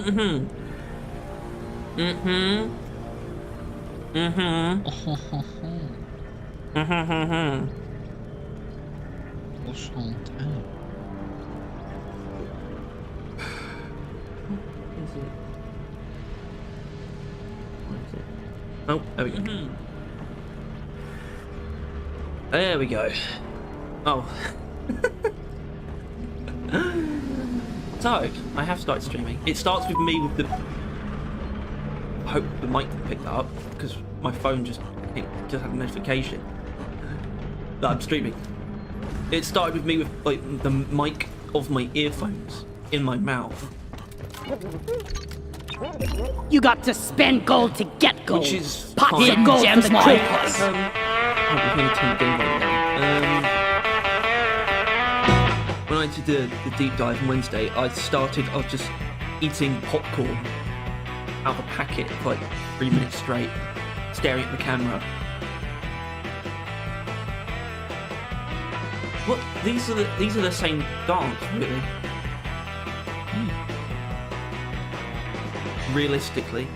Mm-hmm. Mm-hmm. Mm-hmm. Mm-hmm. What's on town? Is it? Where is it? Oh, there we go. There we go. Oh. So, I have started streaming. It starts with me with the... I hope the mic can pick that up, because my phone just had a notification that I'm streaming. It started with me with like the mic of my earphones in my mouth. You got to spend gold to get gold. Which is pots fine. and gold for the coolers. I'm going to turn the game right now. When I did the deep dive on Wednesday, I was just eating popcorn out of a packet for like 3 minutes straight, staring at the camera. What? These are the same dance, really. Realistically.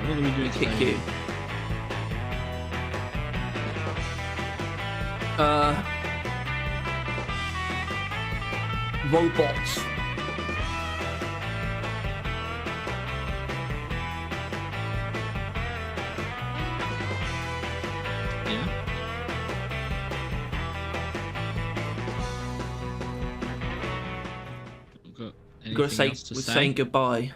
What are we doing Kick today? you. Robots. Yeah. Got Gotta say, else to we're say? saying goodbye.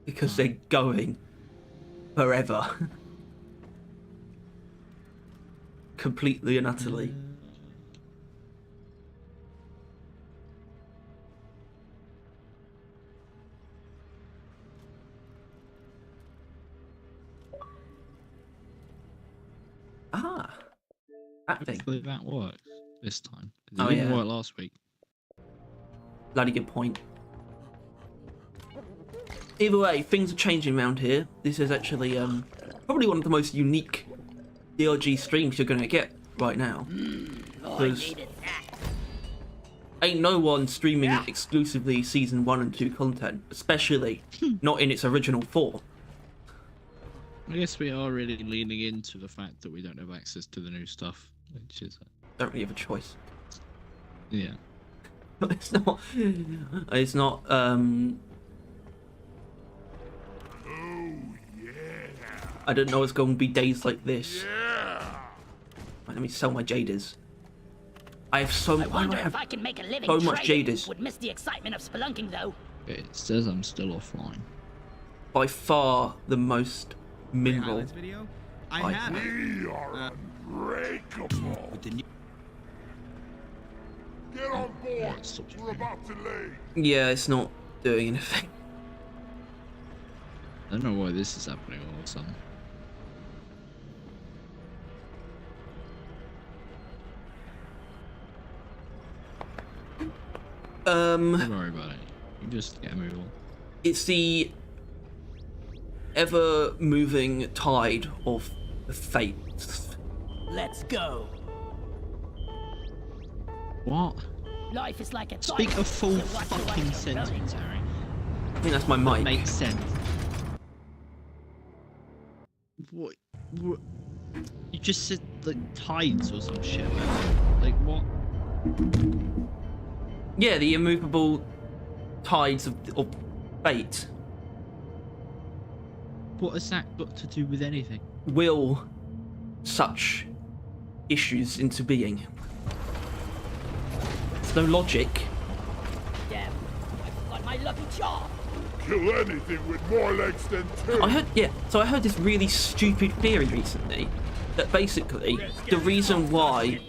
Because they're going forever. Completely and utterly. Ah, that thing. Hopefully that works this time. It Oh, didn't yeah. work last week. Bloody good point. Either way, things are changing around here. This is actually probably one of the most unique DLG streams you're gonna get right now. Because ain't no one streaming exclusively season 1 and 2 content, especially not in its original form. I guess we are really leaning into the fact that we don't have access to the new stuff, which is Don't really have a choice. yeah. It's not. It's not. I don't know. It's going to be days like this. Right, let me sell my jaders. I have so. I Why do wonder I if have I can make a living so much trading. jaders? Would miss the excitement of spelunking though. It says I'm still offline. By far the most mineral. Highlights video? I I- have it. We are unbreakable. With the new Get on board. Stop We're about to leave. Yeah, it's not doing anything. I don't know why this is happening all of a sudden. Don't worry about it. You just get a move on. It's the ever-moving tide of fate. Let's go. What? Life is like a Speak a toilet, full so watch your fucking life go. sentence, Harry. I think that's my mic. Makes sense. What? You just said like tides or some shit. Like what? Yeah, the immovable tides of fate What has that got to do with anything? will such issues into being. There's no logic. Damn, I forgot my lucky charm. Kill anything with more legs than two. I heard this really stupid theory recently that basically the reason why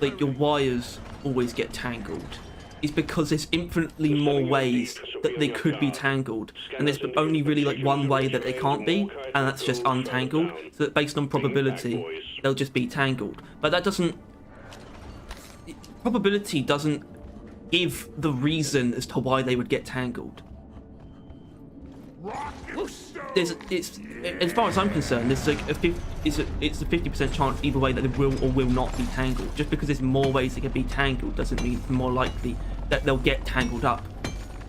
like your wires always get tangled is because there's infinitely more ways that they could be tangled, and there's only really like one way that they can't be, and that's just untangled. So that based on probability, they'll just be tangled. But that doesn't. Probability doesn't give the reason as to why they would get tangled. Rock and stone. it's as far as I'm concerned, there's like it's a 50% chance either way that they will or will not be tangled. Just because there's more ways they can be tangled doesn't mean it's more likely that they'll get tangled up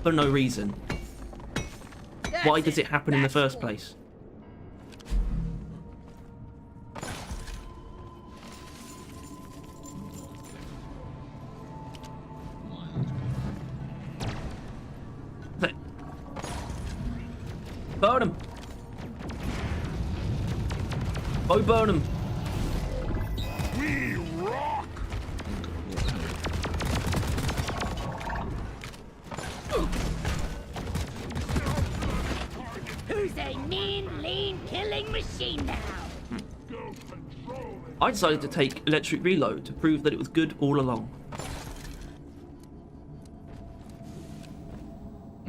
for no reason. Why does it happen in the first place? Burn him! Oh, burn him! We rock! Who's a mean, lean, killing machine now? Go control it! I decided to take electric reload to prove that it was good all along.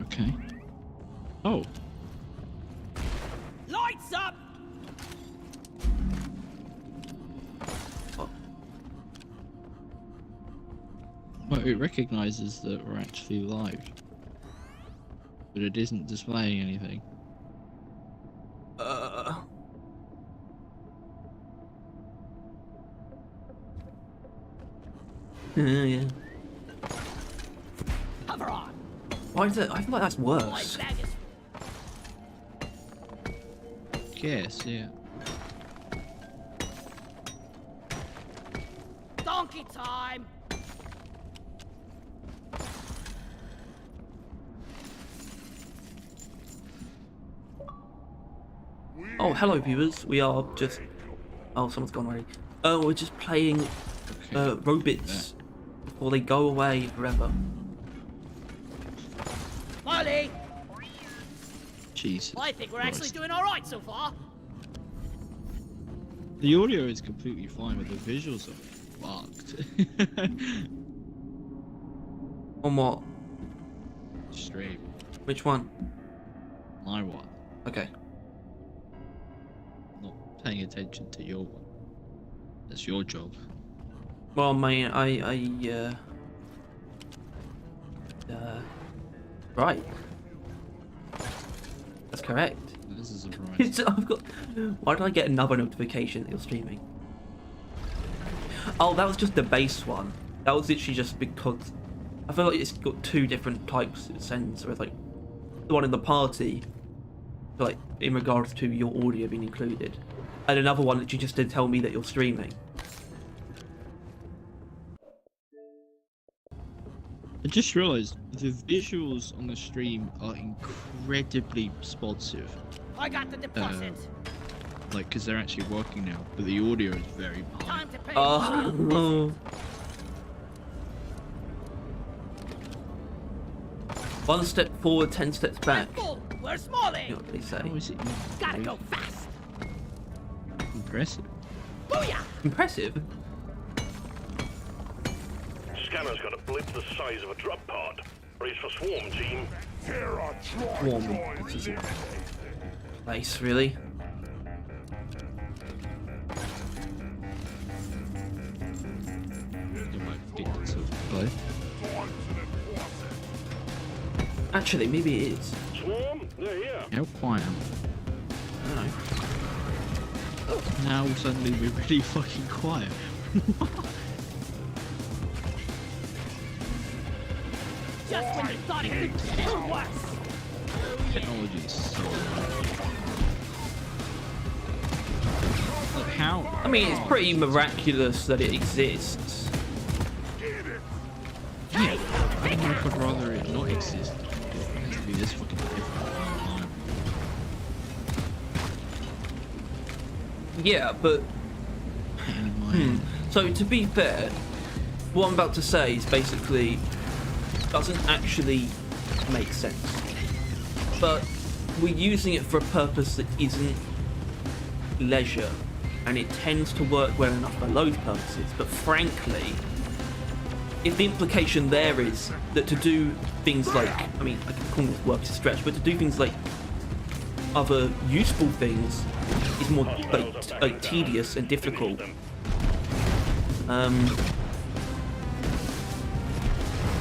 Okay. Oh. Lights up! Well, it recognizes that we're actually live, but it isn't displaying anything. Yeah. Cover on! Why is it? I feel like that's My worse. bag is Guess, yeah. donkey time! Oh, hello viewers. We are just... Oh, someone's gone already. We're just playing robots before they go away forever. Molly! Jesus. I think we're actually Christ. doing alright so far. The audio is completely fine, but the visuals are fucked. On what? Stream. Which one? My one. Okay. Not paying attention to your one. That's your job. Well, mate, right. That's correct. This is a right. I've got... Why did I get another notification that you're streaming? Oh, that was just the base one. That was literally just because... I feel like it's got two different types it sends. So it's like the one in the party, like in regards to your audio being included, and another one that you just did tell me that you're streaming. I just realised the visuals on the stream are incredibly responsive. I got the deposit. Like, because they're actually working now, but the audio is very behind. Time to pay. Oh. One step forward, 10 steps back. Full. Where's Smalley? You know what they say. How is it Gotta go fast. impressive? Booyah! Impressive. Scanner's got a blip the size of a drop pod. Brace for swarm team. Terra Warm. Troy This is eliminated. Nice, really. They might get to play. Actually, maybe it is. Swarm? They're here. How quiet. I don't know. Now suddenly we're really fucking quiet. Just when you thought it could get any worse. Technology is so Look, how? I mean, it's pretty miraculous that it exists. Yeah, I would rather it not exist. It has to be this fucking different all the time. Yeah, but Pain in my head. so to be fair, what I'm about to say is basically doesn't actually make sense. But we're using it for a purpose that isn't leisure, and it tends to work well enough for those purposes. But frankly, if the implication there is that to do things like, I mean, I can call this work to stretch, but to do things like other useful things is more like tedious and difficult.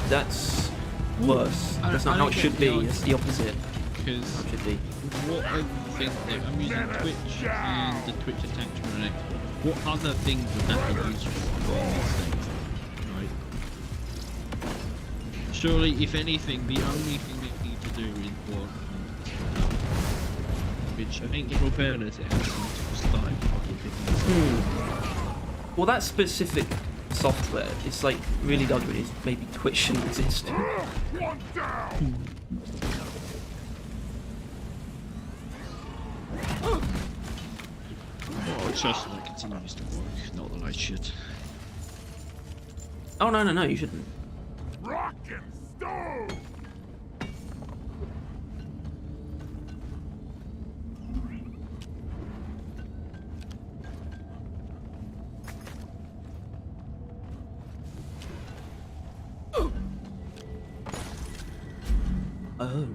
That's worse. That's not how it should be. It's the opposite. Because It should be. what are thing that I'm using Twitch and the Twitch attachment on Xbox. What other things would that be used for in this thing? Right? Surely, if anything, the only thing they need to do is work on, which I think, in all fairness, it has started. Well, that specific software, it's like really does really maybe Twitch shouldn't exist. One down. Oh, it's just that it continues to work, not that I should. Oh no, you shouldn't. Rock and stone. Oh.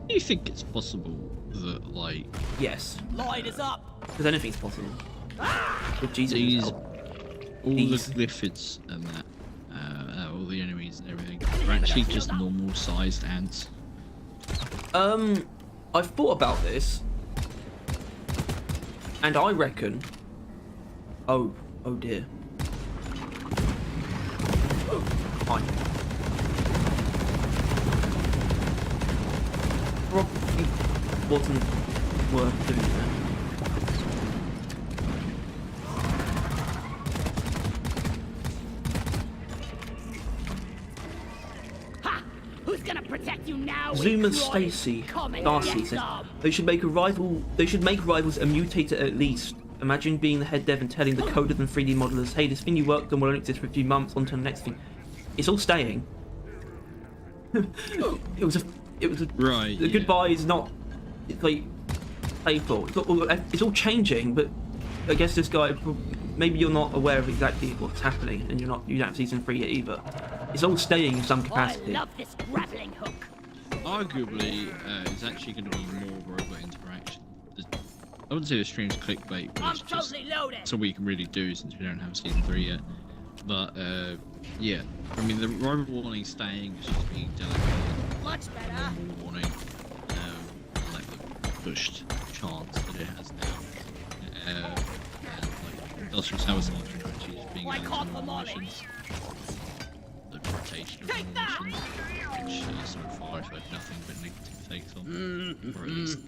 Do you think it's possible that, like, Yes, Line is up. because anything's possible. With Jesus' these, help. all These- the glyphids and that, all the enemies and everything, are actually just normal-sized ants? I've thought about this, and I reckon. Oh dear. Fine. Probably wasn't worth doing that. Ha! Who's gonna protect you now? Zuma Croy? Stacy Come and Darcy get says some. they should make rivals a mutator at least. Imagine being the head dev and telling the coders and 3D modelers, hey, this thing you worked on will only exist for a few months, on to the next thing. It's all staying. it was a Right. the goodbye is not, it's like playful. It's all changing, but I guess this guy, maybe you're not aware of exactly what's happening, and you don't have season 3 yet either. It's all staying in some I capacity. love this grappling hook. Arguably, it's actually going to be more robot interaction. I wouldn't say the stream's clickbait, but I'm it's just totally loaded. something we can really do since we don't have season 3 yet. But yeah, I mean the robot warning staying is just being delegated. Much better. Normal warning, like the pushed chance that it has now. And like industrial sabotage, which is being Why added call to for normal money? missions. The rotation of Take normal that! missions, which so far I've had nothing but negative takes on. Or at least,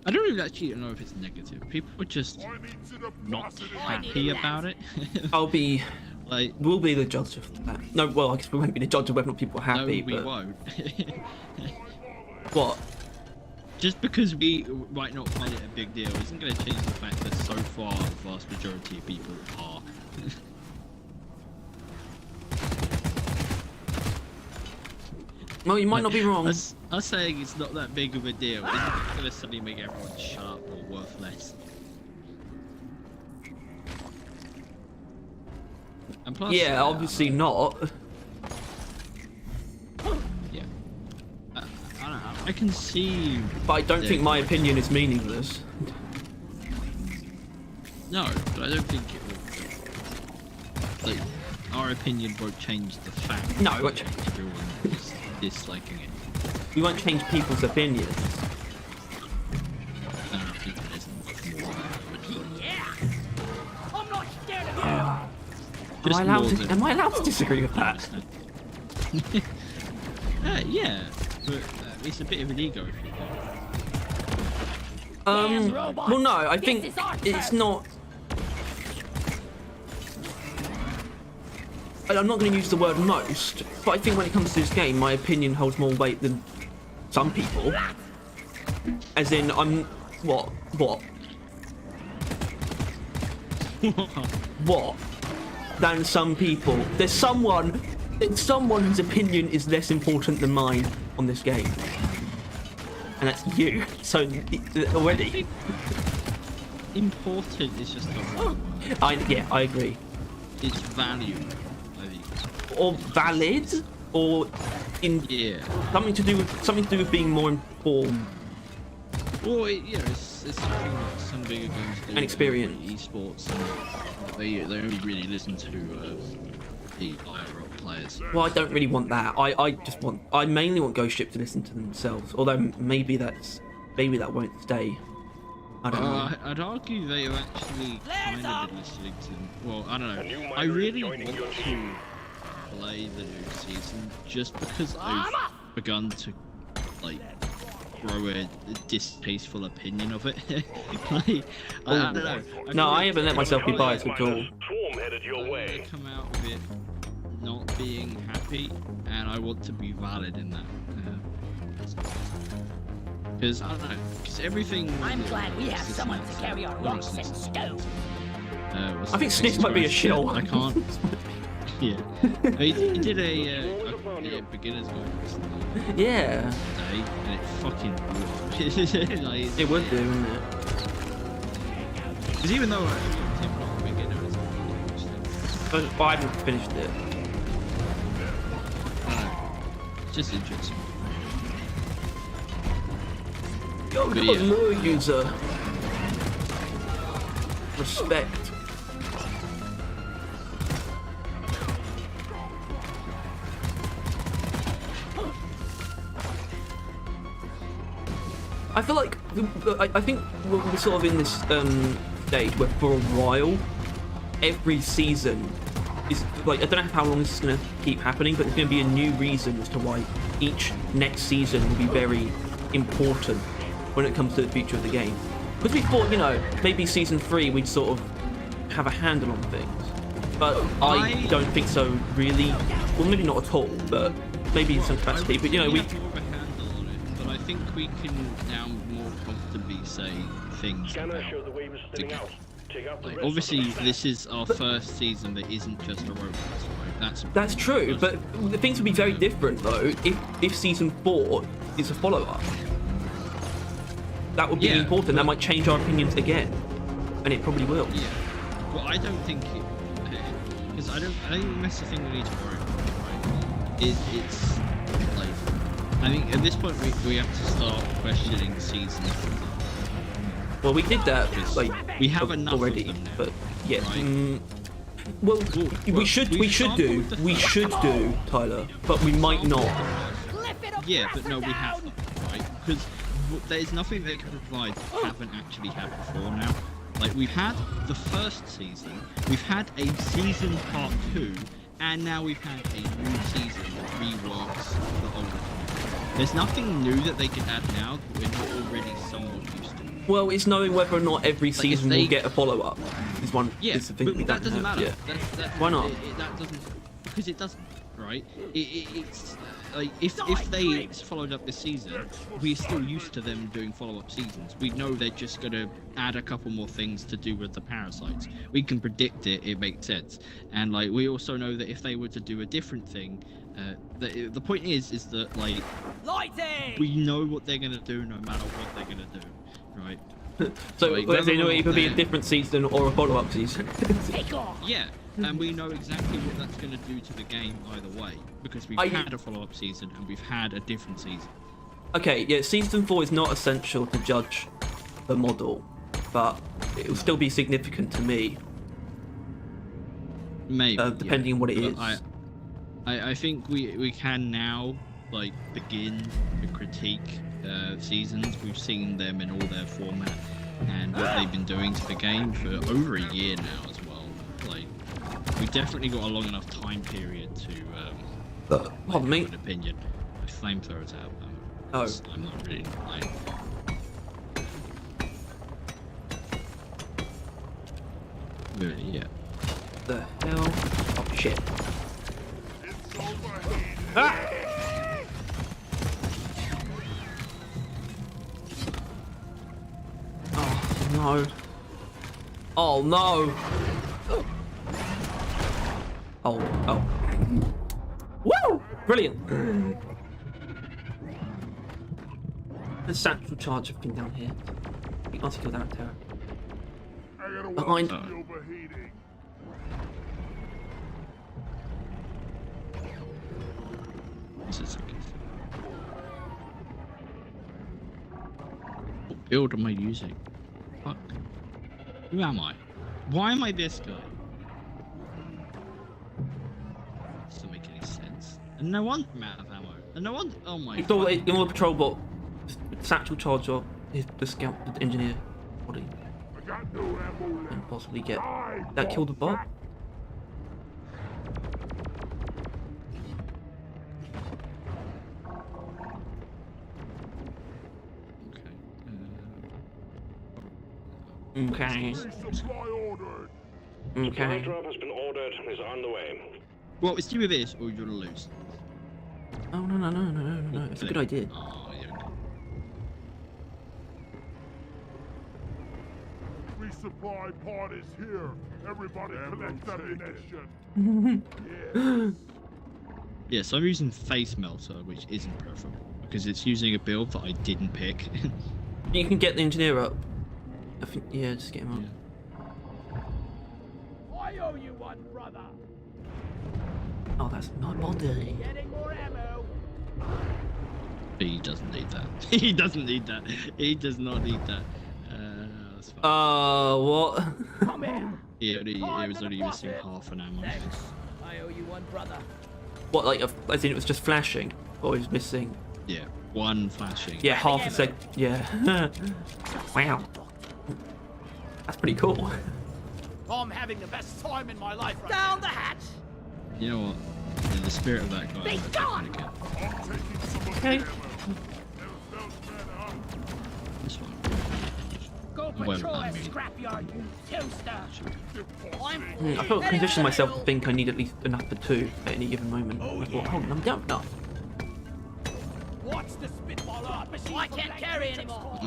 I don't even actually know if it's negative. People are just Point me to the not positive. happy about it. We'll be the judge of that. No, well, I guess we won't be the judge of whether or not people are happy, no, we but won't. what? Just because we might not find it a big deal isn't going to change the fact that so far the vast majority of people are. Well, you might not be wrong. Us saying it's not that big of a deal isn't going to suddenly make everyone shut up or worth less. And plus, Yeah, obviously not. Yeah. I don't know. I can see. But I don't think my opinion is meaningless. No, but I don't think it will. Like, our opinion won't change the fact. No, it won't change. Everyone is disliking it. We won't change people's opinions. And our opinion isn't much more than Yeah. I'm not scared of you. Just more than- Am I allowed to disagree with that? Yeah, but it's a bit of an ego if you do. Well, no, I This think is our it's turn. not. I'm not going to use the word most, but I think when it comes to this game, my opinion holds more weight than some people. As in, I'm what? What? Than some people. There's someone whose opinion is less important than mine on this game, and that's you. So already, Important is just the wrong word. I agree. It's value, I think. Or valid, or in Yeah. something to do with being more informed. Well, it's something that some bigger games do. And experience. Esports, and they only really listen to the higher up players. Well, I don't really want that. I mainly want Ghost Ship to listen to themselves. Although maybe that won't stay. I don't know. I'd argue they have actually kind of been listening to them. Well, I don't A new know. I miner really joining want your to team. play the new season just because I've begun to like grow a distasteful opinion of it. Like, I don't know. No, I feel haven't let myself be biased at all. Swarm headed your like way. I come out of it not being happy, and I want to be valid in that. Because I don't know. Because everything. I'm glad we have someone to carry our rocks and stones. I think Sniff might be a shill. I can't. Yeah. He did a beginner's guide recently Yeah. today, and it fucking blew up. Like, It would do, wouldn't it? because even though I'm not a beginner, it's But I haven't finished it. it's just interesting. Yo, But got yeah. lure user. Respect. I feel like I think we're sort of in this stage where for a while, every season is like, I don't know how long this is going to keep happening, but there's going to be a new reason as to why each next season will be very important when it comes to the future of the game. Because we thought, you know, maybe season 3 we'd sort of have a handle on things, but I don't think so really. Well, maybe not at all, but maybe in some capacity. But you know, we have more of a handle on it, but I think we can now more comfortably say things Scanner about shows the wave is thinning out. Take out the like, rest of obviously the this is our first season that isn't just a robot story. That's true, but the things would be very different though if season 4 is a follow-up. That would be Yeah, important. That might change our opinions again, and it probably will. Yeah. Well, I don't think it, because I don't think that's the thing we need to worry about, right? It's like, I think at this point we have to start questioning seasons. Well, we did that like We have enough already, of them now, but yeah. right? Well, we well, should we do sampled the we first should do Tyler, but we might not. Yeah, but no, we have them, right? Because there's nothing they can provide that we haven't actually had before now. Like, we've had the first season, we've had a season part 2, and now we've had a new season that reworks the older content. There's nothing new that they can add now that we're not already somewhat used to. Well, it's knowing whether or not every season will get a follow-up. Is one. Yeah, is the thing we but that don't doesn't have. matter. Yeah. Why not? That doesn't, because it doesn't, right? It's like if they followed up this season, we're still used to them doing follow-up seasons. We know they're just gonna add a couple more things to do with the parasites. We can predict it. It makes sense. And like, we also know that if they were to do a different thing, the point is that like, we know what they're gonna do no matter what they're gonna do, right? So Like, let's say whether it'll or either not be a they're- different season or a follow-up season. Take off. Yeah, and we know exactly what that's going to do to the game either way, because we've had a follow-up season and we've had a different season. Okay, yeah, season 4 is not essential to judge the model, but it will still be significant to me. Maybe, depending on what it but is. I think we can now like begin to critique seasons. We've seen them in all their format and what they've been doing to the game for over a year now as well. Like, we've definitely got a long enough time period to Pardon me? an opinion. My flamethrower's out. Oh. I'm not really lying. Really, yeah. The hell? Oh shit! It's overheated. Ah! Oh no! Oh no! Oh. Woo! Brilliant! The central charge of thing down here. The article down terror. I gotta Behind- watch the overheating. This is okay. What build am I using? Fuck. Who am I? Why am I this guy? Doesn't make any And no one I'm out of ammo. And no one. Oh my. It's all the patrol bot. Satchel charger is the scout, the engineer body. I got no ammo left. And possibly get Die, that killed the bot. Okay. Resupply ordered. Okay. Drop has been ordered and is on the way. Well, it's either this or you're gonna lose. Oh no! It's a good idea. Oh yeah. Resupply pod is here. Everybody collect ammunition. Yeah. Yeah, so I'm using face melter, which isn't preferable because it's using a build that I didn't pick. You can get the engineer up. I think, yeah, just get him up. Yeah. I owe you one, brother. Oh, that's my body. Getting more ammo. He doesn't need that. He doesn't need that. He does not need that. That's fine. What? Come here. He was only missing half an ammo. Thanks. I owe you one, brother. What, like, as in it was just flashing? Or he was missing? Yeah, one flashing. Yeah, half a sec. Yeah. Wow. That's pretty cool. I'm having the best time in my life right now. Down the hatch. You know what? In the spirit of that guy, Be I'm gone! taking a I'm taking some of Okay. the ammo. Never felt better. This one. Go Well, patrol I that mean- scrapyard, you toaster. I'm I felt conditioned myself to think I need at least enough for 2 at any given moment. I thought, hold on, I'm down enough. Watch the spitballer. I can't carry anymore.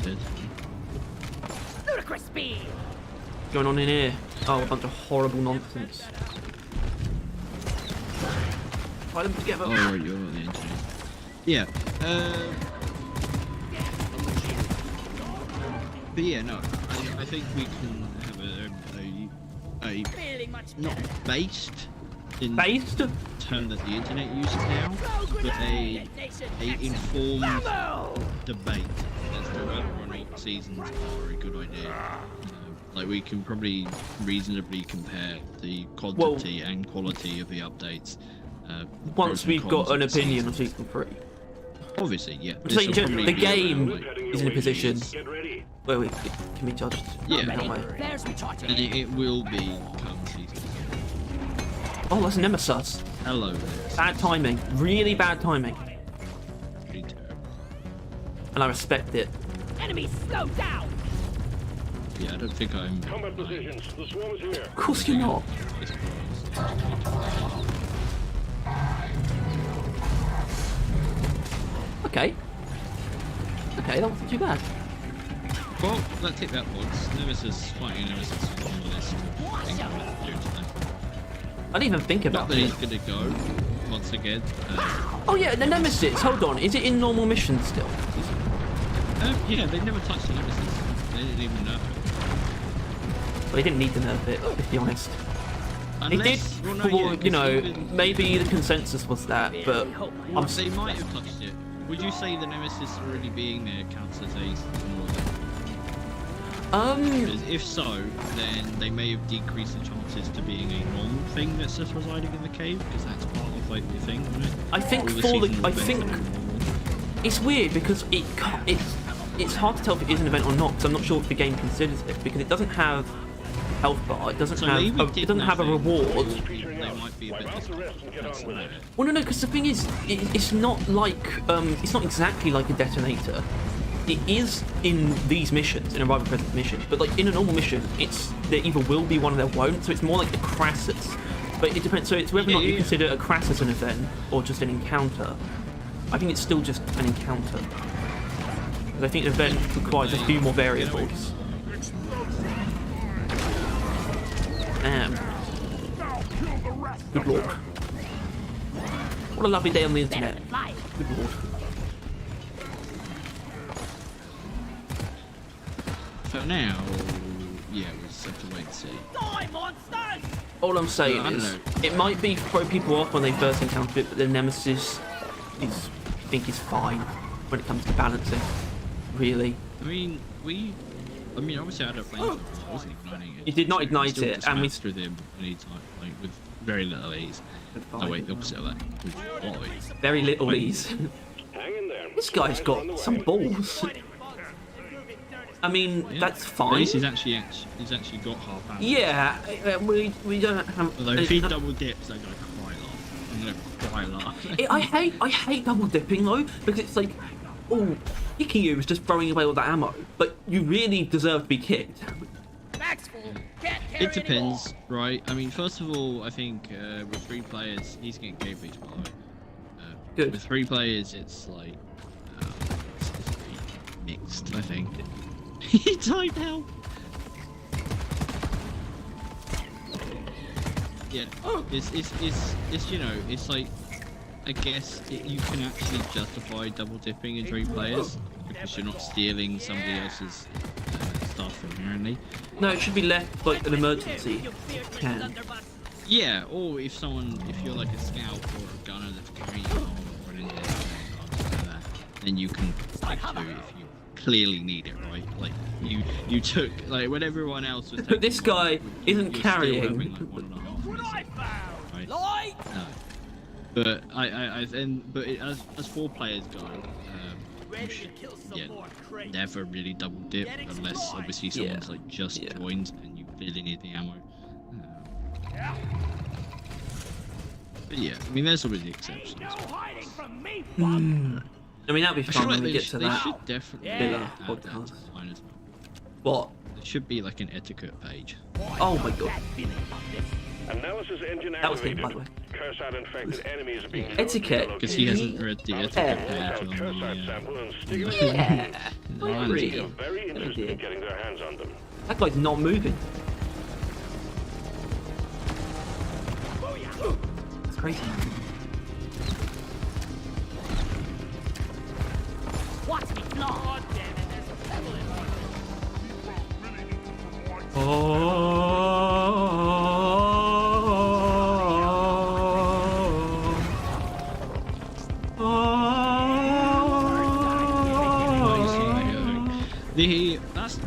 Dead. Ludicrous speed. What's going on in here? Oh, a bunch of horrible nonsense. Tie them together. Oh, right, you're the engineer. Yeah. But yeah, no. I think we can have a Feeling much not better. based in Based? the term that the internet uses now, but a informed debate as to whether or not seasons are a good idea. Like we can probably reasonably compare the quantity and quality of the updates. Once pros and we've got cons an of the opinion on seasons. season 3. Obviously, yeah. I'm saying This'll probably the be game around, like- is in a position Get ready. where we can be judged Yeah. that way. There's me charging. and it will be come season. Oh, that's Nemesis. Hello there. Bad timing. Really bad timing. Pretty terrible. And I respect it. Enemy slow down. Yeah, I don't think I'm. Combat positions. The swarm is here. Of course you're not. Okay. Okay, that wasn't too bad. Well, let's hit that once. Nemesis, fighting Nemesis is on the list of things I want to do today. I didn't even think Not about that it. he's gonna go once again. Oh yeah, the Nemesis. Hold on. Is it in normal missions still? Yeah, they never touched the Nemesis. They didn't even nerf it. Well, they didn't need to nerf it, to be honest. They did, Unless, well, no, for, yeah, you 'cause know, even- maybe the consensus was that, but Well, they might have touched it. Would you say the Nemesis already being there counts as a Because if so, then they may have decreased the chances to being a normal thing that's just residing in the cave, because that's part of like the thing, isn't it? I think Or for the, seasonal I event think or normal. it's weird because it's hard to tell if it is an event or not because I'm not sure if the game considers it because it doesn't have health bar, it doesn't So have maybe it doesn't have a reward. They might be a bit Wipe out the rest and get on with it. Well, no, because the thing is, it's not like it's not exactly like a detonator. It is in these missions, in a rather present mission, but like in a normal mission, there either will be one or there won't. So it's more like a Crassus. But it depends. So it's whether or not you consider a Crassus an event or just an encounter. I think it's still just an encounter. Because I think an event requires a few more variables. Damn. Good lord. What a lovely day on the internet. Good lord. For now, yeah, we'll just have to wait and see. Die, monsters! All I'm saying I don't is, know. it might be throw people off when they first encounter it, but the Nemesis I think is fine when it comes to balancing. Really. I mean, we I mean, obviously I had a flamethrower. I wasn't igniting it. You did not So ignite still it, just and we- smashed through them any time, like with very little ease. No, wait, the opposite of that. With a lot of ease. Very little ease. Hang in there. This guy's got some balls. I mean, Yeah. that's At fine. least he's actually got half ammo. Yeah, we don't have. Although if he double dips, I'm gonna cry laugh. I'm gonna cry laugh. I hate double dipping though, because it's like, oh, kicking you is just throwing away all that ammo, but you really deserve to be kicked. Back's full. Can't carry It depends, right? I mean, first of all, I think with 3 players, he's getting KPs by the way. Good. With 3 players, it's like it's pretty mixed, I think. He died now. Yeah, it's you know, it's like I guess you can actually justify double dipping in 3 players because you're not stealing somebody else's stuff apparently. No, it should be left like an emergency. Can. Yeah, or if you're like a scout or a gunner that's carrying an arm or an index or something like that, then you can take 2 if you clearly need it, right? Like you took like when everyone else was. But this guy isn't you're still carrying. having, like, 1.5 What I missing, found. right? Light. No. But I then as 4 players go, you Ready to should kill some yeah, more crates. never really double dip unless obviously someone's like just Yeah. joined and you really need the ammo. Yeah. But yeah, I mean there's always the exceptions. No hiding from me, I mean, that'd be I feel fun like when we they, get to they that. should definitely Yeah. add that Podcast. to the line as well. What? There should be like an etiquette page. Oh my god. Bad feeling about this. Analysis engine That was him, activated. by the way. Curse out infected enemies are being Etiquette. Because he hasn't read the etiquette Yeah. page on Curse out the sample and stick it Yeah. the I line. agree. They're very interested idea. in getting their hands on them. That guy's not moving. That's crazy. Watch me fly. God damn it, there's a pebble in one. Really need to provide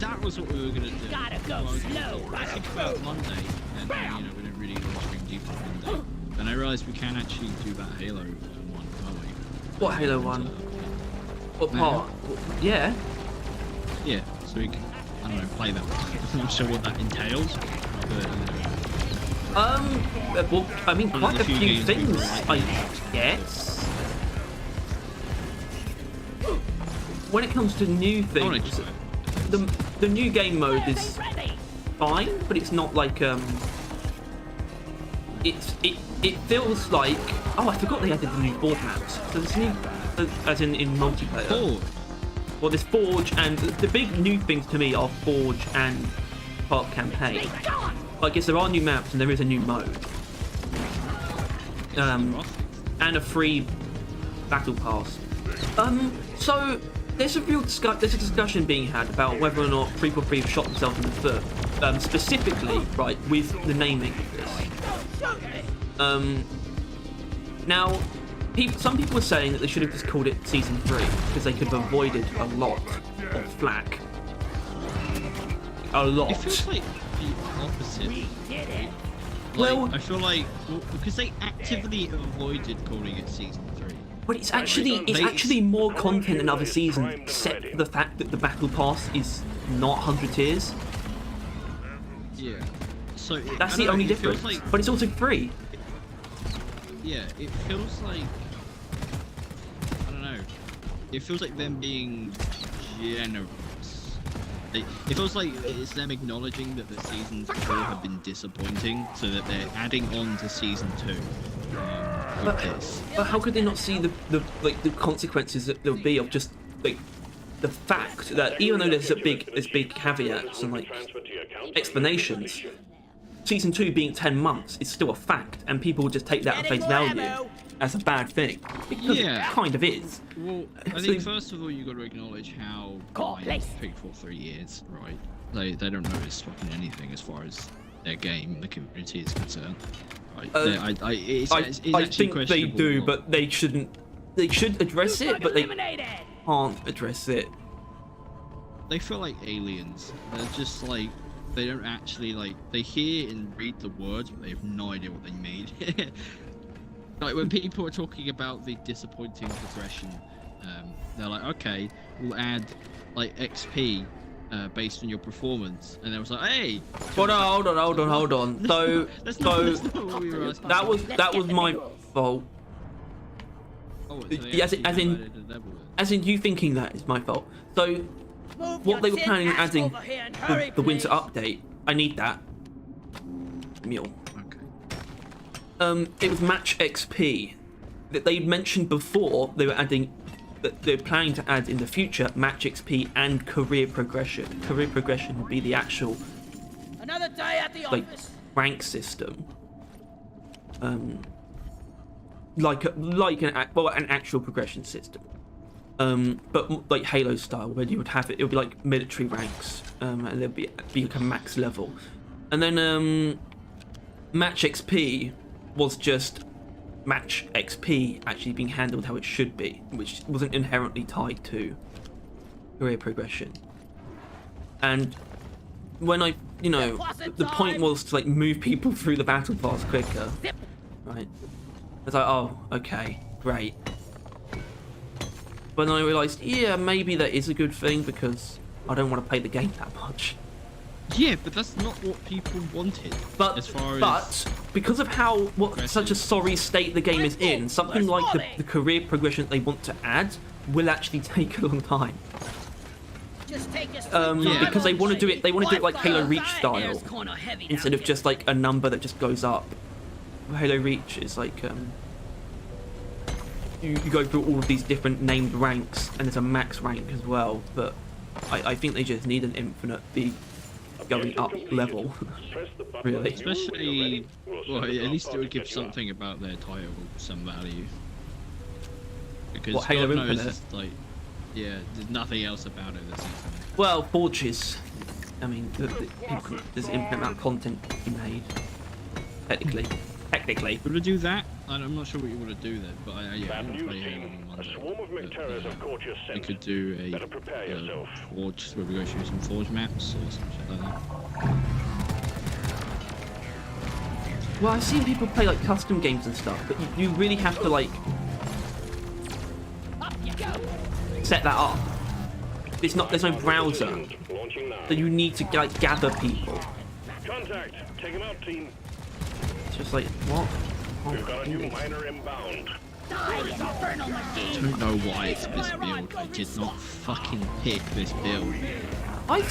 That was what we were gonna do. Gotta go Well, slow. I think about Monday, and you know we didn't really want to stream deep on Monday. And I realised we can actually do that Halo one, can't we? What Halo 1? What Yeah. part? Yeah. Yeah, so we can, I don't know, play that one. I'm not sure what that entails, but Well, I mean, One of quite the a few few games things, people like. I guess. When it comes to new I want things, to try it. the new game mode is Ready. fine, but it's not like it feels like, oh, I forgot they added the new board maps. So there's new, as in multiplayer. Oh, Well, there's Forge, and the big new things to me are Forge and Park Campaign. I guess there are new maps and there is a new mode, and a free battle pass. So there's a discussion being had about whether or not 343 have shot themselves in the foot, specifically, right, with the naming of this. Now, some people are saying that they should have just called it Season 3 because they could have avoided a lot of flack. A lot. it feels like the opposite. We did it. Well- I feel like because they actively avoided calling it Season 3. But it's actually more content than other seasons, except for the fact that the battle pass is not 100 tiers. Yeah. So That's I the don't only know, it feels difference. like- But it's also free. Yeah, it feels like I don't know. It feels like them being generous. It feels like it's them acknowledging that the seasons before have been disappointing, so that they're adding on to season 2 with this. But how could they not see the consequences that there'll be of just like the fact that even though there's big caveats and like explanations, season 2 being 10 months is still a fact, and people will just take that at face value as a bad thing because Yeah. it kind of is. Well, I think first of all you got to acknowledge how place. picked for 3 years, right? They don't notice fucking anything as far as their game, the community is concerned. Right? It's I actually think they questionable do, what- but they shouldn't. They should address it, but they Eliminated. can't address it. they feel like aliens. They're just like they don't actually like they hear and read the words, but they have no idea what they mean. Like when people are talking about the disappointing progression, they're like, okay, we'll add like XP based on your performance, and I was like, hey. Hold on. So That's not what we were asking. that was my fault. Oh, so they As in- actually as in- added a level then. As in you thinking that is my fault. So Move what they your were planning on tin ass adding over here and hurry, the winter please. update, I need that. Mule. Okay. It was match XP that they mentioned before. They were adding that they're planning to add in the future match XP and career progression. Career progression would be the actual Another day at the like office. rank system. Like an actual progression system. But like Halo style, where you would have it would be like military ranks, and there'd be like a max level, and then match XP was just match XP actually being handled how it should be, which wasn't inherently tied to career progression. And when I, the point was to like move people through the battle pass quicker, right? I was like, oh, okay, great. But then I realised, yeah, maybe that is a good thing because I don't want to play the game that much. Yeah, but that's not what people wanted. But as far as because of such a sorry state the game is in, something like the career progression they want to add will actually take a long time. Just take your sweet time, Because they old want to do lady. it, like Wipe Halo out Reach that style, hair's kinda heavy instead down of just like a number that just goes up. Halo Reach is like you go through all of these different named ranks, and there's a max rank as well. But I think they just need an infinite going up level. Really. especially, well, at least it would give something about their title some value. Because What, Halo God knows, Infinite? it's like, yeah, there's nothing else about it that's something. Well, Forges. I mean, there's an infinite amount of content to be made. Technically. Would it do that? I'm not sure what you want to do there, but yeah, I Bad didn't news, play Halo team. on A Monday. swarm of McTerrors have caught your We scent. could do a Better prepare yourself. Forge where we go through some Forge maps or some shit like that. Well, I've seen people play like custom games and stuff, but you really have to like Up you go. set that up. There's no browser, Launching now. so you need to like gather people. Contact. Take him out, team. It's just like what? We've got a new miner inbound. Die, you infernal I machine. don't know why it's this build. I did not fucking pick this build. I've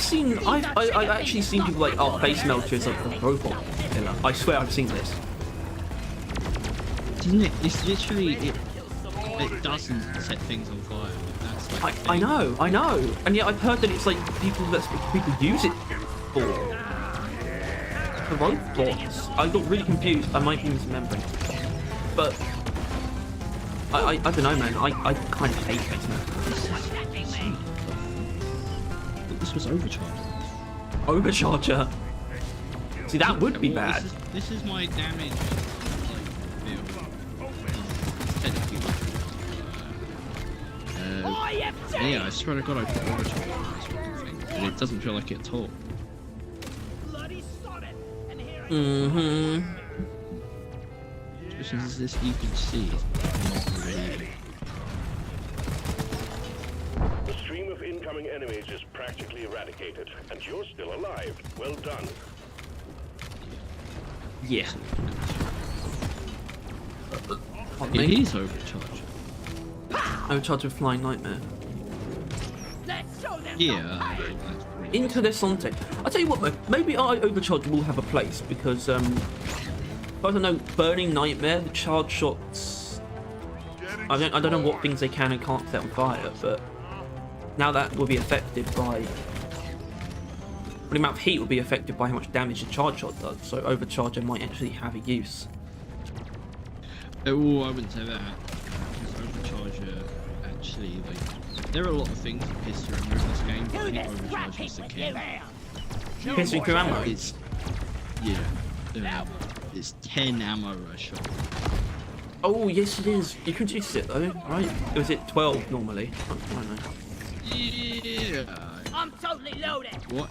actually seen people like, oh, Base Melter is like a robot killer. I swear I've seen this. Doesn't it? It's literally it doesn't set things on fire. That's like I know, and yet I've heard that it's like people use it for robots. I got really confused. I might be misremembering, but I don't know, man. I kind of hate Base Melter. This was overcharged. Overcharger. See, that would be Well, bad. This is my damage like build. Technically, yeah, I swear to God, I put overcharge on this fucking thing, and it doesn't feel like it at all. Bloody sod it. And here Mm-hmm. Especially as this you can see is not really. The stream of incoming enemies is practically eradicated, and you're still alive. Well done. Yeah. It is overcharged. Overcharge with Flying Nightmare. let's show them. Yeah, that's pretty Into the Sante. I'll tell you what, though, maybe Overcharge will have a place because, I don't know, Burning Nightmare, the charge shots. I don't know what things they can and can't set on fire, but now that will be affected by. The amount of heat will be affected by how much damage the charge shot does, so Overcharger might actually have a use. Oh, I wouldn't say that. Because Overcharger actually, like, there are a lot of things that piss you in this game, but I think Overcharger is the king. Piercing through ammo. It's, yeah, it's 10 ammo a shot. Oh, yes it is. You can reduce it though, right? Or is it 12 normally? I don't know. Yeah, I'm totally loaded. What?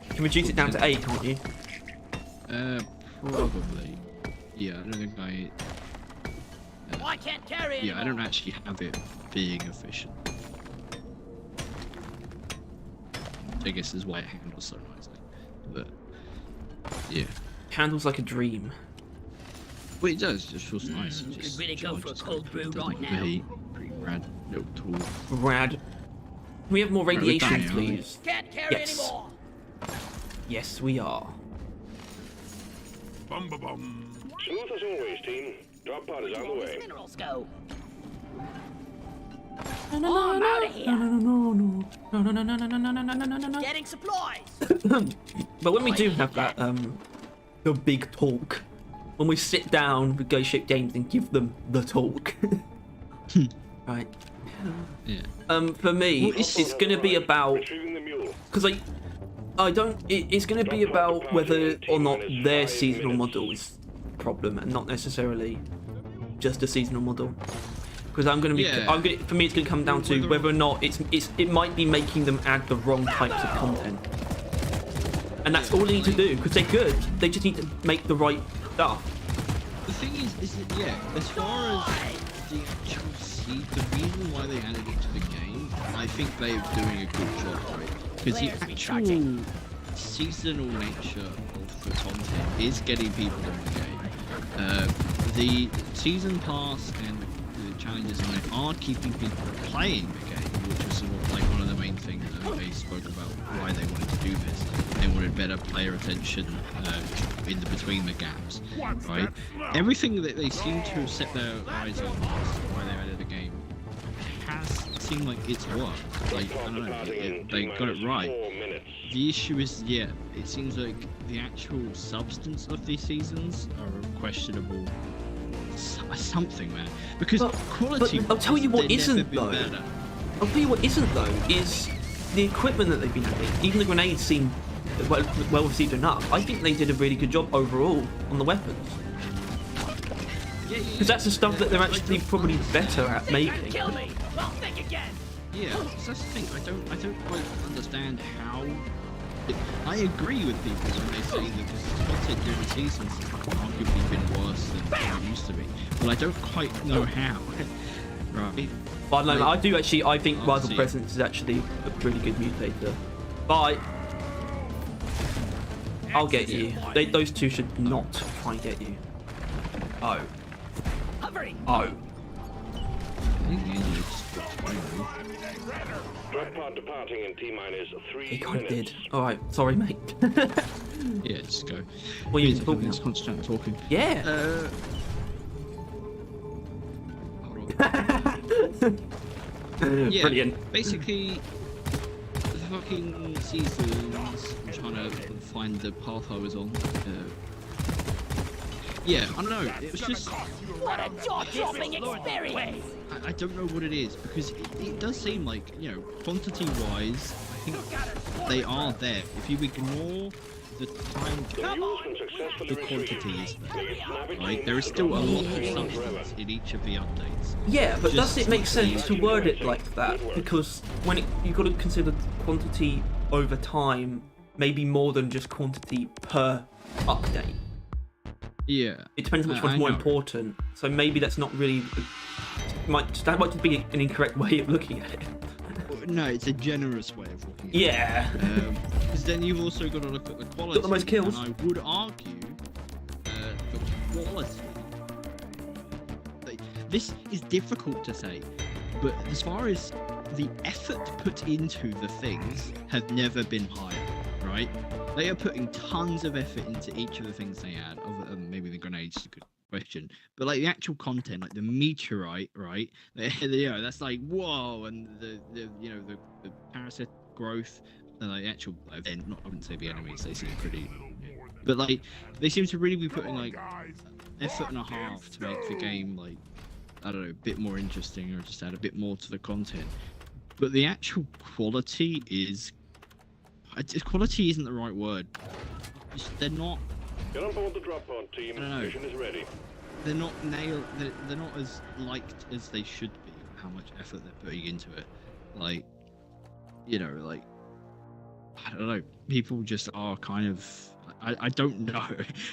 You can reduce it down to 8, can't you? Probably. Yeah, I don't think I. I can't carry anymore. Yeah, I don't actually have it being efficient. I guess is why it handles so nicely. But yeah. Handles like a dream. Well, it does. It just feels nice. It Could just really go for a charges cold brew doesn't right now. overheat. Pretty rad little tool. Rad. Can we have more we're radiation, dying, aren't we? please? Can't carry Yes. anymore. Yes, we are. Bum ba bum. Smooth as always, team. Drop pod is on the Where way. these minerals go? No, Oh, I'm out of here. no. Getting supplies. But when we do have that, the big talk, when we sit down with Go Ship Games and give them the talk, right? Yeah. For me, Well, it's gonna be about, Retrieving the mule. because I don't. It's gonna be about whether or not their seasonal model is a problem and not necessarily just a seasonal model. Because I'm gonna be, Yeah. for me, it's gonna come down to whether or not it might be making them add the wrong types of content, and that's all they need to do. Because they're good, they just need to make the right stuff. The thing is that, yeah, as far as the actual seed, the reason why they added it to the game, I think they're doing a good job, right? Because the actual seasonal nature of the content is getting people in the game. The season pass and the challenges on it are keeping people playing the game, which was sort of like one of the main things that they spoke about why they wanted to do this. They wanted better player attention in between the gaps, right? Everything that they seem to have set their eyes on why they added the game has seemed like it's worked. Like, I don't know, they got it right. 4 minutes. The issue is, yeah, it seems like the actual substance of these seasons are questionable. Something, man. Because quality. I'll tell you what they've never isn't, been though. better. I'll tell you what isn't though is the equipment that they've been adding. Even the grenades seem well received enough. I think they did a really good job overall on the weapons. Yeah, Because that's the stuff that they're actually probably better at making. Kill me. I'll think again. Yeah, so that's the thing. I don't quite understand how. I agree with people when they say that this content during the seasons has arguably been worse than it used to be. But I don't quite know how. Right. But no, I do actually. I think I'll Rival see. Presence is actually a really good mutator. Bye. I'll get you. Those two should not try and get you. Oh. Hovering. Oh. Drop pod departing in T-minus 3 He kind of minutes. did. Alright, sorry, mate. Yeah, just go. What are you talking It's about? constant talking. Yeah. Hold on. Yeah, Brilliant. basically, the fucking seasons. I'm trying to find the path I was on. Yeah, I don't know. It was just. What a jaw-dropping experience. I don't know what it is because it does seem like, you know, quantity-wise, I think they are there. If you ignore the time The mule's been successfully the quantity retrieved. is there. It's navigating Right? There is through still a the lot of zone substance in each of the updates. Yeah, but Just does it make sense to word it like that? Because when you've got to consider quantity over time, maybe more than just quantity per update. Yeah. It depends on which one's I more know. important. So maybe that's not really. That might just be an incorrect way of looking at it. No, it's a generous way of looking at it. Yeah. Because then you've also got to look at the quality. most kills. And I would argue the quality. Like, this is difficult to say, but as far as the effort put into the things have never been higher, right? They are putting tons of effort into each of the things they add. Other than maybe the grenades is a good question, but like the actual content, like the meteorite, right? You know, that's like whoa, and the you know the parasite growth, and like the actual event. Not I wouldn't say the enemies; they seem pretty, but like they seem to really be putting like effort and a half to make the game like I don't know, a bit more interesting or just add a bit more to the content. But the actual quality is. Quality isn't the right word. They're not. Get on board the drop pod, team. I don't know. Mission is ready. They're not nailed. They're not as liked as they should be. For how much effort they're putting into it. Like, you know, like I don't know. People just are kind of. I don't know.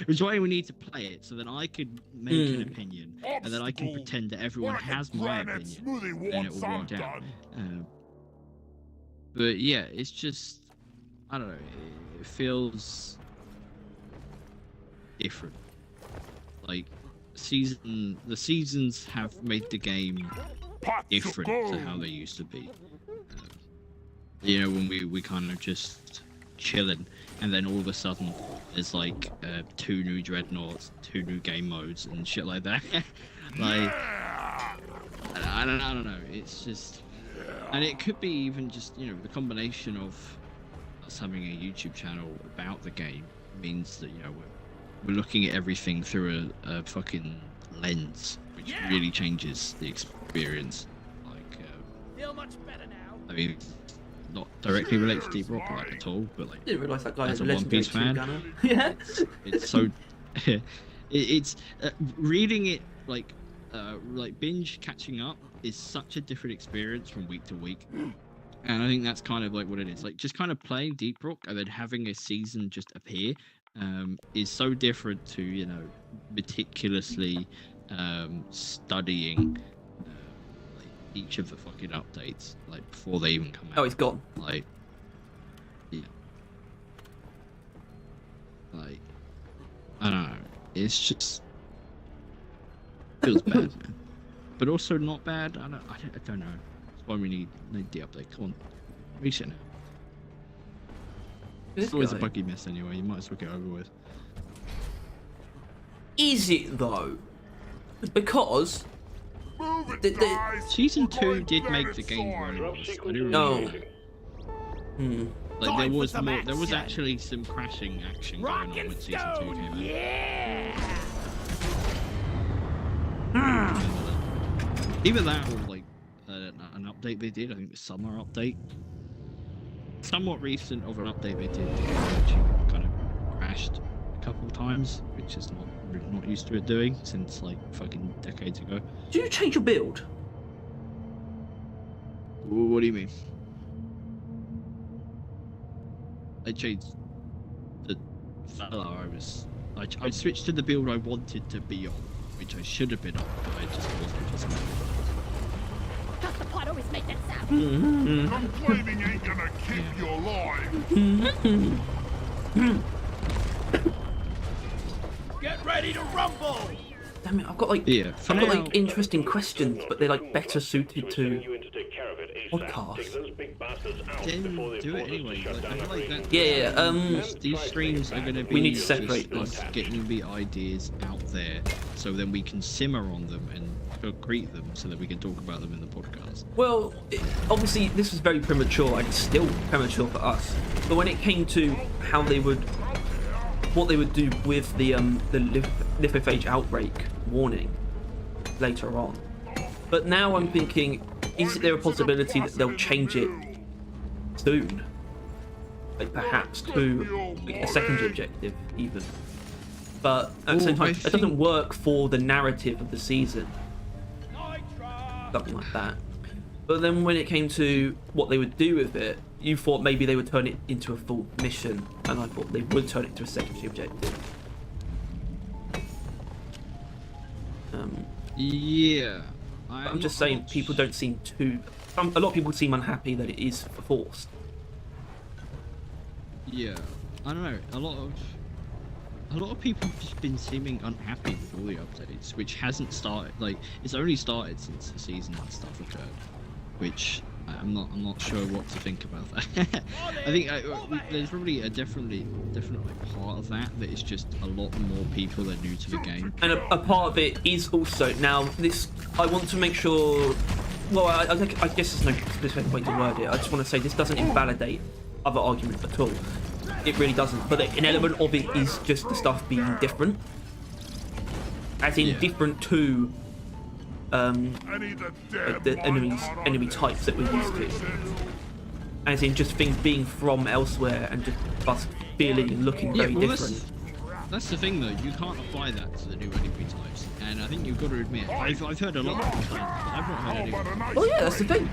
It's why we need to play it so that I could make an opinion and then I can pretend that everyone has my opinion and it will work out. But yeah, it's just I don't know. It feels different. Like the seasons have made the game different to how they used to be. You know, when we kind of just chilling, and then all of a sudden there's like 2 new dreadnoughts, 2 new game modes, and shit like that. Like, I don't know. It's just, and it could be even just the combination of us having a YouTube channel about the game means that we're looking at everything through a fucking lens, which really changes the experience. Like, Feel much better now. I mean, not directly related to Deep Rock like at all, but like Didn't realise that guy as was a a One Piece legendary fan, gunner. Yeah. it's so it's reading it like binge catching up is such a different experience from week to week, and I think that's kind of like what it is. Like just kind of playing Deep Rock and then having a season just appear is so different to meticulously studying like each of the fucking updates like before they even come out. Oh, he's gone. Like, yeah. Like, I don't know. It's just feels bad, man. But also not bad. I don't know. That's why we need the update. Come on, reach it now. It's always a buggy mess anyway. You might as well get over with. Is it though? Because Season 2 did make the game where it was. I do remember. No. Like there was more. There was actually some crashing action going on when Season 2 came out. Either that or like an update they did. I think the summer update. Somewhat recent of an update they did, which kind of crashed a couple times, which is not used to it doing since like fucking decades ago. Did you change your build? What do you mean? I changed the fella I switched to the build I wanted to be on, which I should have been on, but I just wasn't. Cut the pot always make that sound. Complaining ain't gonna keep you alive. Get ready to rumble. Damn it! I've got like interesting questions, but they're like better suited to podcasts. Then do it anyway. Like, I feel like that. Yeah. These streams are gonna be. We need to separate us getting the ideas out there, so then we can simmer on them and concrete them, so that we can talk about them in the podcast. Well, obviously this was very premature, and it's still premature for us. But when it came to how what they would do with the lithophage outbreak warning later on. But now I'm thinking, is there a possibility that they'll change it soon? Like perhaps to like a secondary objective even. But at the same time, it doesn't work for the narrative of the season. Something like that. But then when it came to what they would do with it, you thought maybe they would turn it into a full mission, and I thought they would turn it into a secondary objective. Yeah. I'm just saying, people don't seem too. A lot of people seem unhappy that it is forced. Yeah, I don't know. A lot of people have just been seeming unhappy with all the updates, which hasn't started. Like, it's only started since the season and stuff occurred, which I'm not sure what to think about that. I think there's probably a definitely part of that is just a lot more people that are new to the game. And a part of it is also now this. I want to make sure. Well, I guess there's no specific way to word it. I just want to say this doesn't invalidate other arguments at all. It really doesn't. But an element of it is just the stuff being different, as in different to like the enemy types that we're used to, as in just things being from elsewhere and just us feeling and looking very different. That's the thing though, you can't apply that to the new enemy types, and I think you've got to admit, I've heard a lot of complaints, but I've not heard anyone. Well, yeah, that's the thing.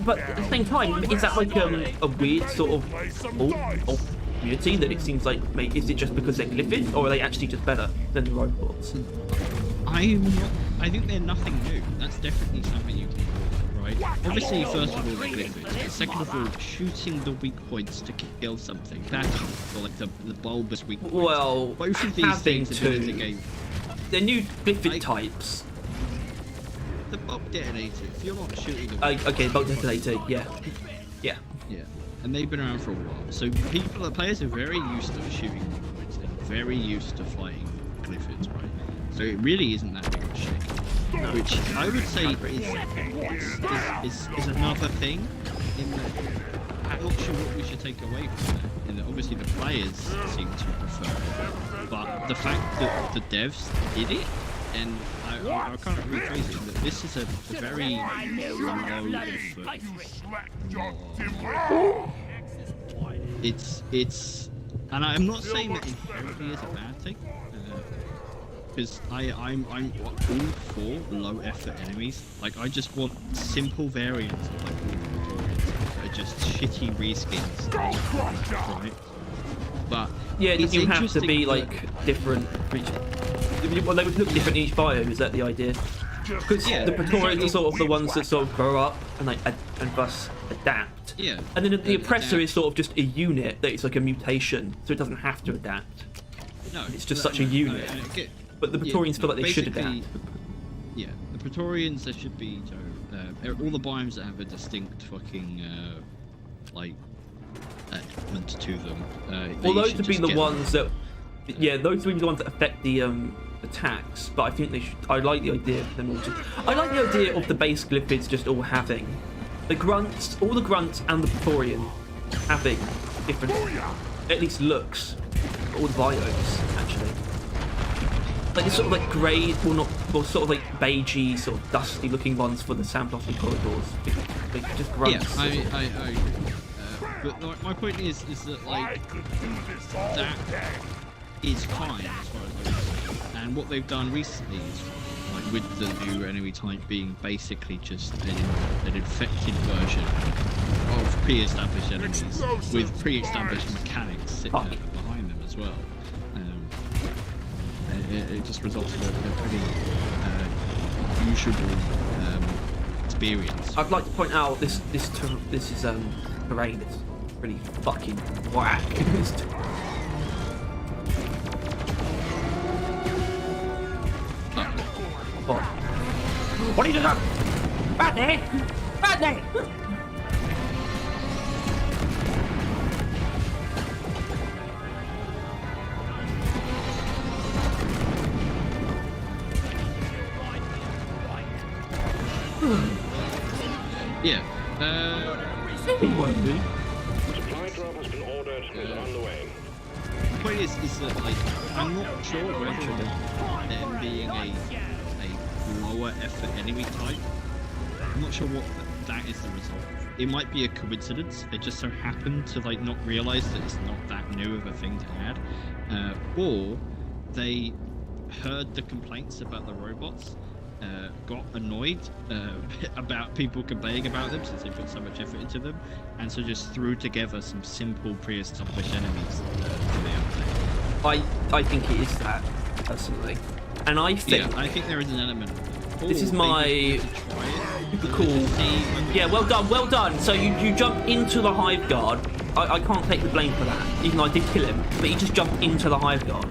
But at the same time, is that like a weird sort of community that it seems like? Is it just because they're glyphids, or are they actually just better than the robots? I think they're nothing new. That's definitely something you can do, right? Obviously, first of all, they're glyphids. Second of all, shooting the weak points to kill something. That's or like the bulbous weak points. Well, both of these things are good in the game. They're new glyphid types. The bulb detonator. If you're not shooting them. Okay, bulk detonator. Yeah. Yeah. And they've been around for a while. So players are very used to shooting weak points and very used to fighting glyphids, right? So it really isn't that big of a shame. Which I would say is another thing in that I'm not sure what we should take away from that. In that obviously the players seem to prefer it, but the fact that the devs did it, and I can't rephrase it, that this is a very low effort. It's and I'm not saying that inherently is a bad thing. Because I'm all for low effort enemies. Like I just want simple variants of like that are just shitty reskins, right? But Yeah, it doesn't have to be that, like different creatures. Well, they would look different in each biome. Is that the idea? Because Yeah, the Praetorians exactly. are sort of the ones that sort of grow up and like and thus adapt. Yeah. And then the Oppressor Adapt. is sort of just a unit that is like a mutation, so it doesn't have to adapt. No, It's just such a unit. But the Praetorians feel like they should basically, adapt. Yeah, the Praetorians, there should be all the biomes that have a distinct fucking like element to them. Well, those should would be just the get- ones that, yeah, those would be the ones that affect the attacks. But I think they should. I like the idea of them all. I like the idea of the base glyphids just all having the grunts, all the grunts and the Praetorian having different, at least looks, for all the biomes actually. Like it's sort of like grey, well sort of like beigey, sort of dusty looking ones for the sandblasting corridors. Like just grunts. Yeah, I agree. But my point is that like that is fine as far as I'm concerned. And what they've done recently is like with the new enemy type being basically just an infected version of pre-established enemies with pre-established mechanics sitting behind them as well. It just results in a pretty usable experience. I'd like to point out this is terrain. It's pretty fucking whack. What are you doing? Bad day! Bad day! Yeah. Supply drop has been ordered and is on the way. The point is that like I'm not sure whether them being a lower effort enemy type, I'm not sure what that is the result of. It might be a coincidence. They just so happen to like not realize that it's not that new of a thing to add, or they heard the complaints about the robots, got annoyed about people complaining about them since they put so much effort into them, and so just threw together some simple pre-established enemies for the update. I think it is that, personally. And I think... Yeah, I think there is an element of that. This is Or my- they just wanted to try it, Cool. to see whether- Yeah, well done, well done. So you jump into the hive guard. I can't take the blame for that, even though I did kill him. But he just jumped into the hive guard.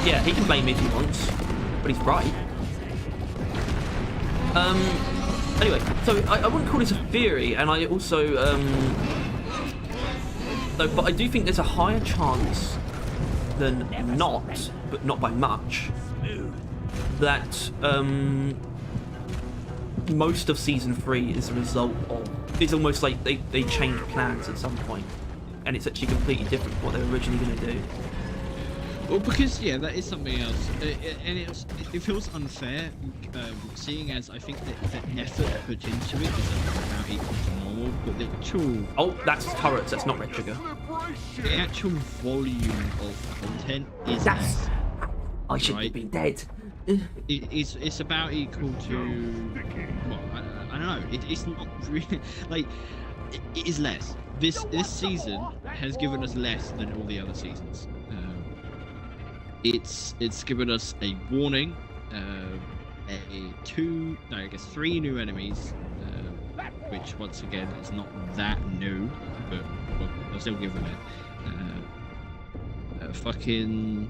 Yeah, he can blame me if he wants, but he's right. Anyway, so I wouldn't call this a theory, and I also but I do think there's a higher chance than not, but not by much, that most of season 3 is a result of, it's almost like they changed plans at some point, and it's actually completely different from what they were originally going to do. Well, because yeah, that is something else, and it feels unfair, seeing as I think that the effort put into it is about equal to normal, but the actual Oh, that's turrets, that's not red trigger. the actual volume of content is That's... I should Right. have been dead. it's about equal to. Well, I don't know. It's not really like it is less. This season has given us less than all the other seasons. It's given us a warning, three new enemies, which once again is not that new, but well, I'll still give them it. I'm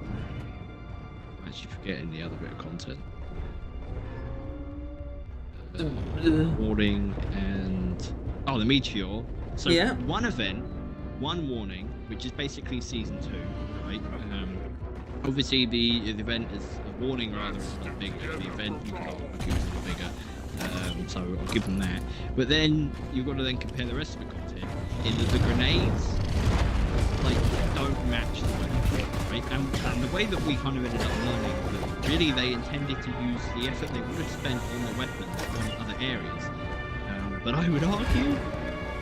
actually forgetting the other bit of content. Warning and the meteor. So Yeah. one event, one warning, which is basically season 2, right? Obviously the event is a warning rather than a big the event. You can argue is bigger, so I'll give them that. But then you've got to then compare the rest of the content. In the grenades, like don't match the weapon, right? And the way that we kind of ended up learning that really they intended to use the effort they would have spent on the weapons on other areas. But I would argue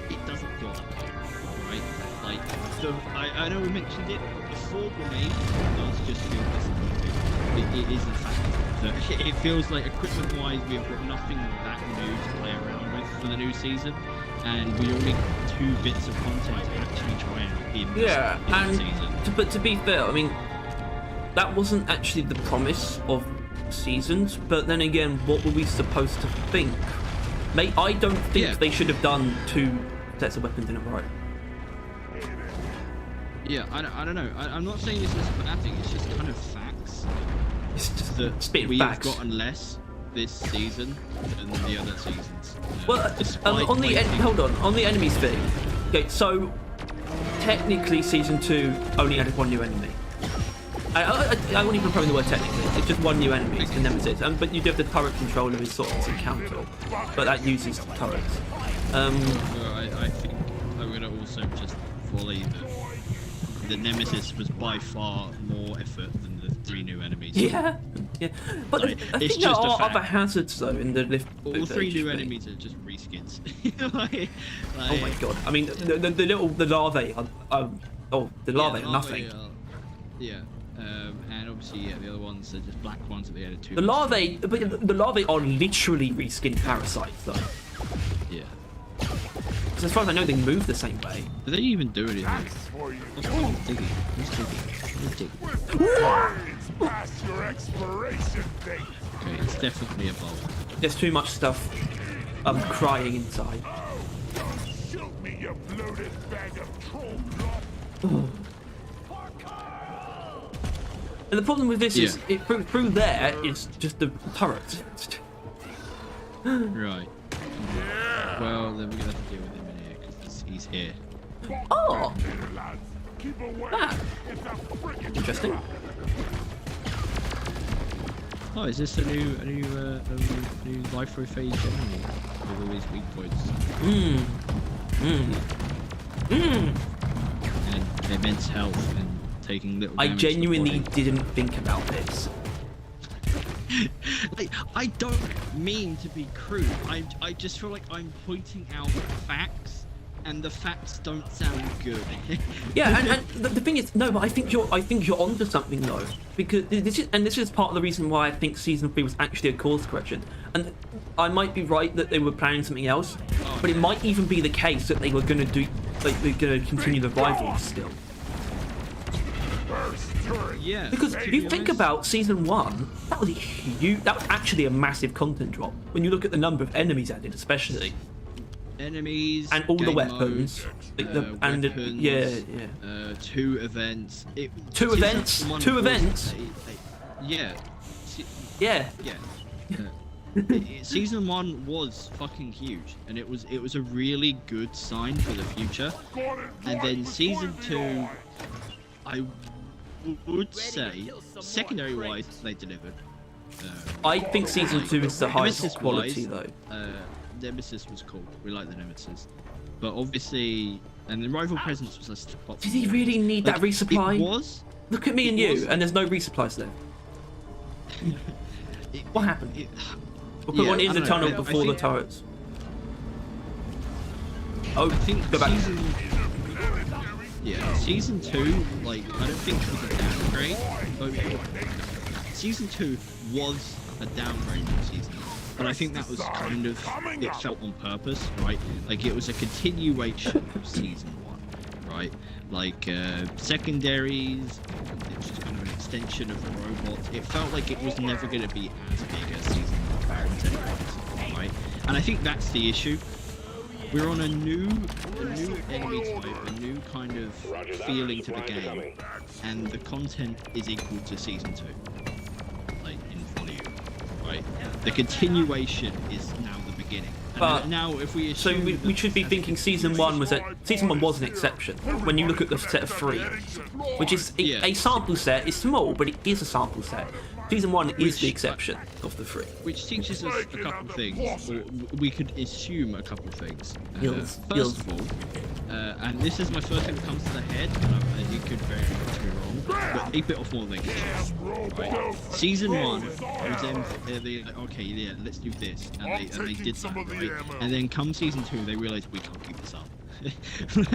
it doesn't feel that way, right? Like, I know we mentioned it, but the 4 grenades does just feel disappointing. It is a fact. It feels like equipment-wise we have got nothing that new to play around with for the new season, and we only got 2 bits of content to actually try out in this season. But to be fair, I mean, that wasn't actually the promise of seasons, but then again, what were we supposed to think? Mate, I don't think they should have done 2 sets of weapons in a row. Yeah, I don't know. I'm not saying this is a bad thing, it's just kind of facts. It's just That spit we facts. have gotten less this season than the other seasons. Well, on the enemies thing. Okay, so technically season 2 only added 1 new enemy. I won't even probably the word technically. It's just 1 new enemy, the Nemesis. But you do have the turret controller is sort of encounter, but that uses turrets. I think I'm gonna also just volley that the Nemesis was by far more effort than the 3 new enemies. Yeah. But Like, I it's think there just a are fact. other hazards though in the lift. All 3 new enemies are just reskins. Oh my god! I mean, the larvae are nothing. And obviously, the other ones are just black ones that they added to. The larvae are literally reskinned parasites though. Yeah. Because as far as I know, they move the same way. Do they even do anything? That's for you. Diggy. Who's Diggy? It's past your expiration date. Okay, it's definitely a bulb. There's too much stuff. I'm crying inside. Shoot me, you bloated bag of troll blood. And the problem with this is, through there is just the turrets. Right. Well, then we're gonna have to deal with him in here because he's here. Oh, Lads, keep away. that It's a friggin' interesting. Oh, is this a new life for phase enemy with all these weak points? And immense health and taking little. I damage to the genuinely body. didn't think about this. Like, I don't mean to be crude. I just feel like I'm pointing out facts, and the facts don't sound good. Yeah, and the thing is, no, but I think you're onto something though, because this is part of the reason why I think season 3 was actually a course correction. And I might be right that they were planning something else, but it might even be the case that they were gonna continue the rivals still. Yeah. Because if you think about season 1, that was actually a massive content drop when you look at the number of enemies added, especially. Enemies And all the game weapons. mode, And weapons, 2 events. 2 events. Season 1 2 was events. Yeah. Yeah. Season 1 was fucking huge, and it was a really good sign for the future. And then season 2, I would say, secondary wise, they delivered. I think season 2 is the highest quality though. Nemesis was cool. We like the Nemesis, but obviously, and the rival presence was a step up. Did he really need that resupply? It was. Look at me and you, and there's no resupplies left. What happened? We'll put one in the tunnel before the turrets. Oh, I think go back. Season 2, like, I don't think it was that great, but season 2 was a downgrade from season 1, but I think that was kind of, it felt on purpose, right? Like it was a continuation of season 1, right? Like secondaries, it's just kind of an extension of the robots. It felt like it was never going to be as big as season 1, right? And I think that's the issue. We're on a new enemy type, a new kind of feeling to the game, and the content is equal to season 2, like in volume, right? The continuation is now the beginning. And But now, if we so assume we should be thinking season 1 was an exception. When you look at the set of 3, which is a sample set, it's small, but it is a sample set. Season 1 is the exception of the 3. Which teaches us a couple of things, or we could assume a couple of things. Yes. First of all, and this is my first thing that comes to the head, and it could very much be wrong, but a bit of more thinking. Right? Season 1 was them, they like, okay, yeah, let's do this, and they did that, right? And then come season 2, they realised we can't keep this up.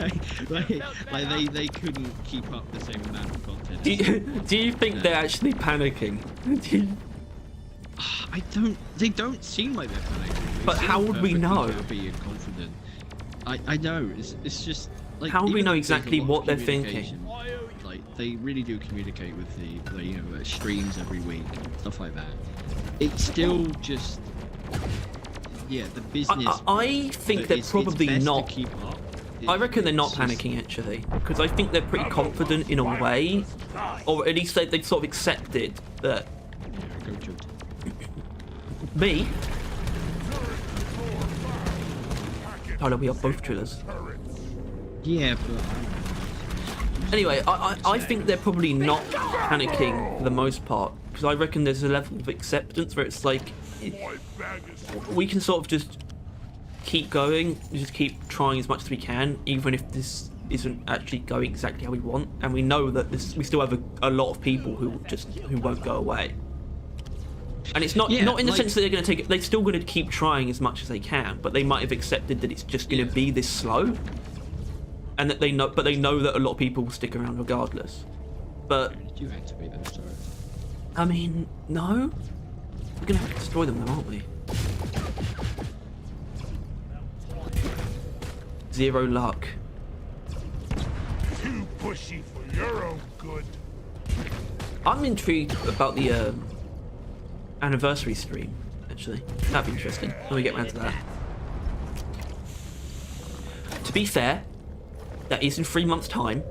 like they couldn't keep up the same amount of content. Do you think they're actually panicking? They don't seem like they're panicking. But how would we know? Happy and confident. I know. It's just like. How would we even know if there's a exactly lot what of they're communication, thinking? Like they really do communicate with the streams every week, stuff like that. It's still just. Yeah, the business. I think they're probably it's best not. to keep up. I reckon they're not It's just- panicking actually, because I think they're pretty confident in a way, or at least they sort of accepted that Yeah, go Jude. me. Oh no, we are both drillers. Yeah, but. Anyway, I think they're probably not panicking for the most part, because I reckon there's a level of acceptance where it's like we can sort of just keep going, just keep trying as much as we can, even if this isn't actually going exactly how we want, and we know that we still have a lot of people who won't go away. And it's not in the sense that they're going to take it. They're still going to keep trying as much as they can, but they might have accepted that it's just going to be this slow, and that they know that a lot of people will stick around regardless. But Did you activate them? Sorry. I mean, no, we're going to have to destroy them, though, aren't we? Zero luck. Too pushy for your own good. I'm intrigued about the anniversary stream, actually. That'd be interesting when we get around to that. To be fair, that is in 3 months' time,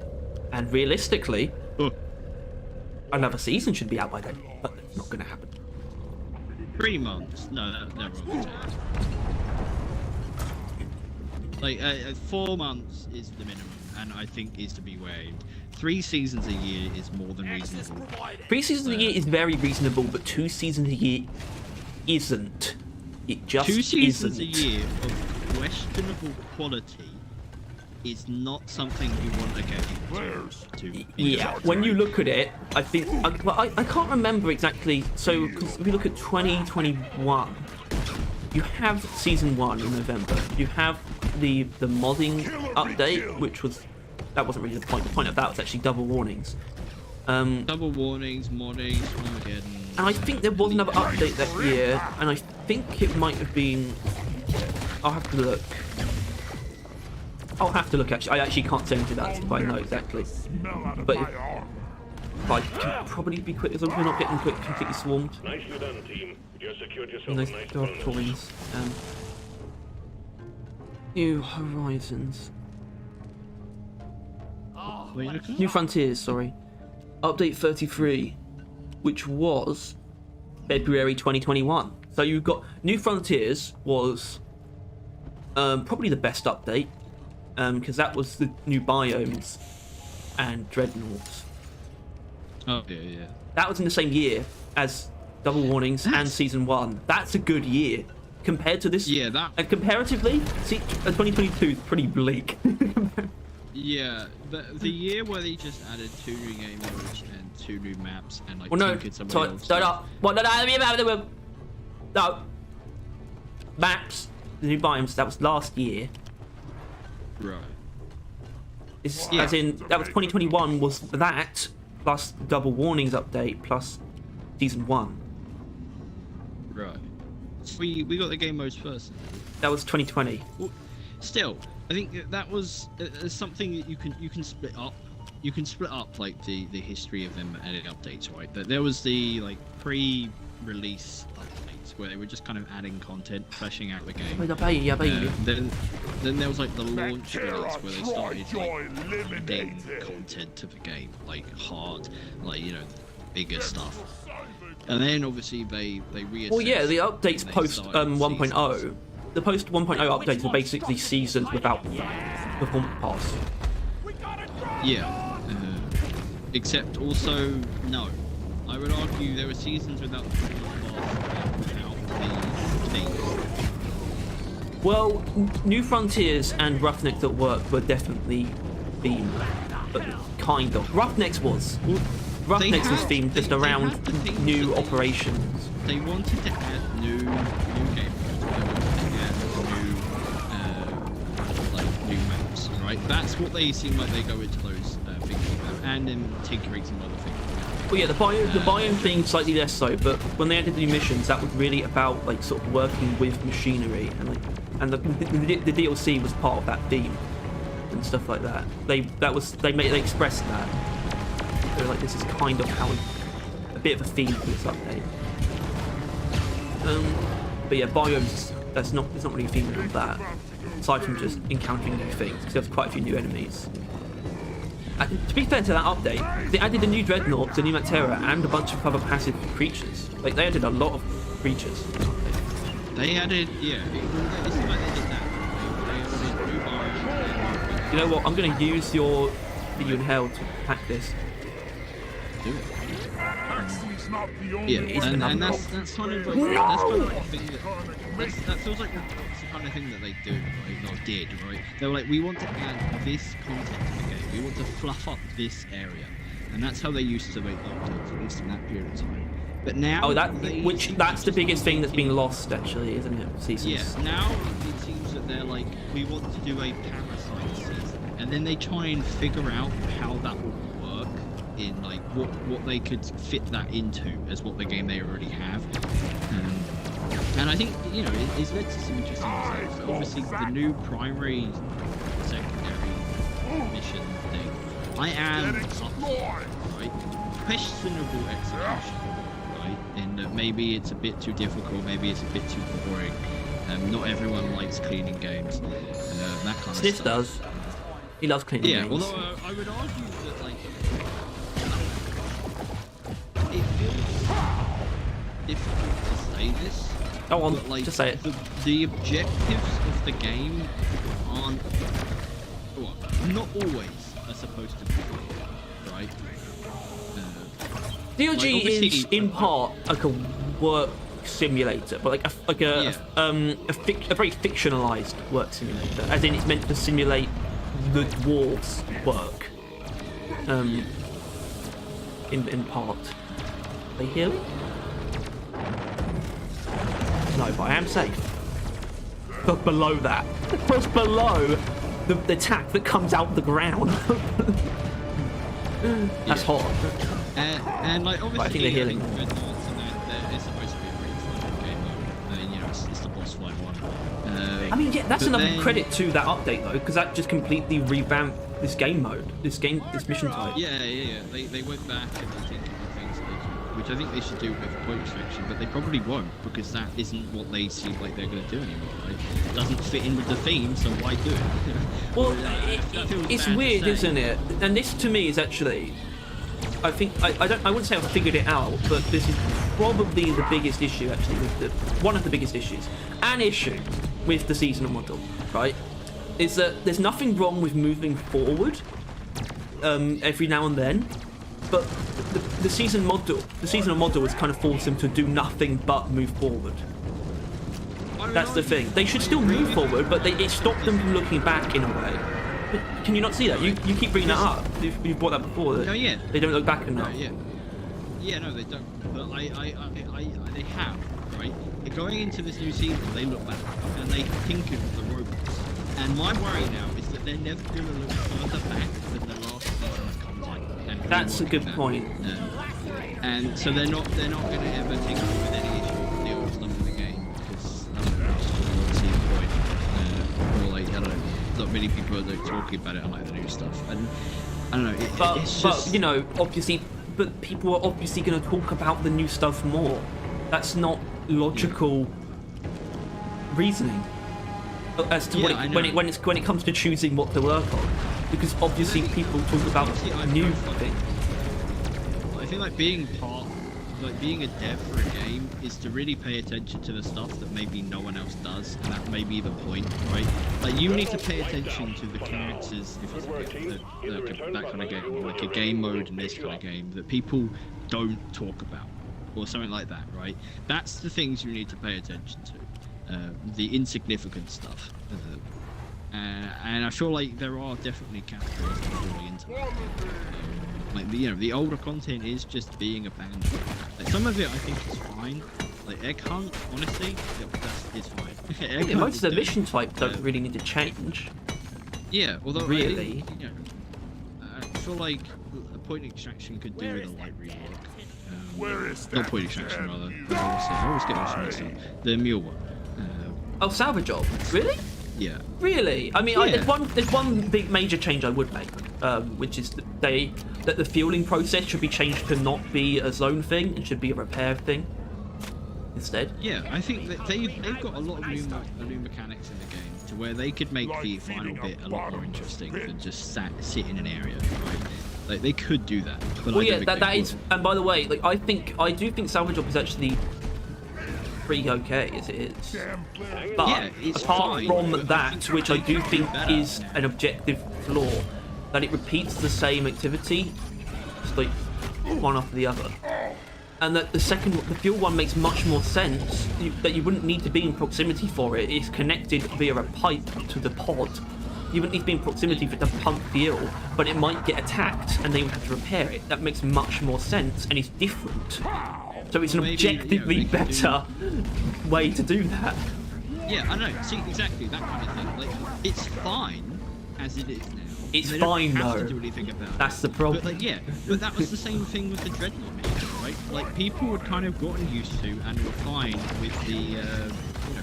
and realistically, another season should be out by then, but it's not going to happen. 3 months? No, that's never on the table. Like 4 months is the minimum, and I think is to be aimed. 3 seasons a year is more than reasonable. 3 seasons a year is very reasonable, but 2 seasons a year isn't. It just 2 seasons isn't. a year of questionable quality is not something you want to get into. Yeah, when you look at it, I think I can't remember exactly. So 'cause if you look at 2021, you have season 1 in November. You have the modding update, which that wasn't really the point. The point of that was actually double warnings. Double warnings, modding, Armageddon. And I think there was another update that year, and I think it might have been. I'll have to look. Actually, I actually can't say into that if I know exactly. Smell out of But my arm. I can probably be quick as long as we're not getting completely swarmed. Nicely done, team. You secured yourself And a those nice dark bonus. coins. New Horizons. What are you looking at? New Frontiers, sorry. Update 33, which was February 2021. So you've got New Frontiers was probably the best update, because that was the new biomes and dreadnoughts. Oh yeah. That was in the same year as Double Warnings and Season 1. That's a good year. Compared to this... Yeah, that... And comparatively, 2022 is pretty bleak. Yeah, the year where they just added 2 new game modes and 2 new maps and like Well, no, tinkered some sorry, of the no, old no, stuff. well, no. Maps, the new biomes, that was last year. Right. It's, Yeah. As in, that was 2021 was that, plus Double Warnings update, plus season 1. Right. So we got the game modes first. That was 2020. Well, still, I think that was something that you can split up. You can split up like the history of them adding updates, right? There was the like pre-release updates where they were just kind of adding content, fleshing out the game. Then there was like the launch release where they started like adding content to the game, like hard, like bigger stuff. And then obviously they reassessed. Well, yeah, the updates post 1.0. The post 1.0 updates are basically seasons without performance pass. Yeah. Except also, no. I would argue there were seasons without the theme. Well, New Frontiers and Roughnecks at Work were definitely themed, but kind of. Roughnecks was. Roughnecks was themed just around new operations. They wanted to add new game modes. They wanted to add new maps, right? That's what they seem like they go into those things about, and then tinkering some other things. Well, yeah, the biome thing slightly less so, but when they added the new missions, that was really about like sort of working with machinery, and the DLC was part of that theme and stuff like that. They expressed that. They were like, this is kind of how a bit of a theme for this update. But yeah, biomes, there's not really a theme of that, aside from just encountering new things, because there's quite a few new enemies. To be fair to that update, they added a new Dreadnought, a new Matera, and a bunch of other passive creatures. Like, they added a lot of creatures. They added, yeah, it seemed like they did that. They added new biomes. You know what, I'm going to use your video in hell to pack this. Do it. Huxley's not the only Yeah, one. and that's kind of like that's kind of the thing that feels like that's the kind of thing that they do, right? Or did, right? They were like, we want to add this content to the game. We want to fluff up this area, and that's how they used to make updates, at least in that period of time. But now, that's the biggest thing that's been lost, actually, isn't it? Seasons. Yeah. Now it seems that they're like, we want to do a Parasite season, and then they try and figure out how that will work in like what they could fit that into as what the game they already have. And I think it's led to some interesting results. Obviously, the new primary, secondary mission thing. I am up for, right? Questionable execution, right? In that maybe it's a bit too difficult, maybe it's a bit too boring. Not everyone likes cleaning games, that kind of Sniff stuff. does. He loves cleaning games. Although I would argue that like it feels difficult to say this. Go on, But, like, just say it. The objectives of the game aren't, well, not always are supposed to be, right? DOG like, is in part like a work simulator, but a very fictionalized work simulator, as in it's meant to simulate the dwarves' work. In part. Are you here? No, but I am safe. But below that, just below the attack that comes out the ground. That's hot. And like obviously, I think they're healing. It's supposed to be a pretty fun game mode. I mean, it's the boss fight one. I mean, yeah, that's another then, credit to that update though, because that just completely revamped this game mode, this mission type. Yeah. They went back and they think of things which I think they should do with point extraction, but they probably won't because that isn't what they seem like they're going to do anymore. Right? It doesn't fit in with the theme, so why do it? Well, that feels it's bad to weird, say. isn't it? And this to me is actually, I think I wouldn't say I've figured it out, but this is probably the biggest issue actually one of the biggest issues. An issue with the seasonal model, right? Is that there's nothing wrong with moving forward every now and then, but the seasonal model is kind of forced them to do nothing but move forward. That's the thing. They should still move forward, but it stopped them from looking back in a way. But can you not see that? You keep bringing that up. You've brought that before. No, yeah. They don't look back enough. No, yeah, no, they don't. But they have, right? Going into this new season, they look back and they tinkered with the robots. And my worry now is that they're never going to look further back than the last season's content and That's a good point. And so they're not going to ever take on with any issue with the old stuff in the game because I don't know, see the point. Or like I don't know, not many people are like, talking about it unlike the new stuff. And I don't know. It's just... but you know, obviously, but people are obviously going to talk about the new stuff more. That's not logical reasoning as to when it comes to choosing what to work on, because obviously people talk about new things. I think like being a dev for a game is to really pay attention to the stuff that maybe no one else does, and that may be the point, right? Like you need to pay attention to the characters if it's that kind of game, like a game mode in this kind of game that people don't talk about, or something like that, right? That's the things you need to pay attention to, the insignificant stuff. And I feel like there are definitely categories that fall into that. Like the older content is just being abandoned. Like some of it I think is fine. Like Egg Hunt, honestly, it's fine. Yeah, most of the mission types don't really need to change. Yeah, although really, I feel like a point extraction could do with a light rework. Where is that? Not point extraction, rather. I always get this mixed up. The mule one. Oh, salvage job, really? Yeah. Really? I mean, Yeah. there's one big major change I would make, which is that the fueling process should be changed to not be a zone thing. It should be a repair thing instead. Yeah, I think that they've got a lot of new mechanics in the game to where they could make the final bit a lot more interesting than just sit in an area, right? Like they could do that. But Well, yeah, that is. And by the way, like I do think salvage job is actually pretty okay as it is. But yeah, it's apart fine, from but that, which I do think is an objective flaw, that it repeats the same activity, just like one after the other. And that the fuel one makes much more sense, that you wouldn't need to be in proximity for it. It's connected via a pipe to the pod. You wouldn't need to be in proximity for it to pump fuel, but it might get attacked and they would have to repair it. That makes much more sense and it's different. So it's an objectively better way to do that. Yeah, I know. See, exactly that kind of thing. Like, it's fine as it is now. It's they fine don't have though. to do anything about it. That's the problem. But like, yeah, but that was the same thing with the Dreadnought mission, right? Like people had kind of gotten used to and were fine with the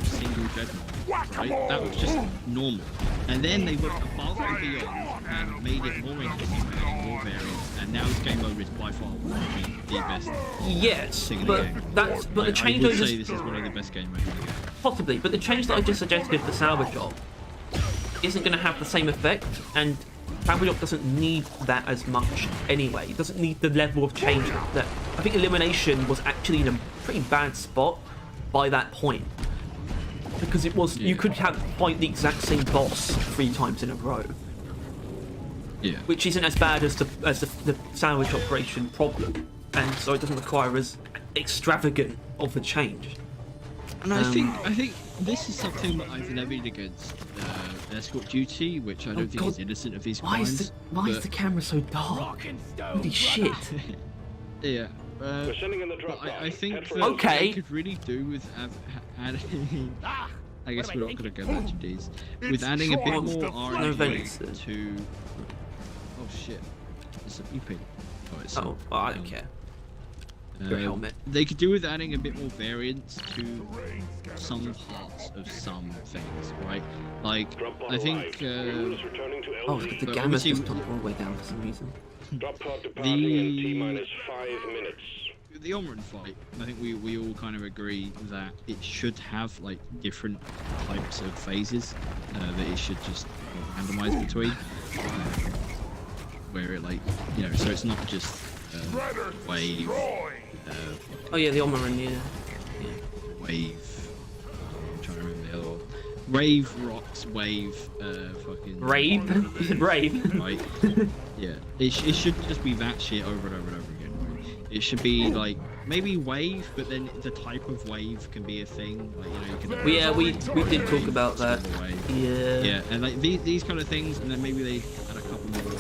single Dreadnought, right? That was just normal. And then they went above and beyond and made it more interesting, and more variants. And now this game mode is by far the best. Yes, thing in but the game. that's but the change I I would say just this is one of the best game modes in the game. possibly, but the change that I just suggested for salvage job isn't going to have the same effect, and salvage job doesn't need that as much anyway. It doesn't need the level of change that I think elimination was actually in a pretty bad spot by that point, because it was you could fight the exact same boss 3 times in a row. Yeah. Which isn't as bad as the sandwich operation problem, and so it doesn't require as extravagant of a change. And I think this is something that I've levied against Escort Duty, which I don't think is innocent of these crimes. Why is the camera so dark? Holy shit! Yeah. We're sending in the drop But I pod. think Head for that Okay. they could really do with adding. I guess we're not going to go back to these. With adding a bit Troll's more the RNG flavor. to. Oh shit! It's an EP. Oh, it's Oh, well, I don't care. Your helmet. They could do with adding a bit more variance to some parts of some things, right? Like, Drop pod I think arrived. Fuel is returning to Oh, LZ. the But gamma's obviously- just gone all the way down for some reason. Drop pod departing in T-minus 5 minutes. the Omran fight, I think we all kind of agree that it should have like different types of phases that it should just randomize between, where it like so it's not just wave, Oh yeah, the Omarin, yeah. wave. I'm trying to remember the other one. Rave, rocks, wave, fucking. Rave? You said rave? Right. Yeah. It should just be that shit over and over and over again. Right? It should be like maybe wave, but then the type of wave can be a thing. Like you can. Well, yeah, we did talk about that. Yeah. Yeah, and like these kind of things, and then maybe they add a couple more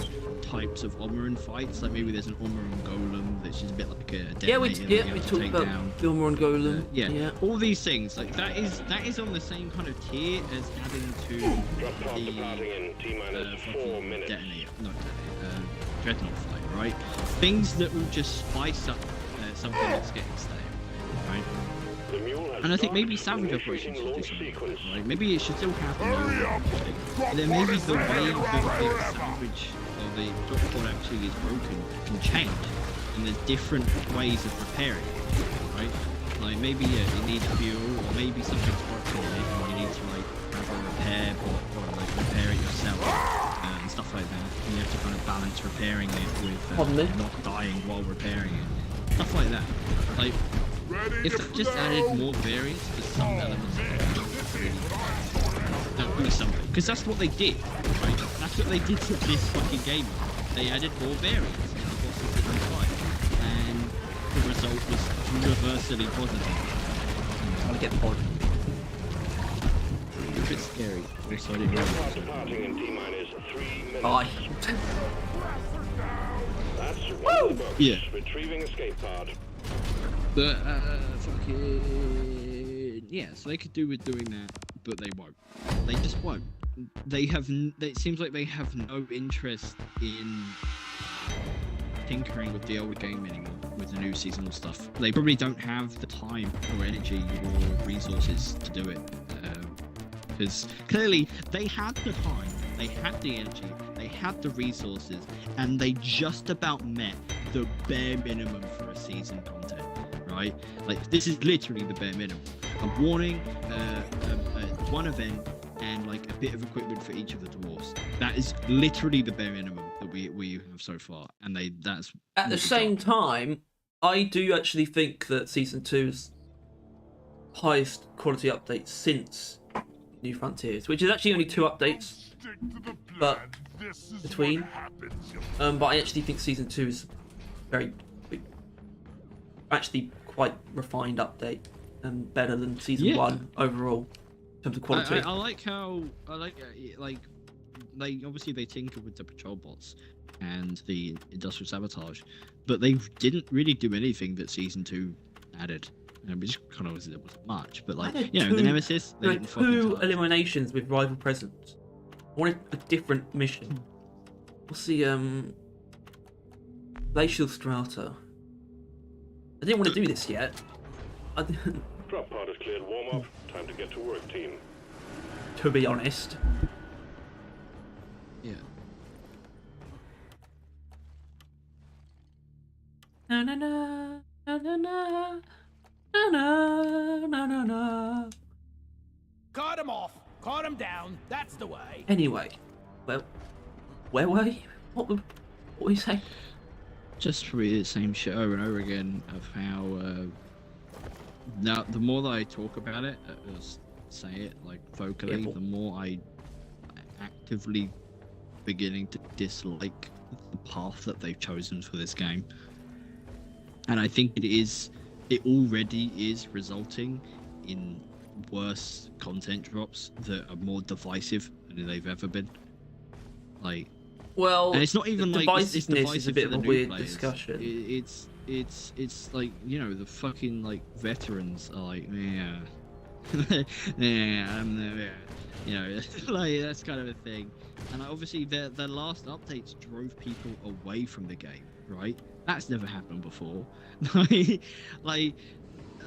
types of Omaran fights. Like maybe there's an Omaran golem that's just a bit like a Yeah, we detonator that you have to talked take about down. the Omarin Golem. Yeah, all these things like that is on the same kind of tier as adding to Drop pod the departing in T-minus 4 fucking minutes. detonator, not detonator, dreadnought fight, right? Things that will just spice up something that's getting stale, right? The mule has And I think maybe docked, salvage initiating operations should do launch something like sequence. that, right? Maybe it should still have the Hurry mule, up! but then maybe the way the salvage or the drop pod actually is broken can change, and there's different ways of repairing it, right? Like maybe it needs fuel, or maybe something's broken and you need to like have a repair or like repair it yourself and stuff like that. And you have to kind of balance repairing it with Pardon me? not dying while repairing it, stuff like that. Like Ready if to they just blow? added more variants to some elements of the game, that would be something. Because that's what they did, right? That's what they did to this fucking game. They added more variants in the bosses that you fight, and the result was universally positive. I'll get pod. A bit scary. Also, I didn't know. Pod departing in T-minus 3 minutes. Bye. That's one of the books. Yeah. Retrieving escape pod. But fucking yeah, so they could do with doing that, but they won't. They just won't. They have. It seems like they have no interest in tinkering with the old game anymore, with the new seasonal stuff. They probably don't have the time or energy or resources to do it, because clearly they had the time, they had the energy, they had the resources, and they just about met the bare minimum for a season content. Right? Like this is literally the bare minimum. A warning, one event, and like a bit of equipment for each of the dwarfs. That is literally the bare minimum that we have so far, and that's At the same time, I do actually think that Season 2's highest quality update since New Frontiers, which is actually only 2 updates Stick to the plan. But This is between, what happens. but I actually think Season 2 is very, actually quite refined update and better than Season 1 overall in terms of quality. I like how like they obviously they tinker with the patrol bots and the industrial sabotage, but they didn't really do anything that Season 2 added. Which kind of wasn't much, but like Added the two- Nemesis, they There didn't were 2 fucking touch. eliminations with rival presence. I wanted a different mission. What's the Glacial Strata? I didn't want to do this yet. I didn't, Drop pod is cleared warm-up. Time to get to work, team. to be honest. Yeah. Na na na na na na na na na na na. Cut him off. Cut him down. That's the way. Anyway, well, where were you? What were you saying? Just probably the same shit over and over again of how now the more that I talk about it, or say it like vocally, Yeah, well- the more I actively beginning to dislike the path that they've chosen for this game. And I think it already is resulting in worse content drops that are more divisive than they've ever been. Like, Well, and it's not even the like it's divisiveness divisive is a bit for of the a new weird players. discussion. It's like, you know, the fucking like veterans are like, yeah, yeah, I'm the, you know, like that's kind of a thing. And obviously their last updates drove people away from the game, right? That's never happened before. like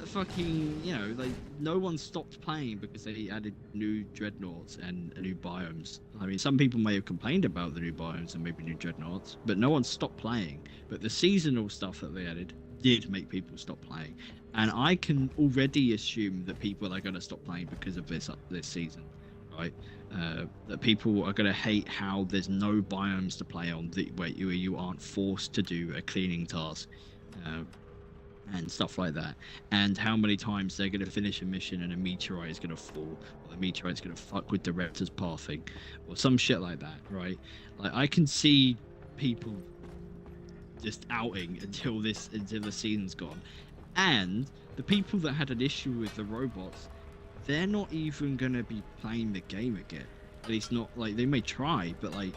fucking, you know, like no one stopped playing because they added new dreadnoughts and new biomes. I mean, some people may have complained about the new biomes and maybe new dreadnoughts, but no one stopped playing. But the seasonal stuff that they added did make people stop playing, and I can already assume that people are going to stop playing because of this season, right? That people are going to hate how there's no biomes to play on where you aren't forced to do a cleaning task. And stuff like that, and how many times they're going to finish a mission and a meteorite is going to fall, or the meteorite's going to fuck with the Raptor's pathing, or some shit like that, right? Like, I can see people just outing until the season's gone, and the people that had an issue with the robots, they're not even going to be playing the game again. At least not, like, they may try, but like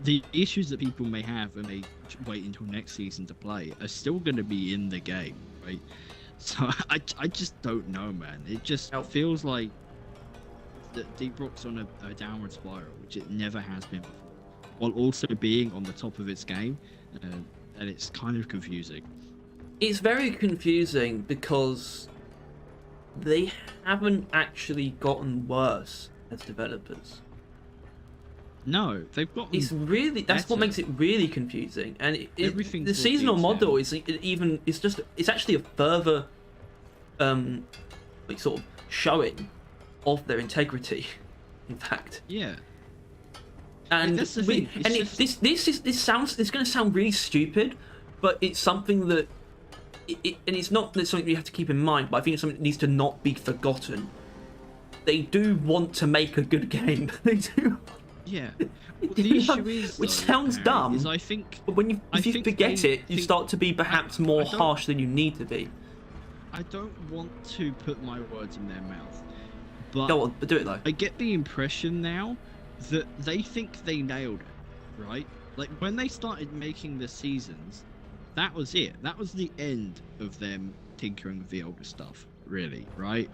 the issues that people may have when they wait until next season to play are still going to be in the game, right? So I just don't know, man. It just feels like Deep Rock's on a downward spiral, which it never has been before, while also being on the top of its game. and it's kind of confusing. It's very confusing because they haven't actually gotten worse as developers. No, they've got. It's really that's what better. makes it really confusing, and Everything's the more seasonal detailed. model is even it's actually a further like sort of showing of their integrity. In fact, Yeah. and that's the thing, it's and just- it's going to sound really stupid, but it's something that and it's not something you have to keep in mind. But I think it's something that needs to not be forgotten. They do want to make a good game. They do. Yeah. Well, the issue is, Which though, sounds Harry, dumb. Is I think But when if you think forget they it, you think- start to be perhaps more I don't- harsh than you need to be. I don't want to put my words in their mouth, but Go on, but do it though. I get the impression now that they think they nailed it, right? Like when they started making the seasons, that was it. That was the end of them tinkering with the older stuff, really, right?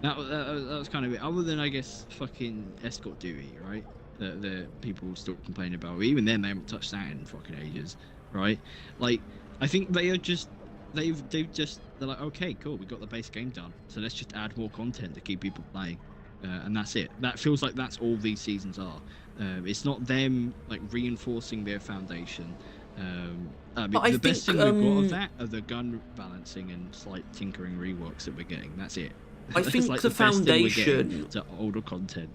That was kind of it. Other than I guess fucking escort duty, right? The people still complain about. Even then, they haven't touched that in fucking ages, right? Like I think they are just. They're like, okay, cool, we got the base game done, so let's just add more content to keep people playing, and that's it. That feels like that's all these seasons are. It's not them like reinforcing their foundation. I mean, But I the best think, thing we've got of that are the gun balancing and slight tinkering reworks that we're getting. That's it. I That's think like the best thing we're getting foundation- to older content.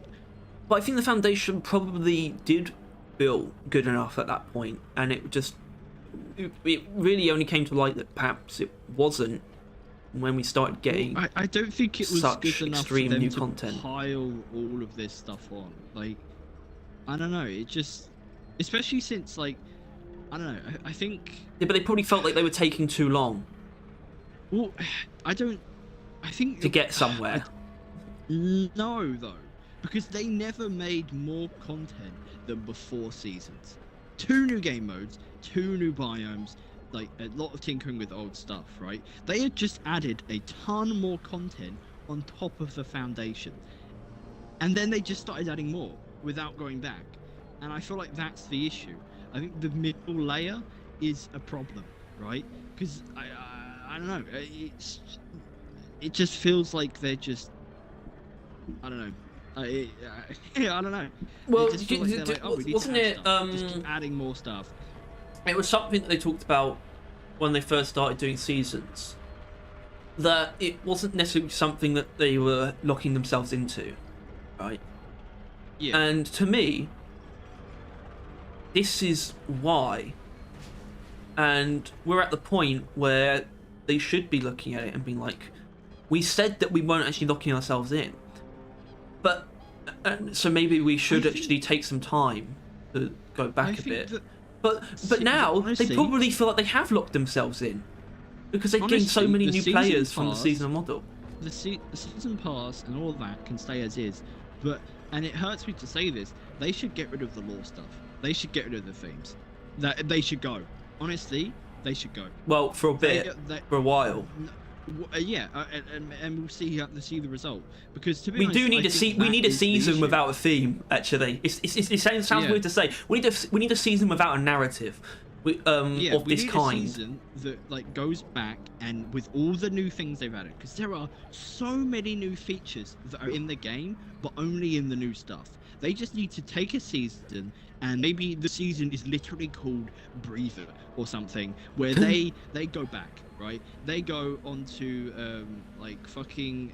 But I think the foundation probably did feel good enough at that point, and it really only came to light that perhaps it wasn't when we started getting. I don't think it was such good enough for extreme them new to content. pile all of this stuff on. Like, I don't know. It just, especially since like, I don't know. I think. Yeah, but they probably felt like they were taking too long Well, I think to get somewhere. No, though, because they never made more content than before seasons. 2 new game modes, 2 new biomes, like a lot of tinkering with old stuff, right? They had just added a ton more content on top of the foundation. And then they just started adding more without going back. And I feel like that's the issue. I think the middle layer is a problem, right? Because I don't know, it just feels like they're just, I don't know. I don't know. Well, It just feels like they're like, oh, we need to wasn't add it? stuff. Just keep adding more stuff. It was something that they talked about when they first started doing seasons. That it wasn't necessarily something that they were locking themselves into, right? Yeah. And to me, this is why. And we're at the point where they should be looking at it and being like, we said that we weren't actually locking ourselves in. But, so maybe we should actually take some time to go back a bit. But now, honestly, they probably feel like they have locked themselves in. Because they've gained so honestly, many the new season players from the pass- seasonal model. The season pass and all that can stay as is, and it hurts me to say this, they should get rid of the lore stuff. They should get rid of the themes. That they should go. Honestly, they should go. Well, for a bit, for a while. Yeah, and we'll see the result. Because to be We honest, do need I think we that need a is the season issue. without a theme. Actually, it sounds Yeah. weird to say. We need a season without a narrative, of we this need kind. a season that like goes back and with all the new things they've added, because there are so many new features that are in the game, but only in the new stuff. They just need to take a season, and maybe the season is literally called Breather or something, where they go back, right? They go onto like fucking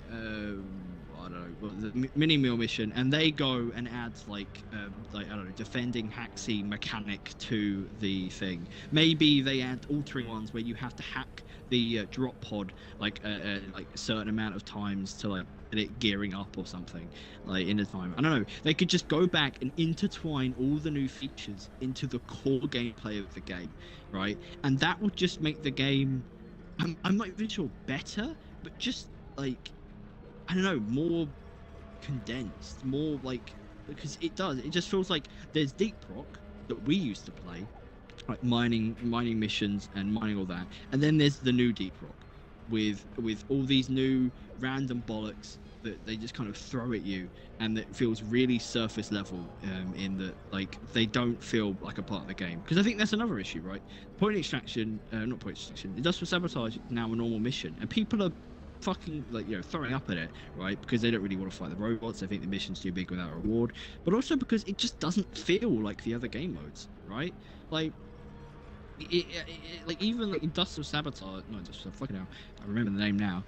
I don't know, the mini meal mission, and they go and add like I don't know, defending Haxie mechanic to the thing. Maybe they add altering ones where you have to hack the drop pod like a certain amount of times to like get it gearing up or something like in a time. I don't know. They could just go back and intertwine all the new features into the core gameplay of the game, right? And that would just make the game. I'm not even sure better, but just like, I don't know, more condensed, more like, because it just feels like there's Deep Rock that we used to play, like mining missions and mining all that, and then there's the new Deep Rock, with all these new random bollocks that they just kind of throw at you, and that feels really surface level, in that like they don't feel like a part of the game. Because I think that's another issue, right? Point extraction, not point extraction, industrial sabotage is now a normal mission, and people are fucking like, you know, throwing up at it, right? Because they don't really want to fight the robots. They think the mission's too big without a reward, but also because it just doesn't feel like the other game modes, right? Like like even like industrial sabotage, no, industrial, fucking hell, I remember the name now.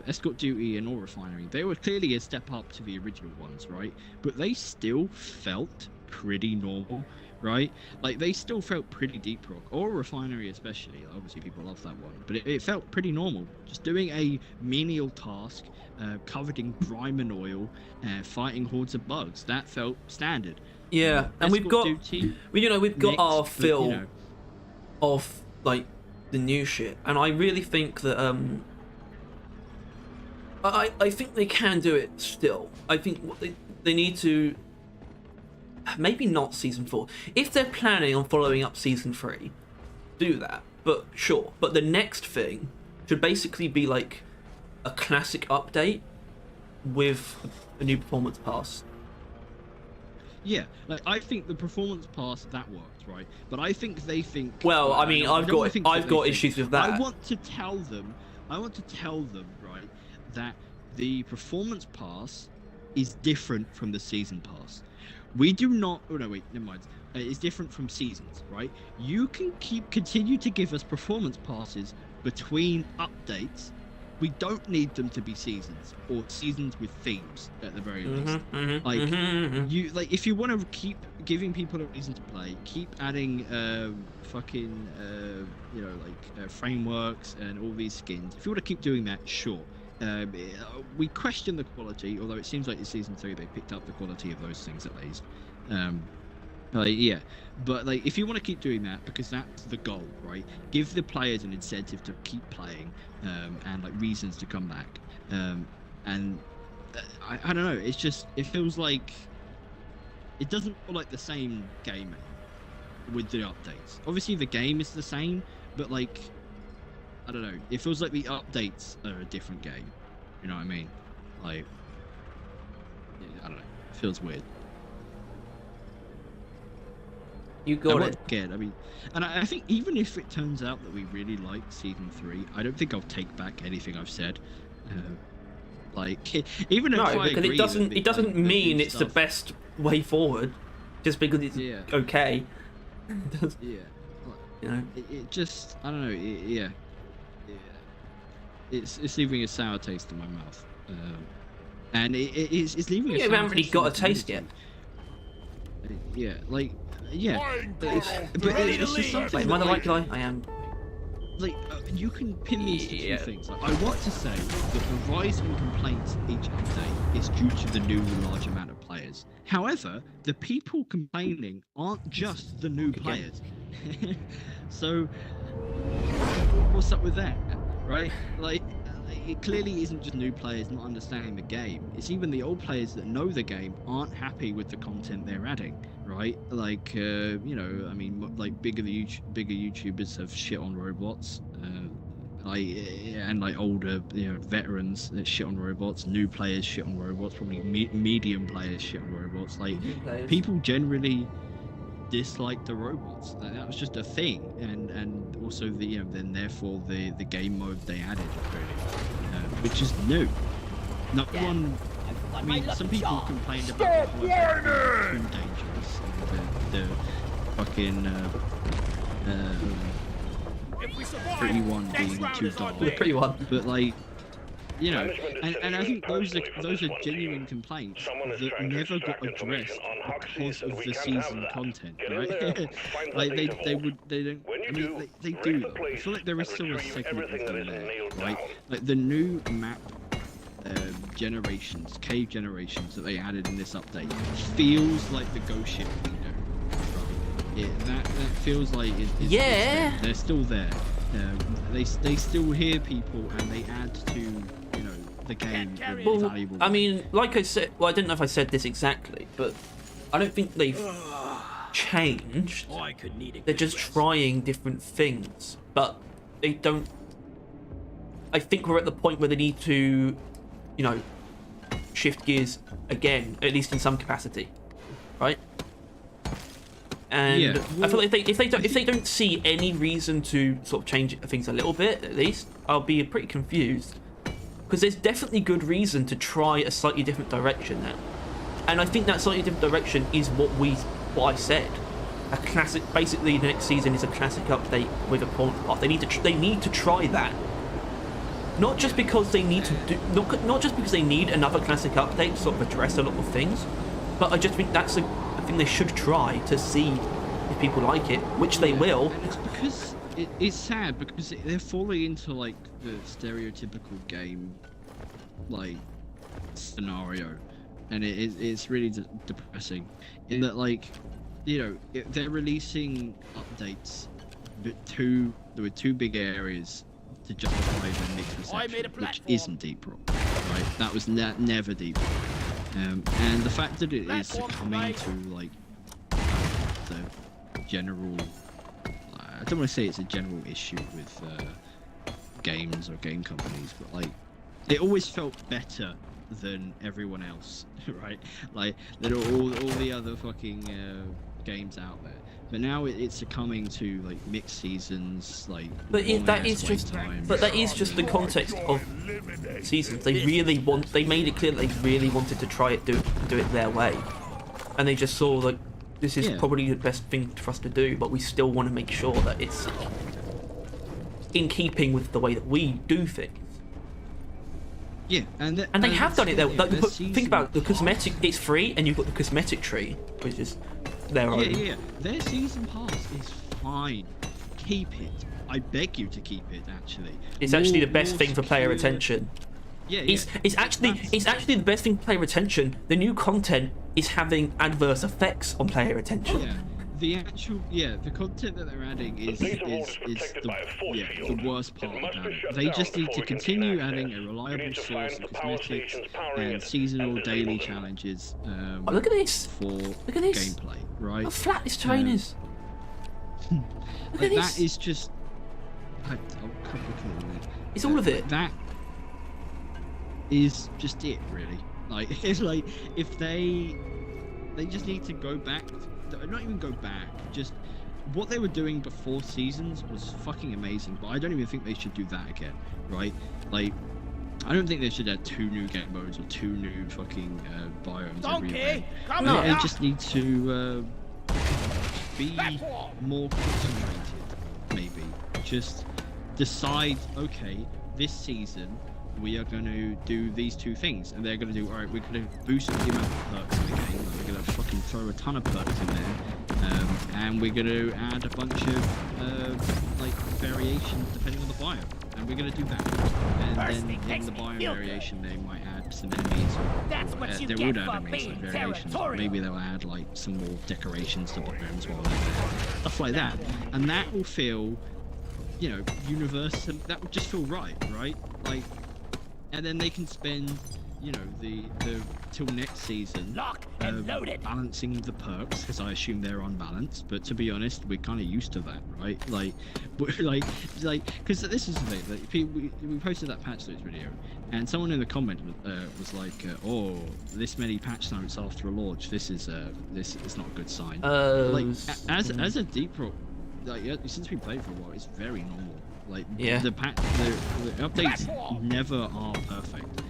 Escort duty and oil refinery. They were clearly a step up to the original ones, right? But they still felt pretty normal, right? Like they still felt pretty deep rock. Oil refinery, especially. Obviously, people love that one, but it felt pretty normal. Just doing a menial task, covered in grime and oil, fighting hordes of bugs. That felt standard. Yeah, and we've got, we've got our fill of like the new shit, and I really think that I think they can do it still. I think what they need to, maybe not season 4. If they're planning on following up season 3, do that. But sure. But the next thing should basically be like a classic update with a new performance pass. Yeah, like I think the performance pass that worked, right? But I think they think. Well, I mean, I've got issues with that. I want to tell them, right, that the performance pass is different from the season pass. We do not. Oh no, wait, never mind. It's different from seasons, right? You can continue to give us performance passes between updates. We don't need them to be seasons, or seasons with themes at the very least. You like, if you want to keep giving people a reason to play, keep adding frameworks and all these skins. If you want to keep doing that, sure. We question the quality, although it seems like in season 3 they picked up the quality of those things at least. Yeah, but like if you want to keep doing that, because that's the goal, right? Give the players an incentive to keep playing, and like reasons to come back. And I don't know. It's just, it feels like it doesn't feel like the same game with the updates. Obviously the game is the same, but like I don't know. It feels like the updates are a different game. You know what I mean? Like I don't know. It feels weird. You got it. Again, I mean, and I think even if it turns out that we really like season 3, I don't think I'll take back anything I've said. Like, even if I because agree it doesn't mean it's the best way forward, just because it's okay. Yeah, you know, it just, I don't know. It's leaving a sour taste in my mouth, and it's leaving. You haven't really got a taste yet. Yeah, like. Yeah, but it's just something. Wait, am I the right guy? I am. Like, you can pin these to two things. Like, I want to say that the rise in complaints each update is due to the new large amount of players. However, the people complaining aren't just the new players. So, what's up with that, right? Like, it clearly isn't just new players not understanding the game. It's even the old players that know the game aren't happy with the content they're adding, right? Like, I mean, like bigger YouTubers have shit on robots, and like older, veterans that shit on robots. New players shit on robots. Probably medium players shit on robots. Like, people generally dislike the robots. That was just a thing, and also then therefore the game mode they added, really, which is new. No one. I mean, some people complained about it being too dangerous, and the fucking pretty one being too dark. The pretty one, but like. And I think those are genuine complaints that never got addressed because of the season content, right? Like they don't. I mean, they do though. I feel like there is still a segment of them there, right? Like the new map generations, cave generations that they added in this update feels like the ghost ship we know. Right? That feels like they're still there. They still hear people and they add to the game with valuable. I mean, like I said, I don't know if I said this exactly, but I don't think they've changed. They're just trying different things, but they don't I think we're at the point where they need to, you know, shift gears again, at least in some capacity, right? And Yeah, I feel like if they don't see any reason to sort of change things a little bit, at least, I'll be pretty confused. Because there's definitely good reason to try a slightly different direction now. And I think that slightly different direction is what I said. A classic, basically the next season is a classic update with a point path. They need to try that. Not just because they need to do, not just because they need another classic update to sort of address a lot of things, but I just think that's a thing they should try to see if people like it, which they will. And it's because it's sad because they're falling into like the stereotypical game like scenario, and it's really depressing in that, like, you know, they're releasing updates, but there were two big areas to justify the mixed reception, which isn't Deep Rock, right? That was never Deep Rock. And the fact that it is succumbing to like the general, I don't want to say it's a general issue with games or game companies, but like it always felt better than everyone else, right? Like that all the other fucking games out there. But now it's succumbing to like mixed seasons, like. But that is just the context of seasons. They made it clear that they really wanted to try it, do it their way, and they just saw like this is probably the best thing for us to do, but we still want to make sure that it's in keeping with the way that we do things. Yeah, and they have done it there. Like, think about the cosmetic. It's free, and you've got the cosmetic tree, which is their own. Yeah. Their season pass is fine. Keep it. I beg you to keep it. Actually, it's actually the best thing for player retention. Yeah. It's actually the best thing for player retention. The new content is having adverse effects on player retention. Yeah. The content that they're adding is the worst part about it. They just need to continue adding a reliable source of cosmetics and seasonal daily challenges. Look at this! Look at this gameplay, right? How flat this terrain is. Look at this. That is just. I'll come look at it. It's all of it. That is just it, really. Like it's like if they just need to go back. Not even go back, just what they were doing before seasons was fucking amazing, but I don't even think they should do that again, right? Like, I don't think they should add 2 new game modes or 2 new fucking biomes every event. They just need to be more concentrated, maybe. Just decide, okay, this season we are going to do these 2 things, and they're going to do, alright, we're going to boost the amount of perks in the game, and we're going to fucking throw a ton of perks in there, and we're going to add a bunch of like variations depending on the biome, and we're going to do that. And then in the biome variation they might add some enemies, or they would add enemies like variations, or maybe they'll add like some more decorations to biomes while they're there, stuff like that, and that will feel, you know, universal. That would just feel right? Like. And then they can spend, you know, the till next season balancing the perks, because I assume they're unbalanced. But to be honest, we're kind of used to that, right? Like, because this is the thing. Like, we posted that patch notes video, and someone in the comment was like, "Oh, this many patch notes after a launch. This is not a good sign." Like, as a deep rock, like since we played for a while, it's very normal. Like the updates never are perfect,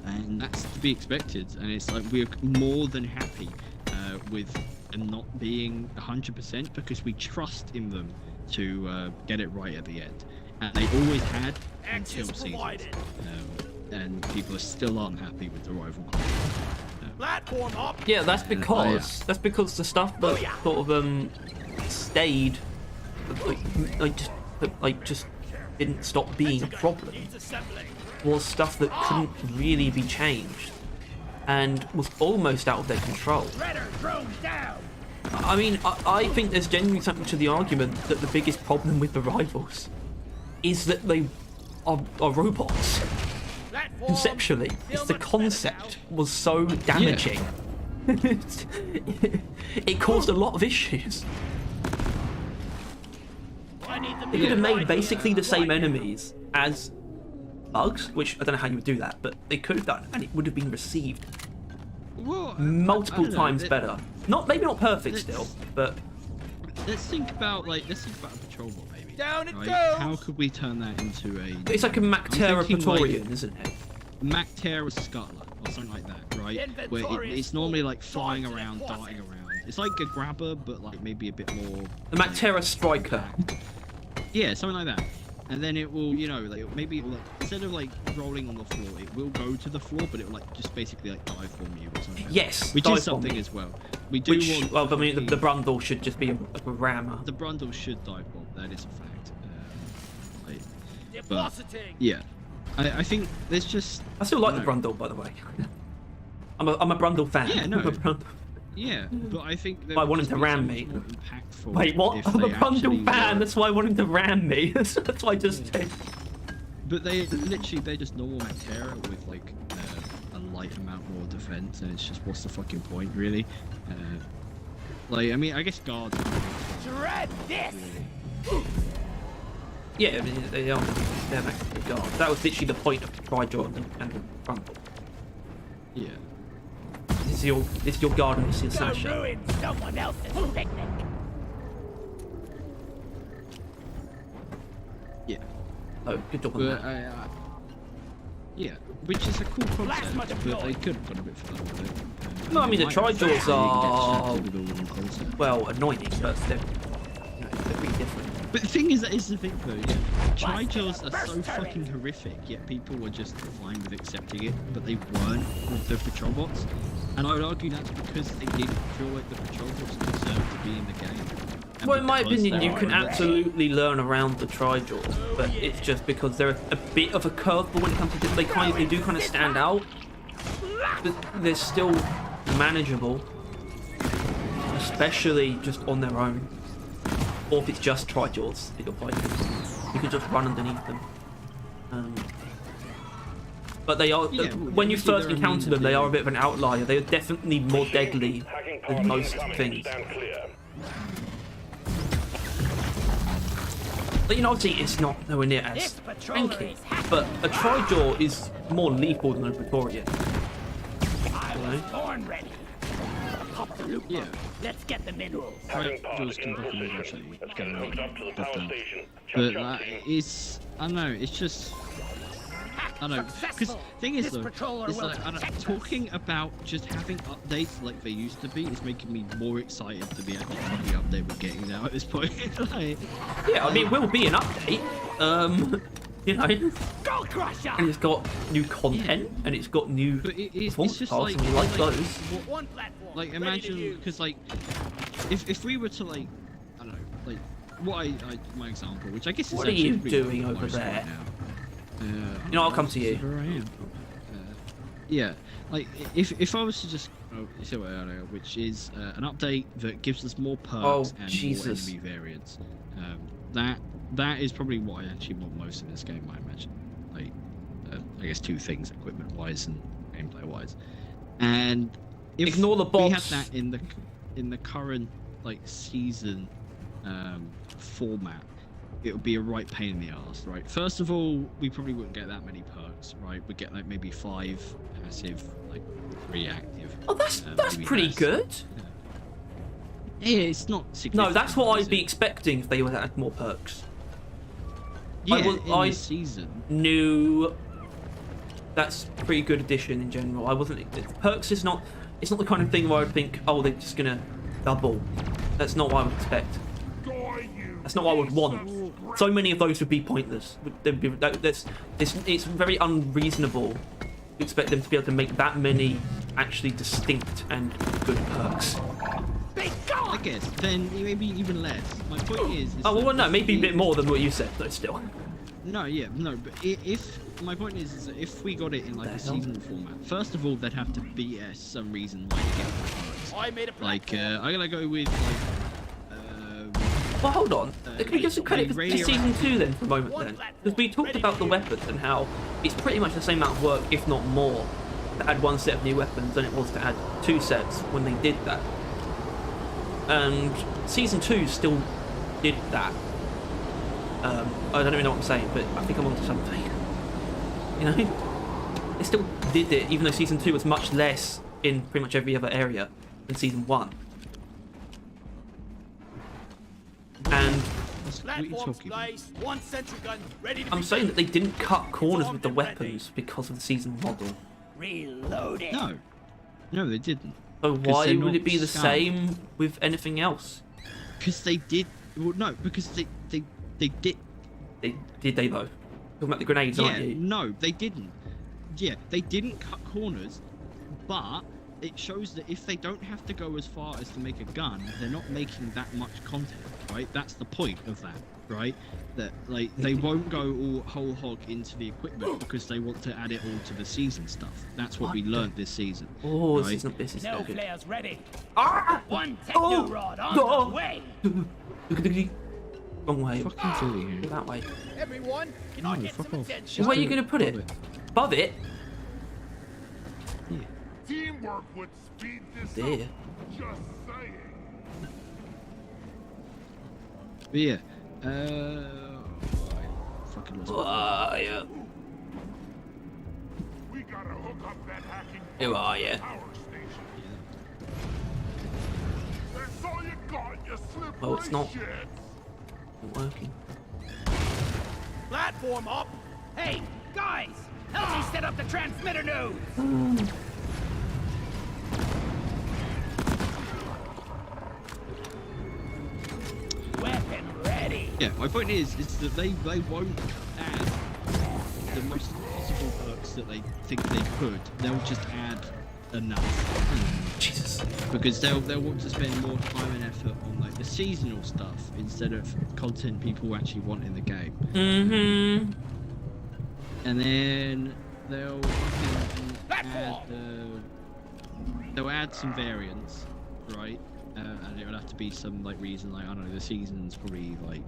and that's to be expected. And it's like we're more than happy with them not being 100% because we trust in them to get it right at the end. And they always had until seasons, and people still aren't happy with the rival content. Yeah, that's because the stuff that sort of stayed just didn't stop being a problem was stuff that couldn't really be changed and was almost out of their control. I mean, I think there's genuinely something to the argument that the biggest problem with the rivals is that they are robots. Conceptually, it's the concept was so damaging. It caused a lot of issues. They could have made basically the same enemies as bugs, which I don't know how you would do that, but they could have done, and it would have been received Well, multiple I don't know, times better. Maybe not perfect still, but let's think about a patrol bot, maybe. Down it right? goes! How could we turn that into a? it's like a Mactera thinking Praetorian, isn't it? Mactera Scuttler or something like that, right? Where it's normally like flying around, darting around. It's like a grabber, but like maybe a bit more. The Mactera Striker. Yeah, something like that. And then it will, like maybe like, instead of like rolling on the floor, it will go to the floor, but it will like just basically like dive bomb you or something. Yes, which dive is something bomb. as well. We do Which, want. well, I mean, the Brundle should just be a rammer. The Brundle should dive bomb. That is a fact. But Depositing. yeah, I think there's just. I still like the No. Brundle, by the way. I'm a Brundle fan. Yeah, no. I'm a Brundle. Yeah, but I think I want him to ram me. Impactful. Wait, what? if I'm a they actually Brundle fan. were- That's why I want him to ram me. That's why I just said. But they're just normal Mactera with like a light amount more defense, and it's just what's the fucking point, really? Like, I mean, I guess guards. Dread this! Yeah, I mean, they're actually God. That was literally the point of the Tri-Jaw and the Brundle. Yeah. This is your garden, this is your Don't Sasha. ruin someone else's picnic! Yeah. Oh, good job on But that. yeah, which is a cool Plasma concept, but deployed. they could have gone a bit further with it. No, I mean, the might Tri-Jaws have really are- get shafted with all the concept. Well, annoying, but they're really different. But the thing is, that is the thing though, yeah. Tri-Jaws are so fucking horrific, yet people were just fine with accepting it, but they weren't with the patrol bots. And I would argue that's because they didn't feel like the patrol bots deserved to be in the game. And Well, in my because opinion, they you are can horrific. absolutely learn around the Tri-Jaws, but it's just because they're a bit of a curveball when it comes to this. They do kind of stand out, but they're still manageable, especially just on their own. Or if it's just Tri-Jaws that you're fighting, you can just run underneath them. But they are, Yeah, when you obviously first they're encounter them, they are a bit of an outlier. They are definitely more deadly Hacking than party most incoming. things. Stand clear. But obviously it's not nowhere near as This patroller tanky, is happy. but a Tri-Jaw is more lethal than a Praetorian. I was born ready. Pop the loop. Yeah. Let's get the minerals. Hacking pod Tri-Jaws in can definitely position. actually Let's go get it hooked up to the but, power station. But Chop, chop, team. it's, I don't know, it's just, I don't know, because Successful. thing is This though, patroller it's will like, I don't, protect us. talking about just having updates like they used to be is making me more excited to be actually fucking update we're getting now at this point. Like, Yeah, I mean it will be an update. Go crusher! And it's got new content and it's got new but it's performance just paths, like, and we like like, those. One platform. like ready to imagine, use. because like, if we were to like, I don't know, like, what my example, which I guess is What are actually you pretty doing over close right there? now. I'll come to you. Where I am. Yeah, like if I was to just say what I know, which is an update that gives us more perks Oh, and Jesus. more enemy variants. That is probably what I actually want most in this game. I imagine, like I guess two things: equipment wise and gameplay wise. And if Ignore the we had bots. that in the current like season format, it would be a right pain in the ass, right? First of all, we probably wouldn't get that many perks, right? We'd get like maybe 5 passive, like 3 active. Oh, that's maybe pretty less. good. Yeah, it's not significant. No, that's what is I'd be it? expecting if they would add more perks. Yeah, in in this this season. New. That's a pretty good addition in general. I wasn't. Perks is not. It's not the kind of thing where I'd think, oh, they're just gonna double. That's not what I would expect. Die, you That's not what I would want. So many of those would be pointless. It's very unreasonable to expect them to be able to make that many actually distinct and good perks. Be I gone! guess. Then maybe even less. My point is. Oh, well, that no, maybe a if- bit more than what you said, though, still. No, yeah, no, but if my point is that if we got it in like a The hell? seasonal format, first of all, there'd have to be some reason why you get more perks. I made a Like, platform. I'm gonna go with like, Well, hold on. Can we give some credit for radio- season 2 then for a moment then? Because we talked about the weapons and how it's pretty much the same amount of work, if not more, to add 1 set of new weapons than it was to add 2 sets when they did that. And season 2 still did that. I don't even know what I'm saying, but I think I'm onto something. You know? They still did it, even though Season 2 was much less in pretty much every other area than Season 1. And What are you talking about? One sentry gun ready to I'm be saying that they didn't cut corners armed with the and ready. weapons because of the Season model. reloaded. No, they didn't. So why they're would not it be the scum. same with anything else? Because they did. Well, no, because they did. Did they though? Talking about the grenades, Yeah, aren't you? no, they didn't. Yeah, they didn't cut corners, but it shows that if they don't have to go as far as to make a gun, they're not making that much content, right? That's the point of that, right? That like they won't go all whole hog into the equipment because they want to add it all to the season stuff. That's what we learned this season. Oh, right? this is No good. flares ready. Ah! One techno Oh! rod on Oh! the way. Wrong way. Fucking silly here. That way. Everyone, can No, I get fuck some off. attention? Where are you going to put it? Above Above it? Yeah. Teamwork would speed this Dear. up. Just saying. But yeah. I fucking lost. Oh, yeah. We gotta hook up that hacking Who are you? power station. That's all you got, you slippery Oh, it's not. shit. Not working. Platform up. Hey, guys, help me set up the transmitter nodes. Weapon ready. Yeah, my point is that they won't add the most possible perks that they think they could. They'll just add enough. Jesus. Because they'll want to spend more time and effort on like the seasonal stuff instead of content people actually want in the game. Mm-hmm. And then they'll they'll add some variants, right? And it'll have to be some like reason, like I don't know, the season's probably like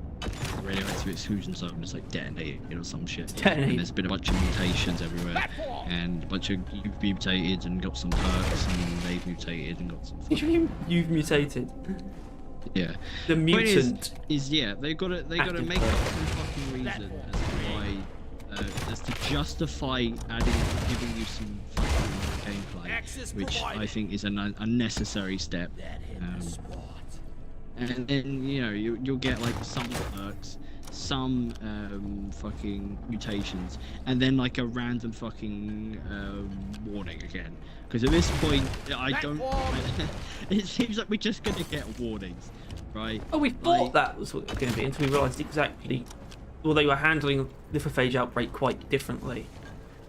radioactive exclusion zone is like detonated or some shit. Detonated. And there's been a bunch of mutations everywhere, and a bunch of you've mutated and got some perks, and they've mutated and got some. You've mutated. Yeah. The Point mutant. is yeah, they gotta Active make up perk. some fucking reason as to why, as to justify giving you some fucking gameplay, Access which provided. I think is an unnecessary step. That hit the spot. And then you know you'll get like some perks, some fucking mutations, and then like a random fucking warning again. Because at this point, I don't. It seems like we're just gonna get warnings, right? Oh, we thought Like- that was what it was going to be until we realised exactly. Well, they were handling the lithrophage outbreak quite differently.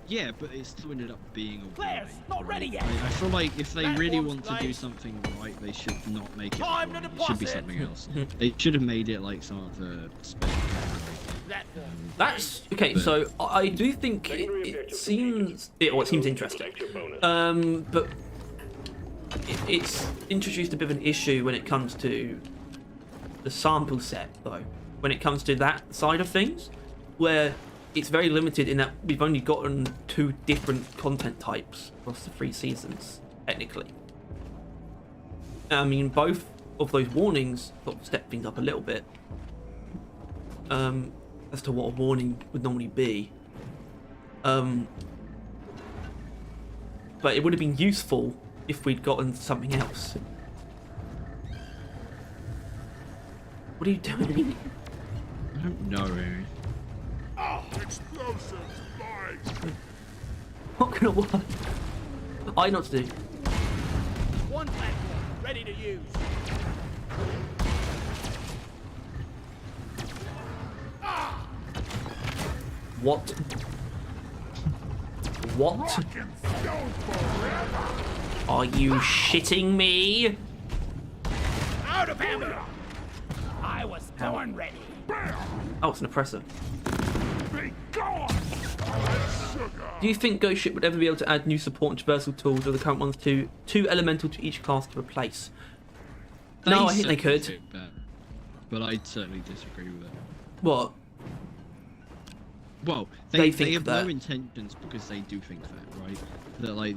Yeah, but it still ended up being a Flares, warning. not ready yet. I feel like if they really Platforms want to do placed. something right, they should not make it. a Time to warning. It should be deposit. something else. They should have made it like some of the special category. Platform. That's okay. So I do think it seems interesting. Protect your bonus. But it's introduced a bit of an issue when it comes to the sample set, though. When it comes to that side of things, where it's very limited in that we've only gotten 2 different content types across the 3 seasons, technically. I mean, both of those warnings sort of step things up a little bit. As to what a warning would normally be. But it would have been useful if we'd gotten something else. What are you doing? I don't know, really. Explosives, mine. Not gonna work. I know what to do. One platform ready to use. What? What? Fucking stone forever. Are you shitting me? Out of ammo. I was born ready. Oh, it's an oppressor. Be gone. Sugar. Do you think Ghost Ship would ever be able to add new support and traversal tools, or the current ones too elemental to each class to replace? No, I think they could. do that, but I'd certainly disagree with it. What? Well, They they think have that. no intentions because they do think that, right? That like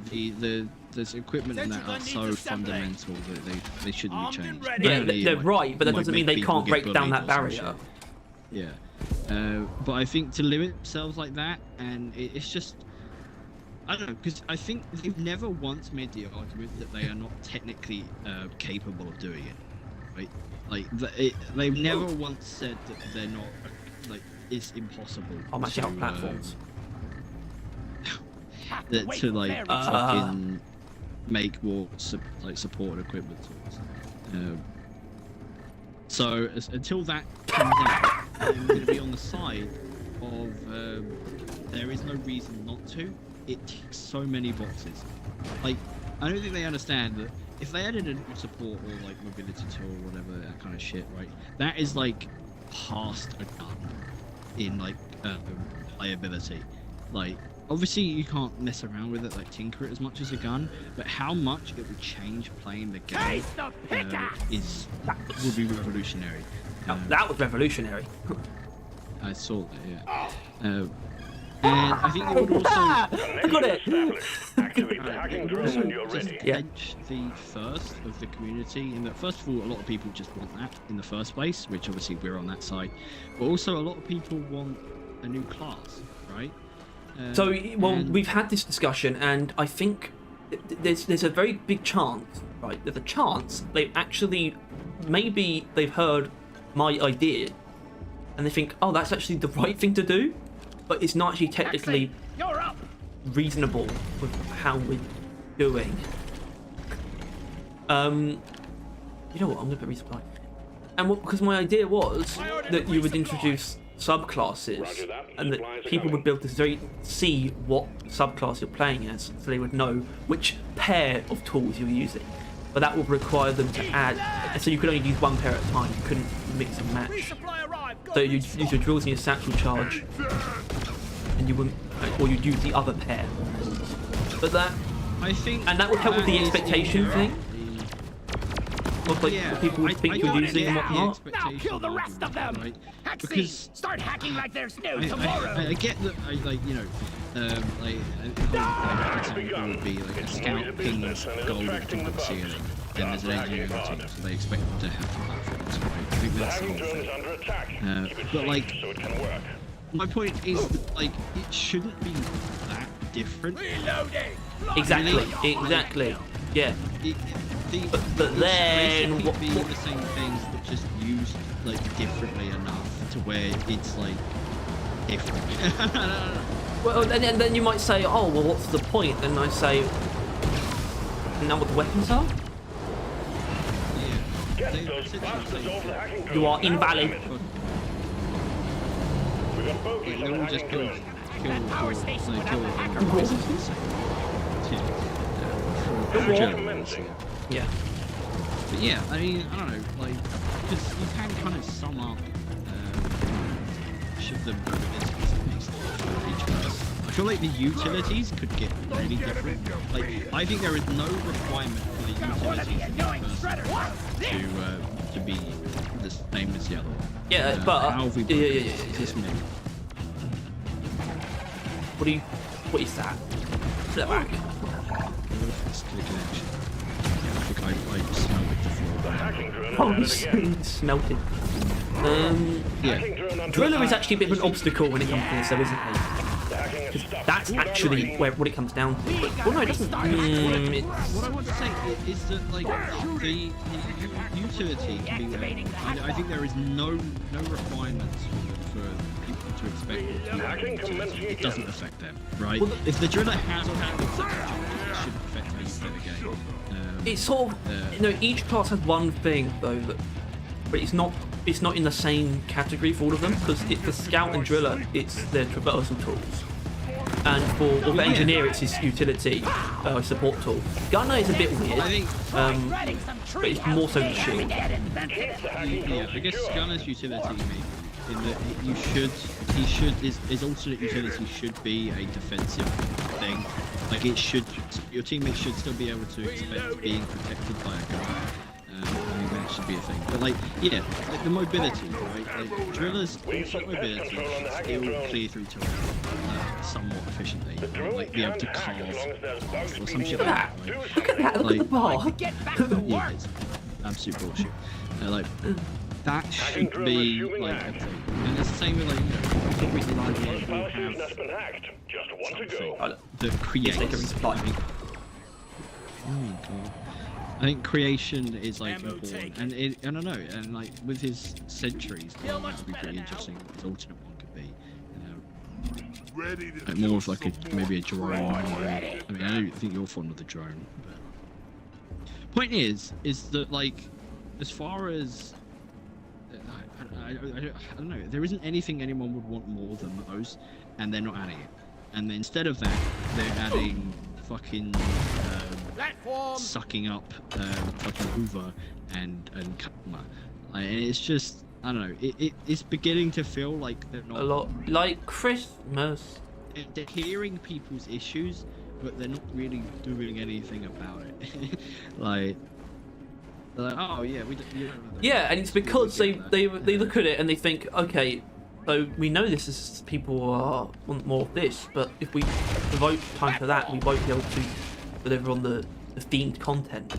there's equipment in that Sentry are gun so needs assembly. fundamental that they shouldn't Armed be and changed. ready. Yeah, Only, they're like, right, but that might doesn't mean make they people can't get break down bullied that or some barrier. shit. Yeah, But I think to limit themselves like that, and it's just, I don't know, because I think they've never once made the argument that they are not technically capable of doing it, right? Like they've never once said that they're not, like it's impossible. I'll match out platforms. To like fucking make more like support equipment tools. So until that comes out, I'm going to be on the side of there is no reason not to. It ticks so many boxes. Like I don't think they understand that if they added a new support or like mobility tool or whatever, that kind of shit, right? That is like past a gun in like playability. Like obviously you can't mess around with it, like tinker it as much as a gun, but how much it would change playing the game would be revolutionary. That was revolutionary. I saw that, yeah. And I think they would also Got it. Activate the hacking drone when you're ready. edge the first of the community in that first of all a lot of people just want that in the first place, which obviously we're on that side, but also a lot of people want a new class, right? So, well, we've had this discussion, and I think there's a very big chance, right? There's a chance maybe they've heard my idea, and they think, oh, that's actually the right thing to do, but it's not actually technically reasonable with how we're doing. You know what? I'm gonna put resupply, and because my idea was that you would introduce subclasses, and that people would be able to see what subclass you're playing as, so they would know which pair of tools you're using. But that would require them to add, so you could only use one pair at a time. You couldn't mix and match. So you'd use your drills and your satchel charge, and you wouldn't, or you'd use the other pair of tools. But that, I think, and that would help with the expectation thing. Of like what people would think you're using and whatnot. Now kill the rest of them! Right? Because start hacking like there's no tomorrow! I get that, like, you know, like, an example would be like a scout pings gold into the ceiling, then there's an engineering team, so they expect them to have platforms, right? I think that's the whole thing. But like, my point is, like, it shouldn't be that different. Exactly. Yeah. But then what be the same things but just used like differently enough to where it's like different. Well, and then you might say, oh, well, what's the point? And I say, you know what the weapons are? Yeah. You are invalid. They all just kill Yeah. But yeah, I mean, I don't know, like, just you can kind of sum up each of the abilities for each class. I feel like the utilities could get really different. Like, I think there is no requirement for the utilities in the first to be the same as the other one. Yeah, but how have we just me? What is that? Flip back. Connection. Yeah, I think I smelled it before. Oh, you smelt it. Yeah. Driller is actually a bit of an obstacle when it comes to this, though, isn't he? That's actually what it comes down to. Well, no, it doesn't. What I want to say is that, like, the utility can be there. I think there is no requirements for people to expect utility. It doesn't affect them, right? Well, if the driller has or has it shouldn't affect how you play the game. It's sort of, each class has one thing though, but it's not in the same category for all of them, because for scout and driller it's their traversal tools, and for engineer it's his utility support tool. Gunner is a bit weird, but it's more so the shield. Yeah, I guess gunner's utility in that his alternate utility should be a defensive thing. Like, your teammates should still be able to expect being protected by a gun. I think that should be a thing. But like, yeah, like the mobility, right? Like, drillers' alternate mobility should still clear through terrain somewhat efficiently. Like, be able to carve paths or some shit like that. Right? Look at that! Look at the bar! Yeah, it's absolute bullshit. Like, that should be like a thing. And it's the same with like, you know, every design First will power station has have been hacked. Just one to something go. that creates. Take a resupply. Oh god. I think creation is like important, and I don't know, and like with his centuries, that would be pretty interesting. What his alternate one could be, you know, Ready to like more do of like some a maybe a more drone. trouble. I mean, I don't think you're fond of the drone, but point is that like as far as I don't know, there isn't anything anyone would want more than those, and they're not adding it. And then instead of that, they're adding fucking Platform. sucking up fucking Hoover and Kama. Like, and it's just, I don't know, it's beginning to feel like they're not A lot like Christmas. they're hearing people's issues, but they're not really doing anything about it. like they're like, oh yeah, we don't know that. Yeah, and it's because they look at it and they think, okay, so we know this is people want more of this, but if we devote time to that, we won't be able to deliver on the themed content.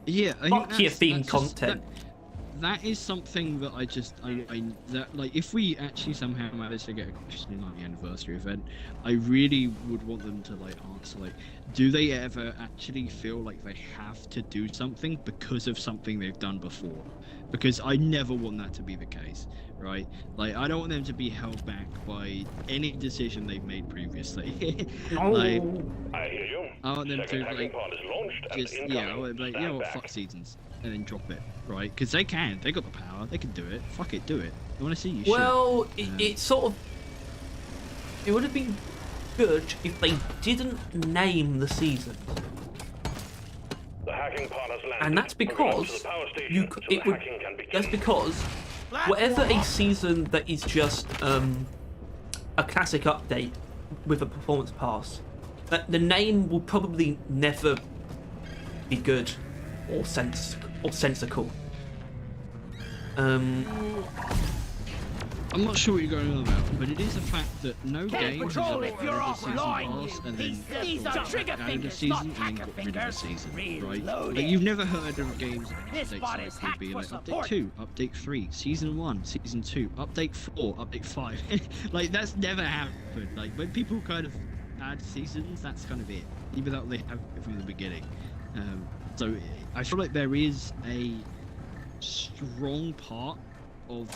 Yeah, I Fuck think your that's themed just- content. That is something that I that like if we actually somehow manage to get a question in like the anniversary event, I really would want them to like answer like, do they ever actually feel like they have to do something because of something they've done before? Because I never want that to be the case, right? Like I don't want them to be held back by any decision they've made previously. No. Like I hear you. I want them Second to hacking like pod is launched and just incoming. I want to be like, you know Stand what, back. fuck seasons, and then drop it, right? Because they got the power, they can do it. Fuck it, do it. I want to see you. Well, shit. it's sort of. It would have been good if they didn't name the season, The hacking pod has landed. and that's We're going to because the power station you. so It the would. hacking can begin. That's because whatever a season that is just a classic update with a performance pass, the name will probably never be good or sensical. I'm not sure what you're going on about, but it is a fact that no Take game has control ever if you're added a season offline, pass and then These are trigger added a fingers, season not and then hacker got rid of a fingers. season, right? Reload Like it. you've never heard of games This update bot is cycle hacked be for like support. update 2, update 3, season 1, season 2, update 4, update 5. Like that's never happened. Like when people kind of add seasons, that's kind of it, even though they have it from the beginning. So I feel like there is a strong part of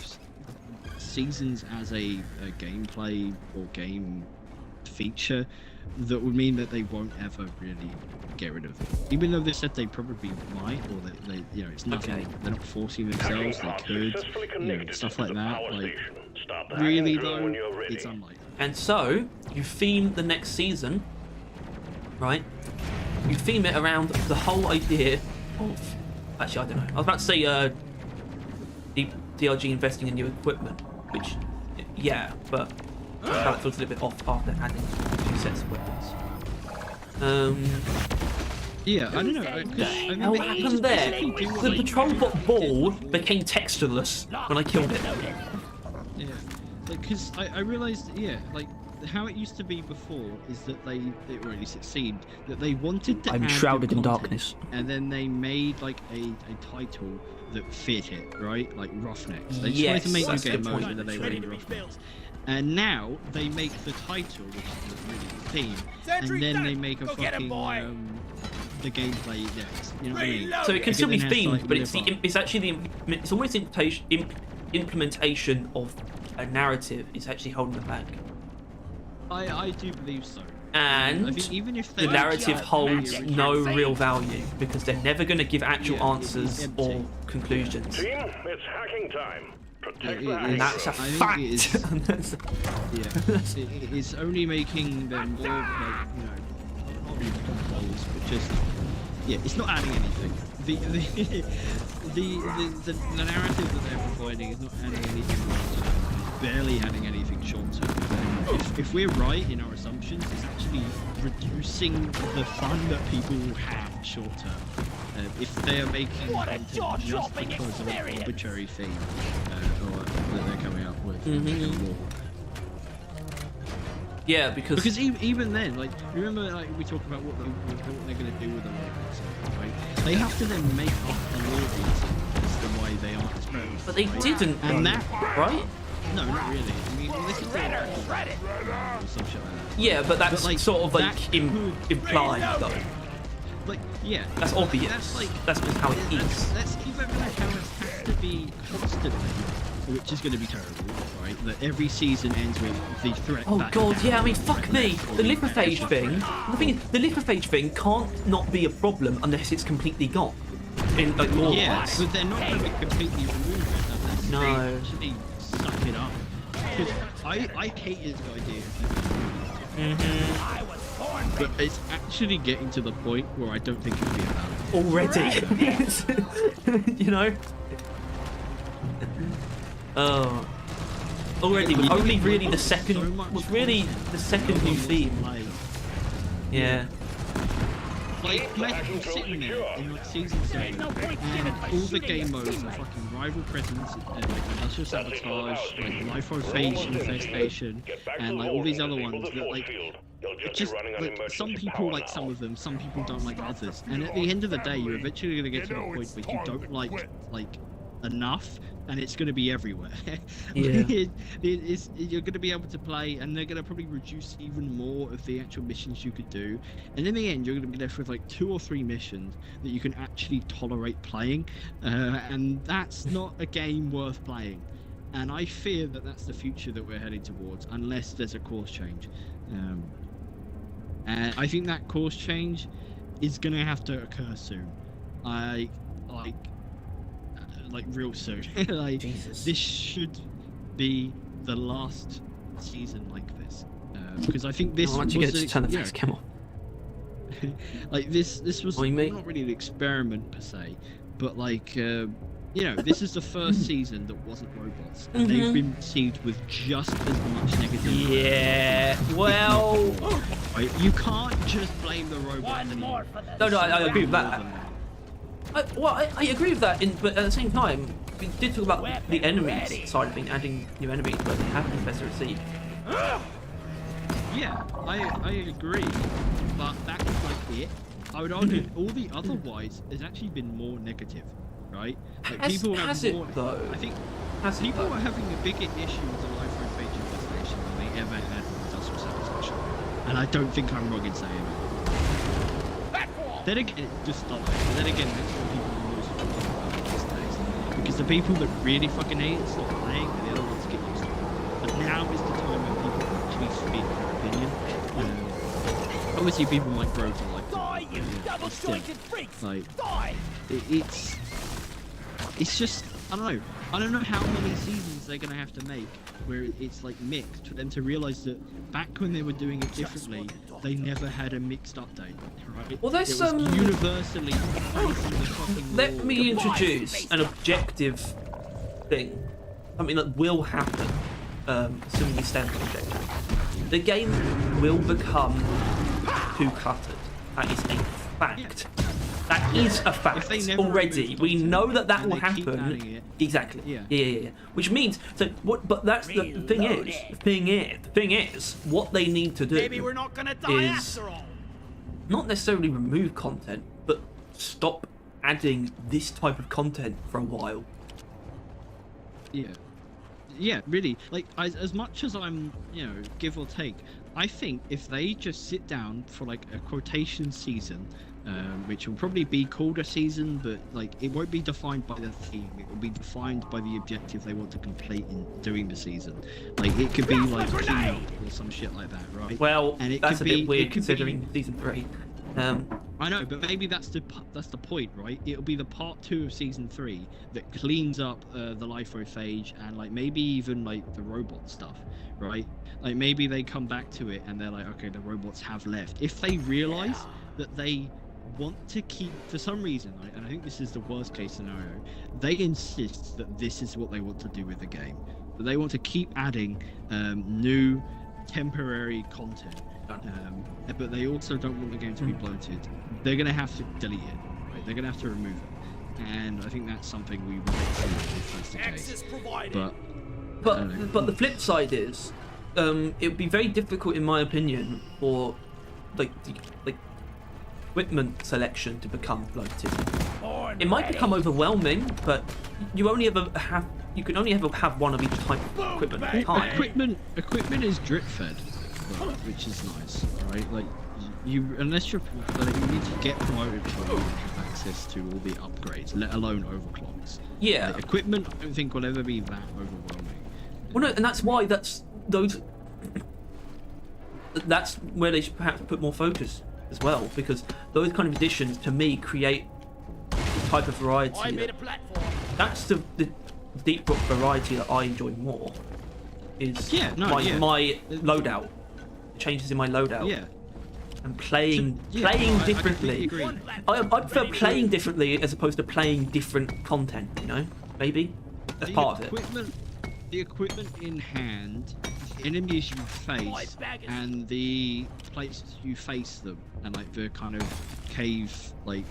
seasons as a gameplay or game feature that would mean that they won't ever really get rid of it, even though they said they probably might, or they you know, it's nothing. Okay. They're not forcing Hacking themselves. They pod could, successfully you know, connected stuff to like the that. power Like station. Start the really hacking drill though, when you're ready. it's unlikely. And so you theme the next season, right? You theme it around the whole idea of. Actually, I don't know. I was about to say DRG investing in new equipment, which, yeah, but that feels a little bit off after adding 2 sets of weapons. Yeah, I don't know. I mean, What they happened there? specifically do, The like, patrol bot ball became textureless when I killed it. Yeah, because I realized, yeah, like how it used to be before is that they already succeed, that they wanted to I'm add shrouded new in content, darkness. and then they made like a title that fit it, right? Like Roughnecks. They Yes, tried to make that's new a game good mode, point. and then they made Roughnecks. And now they make the title, which is the really good theme, Sentry and then down. they make a Go get him, fucking boy. the gameplay next. You know what I mean? Reload. So it can still be Because it has to, themed, like, but it's live up. it's actually it's almost implementation of a narrative is actually holding it back. I do believe so. And I think even if the they narrative holds magic no can't real save. value because they're never going to give actual Yeah, answers it's or empty. conclusions. Team, it's hacking time. Protect It the is. hacking And that's a drill. I think fact. it is. And that's- Yeah, it's only making them more like, you know, not really controls, but just, yeah, it's not adding anything. The narrative that they're providing is not adding anything long term. It's barely adding anything short term. If we're right in our assumptions, it's actually reducing the fun that people have short term. If they are making What a content just jaw-dropping because of an experience. arbitrary thing or that they're coming up with, Mhm. Yeah, because even then, like, remember, like, we talk about what they're going to do with the lore, right? They have to then make up an audience as to why why they aren't as prevalent. But they right? didn't, And that, right? no, not really. I mean, well, this is their or some shit like that. Yeah, but that's like, sort of that like could- implied though. Like, yeah. That's obvious. That's just how it is. Let's keep everything how it has to be constantly, which is going to be terrible, right? That every season ends with the threat. Oh back god, down, yeah, I mean, fuck me. or The lipophage thing, the thing is, the lipophage thing can't not be a problem unless it's completely gone. In like lore Yeah, wise. but they're not going to completely remove it unless No. they actually suck it up. Because I hated the idea of them, but it's actually getting to the point where I don't think it'll be about it. Already. You know? Oh. Already, with only really the second, was really the second new theme. Like, Yeah. Like, imagine sitting there in like season 7 and all the game modes are fucking rival presence, like industrial sabotage, like lipophage infestation, and like all these other ones that like just like some people like some of them, some people don't like others, and at the end of the day, you're eventually gonna get to the point where you don't like enough, and it's going to be everywhere. Yeah. You're going to be able to play, and they're going to probably reduce even more of the actual missions you could do. And in the end, you're going to be left with like 2 or 3 missions that you can actually tolerate playing, and that's not a game worth playing. And I fear that that's the future that we're heading towards, unless there's a course change. And I think that course change is going to have to occur soon. Like real soon. Like Jesus. this should be the last season like this, because I think this Why don't you was get to turn the face cam on? like this was Oi, mate. not really an experiment per se, but like this is the first season that wasn't robots, and they've been received with just as much negativity. Yeah. Well. Right? You can't just blame the robots. One more for the No, I agree with More that. than that. I agree with that, but at the same time, we did talk about the enemies side of things, adding new enemies, but they have been better received. Yeah, I agree, but that's like it. I would argue all the otherwise has actually been more negative, right? Like Has it, more. though? I think Has it, people though? are having a bigger issue with the lipophage infestation than they ever had with industrial sabotage, and I don't think I'm wrong in saying that. Then again, it just stopped. And then again, that's what people lose these days. Because the people that really fucking hate it stop playing, and the other ones get used to it. But now is the time when people actually speak their opinion. Obviously, people might grow to like Die, you but double-jointed freaks! like, Die! it's just, I don't know how many seasons they're gonna have to make where it's like mixed for them to realize that back when they were doing it differently, they never had a mixed update, right? Well, there's it was universally praising the fucking Let law. me introduce an objective thing. Something that will happen, assuming you stand for objective. The game will become too cluttered. That is a fact. That is a fact they never already. remove We content know that and will they keep happen. adding it. Exactly. Yeah. Yeah. Which means, so what? But that's the thing is. The thing is, what they need to do Maybe we're not gonna die is after all! not necessarily remove content, but stop adding this type of content for a while. Yeah, really. Like, as much as I'm, give or take, I think if they just sit down for like a quotation season, which will probably be called a season, but like it won't be defined by the theme. It will be defined by the objective they want to complete in doing the season. Like it could be like keynote or some shit like that, right? Well, And it that's a could bit be- weird it could considering season 3. I know, but maybe that's the point, right? It'll be the part 2 of season 3 that cleans up the lipophage and like maybe even like the robot stuff, right? Like maybe they come back to it and they're like, okay, the robots have left. If they realize that they want to keep, for some reason, and I think this is the worst case scenario, they insist that this is what they want to do with the game. That they want to keep adding new temporary content. But they also don't want the game to be bloated. They're going to have to delete it, right? They're going to have to remove it, and I think that's something we might see if that's the Access case. provided! But the flip side is, it would be very difficult, in my opinion, for like equipment selection to become bloated. It might become overwhelming, but you can only ever have one of each type of equipment at a time. Equipment is drip fed, right, which is nice, right? Like unless you need to get promoted to have access to all the upgrades, let alone overclocks. Yeah. Like, equipment, I don't think will ever be that overwhelming. Well, no, and that's why that's where they should perhaps put more focus as well, because those kind of additions to me create the type of variety. I made a platform. That's the deep rock variety that I enjoy more. Is my loadout, changes in my loadout. Yeah. And playing I differently. completely agree. I prefer playing differently as opposed to playing different content. You know, maybe that's part of it. The equipment in hand, the enemies you face, and the places you face them, and like the kind of cave, like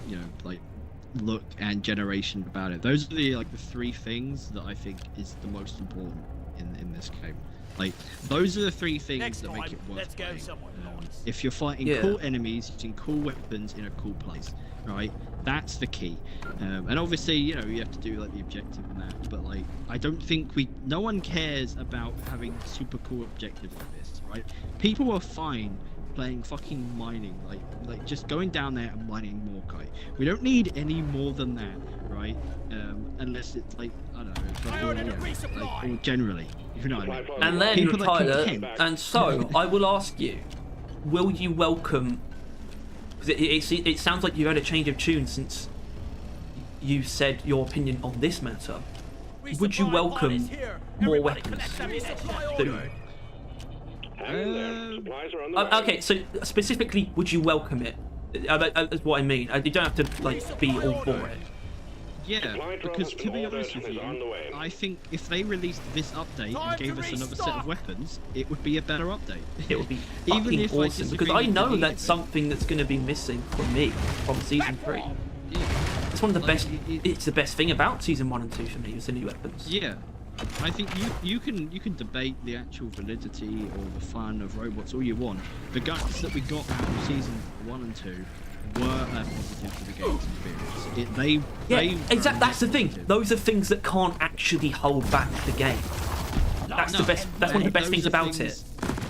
look and generation about it. Those are the three things that I think is the most important in this game. Like, those are the three things that make it worth let's go playing. somewhere nice. If you're fighting cool enemies, using cool weapons in a cool place, right? That's the key. And obviously, you have to do like the objective and that. But like, I don't think no one cares about having super cool objectives like this, right? People are fine playing fucking mining, like just going down there and mining Morkai. We don't need any more than that, right? Unless it's like, I don't know, or generally, you know what I mean. And then, People are Tyler, content. and so I will ask you, will you welcome? Because it sounds like you've had a change of tune since you said your opinion on this matter. Would you welcome more weapons? Okay, so specifically, would you welcome it? That's what I mean. You don't have to like be all for it. Yeah, because to be honest with you, I think if they released this update and gave us another set of weapons, it would be a better update. It would be Even fucking if awesome, because I know that's something that's going to be missing from me from season 3. Yeah. It's one of the best. It's the best thing about season 1 and 2 for me, is the new weapons. Yeah, I think you can debate the actual validity or the fun of robots all you want. The guns that we got out of season 1 and 2 were a positive to the game's experience. Exactly. That's the thing. Those are things that can't actually hold back the game. That's the best. That's one of the best things about it.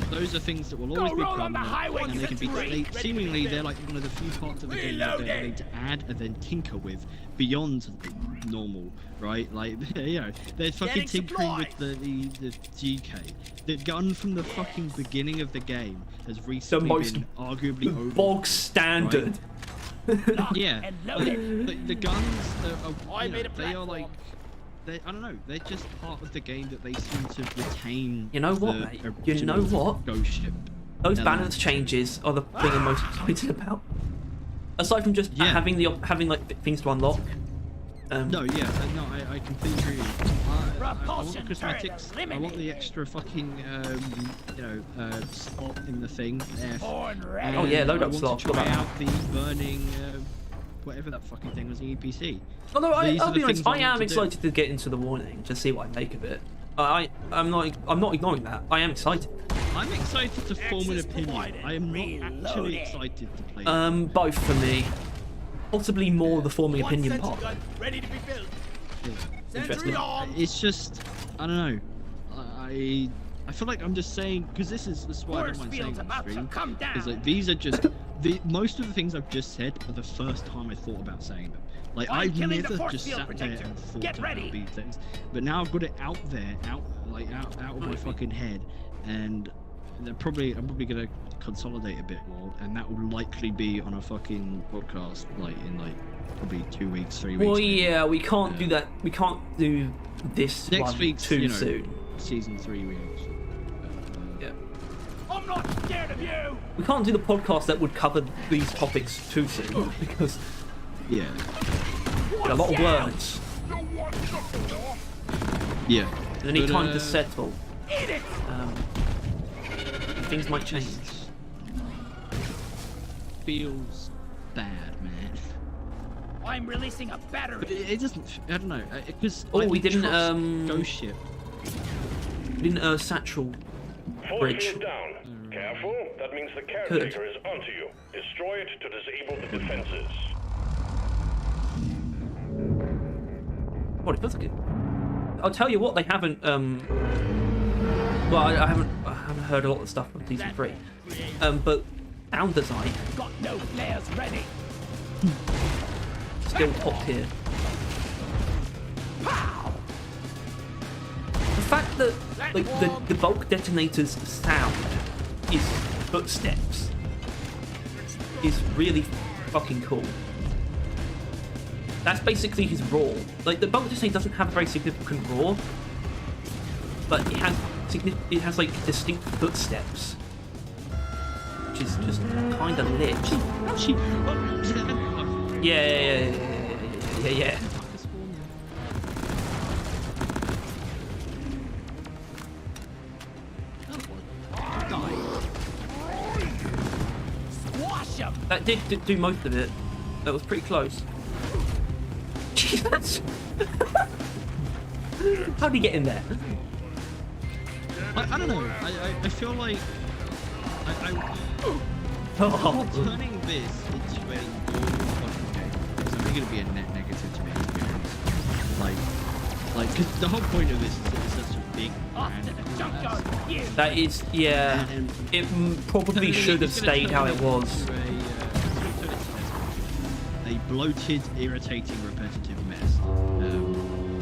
Those are things that will always be permanent, and they can be seemingly they're like one of the few parts of the game that they're going to add and then tinker with beyond normal, right? Like they're fucking tinkering with the GK. The gun from the fucking beginning of the game has recently been arguably over. Bog standard. Right? Yeah, the guns they are like. I don't know. They're just part of the game that they seem to retain. You know what, mate? You know what? Ghost ship. Those balance changes are the thing I'm most excited about. Aside from just having like things to unlock. I completely agree. I want the cosmetics. I want the extra fucking slot in the thing. Oh yeah, loadout slot. Try out the burning. Whatever that fucking thing was, the EPC. Although I'll be honest, I am excited to get into the warning to see what I make of it. I'm not ignoring that. I am excited. I'm excited to form an opinion. I am not actually excited to play. Both for me. Possibly more the forming opinion part. Ready to be built. Interesting. It's just, I don't know. I feel like I'm just saying, because this is why I don't mind saying on stream. Because like these are just most of the things I've just said are the first time I thought about saying them. Like I've never just sat there and thought about these things, but now I've got it out there, out of my fucking head, and I'm probably gonna consolidate a bit more, and that will likely be on a fucking podcast, like in like probably 2 weeks, 3 weeks. Well, yeah, we can't do that. We can't do this next week too soon. Season 3 reaction. I'm not scared of you. We can't do the podcast that would cover these topics too soon because a lot of words. Yeah. They need time to settle. Things might change. Feels bad, man. I'm releasing a battery. But it doesn't. I don't know. Because we didn't Ghost Ship. We didn't satchel bridge. Force down. Careful, that means the caretaker is onto you. Destroy it to disable the defenses. What, it feels like it. I'll tell you what, they haven't. Well, I haven't heard a lot of stuff from season 3. But sound design. Got no flares ready. Still top tier. The fact that like the bulk detonator's sound is footsteps is really fucking cool. That's basically his roar. Like the bulk detonator doesn't have a very significant roar, but it has like distinct footsteps, which is just kind of lit. Yeah. Squash him. That did do most of it. That was pretty close. Jesus! How did he get in there? I don't know. I feel like Oh. turning this into a normal fucking game is only going to be a net negative to me. Like, because the whole point of this is that it's such a big brand. That is, yeah. And It probably should have stayed how it was. A bloated, irritating, repetitive mess.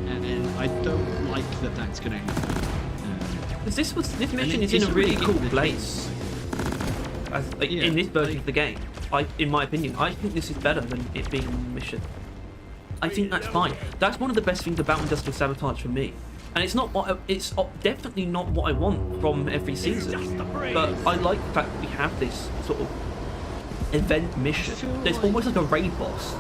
And I don't like that that's going to happen. Because this mission is in a really cool place. In this version of the game, in my opinion, I think this is better than it being a mission. I think that's fine. That's one of the best things about Industrial Sabotage for me. And it's definitely not what I want from every season. But I like the fact that we have this sort of event mission. There's almost like a raid boss.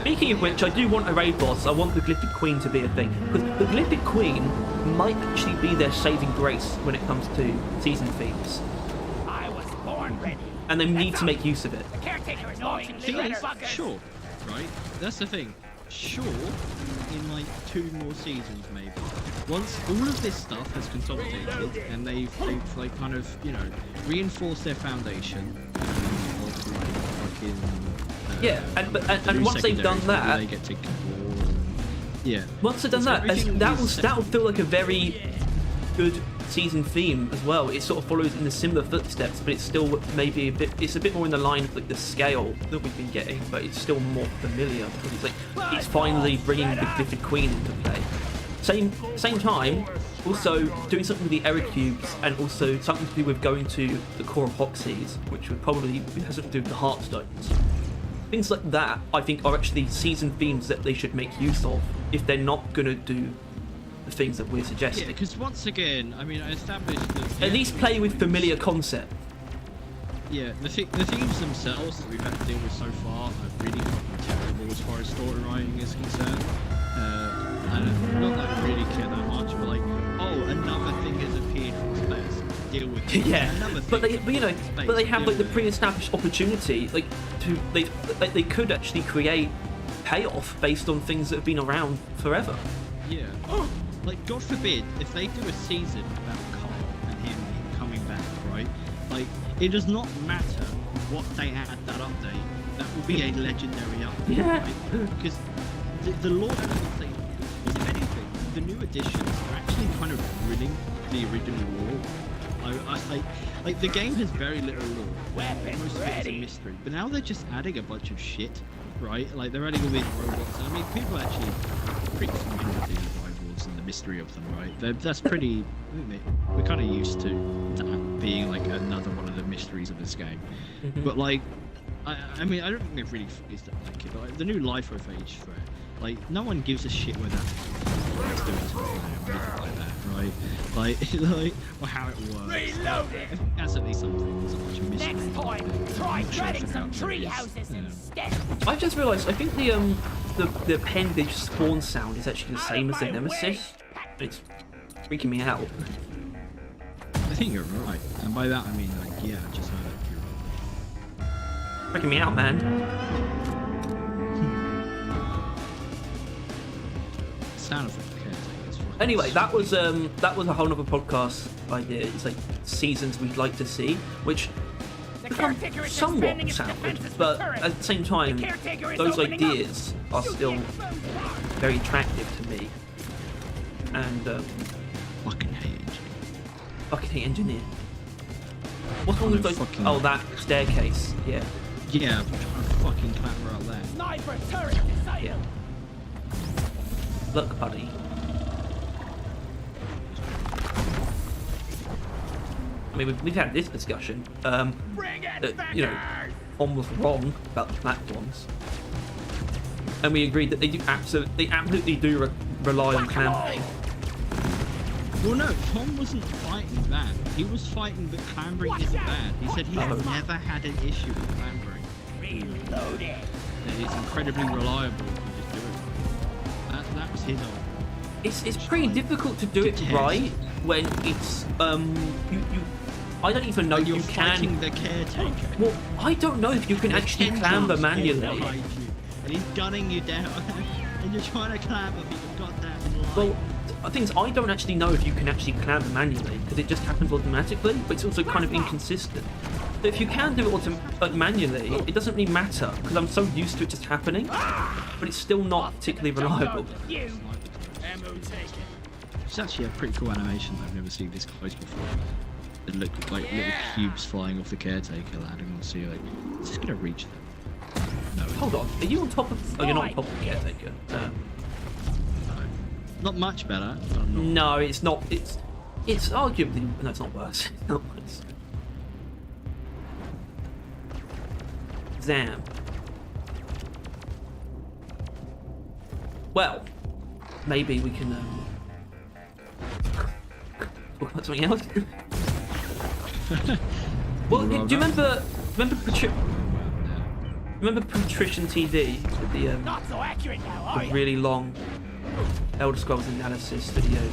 Speaking of which, I do want a raid boss. I want the Galactic Queen to be a thing. Because the Galactic Queen might actually be their saving grace when it comes to season themes. I was born ready. And they need to make use of it. The caretaker is knowing Sure, right? That's the thing. Sure, in like 2 more seasons maybe. Once all of this stuff has consolidated and they've like kind of, you know, reinforced their foundation of like fucking yeah, and once they've done that, they get to explore. Yeah. Once they've done that, that will feel like a very good season theme as well. It sort of follows in the similar footsteps, but it's still maybe a bit more in the line of like the scale that we've been getting, but it's still more familiar because it's like it's finally bringing the Galactic Queen into play. Same time, also doing something with the error cubes and also something to do with going to the core of Hoxie's, which would probably has something to do with the Heartstones. Things like that, I think, are actually season themes that they should make use of if they're not going to do the things that we're suggesting. Yeah, because once again, I mean, I established that... At least play with familiar concept. Yeah, the themes themselves that we've had to deal with so far are really fucking terrible as far as story writing is concerned. Not that I really care that much, but like, oh, another thing has appeared from space. Deal with it. Yeah, but they have like the pre. pre-established opportunity, like they could actually create payoff based on things that have been around forever. Yeah. Like, God forbid, if they do a season about Carl and him coming back, right? Like, it does not matter what they add that update. That will be a legendary update, Yeah. right? Because the lore and everything, if anything, the new additions are actually kind of ruining the original lore. Like the game has very little lore. Most of it is a mystery. But now they're just adding a bunch of shit, right? Like they're adding all these robots. I mean, people are actually pretty familiar with these rivals and the mystery of them, right? That's pretty. We're kind of used to that being like another one of the mysteries of this game. Mm-hmm. But like, I mean, I don't think they've really phased that like it. But like, the new Life of Age threat, like no one gives a shit whether it's doing something or anything like that, right? Like or how it works. Reload it. That's at least something. There's a bunch of mystery. Next time, try dredging some tree houses instead. I've just realised I think the appendage spawn sound is actually the same as the Nemesis. It's freaking me out. I think you're right, and by that I mean like yeah, I just heard it. Freaking me out, man. Sound effect. Anyway, that was a whole other podcast idea. It's like seasons we'd like to see, which become somewhat sound, but at the same time, those ideas are still very attractive to me. And Fucking hate engineer. fucking hate engineer. What's wrong with those? Fucking- Oh, that staircase. Yeah. Yeah, I'm trying to fucking clamber up there. Sniper turret disabled. Yeah. Look, buddy. I mean, we've had this discussion. Bring it, That, you know, Tom was wrong about the platforms, and we agreed that they absolutely do rely on clambering. Well, no, Tom wasn't fighting that. He was fighting that clambering isn't bad. He said he's never had an issue with clambering. Reload it. That it's incredibly reliable if you just do it. That was his argument. It's pretty difficult to do it Test. right when it's you. I don't even know You're you fighting can. the caretaker. Well, I don't know if you can actually clamber manually. Behind you, and he's gunning you down, and you're trying to clamber, but you've got that in line. Well, the thing is, I don't actually know if you can actually clamber manually because it just happens automatically, but it's also kind of inconsistent. So if you can do it manually, it doesn't really matter because I'm so used to it just happening, but it's still not particularly reliable. You. Ammo taken. It's actually a pretty cool animation. I've never seen this close before. It looked like little cubes flying off the caretaker landing on the ceiling. It's just gonna reach them. No, Hold on, are you on top of? Oh, you're not on top of the caretaker. no. Not much better. But I'm not. No, it's not. It's arguably no, it's not worse. It's not worse. Zam. Well, maybe we can talk about something else. Well, do you remember Patrician TV with the Not so accurate now, are you? really long Elder Scrolls analysis videos?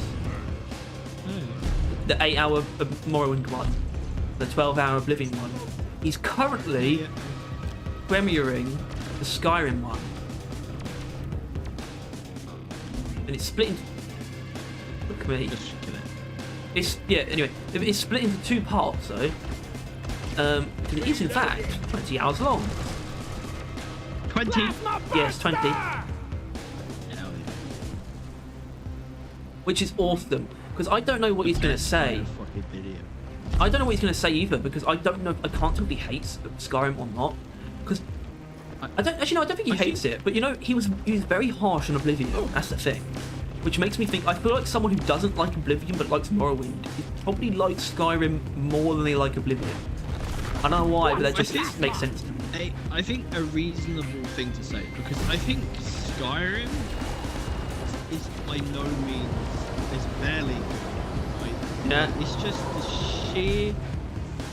The 8-hour Morrowind one, the 12-hour Oblivion one. He's currently premiering the Skyrim one, and it's split into. Look at me. Just kill it. It's Anyway, it's split into 2 parts though. It is in fact 20 hours long. 20. Yes, 20. Hell yeah. Which is awesome because I don't know what he's gonna say. Fucking video. I don't know what he's gonna say either because I don't know. I can't tell if he hates Skyrim or not. Because I don't actually. No, I don't think he hates it. But you know, he was very harsh on Oblivion. That's the thing. Which makes me think. I feel like someone who doesn't like Oblivion but likes Morrowind probably likes Skyrim more than they like Oblivion. I don't know why, but that just makes sense to me. I think a reasonable thing to say, because I think Skyrim is by no means, it's barely good, right? Yeah. It's just the sheer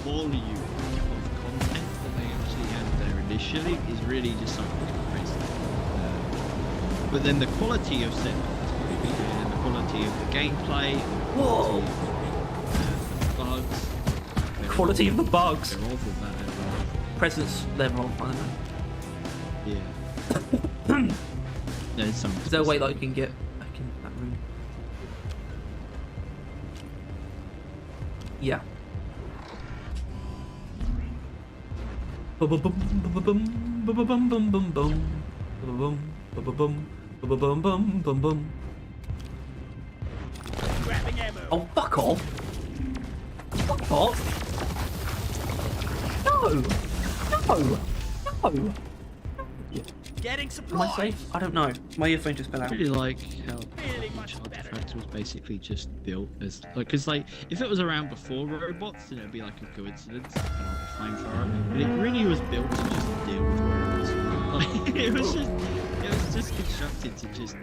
volume of content that they actually had there initially is really just something crazy. But then the quality of set is really good, and the quality of the gameplay, Whoa! the bugs. Quality of the bugs. They're awful bad. Presence level. I don't know. Yeah. There's some. Is there a way that I can get back in that room? Yeah. Grabbing ammo. Oh, fuck off! Fuck off! No! No! No! Getting Am I supplies. safe? I don't know. My earphone just fell I out. really like how Feeling much Child better. Defense was basically just built as like, because like if it was around before robots, then it'd be like a coincidence, kind of like a flamethrower. But it really was built to just deal with robots. Like it was just constructed to just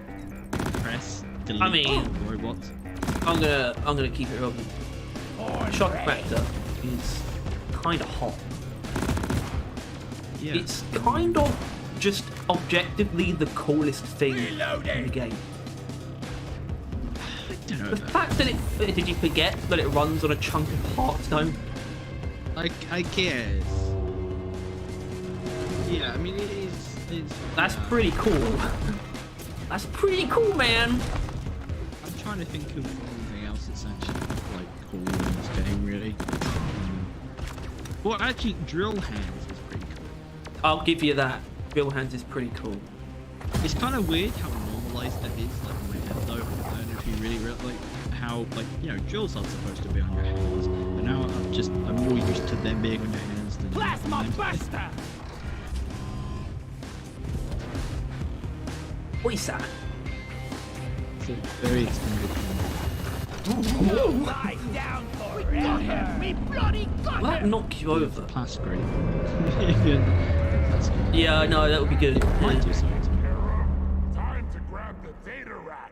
press delete I mean- robots. I'm gonna keep it open. Shock factor is kind of hot. Yeah, It's kind of just objectively the coolest thing in the game. I don't know. The fact that did you forget that it runs on a chunk of Hearthstone? I guess. Yeah, I mean it is. That's pretty cool. That's pretty cool, man. I'm trying to think of anything else that's actually like cool in this game, really. Well, actually, drill hands is pretty cool. I'll give you that. Bill Hands is pretty cool. It's kind of weird how realise that it's like weird though. I don't know if you really like how like drills aren't supposed to be on your hands, but now I'm more used to them being on your hands than Plasma buster! What is that? It's a very extended film. Lie down forever! We bloody got Will that knock you over? Plastic. Yeah, no, that would be good. Might do something. Terra, time to grab the data rack.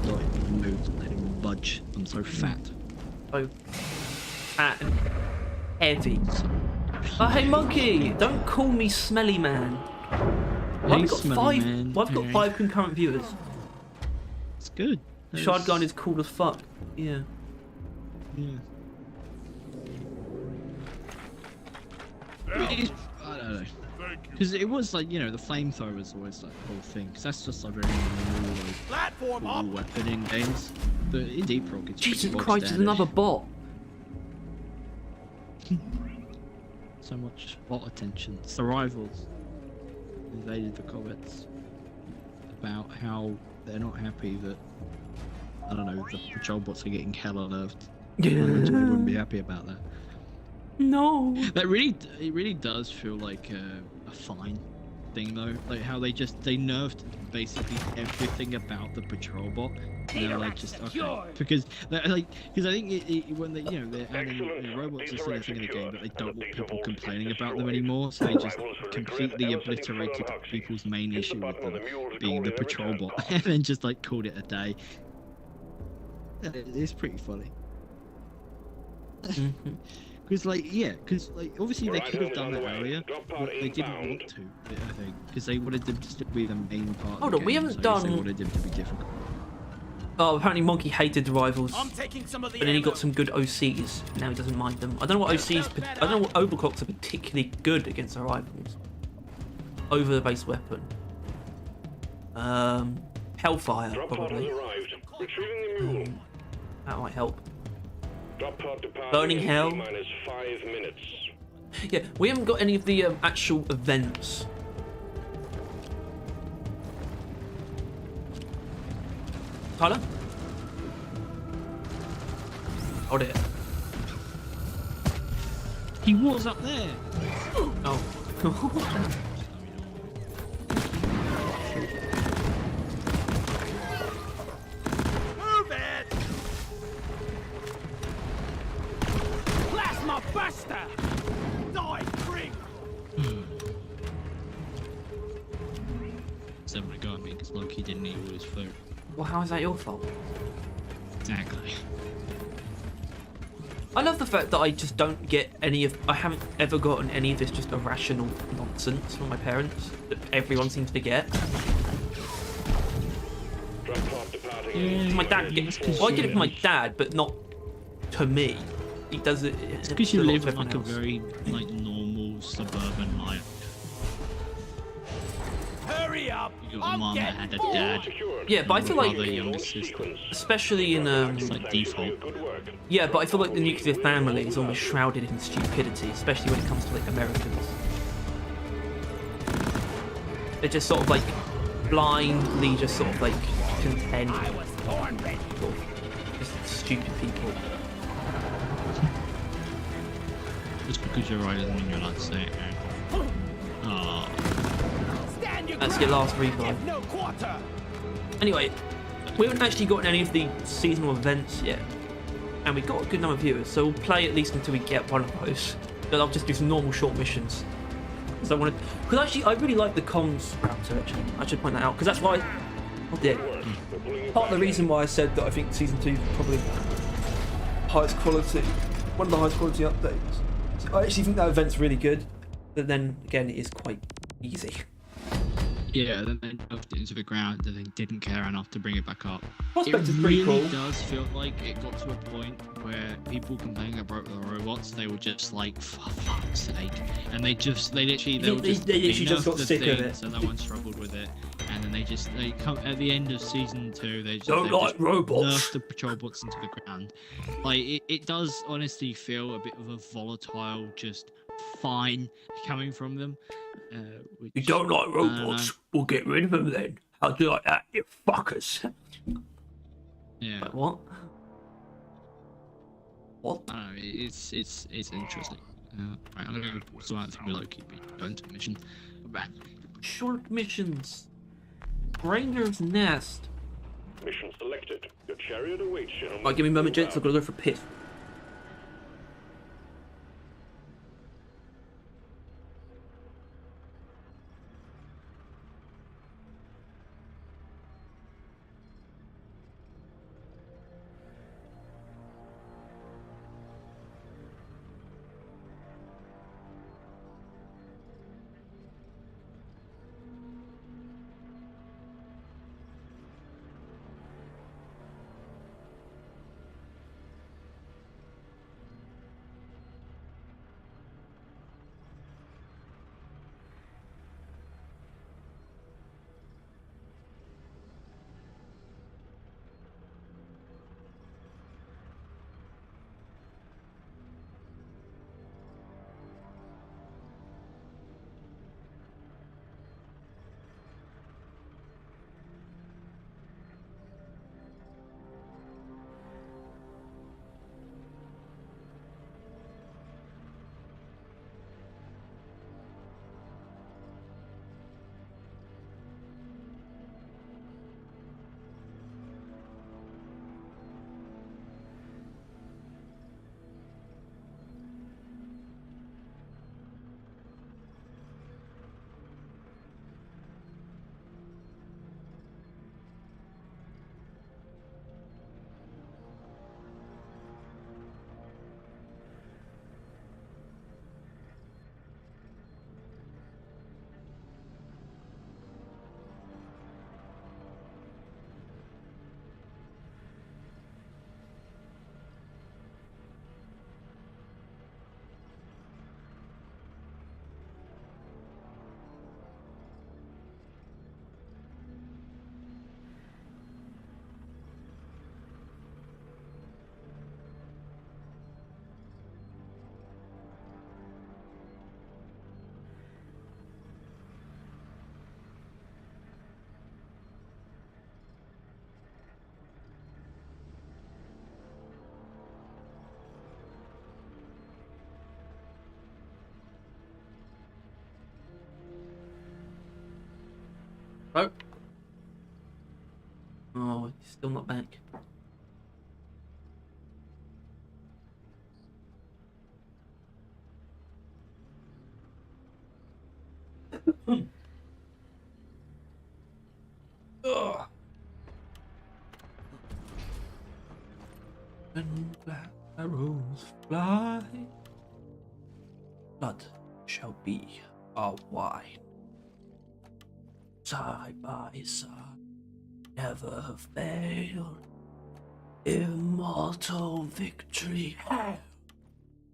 Like, move, let him budge. I'm so fat. So fat and heavy. Oh, hey monkey! Don't call me smelly man. Why have we got Smelly five? Man. Why have we got 5 concurrent viewers? It's good. Shardgun is cool as fuck. Yeah. Yeah. I don't know. Because it was like, the flamethrower was always like the whole thing. Because that's just like very normal Platform up! weapon in games. The indie prog is Jesus pretty bog Christ, there's standard. another bot. So much bot attention. It's the rivals invaded the comments about how they're not happy that, I don't know, the patrol bots are getting hella nerfed. I imagine they wouldn't be happy about that. No. It really does feel like a fine thing though. Like how they nerfed basically everything about the patrol bot. And they're like just okay because I think when they they're adding robots is still a thing in the game, but they don't want people complaining about them anymore. So they just completely obliterated people's main issue with them being the patrol bot, and then just like called it a day. It's pretty funny. Because obviously they could have done that earlier, but they didn't want to, I think, because they wanted them to be the main part. Hold of the on, we game, haven't so I guess done- They wanted them to be difficult. Oh, apparently Monkey hated the rivals. I'm taking some of the But then he got ammo. some good OCs. Now he doesn't mind them. I don't know what OCs. I don't know what overclocks are particularly good against the rivals. Over the base weapon. Hellfire Drop pod has probably. arrived. Retrieving the mule. That might help. Drop pod departing Burning in Hell. T-minus 5 minutes. Yeah, we haven't got any of the actual events. Tyler? Hold it. He was up there. Oh. Move it! Plasma buster! Die, prig! Someone got me because Loki didn't eat all his food. Well, how is that your fault? Exactly. I love the fact that I just don't get any of. I haven't ever gotten any of this just irrational nonsense from my parents that everyone seems to get. Drop pod departing in My dad T-minus gets. Well, I get it from my dad, but not to me. He does it. It's because you to live lots of like a everyone else. very normal suburban life. Hurry up! You got a I'm mom that getting had a bored. dad. secured. Yeah, but I feel like, Brother, younger sister. especially in It's like Thanks for your default. good work. yeah, but I feel like the nuclear family is almost shrouded in stupidity, especially when it comes to like Americans. They're just sort of like blindly, just sort of like content, I was born ready. sort of just stupid people. Just because you're right doesn't mean you're allowed to say it. Oh. Stand your That's your ground. last revive. Give no quarter. Anyway, we haven't actually gotten any of the seasonal events yet, and we've got a good number of viewers, so we'll play at least until we get one of those. Then I'll just do some normal short missions. So I want to, because actually I really like the comms router. Actually, I should point that out because that's why. Part of the reason why I said that I think season 2 is probably highest quality, one of the highest quality updates. So I actually think that event's really good, but then again, it is quite easy. Yeah, then they knocked it into the ground and they didn't care enough to bring it back up. Prospect It is pretty really cool. does feel like it got to a point where people complaining about the robots, they were just like, for fuck's sake. And they literally, They literally just got the sick of thing, it. So no one struggled with it. And then they come at the end of season 2, they Don't like robots. nerfed the patrol bots into the ground. Like it does honestly feel a bit of a volatile, just fine coming from them. Which, You don't like robots? We'll get rid of them then. How do you like that, you fuckers? yeah. Like, what? What? I don't know, it's interesting. Right, I'm gonna go so out below, keep going to the mission. Back. Short missions. Ranger's Nest. Mission selected. Your chariot awaits you. Right, give me a moment, gents. I've got to go for a piss. Oh. Oh, he's still not back. Ugh. When black arrows fly, blood shall be our wine. Side by side, never fail. Immortal victory.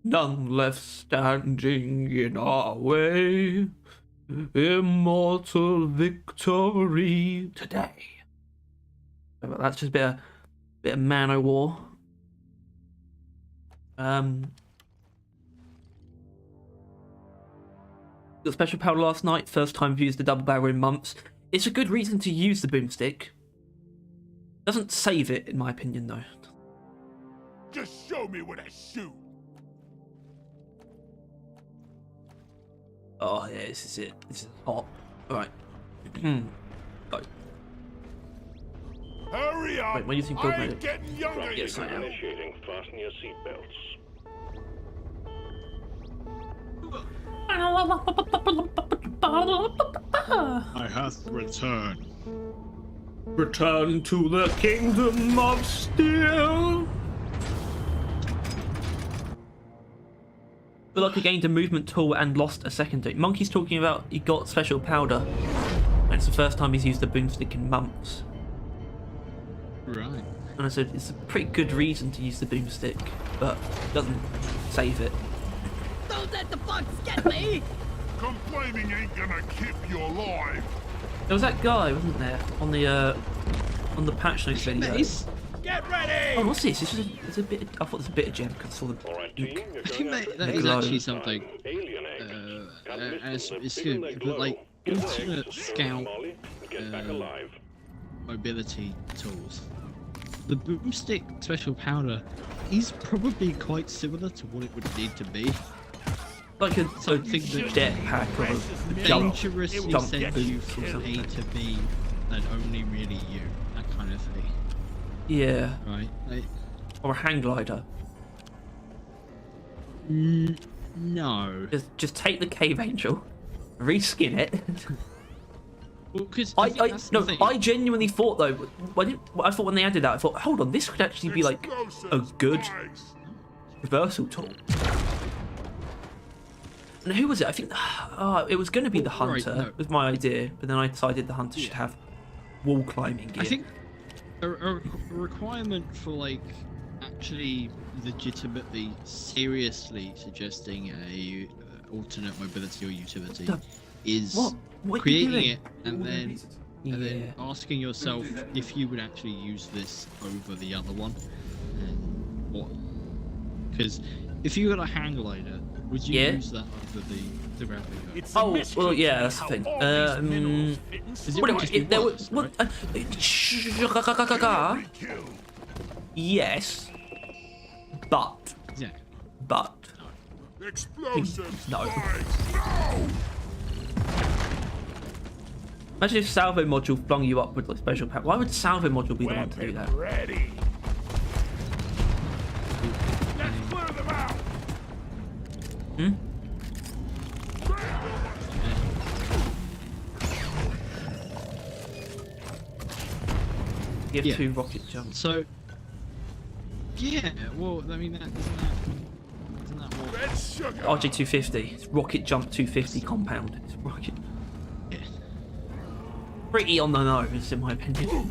None left standing in our way. Immortal victory today. That's just a bit of Man O' War. The special powder last night, first time I've used the double barrel in months. It's a good reason to use the boomstick. Doesn't save it, in my opinion, though. Just show me where to shoot. Oh yeah, this is it. This is hot. Alright. Go. Hurry up! Wait, when do you think I God ain't made it? getting younger. Yes, I am. Initiating. Fasten your seatbelts. I hath returned. Return to the kingdom of steel. Feel like I gained a movement tool and lost a secondary. Monkey's talking about he got special powder. And it's the first time he's used the boomstick in months. Right. And I said it's a pretty good reason to use the boomstick, but it doesn't save it. Don't let the bugs get me! Complaining ain't gonna keep you alive. There was that guy, wasn't there, on the patch notes video? Get ready! Oh, what's this? It's a bit. I thought it was a bit of gem because I saw the All right, team. ink. You're I think going that is glow. actually something. alienate. I it's Bigger good, leg but low. like Get alternate legs, scout Molly, and get back alive. mobility tools. The boomstick special powder is probably quite similar to what it would need to be. Like a Something that jetpack or a jump. dangerously jump sends boost you or from A something. to B and only really you. That kind of thing. Yeah, Right? Like, or a hang glider. no. Just take the cave angel, reskin it. Well, because I genuinely thought though. I thought when they added that, I thought, hold on, this could actually be like a Explosives, good nice. reversal tool. And who was it? I think it was going to be the Right, hunter. no. Was my idea, but then I decided the hunter should have wall climbing gear. I think a requirement for like actually legitimately seriously suggesting a alternate mobility or utility is What are you creating doing? it and then Yeah. asking yourself if you would actually use this over the other one and what, because if you got a hang glider, would you Yeah. use that over the grappling hook? It's Oh well, yeah, that's the thing. Is it What would just be there worse, was right? yes, but Yeah. Explosives, No. nice. No! imagine if salvo module flung you up with like special power. Why would salvo module be the one to do that? Weapon ready. Let's clear them out. Hmm? You have Yeah. 2 rocket jumps. So, yeah, well, I mean, isn't that what? Red sugar. RJ250. It's rocket jump 250 compound. It's rocket. Yeah. Pretty on the nose, in my opinion.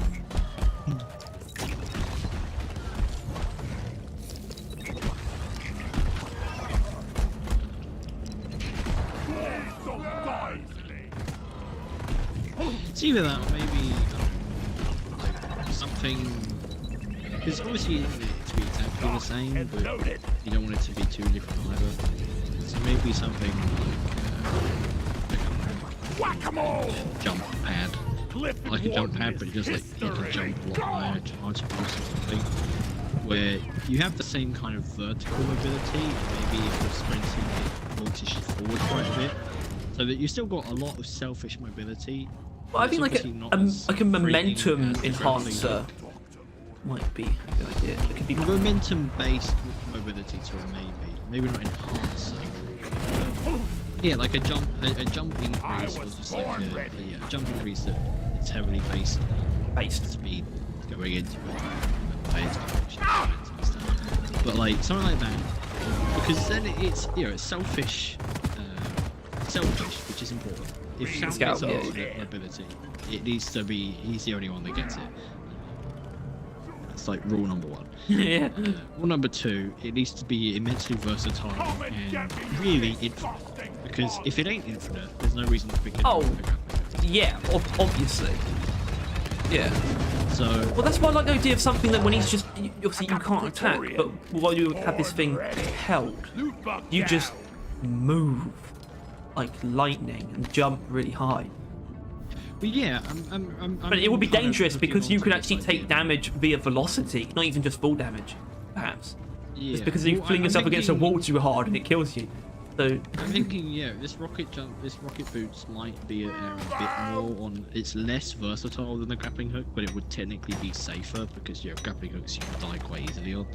Don't die. It's either that or maybe like something. Because obviously you don't want it to be exactly the same, but Loaded. you don't want it to be too different either. So maybe something like Whack-a-mole. a jump pad. Cliff Like a jump Warden pad, is but just like you can history. jump a lot higher charge or something. Where you have the same kind of vertical mobility, maybe if you're sprinting it launches you forward quite a bit. So that you still got a lot of selfish mobility. Well, I but think it's like obviously not as a momentum freeing as grappling enhancer hook. might be a good idea. It could be Momentum-based mobility tool, maybe not enhancer. Yeah, like a jump increase, or was just like born ready. a jump increase that it's heavily based on based. speed going into it, phase direction, and stuff. But like something like that, because then it's it's selfish, which is important. If Scout Scout, gets yeah. ultimate mobility, it needs to be he's the only one that gets it. That's like rule number 1. Yeah. Rule number 2, it needs to be immensely versatile Come and and get me really this infinite. frosting Because ball. if it ain't infinite, there's no reason to pick it Oh. up with a grappling hook. Yeah, obviously. Yeah. So Well, that's why I like the idea of something that when he's just obviously you can't attack, but while you have this thing held, Loot bug you down. just move like lightning and jump really high. but yeah, But it would be kind of dangerous looking because you onto could this actually take idea. damage via velocity, not even just full damage, perhaps. Yeah. Just because you Well, fling I'm yourself against a thinking- wall too hard and it kills you. So I'm thinking, this rocket boots might be a bit more on. It's less versatile than the grappling hook, but it would technically be safer because grappling hooks you can die quite easily on.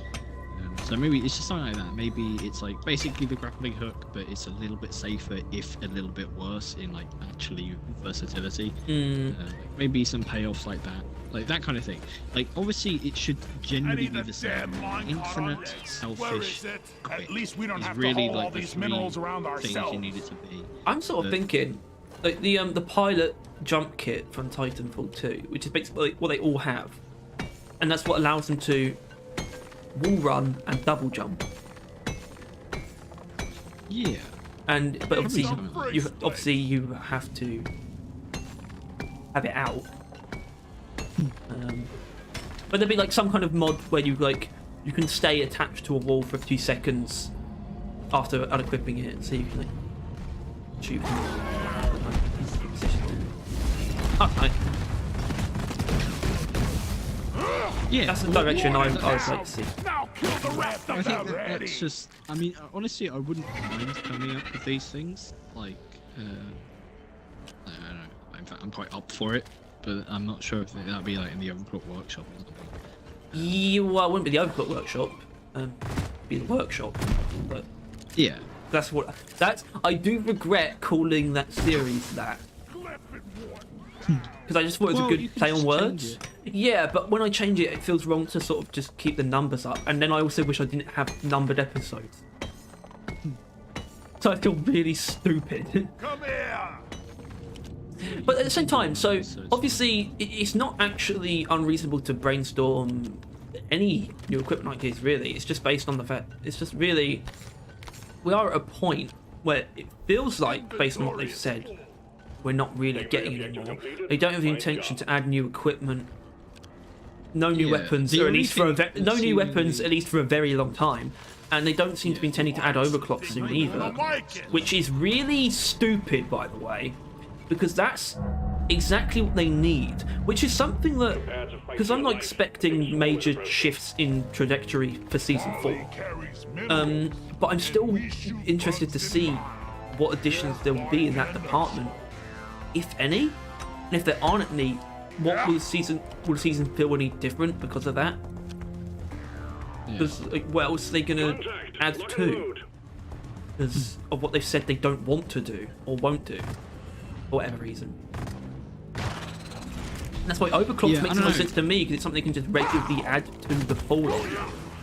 So maybe it's just something like that. Maybe it's like basically the grappling hook, but it's a little bit safer, if a little bit worse in like actually versatility. Maybe some payoffs like that kind of thing. Like obviously it should I genuinely need be the the same. damn minecart on Infinite, this. Where selfish. is it? quick At least we don't is have really to haul like all the these three minerals around things ourselves. you need it to be. I'm sort of thinking like the pilot jump kit from Titanfall 2, which is basically what they all have, and that's what allows them to wall run and double jump. Yeah. But obviously something like you have to have it out. But there'd be like some kind of mod where you can stay attached to a wall for a few seconds after unequipping it, so you can shoot. Okay. Yeah, That's the direction I would like to see. Now kill the rest I of think them that already. that's just. I mean, honestly, I wouldn't mind coming up with these things. Like, I don't know. In fact, I'm quite up for it, but I'm not sure if that'd be like in the Overclock workshop or something. Yeah, well, it wouldn't be the Overclock workshop. It'd be the workshop. But Yeah. that's what. That's. I do regret calling that series that. Because I just thought it was Well, a you good can play on just words. change Yeah, but when I change it, it feels wrong to sort of just keep the numbers up. And then I also wish I didn't have numbered episodes. So I feel really stupid. Come here. But at the same time, so obviously it's not actually unreasonable to brainstorm any new equipment ideas, really. It's just based on the fact, it's just really, we are at a point where it feels like, based on what they've said, we're not really getting it anymore. They don't have the intention to add new equipment, no new Yeah, weapons, the or at only least for a thing no new seemingly- weapons, at least for a very long time. And they don't seem to be intending to add overclock soon either, which is really stupid, by the way, because that's exactly what they need, which is something that, because I'm not expecting major shifts in trajectory for season 4, but I'm still interested to see what additions there will be in that department, if any, and if there aren't any, what will season feel any different because of that? Because like, what else are they gonna add to? Because of what they've said they don't want to do or won't do, for whatever reason. And that's why overclock Yeah, makes I no don't sense to me, because it's something they can just regularly add to the Fallout.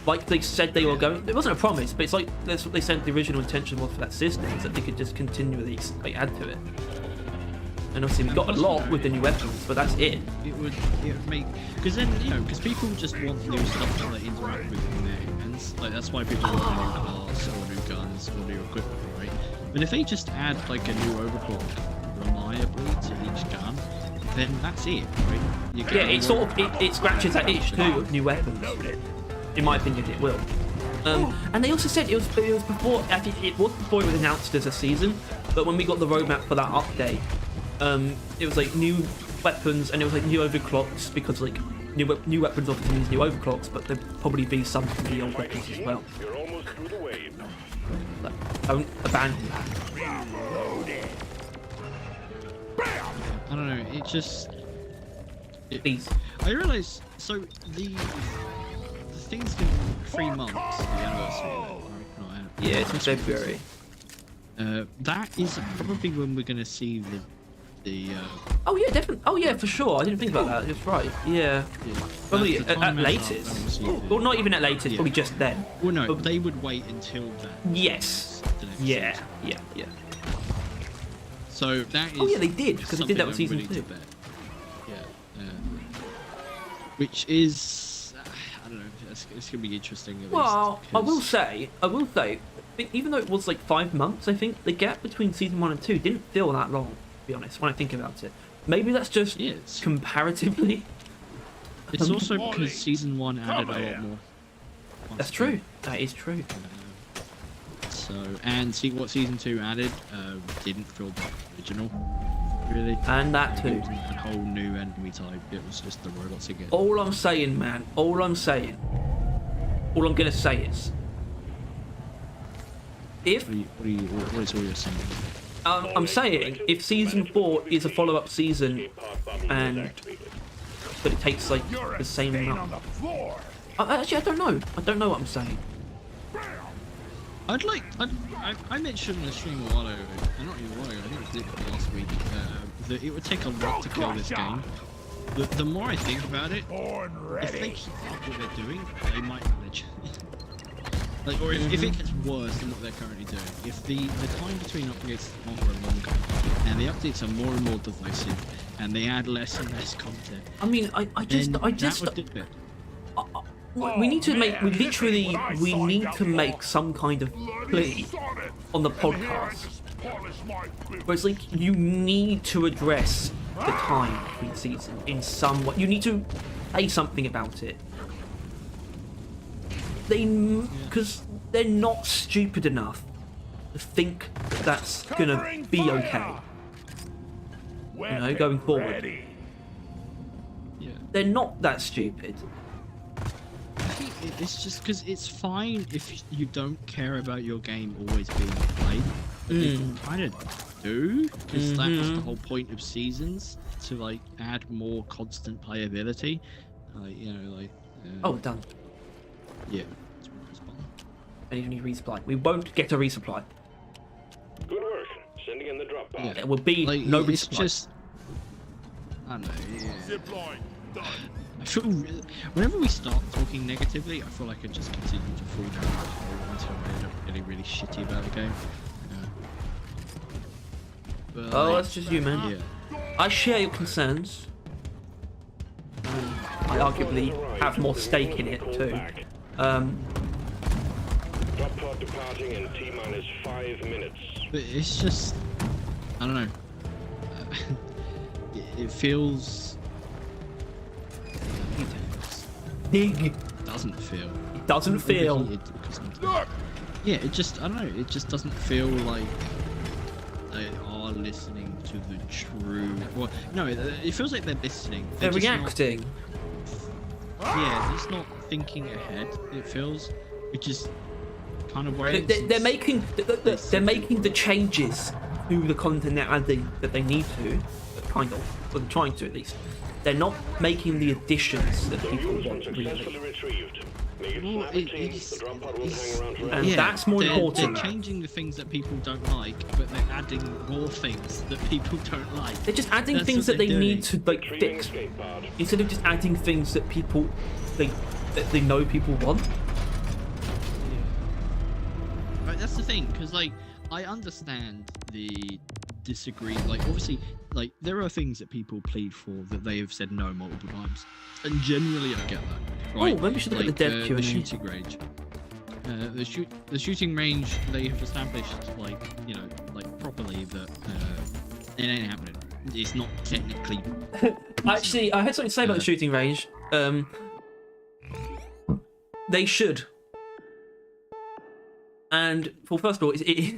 Like they said they were going. It wasn't a promise, but it's like that's what they said the original intention was for that system, is that they could just continually like, add to it. And obviously we got a lot with the new weapons, but that's it. It would make, because then because people just want new stuff to like interact with in their hands. Like that's why people want new cars or new guns or new equipment, right? But if they just add like a new overclock reliably to each gun, then that's it, right? You Yeah, it sort of it scratches that itch too of new weapons. In my opinion, it will. And they also said it was before. I think it was before it was announced as a season, but when we got the roadmap for that update, it was like new weapons and it was like new overclocks, because like new weapons often means new overclocks, but there'd probably be some from the old weapons as well. You're almost through the wave. But don't abandon that. I don't know. It just. Please. I realise. So the thing's been 3 months. The anniversary. Right? Not Yeah, it's in February. That is probably when we're gonna see the. Oh yeah, definitely. Oh yeah, for sure. I didn't think about that. That's right. Yeah. Probably That's the at time latest. when Well, not even at latest. Yeah. Probably just then. Well, no, they would wait until that. Yes. the next Yeah. season. Yeah. So that is. Oh yeah, they did, because they did that with something season I'm willing 2. to bet. Yeah. Which is, I don't know. It's gonna be interesting. At Well, least, I will 'cause- say, I think even though it was like 5 months, I think the gap between season 1 and 2 didn't feel that long, to be honest, when I think about it. Maybe that's just Yeah, it's- comparatively. It's also because season 1 added a lot more. That's true. That is true. So, and see what season 2 added didn't feel that original, really. And that It too. wasn't a whole new enemy type. It was just the robots again. All I'm saying, man, all I'm gonna say is, if What is all you're saying? I'm saying if season 4 is a follow-up season, and but it takes like You're the a same stain amount. on the floor. Actually, I don't know. I don't know what I'm saying. I mentioned in the stream a while ago, not even a while ago, I think it was literally last week, that it would take a lot to kill this game. The more I think about it, Born if they ready. keep up what they're doing, they might manage. Like, or if it gets worse than what they're currently doing, if the time between updates is longer and longer, and the updates are more and more divisive, and they add less and less content, I mean, I just then that would dip it. we need to make, we Man, literally, this is what I we signed need up to for. make some kind of plea Solid. on the And here I podcast, just polish my boots. where it's like, you need to address the time between seasons in some way. You need to say something about it. Because they're not stupid enough to think that that's gonna be okay. Going forward. Ready. Yeah. They're not that stupid. It's just because it's fine if you don't care about your game always being played. But people kind of do, because that's the whole point of seasons, to like add more constant playability. Oh, done. Yeah. I need a new resupply. We won't get a resupply. Good work. Sending in the drop pod. Yeah. There will be Like, no it's resupply. just, I don't know. Yeah. Zip line. Done. I feel whenever we start talking negatively, I feel like I just continue to fall down the hole until I end up getting really shitty about the game. But, Oh, like, that's just you, man. yeah. I share your concerns. I arguably have more stake in it too. Drop pod departing in T-minus 5 minutes. But it's just, I don't know. It feels. Dig. Doesn't feel. It doesn't feel. Yeah, it just, I don't know. It just doesn't feel like they are listening to the true. Well, no, it feels like they're listening. They're just not- reacting. Yeah, they're just not thinking ahead. It feels, which is kind of where They're making the changes to the content they're adding that they need to, kind of, or they're trying to at least. They're not making the additions that people want really. Successfully retrieved. Make it Well, snap a team. The drop pod will hang around for And that's more important. They're changing the things that people don't like, but they're adding more things that people don't like. They're just adding That's things what that they they're need doing. to like retrieving fix, escape pod. instead of just adding things that they know people want. Right, that's the thing, because like I understand the disagree. Like obviously, like there are things that people plead for that they have said no multiple times, and generally I get that. Right? Oh, maybe we should look at the dev Q&A. The shooting range. The shooting range they have established, like like properly that it ain't happening. It's not technically. Actually, I had something to say about the shooting range. They should. And well, first of all,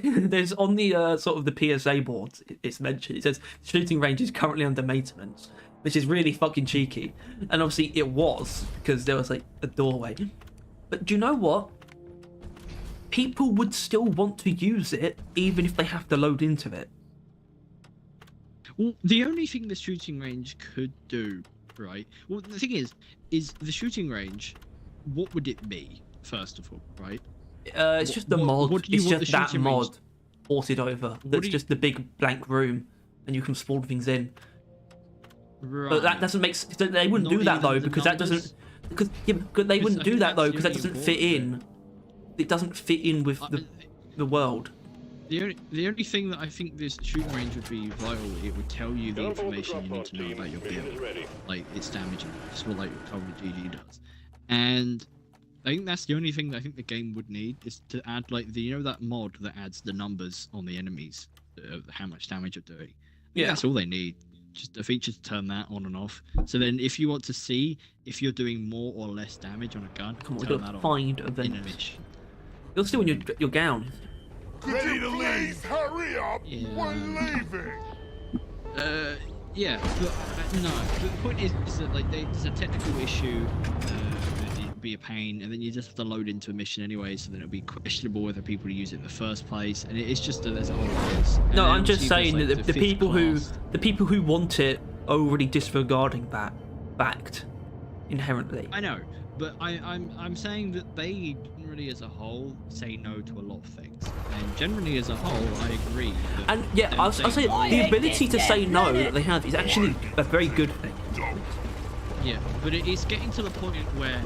there's on the sort of the PSA board. It's mentioned. It says shooting range is currently under maintenance, which is really fucking cheeky. And obviously, it was because there was like a doorway. But do you know what? People would still want to use it, even if they have to load into it. Well, the only thing the shooting range could do, right? Well, the thing is the shooting range. What would it be, first of all, right? It's just the mod. what do you It's want just the that shooting mod range- ported over. That's just the big blank room, and you can spawn things in. Right. But that doesn't make sense. They wouldn't Not do that even though, the because that numbers? doesn't. Because they Because wouldn't I do think that though, that's because that the doesn't only fit in. important It doesn't fit in with the world. The only thing that I think this shooting range would be vital, it would tell you the information you need to know about your build, like its damage, just what like Call of Duty does. And I think that's the only thing that I think the game would need is to add like that mod that adds the numbers on the enemies, how much damage you're doing. Yeah. That's all they need. Just a feature to turn that on and off. So then, if you want to see if you're doing more or less damage on a gun, Come on, we've turn got that to on find in a events. mission. You're still in your gown. Ready to leave. Hurry up. Yeah. We're leaving. Yeah, but no. The point is that like there's a technical issue. It'd be a pain, and then you just have to load into a mission anyway. So then it'll be questionable whether people use it in the first place, and it's just there's a whole mess. And No, then I'm just obviously saying there's, that like, the fifth people class. who want it are already disregarding that fact inherently. I know, but I'm saying that they generally as a whole say no to a lot of things, and generally as a whole I agree. That And yeah, them I'll saying say no- the ability to say no that they have is actually a very good thing. Yeah, but it's getting to the point where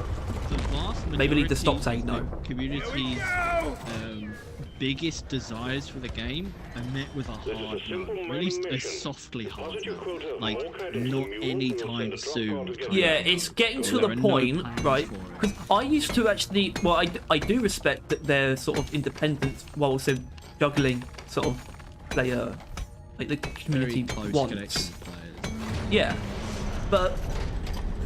the vast majority Maybe need to stop saying no. of the community's biggest desires for the game are met with a hard no, or at least a softly hard no, like not anytime soon. kind Yeah, of no. it's getting to There the are no point, plans right? for it. Because I used to actually, well, I do respect that they're sort of independent while also juggling sort of player, like the community Very close wants. connection with players. Yeah, but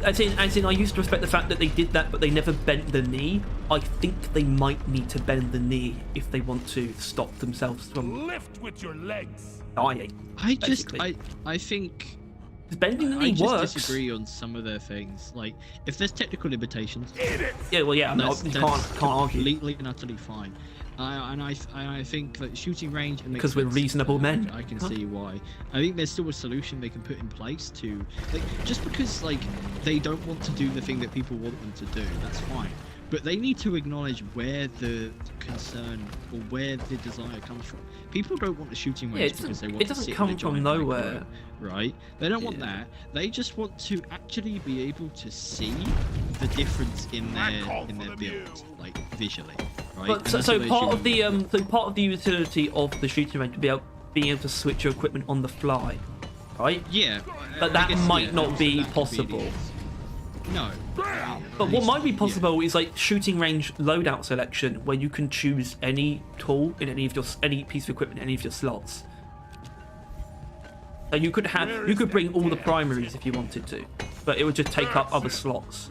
as in, I used to respect the fact that they did that, but they never bent the knee I think they might need to bend the knee if they want to stop themselves from Lift with your legs. dying. I think Bending the I knee just works. disagree on some of their things. Like, if there's technical limitations, Yeah, well, yeah, I mean, that's, you that's can't argue. completely and utterly fine. I think that shooting range and Because we're reasonable men. I can see why. I think there's still a solution they can put in place to, like, just because like they don't want to do the thing that people want them to do, that's fine. But they need to acknowledge where the concern or where the desire comes from. People don't want a shooting range because they want it to doesn't sit come in a from giant nowhere. backyard, right? They don't want Yeah. that. They just want to actually be able to see the difference in their build, like visually, right? But And so, that's so what they part of should- the part of the utility of the shooting range would be being able to switch your equipment on the fly, right? yeah, But I that guess, might yeah, not that be could possible. it. No. But what might be possible is like shooting range loadout selection, where you can choose any tool in any piece of equipment in any of your slots. So you could bring all the primaries if you wanted to, but it would just take up other slots,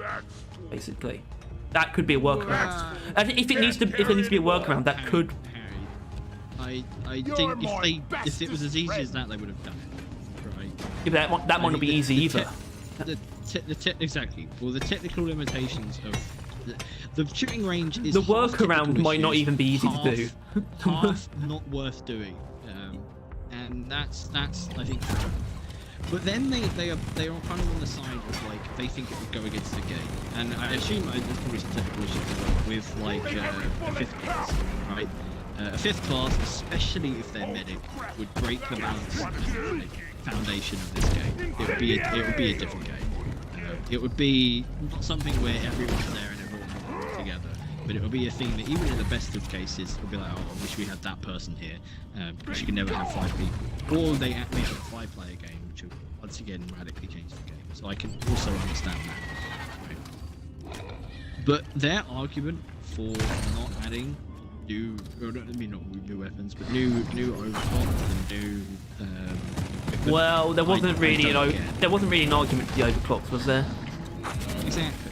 basically. That could be a workaround. And if there needs to be a workaround, that could. I think if it was as easy as that, they would have done it, right? Yeah, but that might not be easy either. Exactly. Well, the technical limitations of the shooting range is The half workaround technical might not issues, even be easy to do. half not worth doing, and that's I think. But then they are kind of on the side of like they think it would go against the game, and I assume there's probably some technical issues as well with like a fifth class, right? A fifth class, especially if they're medic, would break the balance and like, foundation of this game. It would be a different game. It would be not something where everyone's there and everyone works together, but it would be a thing that even in the best of cases, it would be like, oh, I wish we had that person here, because you can never have 5 people. Or they have a 5-player game, which will once again radically change the game. So I can also understand that. Right. But their argument for not adding new weapons, but new overclock and new. Well, there wasn't really there an argument for the overclocks, was there? Exactly.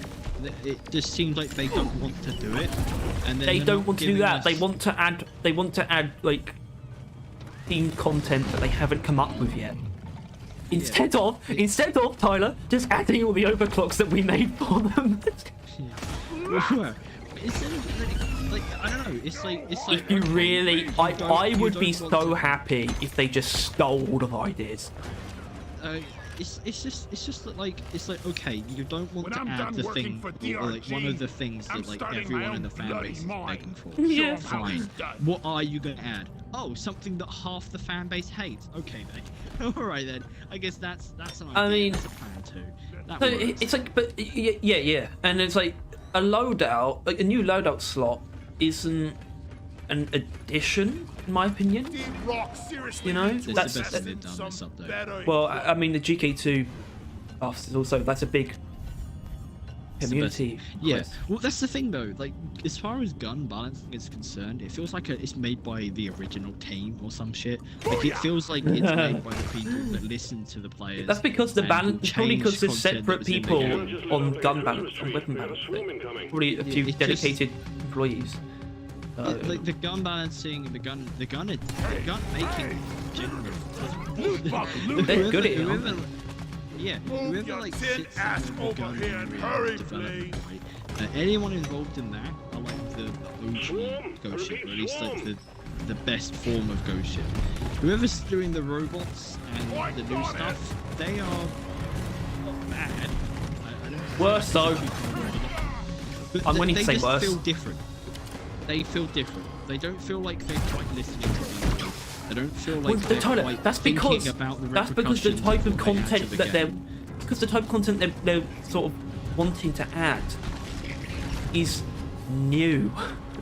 It just seems like they don't want to do it, and They don't want to do that. They want to add like themed content that they haven't come up with yet. Instead of Tyler just adding all the overclocks that we made for them. Well, instead of like I don't know. It's like If you really, I would be so happy if they just stole all of ideas. It's just that like it's like okay, you don't want to add the thing or like one of the things that like everyone in the fan base is begging for. Yeah. Fine. What are you going to add? Oh, something that half the fan base hates. Okay, then. All right then. I guess that's an idea. I mean, that's a plan too. That so works. it's like, but yeah, and it's like a loadout, like a new loadout slot, isn't an addition, in my opinion. You know, It's the best thing they've done this update. Well, I mean, the GK2 buffs is also that's a big community. Yeah. quest. Well, that's the thing though. Like, as far as gun balancing is concerned, it feels like it's made by the original team or some shit. Like, it feels like it's made by the people that listen to the players. That's because the and balance, change probably because there's content that separate was in the people game. on gun balance, on weapon balance. Probably a few it's just- dedicated employees. Like the gun balancing, the gun making, generally. They're good at it, aren't Whoever, yeah, whoever like sits in the gun development, right? Anyone involved in that are like the OG ghost ship, or at least like the best form of ghost ship. Whoever's doing the robots and the new stuff, they are not bad. I don't Worse though. But I'm willing to say they worse. just feel different. They feel different. They don't feel like they're quite listening to people. They don't feel like Well, they're Tyler, quite that's thinking because about the that's because the repercussions type of before they content enter the that they're game. because the type of content they're sort of wanting to add is new,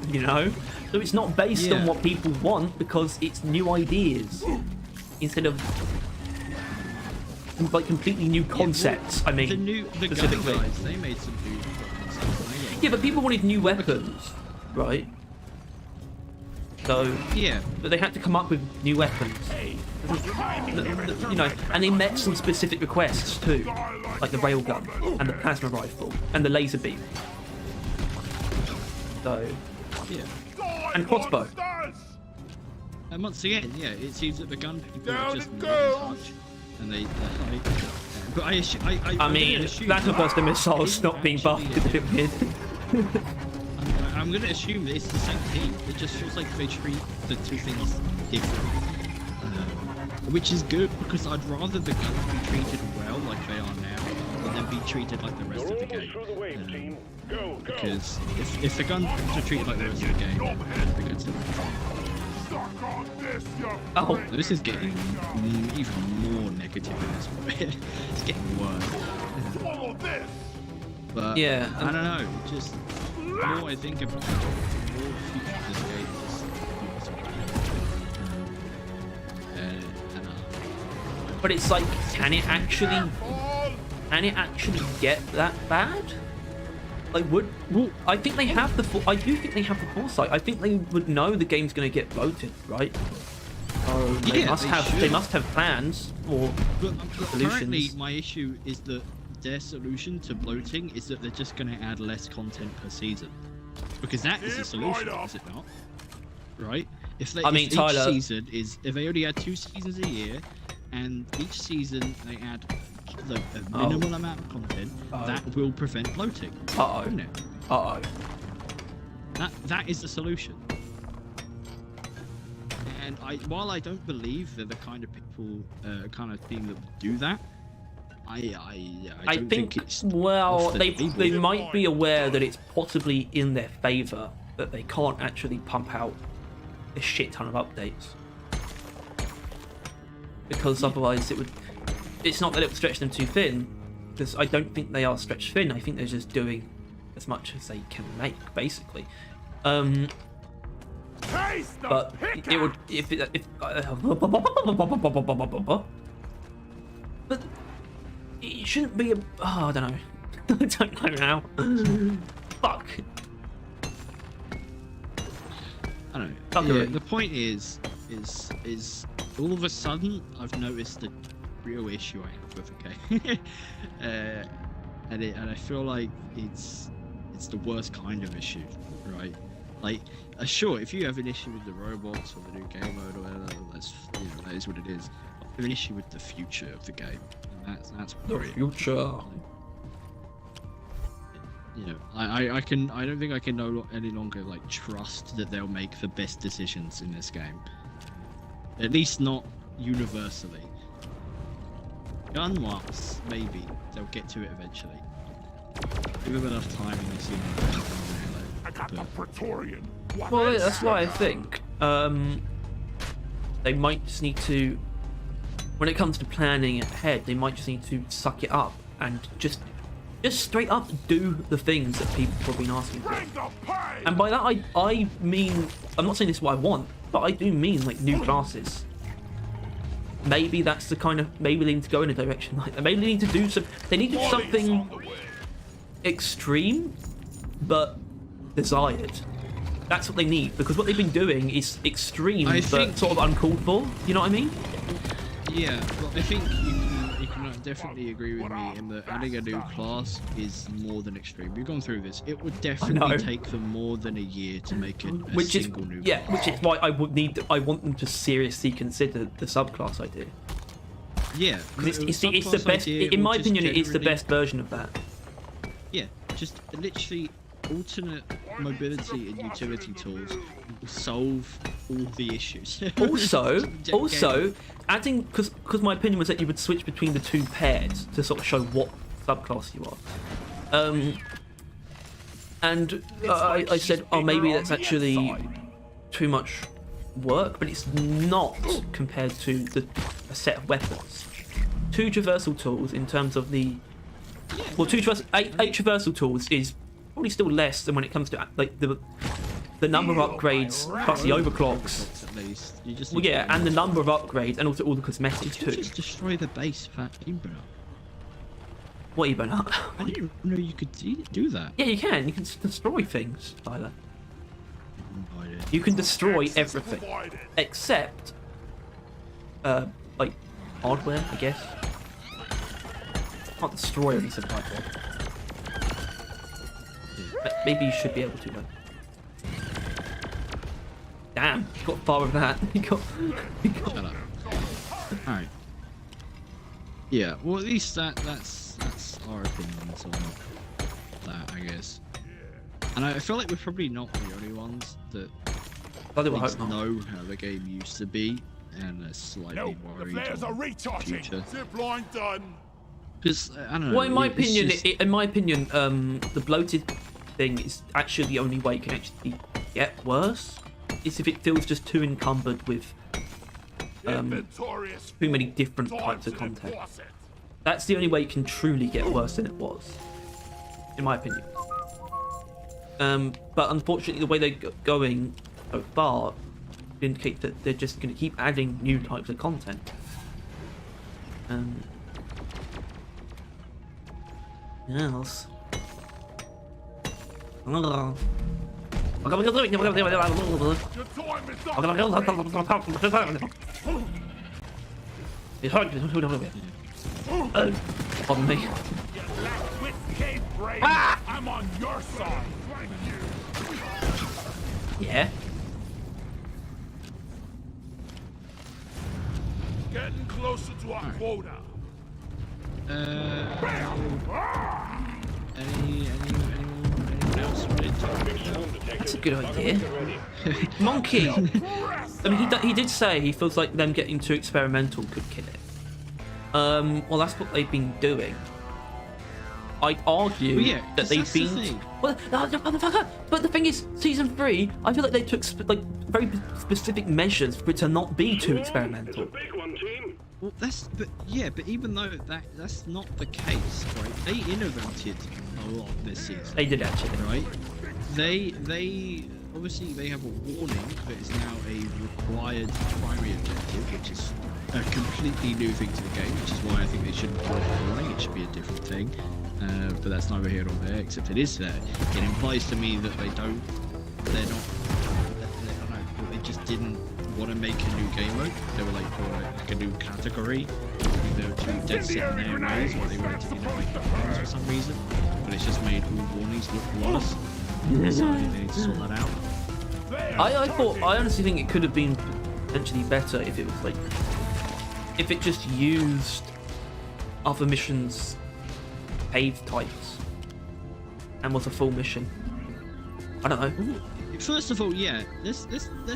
you know. So it's not based on Yeah. what people want because it's new ideas instead of like completely new concepts. I mean, the gun specifically. guys, they made some new stuff. Yeah, but people wanted new weapons, right? So Yeah, but they had to come up with new weapons. You know, and they met some specific requests too, like the railgun and the plasma rifle and the laser beam. So, Yeah. and crossbow. And once again, yeah, it seems that the gun people Down are just it not in goes. touch, and they like. But I mean, lateral burst missiles not being buffed is a bit weird. I'm gonna assume that it's the same team. It just feels like they treat the two things differently, which is good because I'd rather the guns be treated well like they are now than be treated like the rest You're of the almost game. through the wave, team. Go, go. Because if the guns are treated like the rest of the game, then the good stuff. Suck on this, you Oh, This is getting even more negative at this point. It's getting worse. Swallow this. But Yeah, I don't know. Just the more I think about it, the more the future of this game is. but it's like, can it actually get that bad? Like, I think they have I do think they have the foresight. I think they would know the game's going to get bloated, right? So they Yeah, they must have plans or But currently, solutions. my issue is that their solution to bloating is that they're just going to add less content per season, because that is the solution, is it not? Right? If they, I mean, if Tyler- each season is, if they only add 2 seasons a year, and each season they add a minimal amount of content, that will prevent bloating. Wouldn't it? Uh-oh. That is the solution. And while I don't believe they're the kind of people, kind of team that would do that, I don't think it's well, off the they table. might be aware that it's possibly in their favor that they can't actually pump out a shit ton of updates, because otherwise it would. It's not that it would stretch them too thin, because I don't think they are stretched thin. I think they're just doing as much as they can make, basically. Taste the But it would but it shouldn't be a. Oh, I don't know. I don't know now. Fuck. I don't know. Fuckery. Yeah, the point is all of a sudden I've noticed the real issue I have with the game, and I feel like it's the worst kind of issue, right? Like, sure, if you have an issue with the robots or the new game mode or whatever, that is what it is. I have an issue with the future of the game, and that's The worrying. future. You know, I don't think I can any longer like trust that they'll make the best decisions in this game. At least not universally. Gun-wise, maybe they'll get to it eventually. Give them enough time and you see. I got the Praetorian. Well, that's why I think they might just need to, when it comes to planning ahead, they might just need to suck it up and just straight up do the things that people have been asking for. Bring the pain. And by that I mean, I'm not saying this is what I want, but I do mean like new classes. Maybe that's the kind of, maybe they need to go in a direction like that. Maybe they need to do they need to do something extreme but desired. That's what they need, because what they've been doing is extreme I but think- sort of uncalled for. You know what I mean? Yeah, well, I think you can definitely agree with me in that adding a new class is more than extreme. We've gone through this. It would know. definitely take them more than a year to make it a single new class. Which is why I want them to seriously consider the subclass idea. Yeah, Because it's the subclass best. idea In will my just opinion, it is the generally- best version of that. Yeah, just literally alternate mobility and utility tools will solve all the issues. Also, adding, because my opinion was that you would switch between the two pairs to sort of show what subclass you are. And I said, oh, maybe that's actually too much work, but it's not compared to a set of weapons. 2 traversal tools in terms of the, well, eight traversal tools is probably still less than when it comes to like the number of upgrades plus the overclocks. At least. You just Well, need yeah, to- and the number of upgrades and also all the cosmetics You too. just destroy the base of that Uber. What even up? I didn't know you could do that. Yeah, you can. You can destroy things, Tyler. No idea. You can destroy Access everything provided. except, like hardware, I guess. Can't destroy every single hardware. But maybe you should be able to though. Damn, he got far with that. He got. Shut up. Alright. Yeah, well, at least that's our opinions on that, I guess. And I feel like we're probably not the only ones that Bloody well, I at hope not. least know how the game used to be and are slightly Nope, the worried flares are on the recharging. future. Zip line done. Because, I don't know. Well, in my it's opinion, just- in my opinion, the bloated thing is actually the only way it can actually get worse. Is if it feels just too encumbered with Inventorious. too many different Time types of to content. enforce it. That's the only way it can truly get worse than it was, in my opinion. But unfortunately, the way they're going so far indicates that they're just going to keep adding new types of content. Yes. Your time is up. Pardon me. You lack wit, cave brain. Ah! I'm on your side. Thank you. Yeah. Getting closer to our quota. Anyone else wanted to? That's a good idea. Monkey! I mean, he did say he feels like them getting too experimental could kill it. Well, that's what they've been doing. I'd argue Well, yeah, that 'cause they've that's the been. thing. Well, motherfucker! But the thing is, season 3, I feel like they took very specific measures for it to not be too It's experimental. a big one, team. Well, but even though that's not the case, right? They innovated a lot this season, They did actually. right? They obviously they have a warning, but it's now a required primary objective, which is a completely new thing to the game, which is why I think they shouldn't call it a warning. It should be a different thing. But that's neither here nor there. Except it is there. It implies to me that they're not. I don't know. They just didn't want to make a new game mode. They were like, like a new category. I think they were too dead set in their ways, or they wanted to innovate the warnings for some reason. But it's just made all warnings look worse. So I think they need to sort that out. I honestly think it could have been potentially better if it was like, if it just used other missions, cave types, and was a full mission. I don't know. First of all, yeah, let's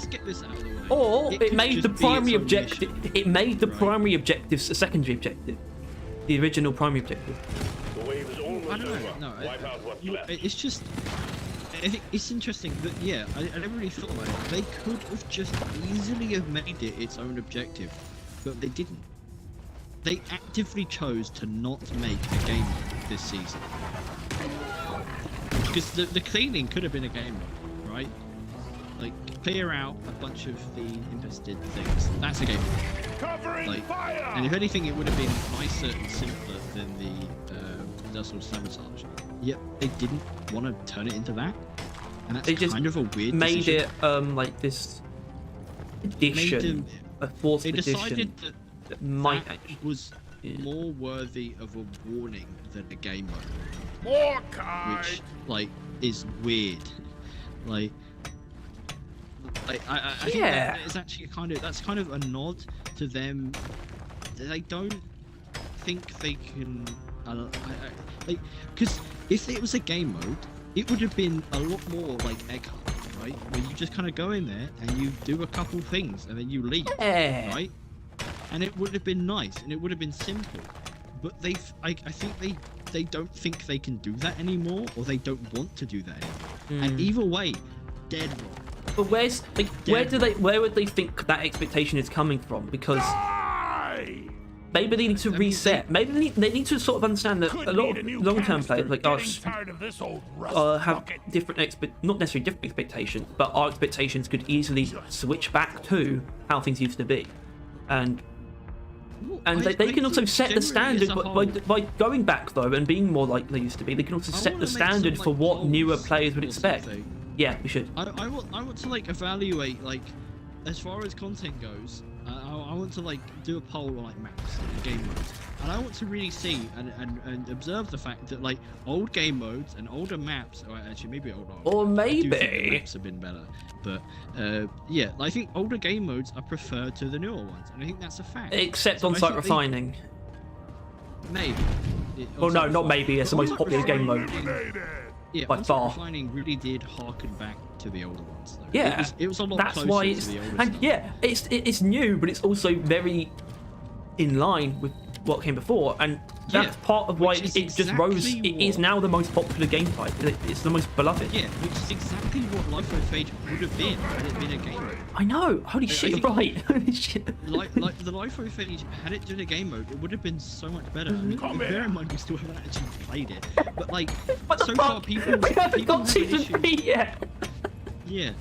get this out of the way. Or it could made just the be its primary own objective. mission. It made the Right. primary objectives a secondary objective. The original primary objective. The wave is almost I don't over. know. No, Wipe out what's left. it's just. I think it's interesting that I never really thought about it. They could have just easily have made it its own objective, but they didn't. They actively chose to not make a game mode this season. Because the cleaning could have been a game mode, right? Like, clear out a bunch of the infested things. That's a game mode. Covering Like, fire. and if anything, it would have been nicer and simpler than the industrial sabotage. Yet they didn't want to turn it into that, and that's They just kind of a weird Made decision. it like this edition, a fourth They edition decided that might that actually. was Yeah. more worthy of a warning than a game mode, More kind. which like is weird. like I think Yeah. that is actually that's kind of a nod to them. They don't think they can like, because if it was a game mode, it would have been a lot more like Egg Hunt, right? Where you just kind of go in there and you do a couple things and then you leave, Yeah. right? And it would have been nice and it would have been simple. But I think they don't think they can do that anymore, or they don't want to do that anymore. And either way, dead wrong. But where's like where would they think that expectation is coming from? Because Die. maybe they need to reset. Maybe they need to sort of understand that Could a lot need a of new long-term canister. players like Getting us tired of this old rust have bucket. different not necessarily different expectations, but our expectations could easily switch back to how things used to be, and they can also set the standard by going back though and being more like they used to be. They can also set wanna the make standard some, for like, what newer polls players would or expect. something. Yeah, we should. I want to like evaluate, like, as far as content goes. I I want to like do a poll on like maps and game modes, and I want to really see and observe the fact that like old game modes and older maps, or actually maybe older, Or I do think the maybe maps have been better, but yeah, I think older game modes are preferred to the newer ones, and I think that's a fact. except So I on-site think refining. Maybe. Well, no, not maybe. It's the most popular game mode. Yeah, by far. Refining really did harken back to the older ones. Though. Yeah, it was a lot that's closer why to it's the older and stuff. yeah, it's new, but it's also very in line with what came before, and that's Yeah, part of why which it is just rose. exactly It is what- now the most popular game type. It's the most beloved. Yeah, which is exactly what Life of Age would have been had it been a game mode. I know. Holy shit, you're think- right. Holy shit. Like the Life of Age, had it been a game mode, it would have been so much better. I mean, bear in mind we still haven't actually played it, but like What the so fuck? far people We haven't people got have an season issue. 3 yet. Yeah.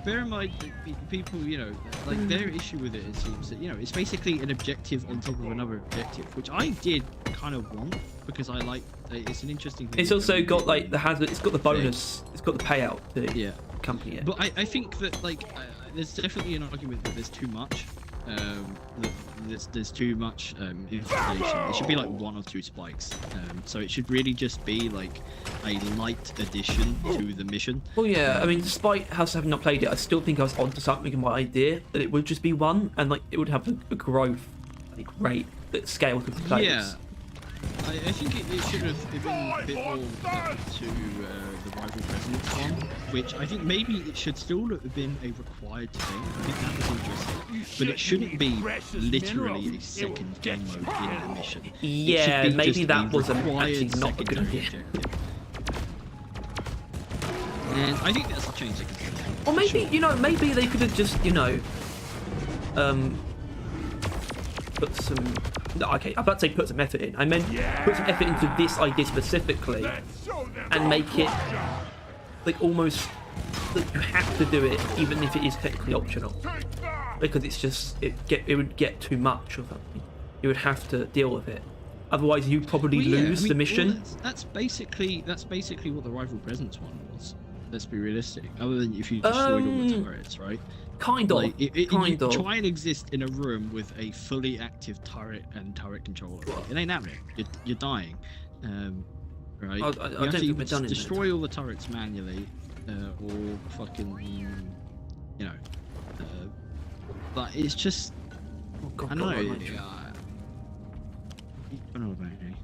Bear in mind that people, you know, like their issue with it seems that, you know, it's basically an objective on top of another objective, which I did kind of want because I like. It's an interesting thing. It's also got like the hazard. It's got the bonus. It's got the payout to Yeah. accompany it. But I think that like there's definitely an argument that there's too much. There's too much information. It should be like 1 or 2 spikes. So it should really just be like a light addition to the mission. Well, yeah. I mean, despite us having not played it, I still think I was onto something in my idea that it would just be 1, and like it would have a growth rate that scales with the players. Yeah. I think it should have been a bit more to the rival presidents one, which I think maybe it should still have been a required thing. I think that was interesting, but it shouldn't be literally a second game mode in the mission. It should Yeah, be maybe just that was required actually not a good secondary idea. objective. And I think that's a change they can do. Or maybe, you know, maybe they could have just, you know, put some. No, okay, I'm about to say put some effort in. I meant put some effort into this idea specifically and make it like almost like you have to do it, even if it is technically optional, because it's just it would get too much or something. You would have to deal with it. Otherwise, you'd probably Well, yeah, lose I mean, the mission. well, that's basically what the rival presence one was. Let's be realistic. Other than if you destroyed all the turrets, right? Kind of, Like, kind you of. try and exist in a room with a fully active turret and turret controller. It ain't happening. You're dying. Right? I You don't have think to we're done in destroy all the turrets manually, or fucking, you know. But it's just, Oh, God, I don't God, know. I I don't know about me.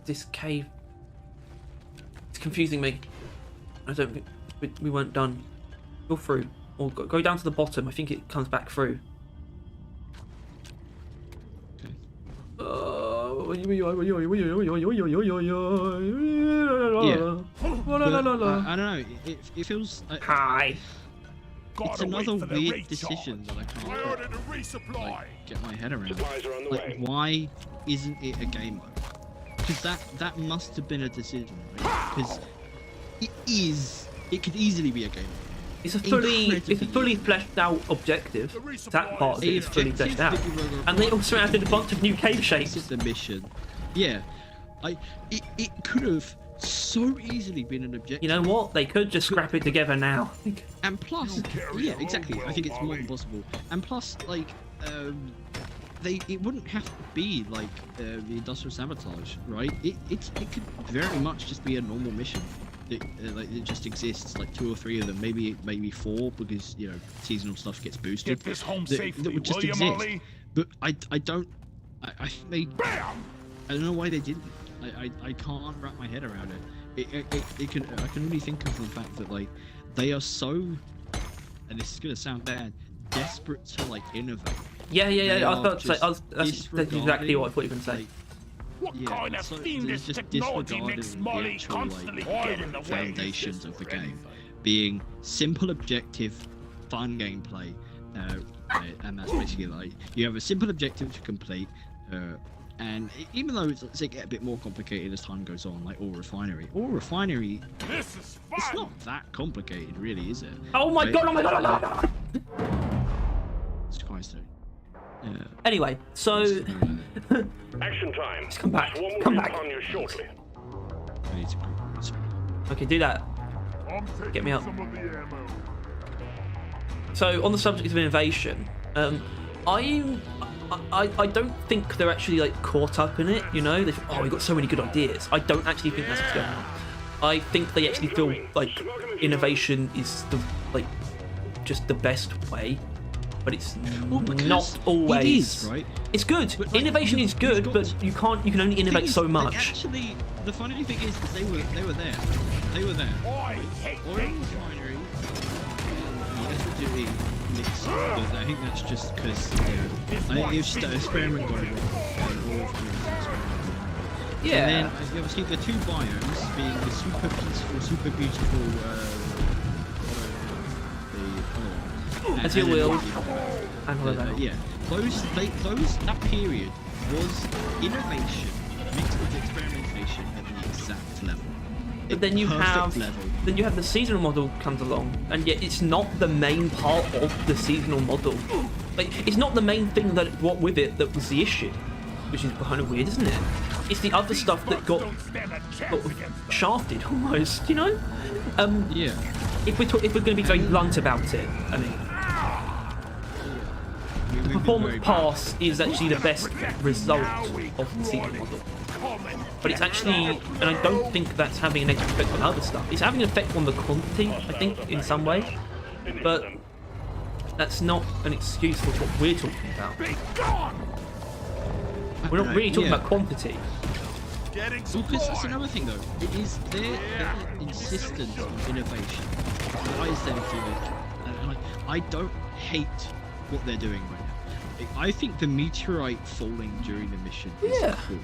This cave. It's confusing me. I don't think we weren't done. Go through. Or go down to the bottom. I think it comes back through. Okay. I don't know. It feels. Hi. It's Gotta wait another for the weird recharge. decision that I I can't ordered a resupply. like, get my head around. Supplies are on the Like, way. why isn't it a game mode? Because that must have been a decision, right? Because it could easily be a game mode. It's a fully Incredibly fleshed out objective. That part of it is fully fleshed out. And they also added a bunch of new cave This shapes. is the mission. Yeah, it could have so easily been an objective. You know what? They could just scrap it together now. And plus, carry yeah, on exactly. well, I think it's more Molly. than possible. And plus, like, it wouldn't have to be like the industrial sabotage, right? It could very much just be a normal mission. Like it just exists, like 2 or 3 of them, maybe 4, because you know seasonal stuff gets boosted. Get this home that safely, would just will you, exist. Molly? But I think they. Bam! I don't know why they didn't. I can't wrap my head around it. I can only think of the fact that like they are so, and this is gonna sound bad, desperate to like innovate. Yeah. They I was are about to say. just That's exactly what I thought you were going to say. like, What yeah, kind of so fiendish just technology disregarding makes the Molly actual, constantly like, get in the way? foundations of the game being simple objective, fun gameplay, and that's basically like you have a simple objective to complete. And even though it's get a bit more complicated as time goes on, like Ore Refinery, This is it's fun! not that complicated, really, is it? Oh my Right? god! Oh my god! Oh my god! It's quite so. Anyway, so Action time. come back. Swarm will Come be back. upon you shortly. I need to go. Okay, do that. I'm taking Get me up. some of the ammo. So on the subject of innovation, I don't think they're actually like caught up in it. You know, we've got so many good ideas. I don't actually think that's what's going on. I think they actually feel like innovation is just the best way, but it's not always. It is, right? It's good. But, like, Innovation is good, but you can only innovate so much. Actually, the funny thing is they were there. They were there. I hate Oil danger. refinery. Yes, mix. I think that's just because I think it's just an experiment gone wrong. Yeah. And then obviously the two biomes being the super peaceful, super beautiful. As you will. And yeah, that period was innovation mixed with experimentation at the exact level. But then you have the seasonal model comes along, and yet it's not the main part of the seasonal model. Like, it's not the main thing that it brought with it that was the issue, which is kind of weird, isn't it? It's the other stuff that got shafted almost, you know? Yeah. If we're going to be very blunt about it, I mean, the performance pass is actually the best result of the seasonal model. But it's actually, and I don't think that's having a negative effect on other stuff. It's having an effect on the quantity, I think, in some way. But that's not an excuse for what we're talking about. We're not really talking about quantity. Well, because that's another thing, though. It is their insistence on innovation. Why is them doing it? And I don't hate what they're doing right now. I think the meteorite falling during the mission is cool,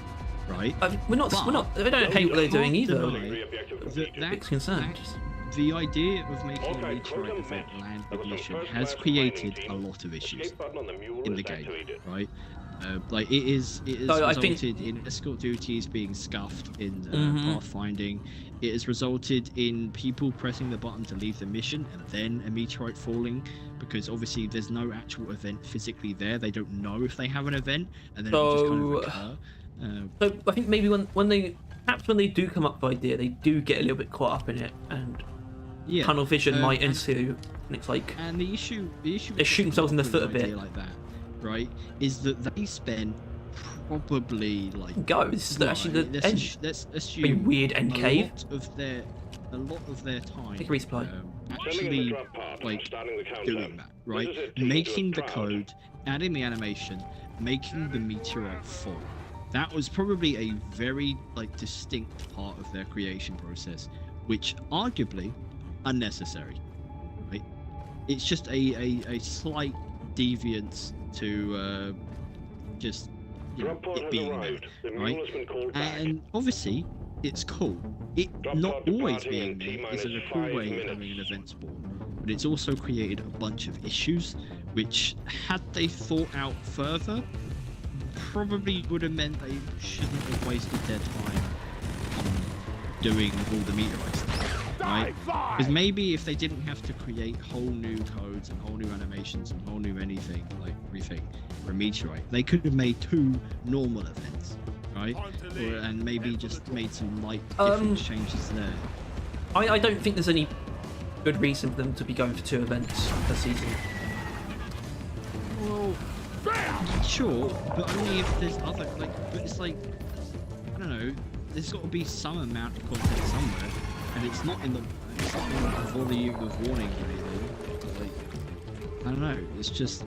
right? We don't hate what they're doing either. That's concerned. The idea of making a meteorite event land the mission has created a lot of issues in the game, right? Like it has resulted in escort duties being scuffed in pathfinding. It has resulted in people pressing the button to leave the mission and then a meteorite falling, because obviously there's no actual event physically there. They don't know if they have an event, and then it will just kind of occur. So I think maybe when they do come up with an idea, they do get a little bit caught up in it, and tunnel vision might ensue, and it's like, and the issue they shoot themselves in the foot a bit. Like that, right? Is that they spend probably like this is actually the end. Let's assume pretty weird end cave. A lot of their time resupply. Actually like doing that, right? Making the code, adding the animation, making the meteorite fall. That was probably a very like distinct part of their creation process, which arguably unnecessary, right? It's just a slight deviance to just it being there, right? And obviously it's cool. It not always being there is a cool way of having an event spawn, but it's also created a bunch of issues which, had they thought out further, probably would have meant they shouldn't have wasted their time on doing all the meteorite stuff, right? Because maybe if they didn't have to create whole new codes and whole new animations and whole new anything, like everything for a meteorite, they could have made 2 normal events, right? And maybe just made some light different changes there. I don't think there's any good reason for them to be going for 2 events per season. Well, sure, but only if there's other, like, but it's like, I don't know, there's got to be some amount of content somewhere, and it's not in the volume of warning or anything. Like, I don't know, it's just,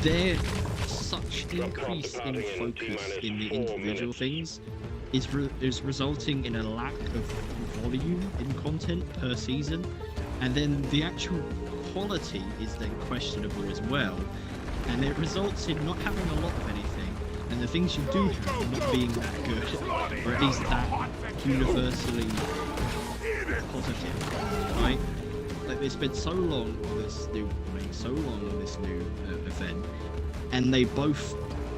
there's such increase in focus in the individual things is resulting in a lack of volume in content per season, and then the actual quality is then questionable as well, and it results in not having a lot of anything, and the things you do have not being that good, or at least that universally positive, right? Like, they spent so long on this new warning, so long on this new event, and they both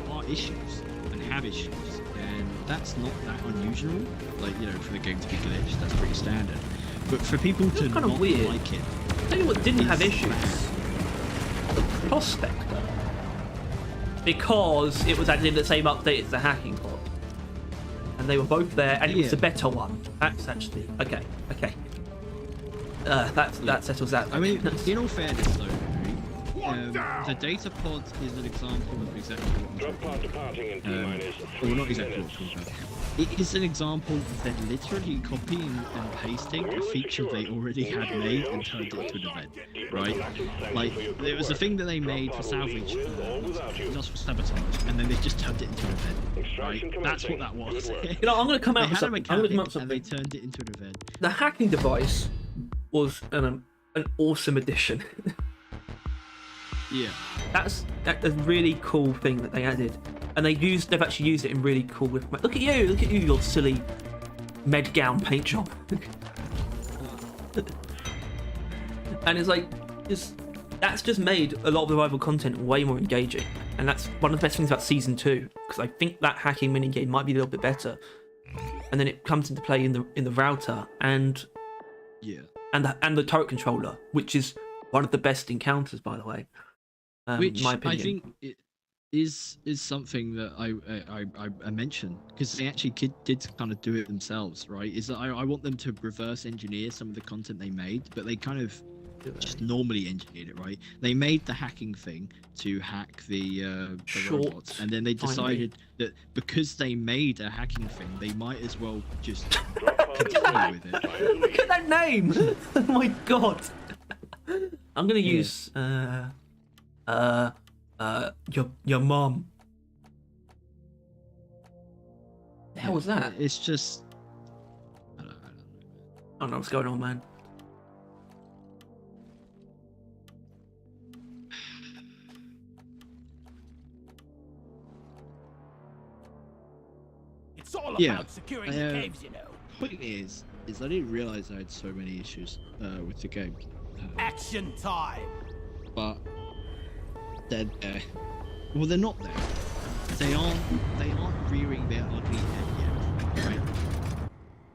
are issues and have issues, and that's not that unusual. Like, you know, for the game to be glitched, that's pretty standard. But for people to kind not of weird. like it, Tell you what didn't have issues. The Prospector. Because it was added in the same update as the hacking pod. And they were both there, and it was the better one. That's actually okay. That settles that. I mean, in all fairness though, the data pod is an example of exactly what I'm Drop pod talking departing in about. T-minus Well, 3 not exactly what minutes. I'm talking about. It is an example of them literally copying and pasting a feature they already had made and turned it into an event, right? Like, there was a thing that they made for salvage, just for sabotage, and then they just turned it into an event, right? That's what that was. You know, I'm going to come They out with had a something. I'm going to come out mechanic with and they something. turned it into an event. The hacking device was an awesome addition. Yeah. That's a really cool thing that they added, and they've actually used it in really cool with. Look at you, your silly med gown paint job. And it's like, that's just made a lot of the rival content way more engaging, and that's one of the best things about season 2, because I think that hacking minigame might be a little bit better, and then it comes into play in the router and the turret controller, which is one of the best encounters, by the way. Which in my opinion. I think it is something that I mentioned, because they actually did kind of do it themselves, right? Is that I want them to reverse engineer some of the content they made, but they kind of just normally engineered it, right? They made the hacking thing to hack the robots, and then they decided that because they made a hacking thing, they might as well just continue with it. Look at that name! Oh my god! I'm gonna use your mom. The hell was that? It's just I don't know what's going on, man. It's all Yeah, about securing the caves, you know. point is I didn't realize I had so many issues with the game. Action time. But they're there. Well, they're not there. They aren't rearing their ugly head yet, right?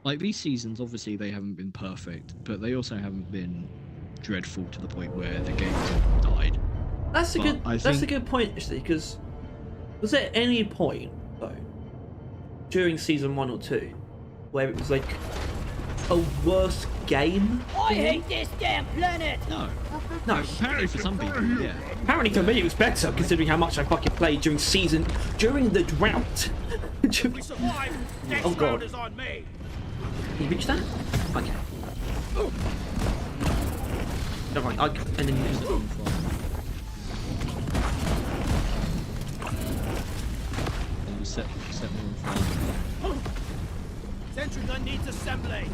Like, these seasons, obviously they haven't been perfect, but they also haven't been dreadful to the point where the game's died. That's a But good good point, actually, because was there any point though during season 1 or 2 where it was like a worse game? I hate this damn planet. No. No. Apparently for some people, yeah. Apparently to me it was better, considering how much I fucking played during the drought. We survived. Next Oh, God. round is on me. You reach that? Okay. Don't worry, and then you Set more on fire. Sentry gun needs assembly.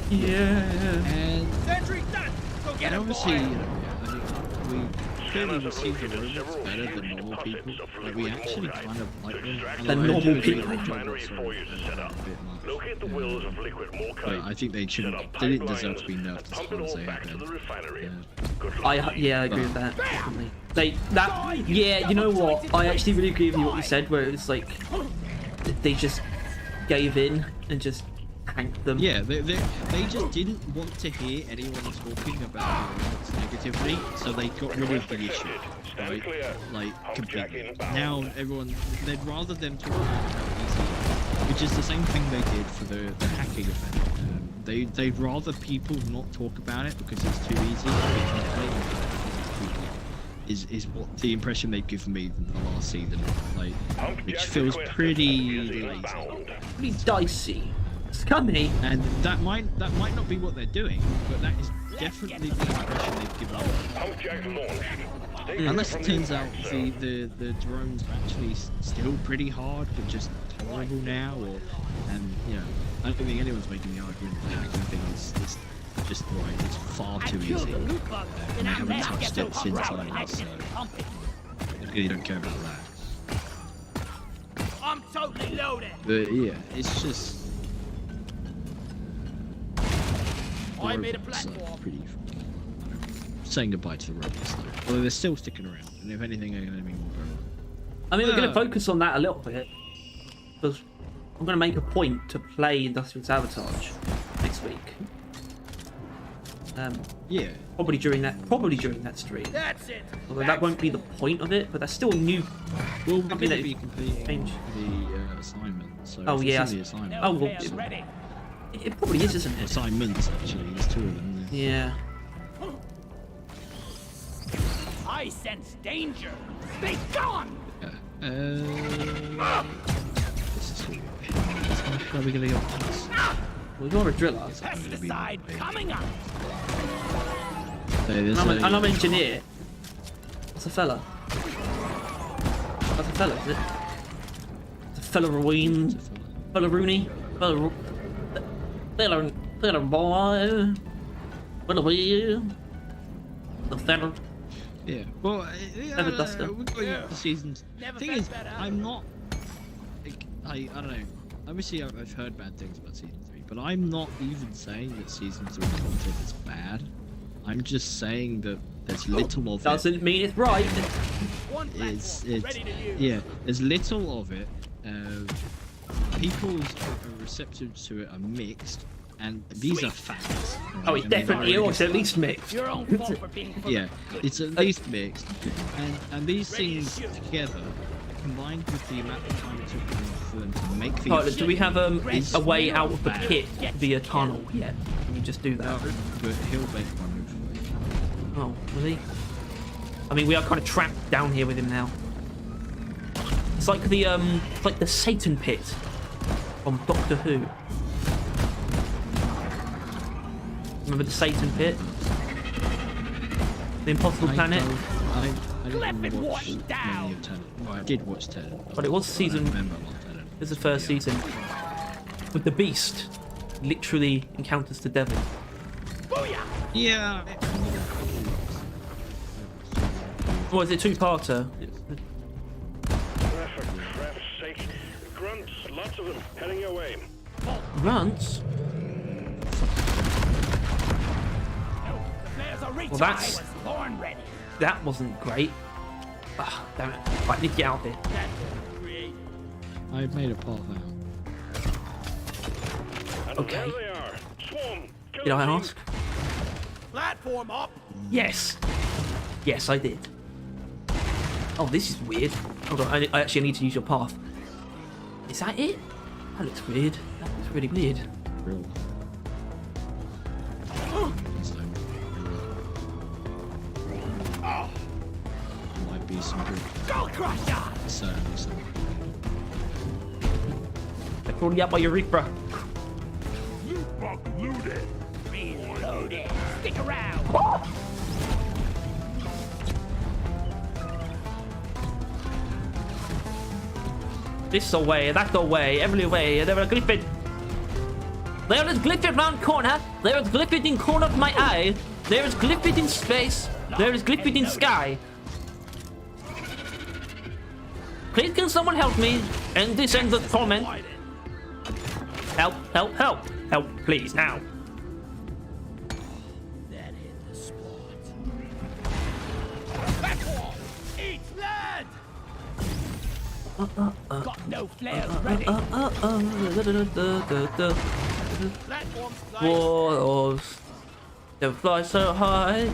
yeah. And Sentry done. Go get And him, obviously, boy. you know, we clearly receive the robots better than normal people. Like, we actually kind of like them. Than Although I normal do agree people. that robots are a bit much. Locate the wills of liquid more But I think they didn't deserve to be nerfed as Pump it far as all they back have to the been. refinery. Yeah. Good luck. I agree with that. Definitely. Yeah, you know what? I actually really agree with you what you said, where it's like they just gave in and just tanked them. Yeah, they just didn't want to hear anyone talking about the robots negatively, so they got rid of the issue, right? Like, completely. Now they'd rather them talk about how easy, which is the same thing they did for the hacking event. They'd rather people not talk about it because it's too easy. Is what the impression they've given me in the last season, like, which feels pretty lazy. Pretty dicey. Scummy. And that might not be what they're doing, but that is definitely the impression they've given me. Pump jack launched. Stay Unless clear it from turns the out impact zone. the drones are actually still pretty hard, but just tolerable now, and you know, I don't think anyone's making the argument that the hacking thing is just right. It's far too easy, and I haven't touched it since I so I really don't care about that. I'm totally loaded. But yeah, it's just. I made a robots are platform. pretty saying goodbye to the robots though. Although they're still sticking around, and if anything, they're going to be more grown. I mean, we're going to focus on that a little bit, because I'm going to make a point to play Industrial Sabotage next week. Yeah. Probably during that stream. That's it. Although that won't be the point of it, but that's still new. Well, we're I going mean, to be completing change. the assignment. So Oh, if yeah. it's in the assignment. Oh, well, Okay, I'm ready. It probably is, isn't it? Assignments actually. There's two of them. Yeah. I sense danger. Be gone! This is where we gonna go. Well, you're a driller. Pesticide coming up. So there's And a- I'm an engineer. That's a fella. That's a fella, is it? It's a fella Rooney. Fella Rooney. Fella boy. Fella boy. The fella. Yeah. Well, Never duster. we've got the seasons. Never Thing felt is, better. I'm not. Like, I don't know. Obviously, I've heard bad things about season 3, but I'm not even saying that season 3 content is bad. I'm just saying that there's little of it. Doesn't mean it's right. One It's platform, ready to use. yeah. There's little of it. People's reception to it are mixed, and these are facts. Right? Oh, it's I mean, definitely I- is at least mixed. Your own fault for being full Yeah, of good. it's at least mixed, and these things together, combined with the amount of time it took for them to make the Tyler, do we have a way out of the Bad. pit via tunnel yet? Can you just do No, that? but he'll make one move for you. Oh, really? I mean, we are kind of trapped down here with him now. It's like the Satan pit from Doctor Who. Remember the Satan pit? The Impossible Planet? I Let didn't it watch wash down. many of Tenet. Well, I did watch Tenet. But it was I season. don't remember a lot of Tenet. It was the first season. With the Beast, literally encounters the devil. Booyah! Yeah. Or is it two-parter? For crap's sake. Grunts, lots of them, heading your way. Grunts? There's a reach. Well, that's- I was born ready. That wasn't great. Ah, damn it. Right, need to get out of here. That was creative. I made a path out. And Okay. there they are. Swarm. Kill Did I team. ask? Platform up. Yes. Yes, I did. Oh, this is weird. Hold on, I actually need to use your path. Is that it? That looks weird. That looks really weird. Real. Might be some good. Go crusher. Certainly some. They're probably out by your reef, bro. Loot bug looted. Reloaded. Stick around. This away, that away, every way. There are Glyphid. There is Glyphid round corner. There is Glyphid in corner of my eye. There is Glyphid in space. There is Glyphid in sky. Please can someone help me? End this end of torment. Help, help, help. Help, please, now. That hit the spot. Platform. Eat lead. Got no flares ready. Platform slice. Walls don't fly so high.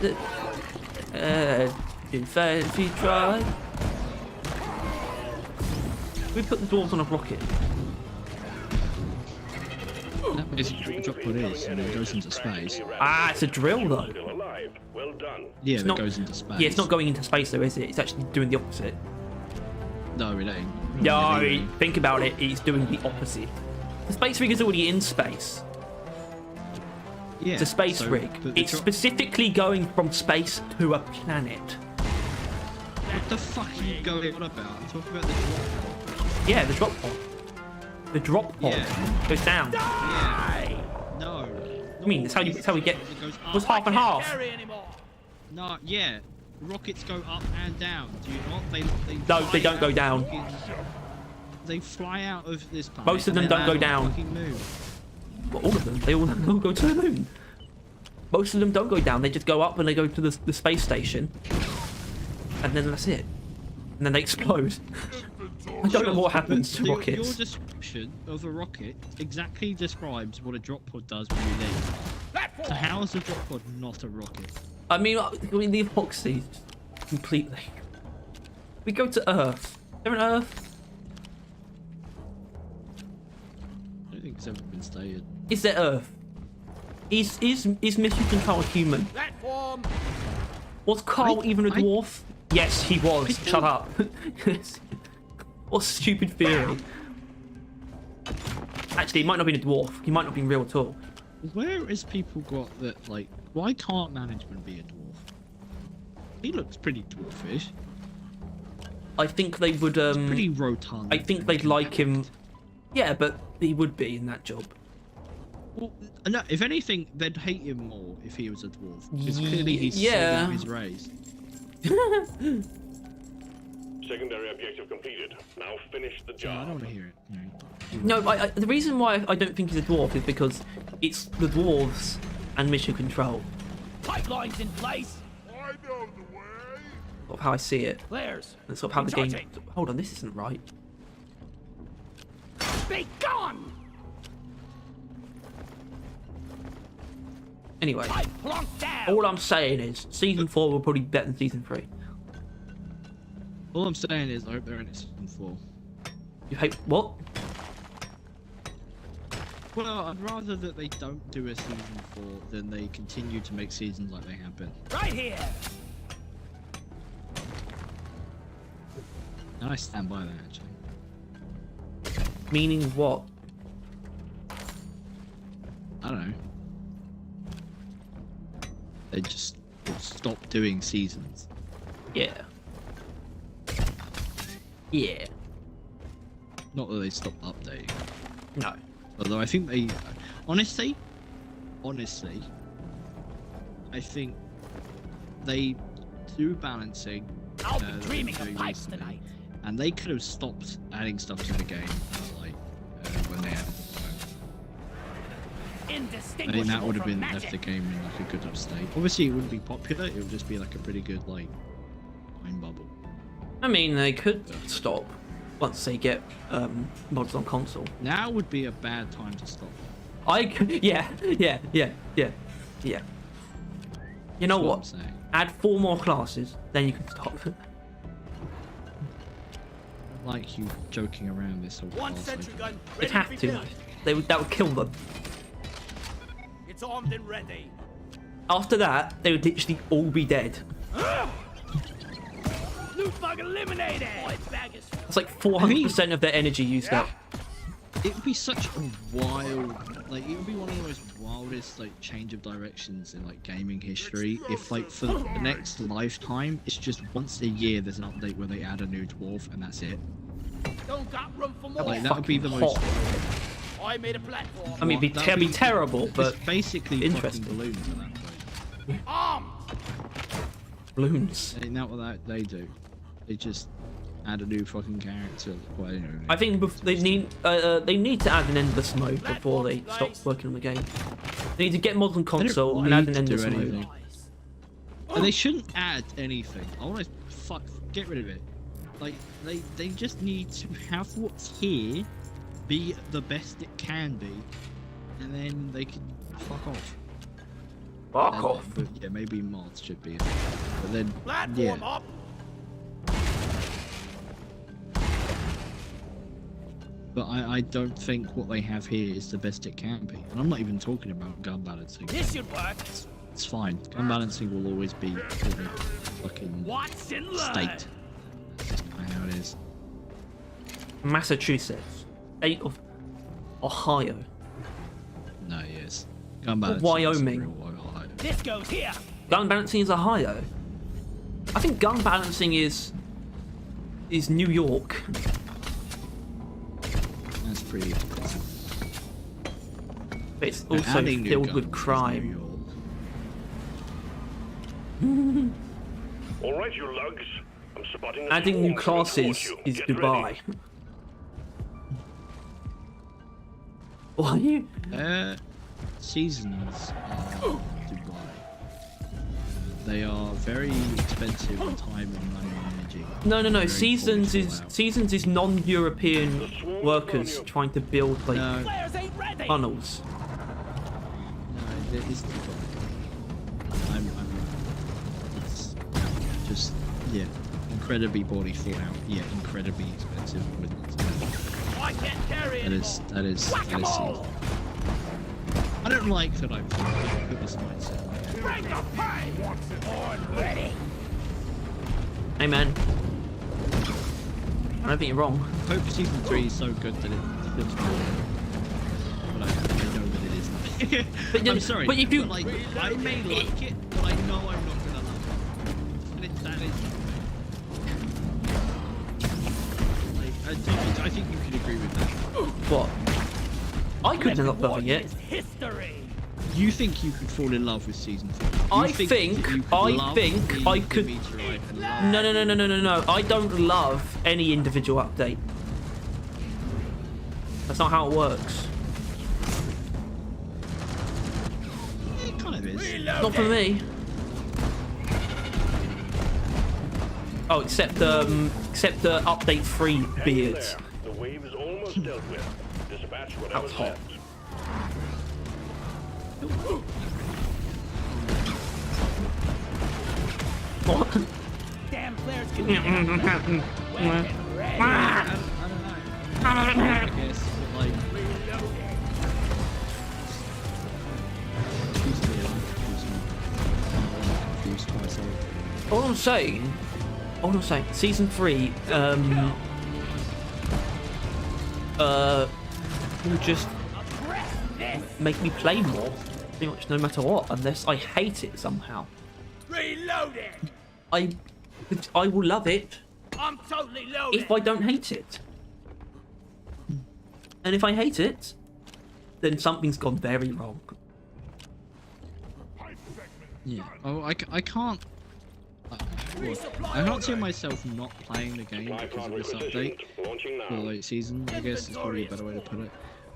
In fact, if you try. We put the dwarves on a rocket. That basically what the drop pod is, and it goes into space. Ah, it's a drill though. Still alive. Well done. Yeah, It's that not- goes into space. Yeah, it's not going into space though, is it? It's actually doing the opposite. No, it ain't. No, Really. think about it. It's doing the opposite. The space rig is already in space. Yeah, It's a space so rig. the It's drop- specifically going from space to a planet. What the fuck are you going on about? I'm talking about the drop. Yeah, the drop pod. The drop pod Yeah. goes down. Yeah. No. I mean, that's how we get. It goes It was up. half and half. Carry anymore. No, yeah. Rockets go up and down. Do you not? They No, fly they don't go out down. fucking- They fly out of this planet. Most of them and don't then go land on down. the fucking moon. Well, all of them. They all go to the moon. Most of them don't go down. They just go up and they go to the space station. And then that's it. And then they explode. I don't know what happens to Your rockets. description of a rocket exactly describes what a drop pod does when you leave. Platform. So how is a drop pod not a rocket? I mean, the epoxy completely. We go to Earth. They're on Earth. I don't think it's ever been stated. Is there Earth? Is mission control human? Platform. Was Carl even a I- dwarf? Yes, he was. Shut up. What stupid theory. Actually, he might not be a dwarf. He might not be real at all. Where is people got that, like, why can't management be a dwarf? He looks pretty dwarfish. I think they would, Pretty rotund. I think they'd like him. Yeah, but he would be in that job. Well, no, if anything, they'd hate him more if he was a dwarf. Because clearly he's Yeah. saving his race. Secondary objective completed. Now finish the I job. don't want to hear it. No, the reason why I don't think he's a dwarf is because it's the dwarves and mission control. Pipelines in place. I know the way. Sort of how I see it. Flares. That's sort of how the game. Recharging. Hold on, this isn't right. Be gone. Anyway, Pipe plonked down. all I'm saying is season 4 will probably be better than season 3. All I'm saying is, I hope they're in it season 4. You hate what? Well, I'd rather that they don't do a season 4 than they continue to make seasons like they have been. Right here. And I stand by that, actually. Meaning what? I don't know. They just stop doing seasons. Yeah. Yeah. Not that they stopped updating. No. Although I think they... Honestly, I think they do balancing. I'll be that they're dreaming of doing pipes recently, tonight. and they could have stopped adding stuff to the game, like when they added the phone. I think Indistinguishable that would have from been magic. left the game in like a good enough state. Obviously, it wouldn't be popular. It would just be like a pretty good like time bubble. I mean, they could stop once they get mods on console. Now would be a bad time to stop. Yeah. You know That's what? I'm saying. Add 4 more classes, then you can stop. Like you joking around this whole One class sentry idea. gun They'd ready have to be to. built. That would kill them. It's armed and ready. After that, they would literally all be dead. Loot bug eliminated. My bag is It's like 400% of their energy used up. It would be such a wild, like it would be one of the most wildest like change of directions in like gaming history. If like for the next lifetime, it's just once a year there's an update where they add a new dwarf and that's it. don't got room for more. Like that would be the Fucking most. hot. I made a platform. I mean, it'd be terrible, but it's basically interesting. fucking balloons at that point. Armed. balloons. Ain't that what they do? They just add a new fucking character. Well, you know, I think they need to add an endless mode before they stop working on the game. They need to get mods on console and add an need to do endless mode. anything. And they shouldn't add anything. I want to get rid of it. Like they just need to have what's here be the best it can be, and then they can fuck off. Fuck And- off. But yeah, maybe mods should be. But then Platform yeah, up. but I don't think what they have here is the best it can be. And I'm not even talking about gun balancing. This should work. It's fine. Gun balancing will always be the fucking Watch and learn. state. That's just how it is. Massachusetts, state of Ohio, No, yes. Gun balancing. Wyoming. Is real Ohio. This goes here. gun balancing is Ohio. I think gun balancing is New York. That's pretty expensive. But it's And also adding new filled guns with is crime. New York. All right, you lugs. I'm spotting a Adding new swarm coming classes towards you. is Get Dubai. ready. Why are you? Seasons are Dubai. They are very expensive in time and money and energy. No. Very Seasons poorly is thought out. Seasons is non-European workers trying to build like No, Flares ain't ready. tunnels. no, it is Dubai. I'm it's just incredibly poorly thought out. Yeah, incredibly expensive. I can't carry That it. is Seasons. Whack-a-mole. I don't like that I've put this mindset. Bring the pain. On ready. Hey man, I don't think you're wrong. I hope season 3 is so good that it feels good. But I know that it isn't. But I'm sorry, but if you, like, I may like it, but I know I'm not gonna love it. That is. Like, I think you can agree with that. what? I couldn't end up loving it. History. You think you could fall in love with season 3? I think I could. No. I don't love any individual update. That's not how it works. It kind of is. Not for me. Oh, except the update 3 beards. The wave is almost dealt with. Dispatch whatever's hot. left. What? Damn players can get out there. Wet and ready. I don't know. I guess, but like, All I'm saying, season 3, will just make me play more, pretty much no matter what, unless I hate it somehow. Reloading. I will love it I'm totally loaded. if I don't hate it. And if I hate it, then something's gone very wrong. yeah. Oh, I can't. I can't see myself not playing the game because of this update. Launching Or now. like season, I guess is probably a better way to put it.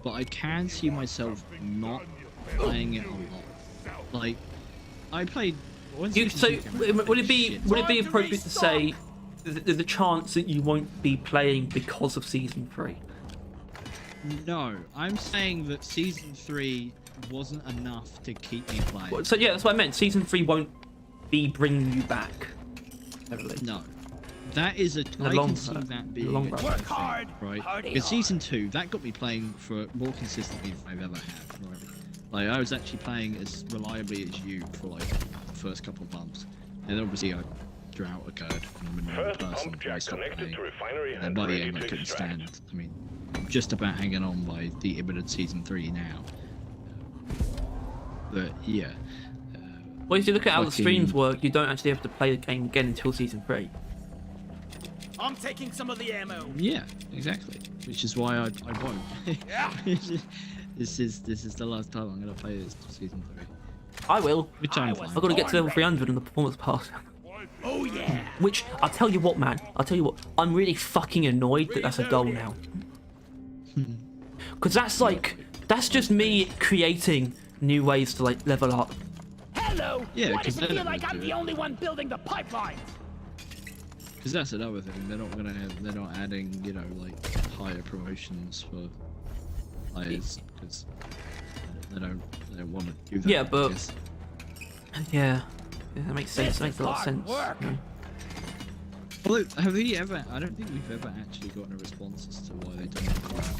But I can see myself not playing it a lot. Like, I played. when So season 2 came out, I would it played be shit. appropriate to say there's a chance that you won't be playing because of season 3? No, I'm saying that season 3 wasn't enough to keep me playing. So yeah, that's what I meant. Season 3 won't be bringing you back. Heavily. No. That is a. the I long can see run. that The being long a run. good Work thing, hard, right? party Because hard. season 2, that got me playing for more consistently than I've ever had. Right? Like, I was actually playing as reliably as you for like the first couple of months, and then obviously a drought occurred, and I'm a normal First person, pump and I jack stopped connected playing. to refinery And and by the ready end, I to couldn't extract. stand. I mean, I'm just about hanging on by the imminent season 3 now. But yeah. Well, if you look at how the Fucking- streams work, you don't actually have to play the game again until season 3. I'm taking some of the ammo. Yeah, exactly. Which is why I won't. Yeah. This is the last time I'm gonna play this season 3. I will. Which I'm I fine. was- I've got to get to level 300 on the performance pass. Oh yeah. Which, I'll tell you what, man. I'll tell you what. I'm really fucking annoyed that that's a goal now. Because that's just me creating new ways to, like, level up. Hello. Yeah, Why 'cause does it they're feel not like gonna I'm do the it. only one building the pipelines? Because that's another thing. They're not adding, you know, like higher promotions for players because they don't want to do that. Yeah, I but- guess. Yeah. Yeah, that makes sense. This That makes a is lot of hard sense. work. Yeah. Although, have we ever? I don't think we've ever actually gotten a response as to why they don't do that.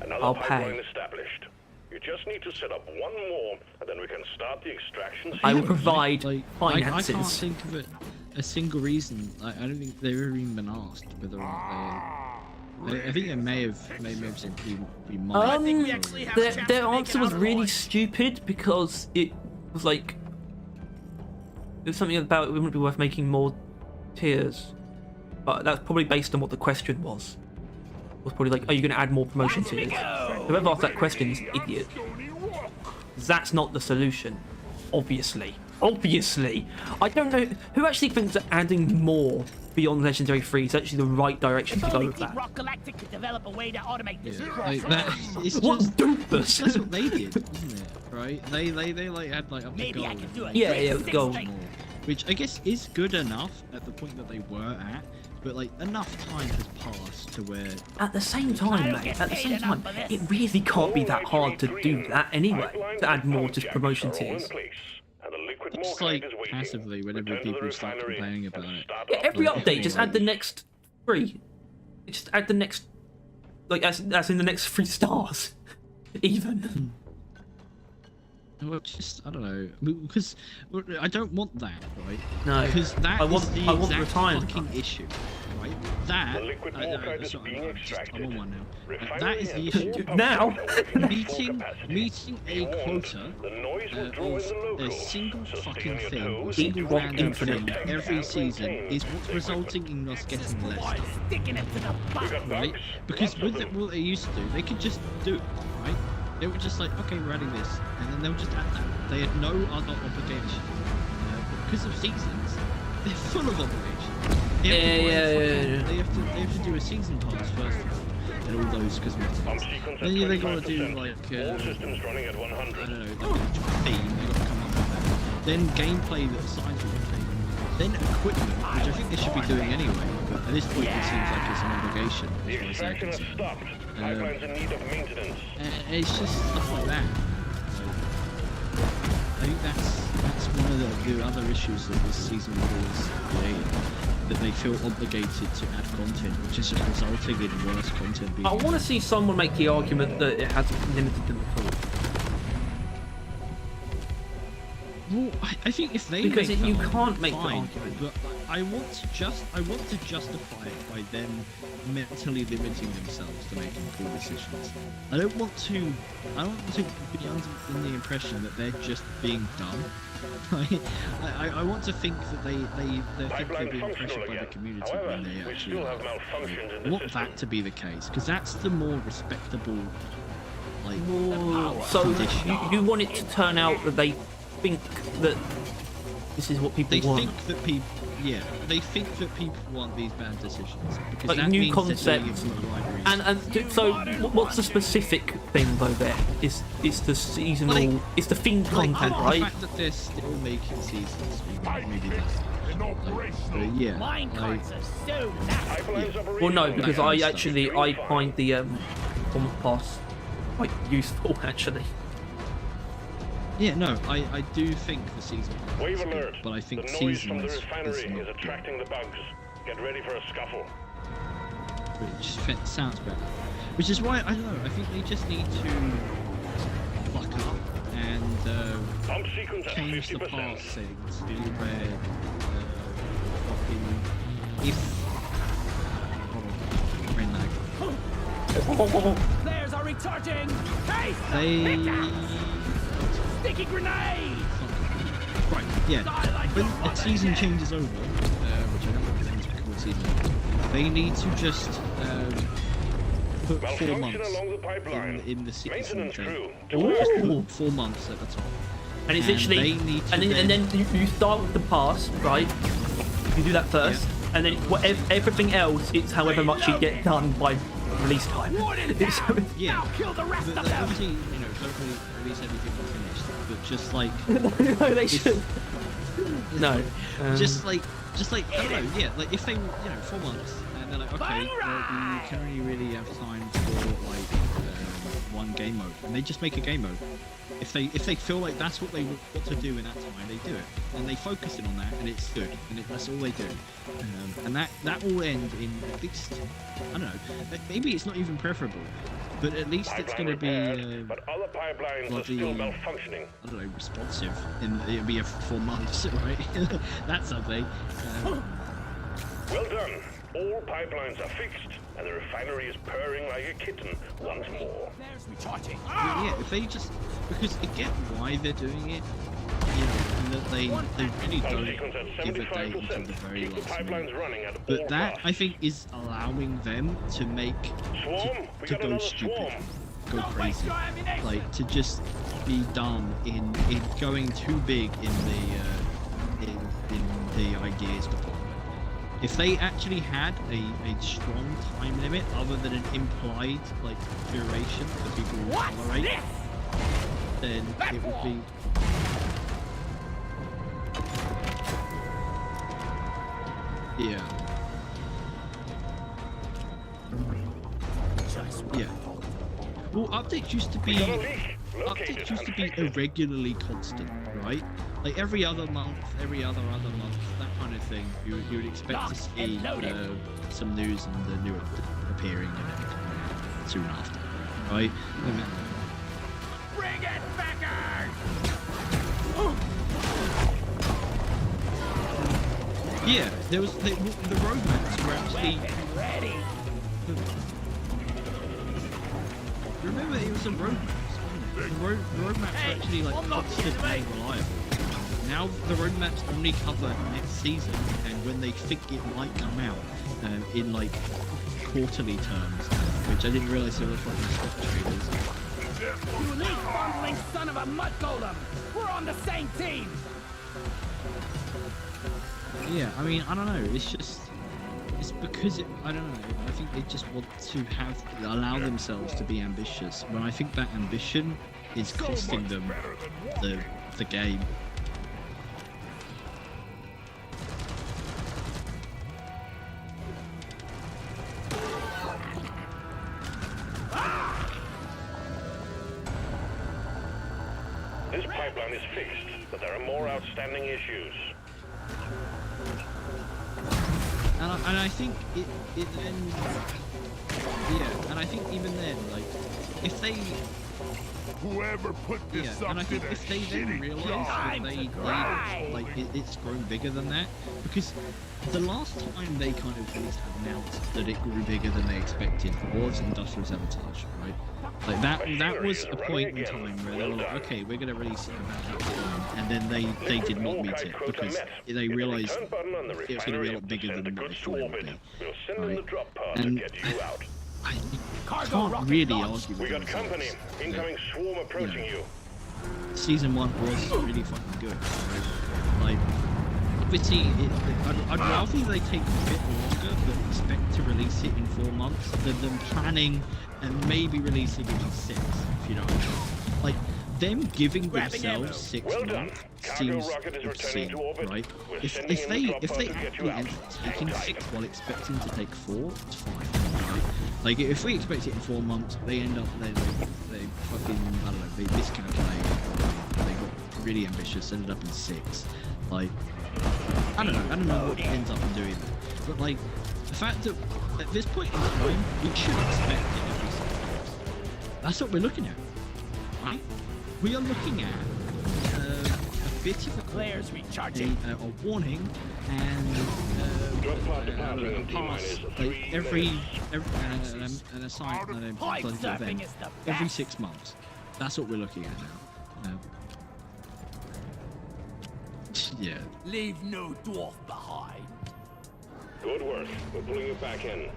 Another I'll pipeline pay. established. You just need to set up one more, and then we can start the extraction. I will sequence. provide Like, I can't finances. think of a single reason. I don't think they've ever even been asked whether or not I think they may have said we might. think we actually have a their, chance their to make answer it was out really alive. stupid because it was like it was something about it wouldn't be worth making more tiers, but that's probably based on what the question was. It was probably like, are you going to add more promotion tiers? Whoever asked that question is an idiot. That's not the solution, obviously. Obviously, I don't know who actually thinks that adding more beyond Legendary 3 is actually the right direction to If go only with Team that. Rock Galactic could develop a way to automate this Yeah, process. like that, it's What just doofus? that's what they did, wasn't it? Right? They like had like up to Maybe I goal. could do it. Yeah, yeah, the goal. Which I guess is good enough at the point that they were at, but like enough time has passed to where At the same time, mate, at the same time, it really can't be that hard to do that anyway, to add more just promotion tiers. it's like passively whenever people start complaining about it. Yeah, every Like, update, just add the next 3. Just add the next, like, as in the next 3 stars, even. Well, just I don't know, because I don't want that, right? No, because that I want- is the I want exact retirement. fucking issue, right? That The liquid morphite is sorry, being I'm extracted. on one now. Refinery That is the and issue. all Now? pump stations are working at full Meeting capacity. a Be warned, quota the noise will draw in the of a locals, single so stay fucking on your thing, or toes, single Rock random Infinite. thing every season is what's resulting in us getting less stuff. Sticking it to the We butt. got Right? bugs? Because Lots with of it, them. what they used to do, they could just do it, right? They were just like, okay, we're adding this, and then they would just add that. They had no other obligation. Because of seasons, they're full of obligation. They have to buy Yeah. They have to do a season pass first of all, and all those cosmetics. Pump sequence at Then they gotta do 25%. like All systems running at I 100. don't know, like a theme. They gotta come up with that. Then gameplay that aligns with the theme. Then equipment, which I think they should be doing anyway. But at this point, it seems like it's an obligation. The As far as they're extraction has concerned. stopped. Pipelines in need of maintenance. And it's just stuff like that. I think that's one of the other issues that this season was created. That they feel obligated to add content, which is just resulting in worse content being. I want to see someone make the argument that it hasn't limited them at all. Well, I think if they Because make you that can't make the fine, argument. but I want to justify it by them mentally limiting themselves to making poor decisions. I don't want to be under the impression that they're just being dumb. I want to think that they think they're Pipeline being functional pressured by the again. community However, when they we actually still are. have malfunctions in I the want system. that to be the case because that's the more respectable, like. So condition. you want it to turn out that they think that this is what people They want. think that people, yeah, they think that people want these bad decisions because Like that new means they're doing it concepts. for the right reason. So what's the specific thing though? There is the seasonal, Like- it's the themed Like, content, the right? fact that they're still making seasons, maybe that's and like, operational. but yeah, Mine like, carts are so nasty. Pipelines operational. Well, no, because kind I of stuff. actually I find the on pass quite useful actually. yeah, no, I do think the season pass Wave is good, alert. but I think The noise from the seasons refinery is is not good. attracting the bugs. Get ready for a scuffle. Which sounds better. Which is why I don't know. I think they just need to buck up and Pump sequence at change the 50%. pass settings to where fucking if hold on, brain lag. Players are recharging. Hey, They sticky grenade. right, yeah. When the season changes over, which I don't think is called season, they need to just put 4 Malfunction months along the pipeline. in the season Maintenance thing. crew. Just put 4 months at the top. And it's And literally, they need to and then you start with the pass, right? You do that first, and then everything else, it's however much you get done by release time. It's- Yeah. Now kill the rest of them. Obviously, don't release everything unfinished, but just like, no, they should. No. just like, I don't know, yeah, like if they, 4 months, and they're like, okay, well, we can only really have time for like one game mode, and they just make a game mode. If they feel like that's what they want to do in that time, they do it, and they focus in on that, and it's good, and that's all they do, and that will end in at least, I don't know, maybe it's not even preferable, but at least it's going to be But other pipelines are bloody, still malfunctioning. I don't know, responsive. It'll be 4 months, right? That's something. Well done. All pipelines are fixed, and the refinery is purring like a kitten once more. Players recharging. Yeah, if they just because I get why they're doing it, and that they really Pump don't sequence at give a date until 75%. the very Keep the last pipelines minute. running at all But that costs. I think is allowing them to make Swarm? We to got go another stupid, swarm. go Don't waste crazy, your ammunition. like to just be dumb in going too big in the ideas department. If they actually had a strong time limit other than an implied like duration that people will What's tolerate, this? then it would be. Yeah. Yeah. Well, updates used to be Got a leak. Located updates used to and be fixed. irregularly constant, right? Like every other month, every other month, that kind of thing. You would expect to see some news and the new appearing and then soon after, right? And then- Bring it, backers! Yeah, there was the roadmaps were actually. Ready. Remember, it was the roadmaps. The roadmaps were actually like constantly reliable. Now the roadmaps only cover next season, and when they think it might come out in like quarterly terms, which I didn't realise there were fucking stock traders. You leak bundling son of a mud golem. We're on the same team. Yeah, I mean, I don't know. It's just, it's because I don't know. I think they just want to allow themselves to be ambitious. When I think that ambition is costing them the game. This pipeline is fixed, but there are more outstanding issues. And I think it then, yeah, and I think even then, like, if they, Whoever put this yeah, up and I think to if they that then shitty realise job. that it's grown bigger than that, because the last time they kind of announced that it grew bigger than they expected was Industrial Sabotage, right? Like that was a point in time where they were like, okay, we're going to release it about that time, and then they did not meet it because they realised it was going to be a lot bigger than what they thought it would be, right? And I can't really argue with We got the company. results. Incoming swarm approaching you. Season 1 was really fucking good, right? Like, obviously, I'd rather they take a bit longer but expect to release it in 4 months than them planning and maybe releasing it in 6, if you know what I mean. Like, them giving themselves 6 Well done. months Cargo seems rocket is returning obscene, to orbit. right? We're If sending in the drop they pod to get actually you end out. up taking 6 while expecting to take 4, it's fine, right? Like, if we expect it in 4 months, they end up, they fucking, I don't know, they miscalculate, they got really ambitious, ended up in 6. Like, I don't know what it ends up doing, but like, the fact that at this point in time, we should expect it every 6 months. That's what we're looking at, right? We are looking at a bit of a Players recharging. a warning and a pass like every and a sign and a Pipe event surfing is the every best. 6 months. That's what we're looking at now. Yeah. Leave no dwarf behind. Good work. We're pulling you back in.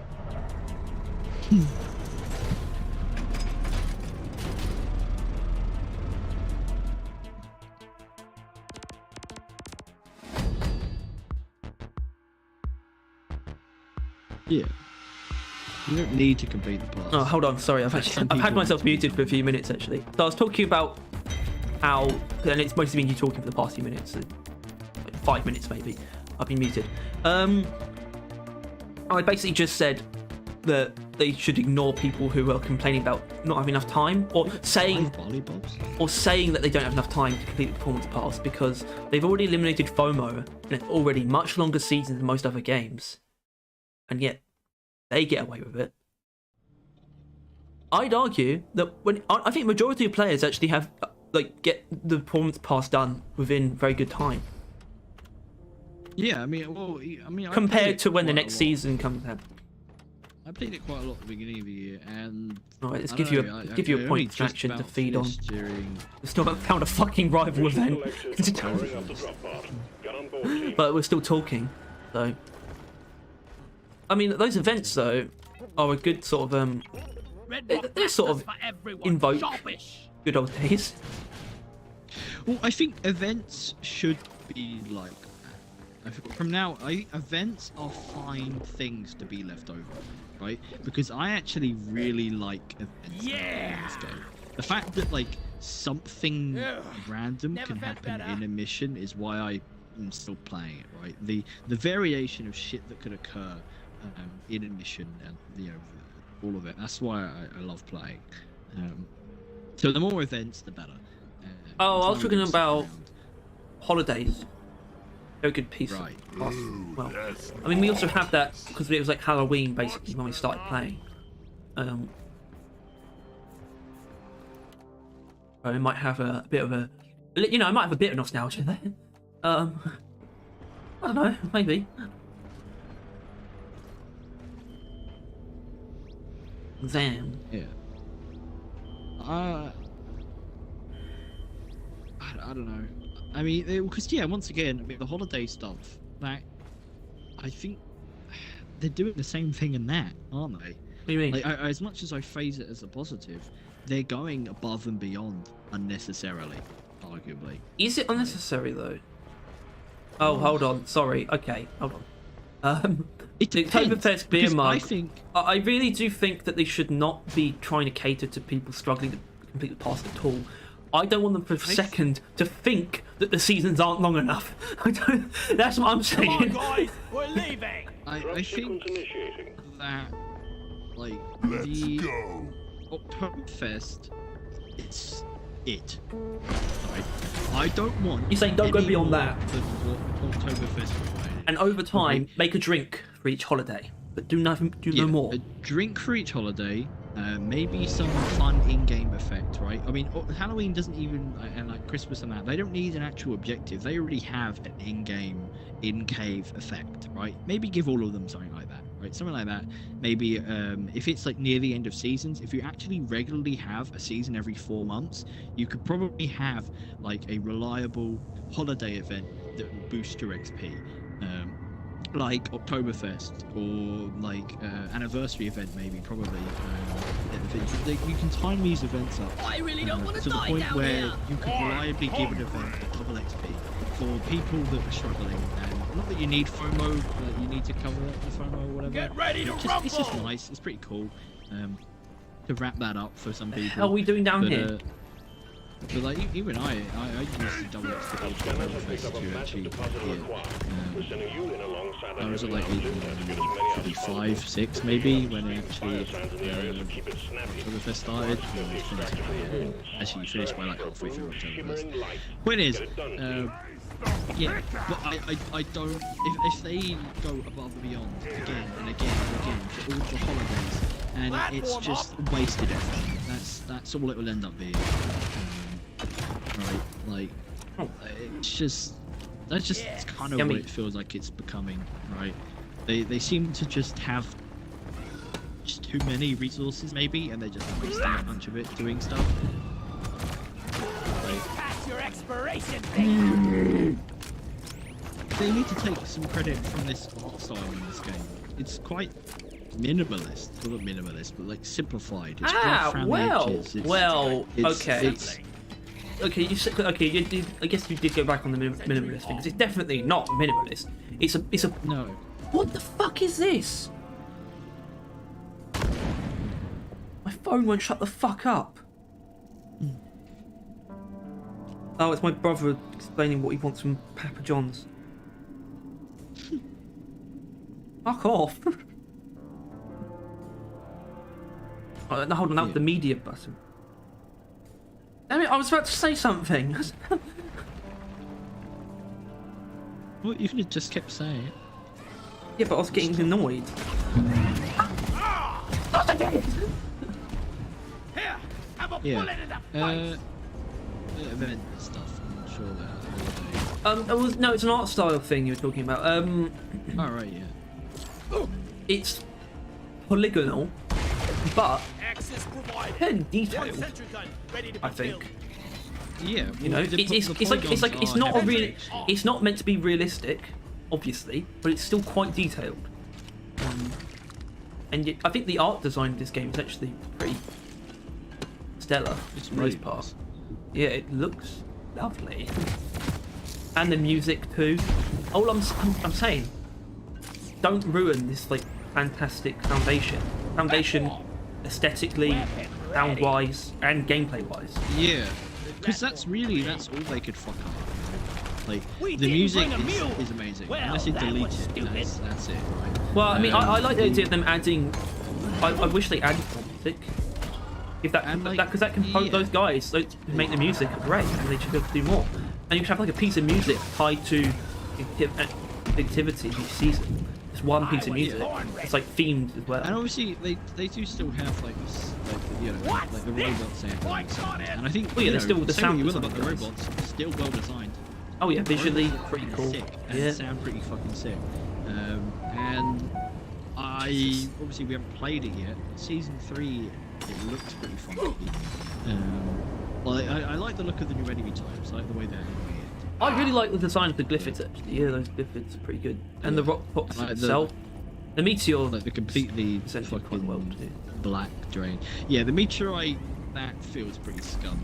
Yeah. You don't need to complete the pass. Oh, hold on. Sorry, I've Some had people myself need to muted for a few minutes actually. So I was talking about how, and it's mostly been you talking for the past few minutes, like 5 minutes maybe. I've been muted. I basically just said that they should ignore people who are complaining about not having enough time, or saying that they don't have enough time to complete the performance pass because they've already eliminated FOMO and it's already much longer season than most other games, and yet they get away with it. I'd argue that I think majority of players actually have get the performance pass done within very good time. Yeah, I mean, Compared to when the next season comes out. I played it quite a lot at the beginning of the year, and Alright, let's I give don't you know, a give you a point of action to feed on. We've still not found a fucking rival event, Powering up the drop pod. Get on board, team. but we're still talking. So, I mean, those events though are a good sort of they're sort of invoke good old days. Well, I think events should be like that. From now, events are fine things to be left over, right? Because I actually really like events. Yeah. In this game. The fact that like something random Never can felt happen better. in a mission is why I am still playing it, right? The variation of shit that could occur in a mission, and all of it. That's why I love playing. So the more events, the better. Oh, I was Time talking to about surround. holidays. Very good piece. Right. Well, I mean, we also have that because it was like Halloween basically when we started playing. I might have a bit of a, I might have a bit of nostalgia there. I don't know, maybe. Then. Yeah. I don't know. I mean, because yeah, once again, I mean, the holiday stuff. Like, I think they're doing the same thing in that, aren't they? What do you mean? Like, as much as I phrase it as a positive, they're going above and beyond unnecessarily, arguably. Is it unnecessary though? Oh, hold on. Sorry. Okay, hold on. It The depends, Oktoberfest beer because mug. I think I really do think that they should not be trying to cater to people struggling to complete the task at all. I don't want them for a second to think that the seasons aren't long enough. I don't. That's what I'm Come on, saying. guys, we're leaving. I Thrust think sequence initiating. that like Let's the go. Oktoberfest, it's it. Right? I don't want. You're saying don't go any beyond more that. than what Oktoberfest provided. And over time, make a drink for each holiday, but do nothing. Do no more. A drink for each holiday. Maybe some fun in-game effect, right? I mean, Halloween doesn't even, and like Christmas and that, they don't need an actual objective. They already have an in-game, in-cave effect, right? Maybe give all of them something like that, right? Something like that. Maybe if it's like near the end of seasons, if you actually regularly have a season every 4 months, you could probably have like a reliable holiday event that will boost your XP. Like Oktoberfest or like anniversary event, maybe probably. You can time these events up I really don't want to the die point down where here. you can reliably give an event at double XP for people that are struggling. And not that you need FOMO, but you need to cover the FOMO or whatever. Get ready to It's just rumble. nice. It's pretty cool to wrap that up for some people. How are we doing down but, here? But like even I used to double XP for Oktoberfest to actually We're sending you in alongside I was at like age 5, 6 maybe when it actually signs in the area, so keep it snappy. Oktoberfest started. Actually finished by like halfway through Oktoberfest. Shimmering light. Point is, Get it done. yeah, but I don't. If they go above and beyond again and again and again for all the holidays, and it's just wasted effort. That's all it will end up being. Right, like it's just that's just kind of Yummy. what it feels like it's becoming. Right, they seem to just have just too many resources maybe, and they're just wasting a bunch of it doing stuff. Past your expiration date. They need to take some credit from this art style in this game. It's quite minimalist, well, not minimalist, but like simplified. It's rough around the edges. Okay. Okay, I guess you did go back on the minimalist thing, because it's definitely not minimalist. It's a. No. What the fuck is this? My phone won't shut the fuck up. Oh, it's my brother explaining what he wants from Papa John's. Fuck off. Oh, no, hold on, that was the media button. Damn it, I was about to say something. Well, you could have just kept saying it. Yeah, but I was getting annoyed. Here, have a Yeah. bullet in the face. Event stuff. I'm not sure that. It's an art style thing you were talking about. Oh right, yeah. It's polygonal, but Access provided. fairly One detailed. sentry gun ready to be I think. filled. Yeah. You know, it's not a real. It's not meant to be realistic, obviously, but it's still quite detailed. And yet, I think the art design of this game is actually pretty stellar It's for the really most part. nice. Yeah, it looks lovely, and the music too. All I'm saying, don't ruin this like fantastic foundation aesthetically, sound wise, and gameplay wise. Yeah. Because that's all they could fuck up. Like We the didn't music bring a mule. is amazing. Well, Unless you that delete was it, stupid. that's it, right? Well, I mean, I like the idea of them adding. I wish they added more music. If that, And, like, because that can yeah. those guys who make the music are great, and they should be able to do more. And you should have like a piece of music tied to activity each season. Just one piece of music. It's like themed as well. And obviously they do still have like this, like the robots and Why can't it? and I think Well, yeah, you there's know, still the say what sound you will design about the guys. robots, it's still well designed. Oh yeah, visually pretty cool. Sick, and Yeah. sound pretty fucking sick. And obviously we haven't played it yet. Season 3, it looks pretty funky. I like the look of the new enemy types. I like the way they're animated. I really like the design of the glyphids actually. Yeah, those glyphids are pretty good. And the rock pops Like itself. The meteor Like the completely essentially quite fucking well too. black drain. Yeah, the meteorite, that feels pretty scum.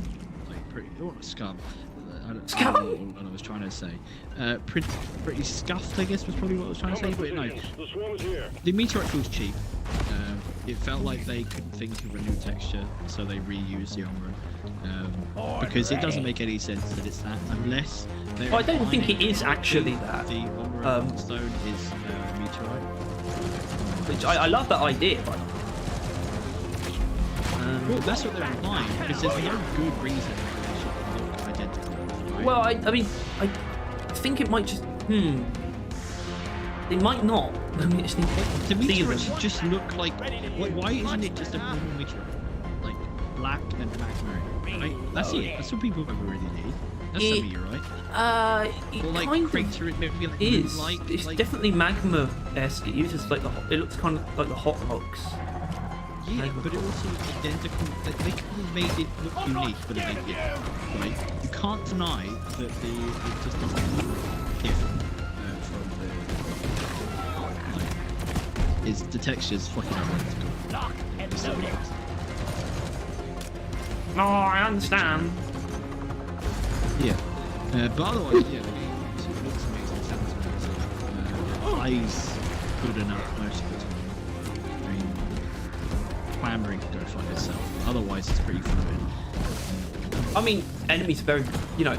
Like pretty, not scum. Scum? I don't know what I was trying to say. Pretty scuffed, I guess, was probably what I was trying to say. But no, The swarm's here. the meteorite feels cheap. It felt like they couldn't think of a new texture, so they reused the armor. Because it doesn't make any sense that it's that, unless they're I don't think it implying is actually that. the armor stone is meteorite. Which I love that idea. But, Well, that's what they're implying, because there's no good reason why they should look identical. Right? well, I mean, I think it might just. They might not. I mean, just think. the meteorite see should just look like. Why isn't it just a normal meteorite? Like black and magma, right? That's it. That's what people really need. That's a meteorite. It Or like kind crater it, maybe like is. moonlight. It's like, definitely magma-esque. It uses like it looks kind of like the hot rocks. Yeah, but it also looks identical. They could have made it look unique, but they didn't. Right? You can't deny that it just doesn't look different from the texture's fucking identical. Lock and load it. No, I understand. Yeah. But otherwise, yeah, the game obviously looks amazing, sounds amazing. Plays good enough most of the time. I mean, clamoring to go find itself. Otherwise, it's pretty fluid. I mean, enemies are very, you know,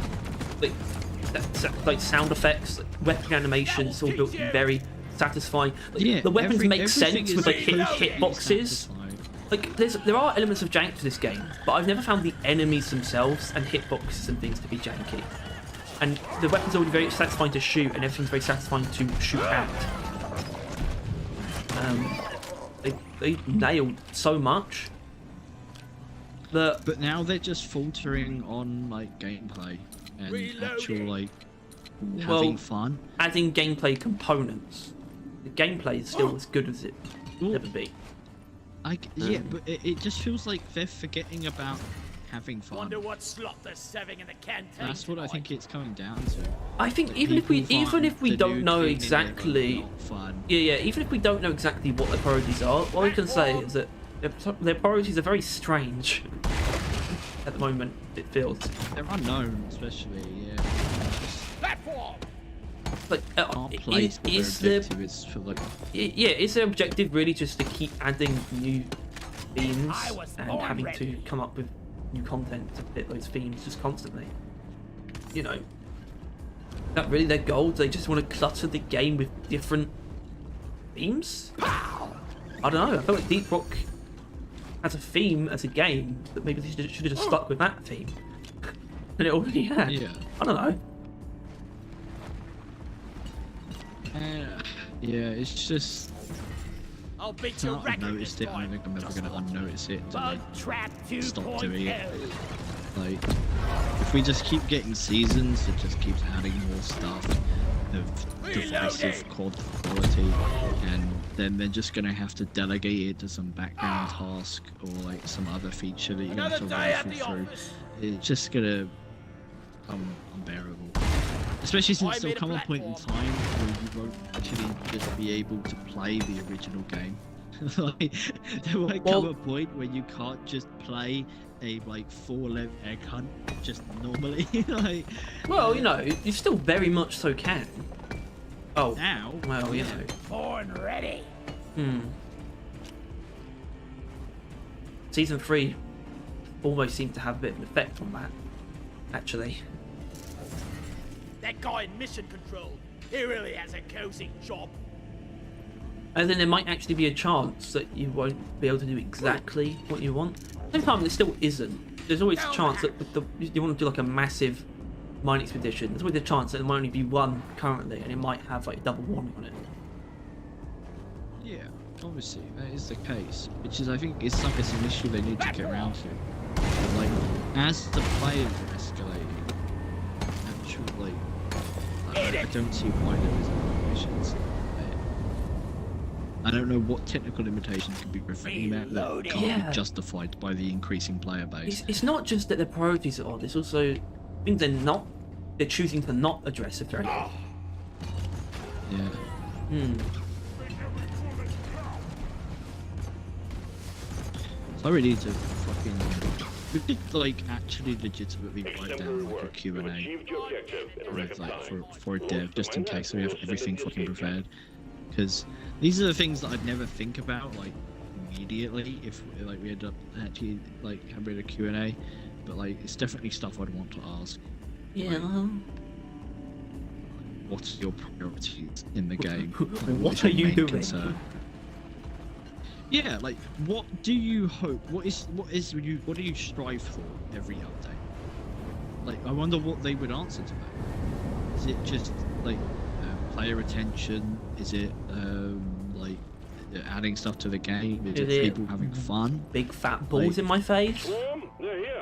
like sound effects, like weapon animations, all built very satisfying. Like, Yeah, the weapons make everything sense is with like perfectly hitboxes. satisfying. Like there are elements of jank to this game, but I've never found the enemies themselves and hitboxes and things to be janky. And the weapons are already very satisfying to shoot, and everything's very satisfying to shoot at. They nailed so much that But now they're just faltering on like gameplay and actual like having fun. adding gameplay components. The gameplay is still as good as it Well, ever be. Yeah, but it just feels like they're forgetting about having fun. Wonder what slot they're serving in the canteen. That's what I think it's coming down to. I think Like, even if we people find the don't new know thing in exactly, it not fun. yeah, even if we don't know exactly what their priorities are, what I can say is that their priorities are very strange at the moment. It feels They're unknown, especially. Yeah. Platform. like Can't place what is their their objective is for like. yeah, is their objective really just to keep adding new themes I was and born having ready. to come up with new content to fit those themes just constantly? You know, is that really their goal? Do they just want to clutter the game with different themes? I don't know. I feel like Deep Rock has a theme as a game that maybe they should have just stuck with that theme. And it already had. Yeah. I don't know. Yeah, it's just. I'll beat I your don't record unnoticed this it. I don't time. think I'm ever going to unnotice it. Bug Trap Stop doing it. 2.0. Like, if we just keep getting seasons, it just keeps adding more stuff of divisive quality, and then they're just gonna have to delegate it to some background task or like some other feature that you're gonna have to Another day at rifle the through. office. It's just gonna become unbearable. Especially since I there'll made a come a point in platform. time where you won't actually just be able to play the original game. Like, there might come a point where you can't just play a like 4-level egg hunt just normally. Like, Well, you know, you still very much so can. Oh, now, well, you yeah. know. Born ready. Season 3 almost seemed to have a bit of an effect on that, actually. That guy in mission control. He really has a cozy job. And then there might actually be a chance that you won't be able to do exactly what you want. At the same time, there still isn't. There's always a chance that you want to do like a massive mine expedition. There's always a chance that there might only be one currently, and it might have like a double warning on it. Yeah, obviously that is the case, which is I think is an issue they need to get around to. Like, as the players are escalating, actual like I don't see why there isn't missions. I don't know what technical limitations can be preventing that can't be justified by the increasing player base. It's not just that their priorities are odd, it's also things they're choosing to not address if they're any. Yeah. So I really need to fucking... We could, like, actually legitimately write down, like, a Q&A like, for a dev, just in case we have everything fucking prepared. Because these are the things that I'd never think about, like, immediately, if, like, we end up actually, like, having a Q&A. But, like, it's definitely stuff I'd want to ask. Yeah. Like, what's your priorities in the game? What are you doing? Concern? Yeah, like, what do you hope? What do you strive for every update? Like, I wonder what they would answer to that. Is it just like player retention? Is it like adding stuff to the game? Is it people having fun? Big fat balls in my face?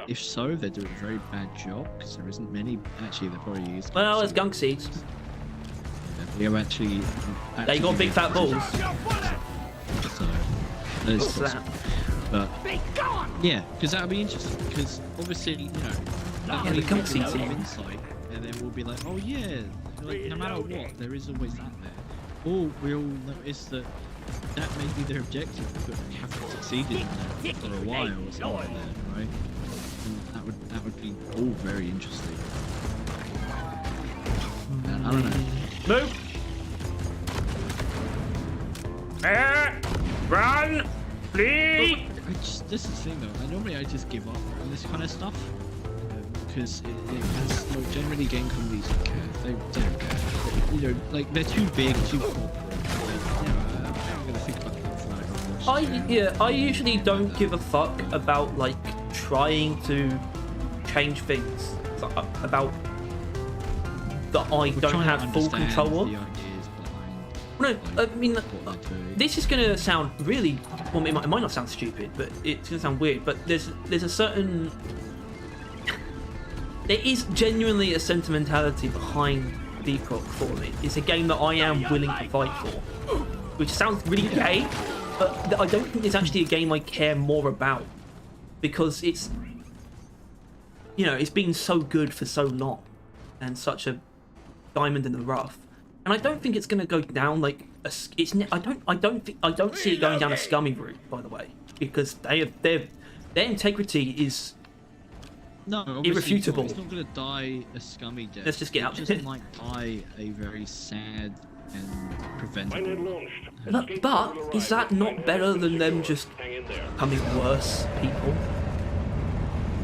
If so, they're doing a very bad job because there isn't many. Actually, there probably is. Well, it's gunk seeds. We have actually. They got big fat balls. So, What's that? But yeah, because that would be interesting. Because obviously, you know, Yeah, the gunk seeds of insight, and then we'll be like, oh yeah, like, no matter what, there is always that there. Or we'll notice that may be their objective, but we haven't succeeded in that for a while or something like that, right? And that would be all very interesting. And I don't know. Move! Run! Please! This is the thing though, normally I just give up on this kind of stuff. Because like, generally game companies don't care. They don't care. You know, like, they're too big, too corporate. I'm gonna think about that for like I usually don't give a fuck about, like, trying to change things about that I don't have full control of. No, I mean, this is gonna sound really, well, it might not sound stupid, but it's gonna sound weird, but there's a certain, there is genuinely a sentimentality behind Peacock for me. It's a game that I am willing to fight for, which sounds really gay, but I don't think it's actually a game I care more about, because it's, you know, it's been so good for so long, and such a diamond in the rough. And I don't think it's going to go down like a. I don't see it going down a scummy route, by the way, because their integrity is irrefutable. It's not going to die a scummy death. Let's just get out. It just might die a very sad and preventable. But is that not better than them just becoming worse people?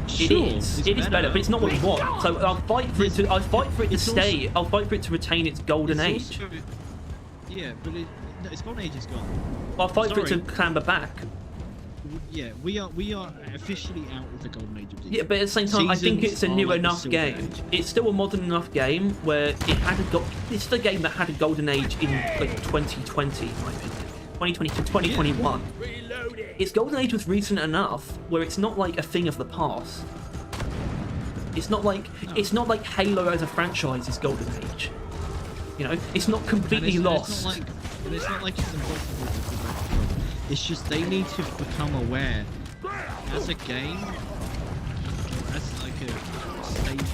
Sure, it is better, but it's not what we want. So I'll fight for it to. I'll fight for it to stay. I'll fight for it to retain its golden age. Also, yeah, but its golden age is gone. I'll fight for it to clamber back. Yeah, we are officially out of the golden age of Diggy. Yeah, but at the same time, I think it's a new enough game. It's still a modern enough game where it had a it's the game that had a golden age in like 2020, in my opinion. 2020 to 2021. Yeah. Its golden age was recent enough where it's not like a thing of the past. It's not like Halo as a franchise's golden age. You know, it's not completely lost. It's not like it's impossible to go back from. It's just they need to become aware as a game, as like a stable.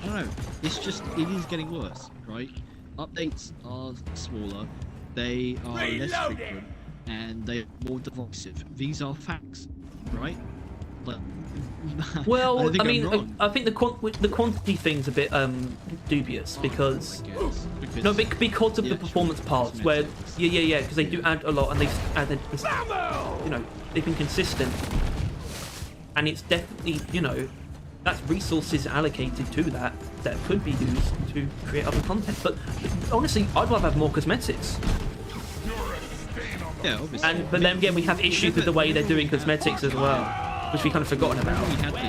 I don't know. It's just it is getting worse, right? Updates are smaller. They are less frequent. And they are more divisive. These are facts, right? But well, I mean, I think the quantity thing's a bit dubious because because of the performance parts where because they do add a lot and they've added, you know, they've been consistent, and it's definitely, you know, that's resources allocated to that could be used to create other content. But honestly, I'd rather have more cosmetics. Yeah, obviously. But then again, we have issues with the way they're doing cosmetics as well, which we kind of forgotten about. We had the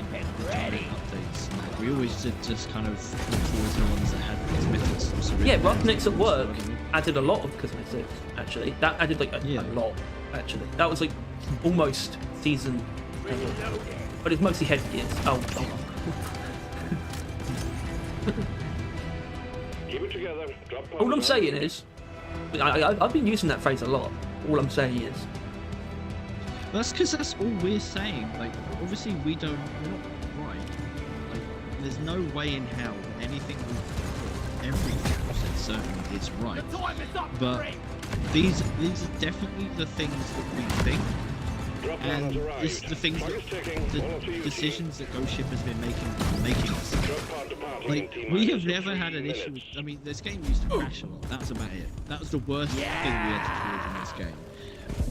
updates. We always did just kind of look towards the ones that had cosmetics. So yeah, Roughnecks at Work added a lot of cosmetics, actually. That added like a lot, actually. That was like almost season, but it's mostly headgears. Oh. Give it to together. Drop All I'm bombs on. saying is, I've been using that phrase a lot. All I'm saying is, That's because that's all we're saying. Like, obviously, we're not right. Like, there's no way in hell that anything everything we've said certainly is right. The time is up, But Bree. these are definitely the things that we think, Drop bomb and has arrived. it's the things Clock that is ticking. the All up to you, decisions that Ghost Ship has been making us. Drop pod departing in Like, T-minus we have never had 3 an issue with, minutes. I mean, this game used to crash a lot, that's about it. That was the worst thing we had to do in this game.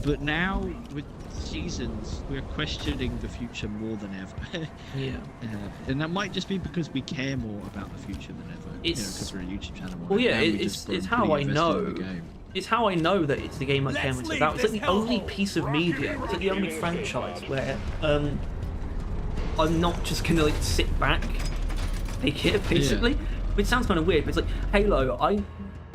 But now, with seasons, we're questioning the future more than ever. yeah. And that might just be because we care more about the future than ever. It's- because we're a YouTube channel. Well, yeah, and we it's just grown how pretty I invested in know. the game. It's how I know that it's the game I care Let's most about. It's like leave the this only hellhole. piece of media, it's like the only franchise where I'm not just gonna like sit back, take it basically. Which sounds kind of weird, but it's like Halo.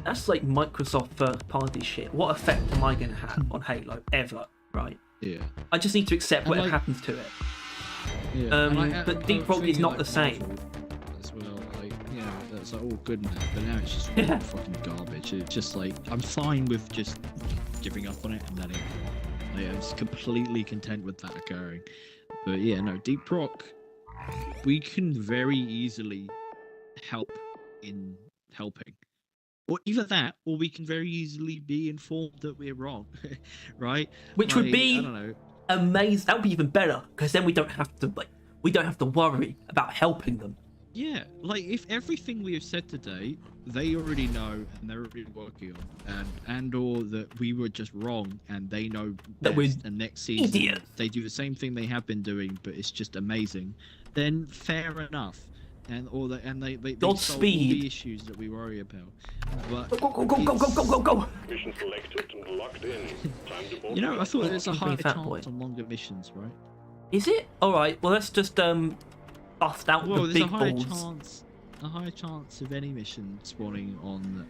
That's like Microsoft first party shit. What effect am I gonna have on Halo ever? Right? Yeah. I just need to accept And, whatever like- happens to it. Yeah. But Deep Rock is not the same. As well, like, you know, that's like all good now, but now it's just really fucking garbage. It's just like, I'm fine with just giving up on it and letting it go. Like, I'm just completely content with that occurring. But yeah, no, Deep Rock, we can very easily help in helping. Or either that, or we can very easily be informed that we're wrong, right? Which would Like, be I don't know. amazing. That would be even better because then we don't have to worry about helping them. Yeah, like if everything we have said today, they already know and they're already working on, and or that we were just wrong and they know That we're best, and next season idiots. they do the same thing they have been doing, but it's just amazing. Then fair enough, they solve all Godspeed. the issues that we worry about. But Go. Mission selected and locked in. Time to board. you know, I thought Keep there's a being higher fat chance boy. on longer missions, right? Is it? Alright, well let's just bust out Well, the there's a big higher balls. chance of any mission spawning on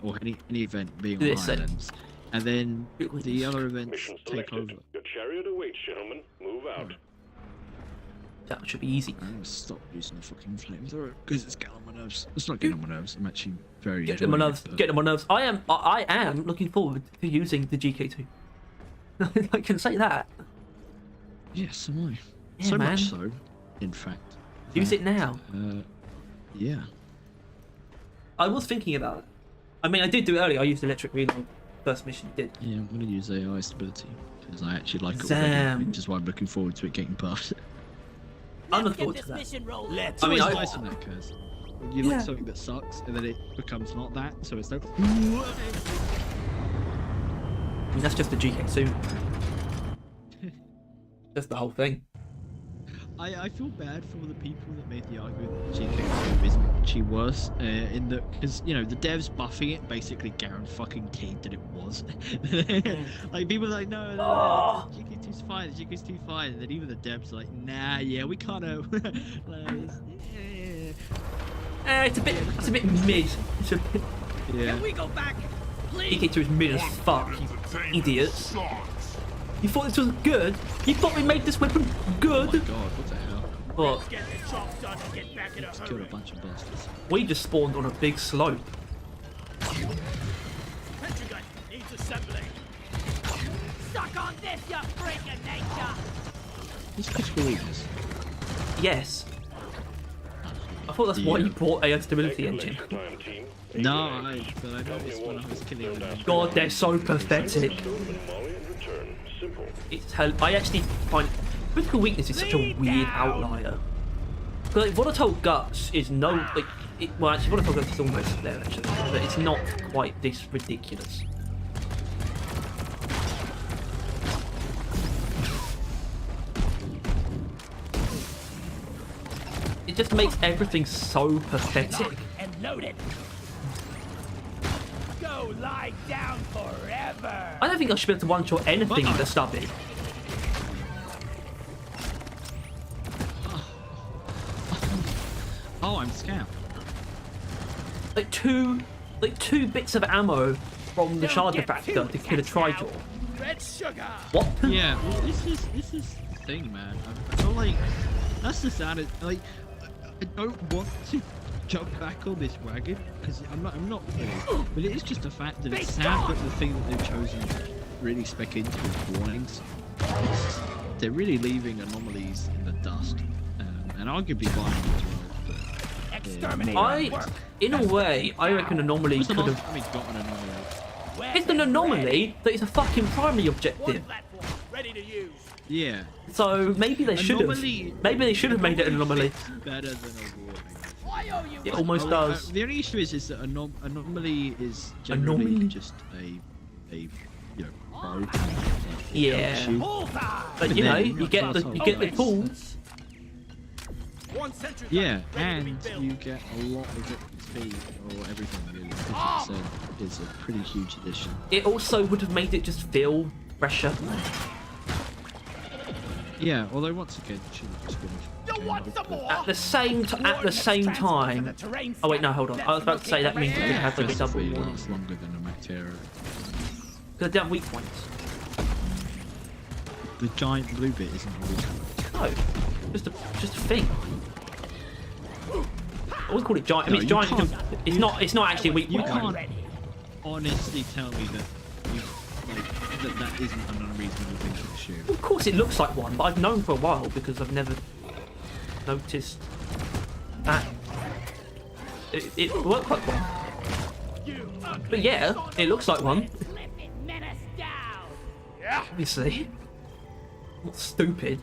or any event being on Listen. Highlands, and then the other events Mission take over. selected. Your chariot awaits, gentlemen. Move out. That should be easy. I'm gonna stop using the fucking flamethrower because it's getting on my nerves. It's not getting on my nerves. I'm actually very Get them on enjoying nerves. it, but- Get them on nerves. I am looking forward to using the GK2. I can say that. Yes, am I? Yeah, So man. much so, in fact. Use it that, now. Yeah. I was thinking about it. I mean, I did do it earlier. I used electric reload. First mission did. Yeah, I'm gonna use AI stability because I actually like it Damn. already, which is why I'm looking forward to it getting past. I'm Let's looking get forward this to that. mission rolling. It's I mean, always I- nice when that occurs. When you Yeah. like something that sucks, and then it becomes not that, so it's like. I mean, that's just the GK2. That's the whole thing. I feel bad for the people that made the argument that GK2 isn't actually worse, in that, because, you know, the devs buffing it basically guaranteed that it was. Like, people are like, no, Oh. GK2's fine, GK2's fine, and then even the devs are like, nah, yeah, we kind of. Like, It's a bit mid. It's a bit. yeah. Can we go back? Please. GK2 is mid as fuck, you idiots. Sucks. You thought this was good? You thought we made this weapon good? Oh my god, what the hell? But Get the job done and get back in a Just killed a hurry. bunch of bastards. we just spawned on a big slope. Entry gun needs assembling. Suck on this, you freak of nature. What's critical weakness? Yes. I thought that's why Yeah. you bought a stability Take a engine. extra time, team. No, but I noticed when I was killing them. God, they're so pathetic. Stolen Molly and return. Simple. It's hell. I actually find critical weakness is such a weird outlier. But like, volatile guts is no like. Well, actually, volatile guts is almost there actually, but it's not quite this ridiculous. It just makes everything so pathetic. And load it. Go lie down forever. I don't think I should be able to one-shot anything with a stubby. Oh, I'm scammed. Like two bits of ammo from the shard factor to kill a Tritor. Red sugar. What? Yeah, well, this is the thing, man. I feel like that's the saddest. Like, I don't want to jump back on this wagon because I'm not really, but it is just a fact that it's sad that the thing that they've chosen to really spec into is warnings. They're really leaving anomalies in the dust, and arguably violent as well. But, Exterminate. In a way, I reckon Anomaly when's the could last have. time we got an anomaly? It's an anomaly that is a fucking primary One objective. platform ready to use. Yeah. So maybe they should have. Anomaly- Maybe they should have made it an anomaly. fits better than a warning. I owe you It one. almost does. The only issue is that anomaly is generally Anomaly? just a pro. Yeah. Bullseye. But you know, you get the tools. One sentry gun Yeah, ready to be and built. you get a lot of XP or everything really. 50% is a pretty huge addition. It also would have made it just feel fresher. Yeah, although once again, you should have just You want some more? At the same time. Oh wait, no, hold on. I was about to say that means you could have like a double It warning. lasts longer than a Mactera. Because they have weak points. The giant blue bit isn't a weak point. No, just a thing. I wouldn't call it giant. I mean, it's No, you giant. can't- It's not actually a weak You point. can't honestly tell me that that isn't an unreasonable thing to assume. Of course, it looks like one, but I've known for a while because I've never noticed that it worked like one. But yeah, it looks like one. Menace down. Obviously, I'm not stupid.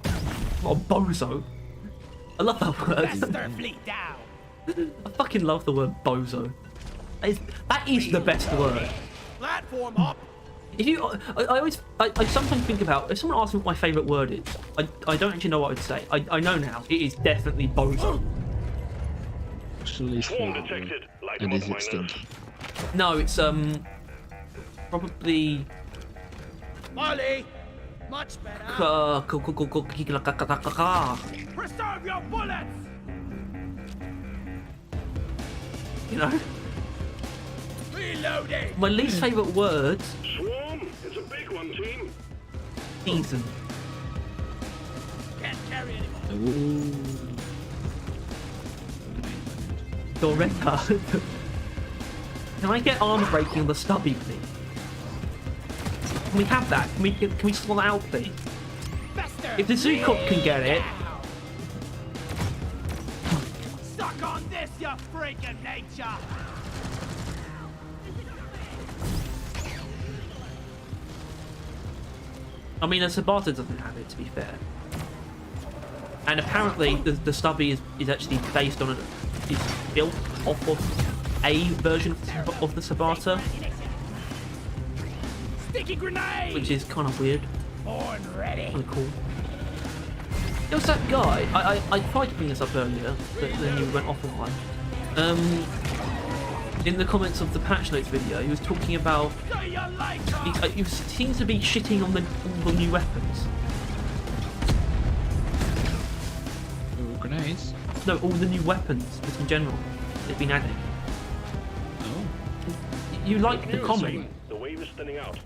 I'm not a bozo. I love that word. Master fleet down. I fucking love the word bozo. That is the best word. Platform up. If you, I sometimes think about if someone asks me what my favourite word is, I don't actually know what I'd say. I know now. It is definitely bozo. What's the least Swarm favorite word? detected. Light And them is up, it miners. stinky? No, it's probably Molly. Much better. Preserve your bullets. you know. Reloading. My least favourite word, Swarm. It's a big one, team. season. Can't carry anymore. Ooh. Doretta. Can I get arm breaking on the stubby, please? Can we have that? Can we swallow that out, please? Faster. If the Zoocop can get it, Suck on this, you freak of nature. I mean, the Sabata doesn't have it, to be fair. And apparently, the stubby is actually based on is built off of a version of the Sabata, Sticky grenade. which is kind of weird. Born ready. Kind of cool. There was that guy. I tried to bring this up earlier, but then you went off on one. In the comments of the patch notes video, he was talking about. Do you like her? He seems to be shitting on all the new weapons. Ooh, grenades. No, all the new weapons, just in general, they've been adding. Oh, You like the comment? The wave is thinning out.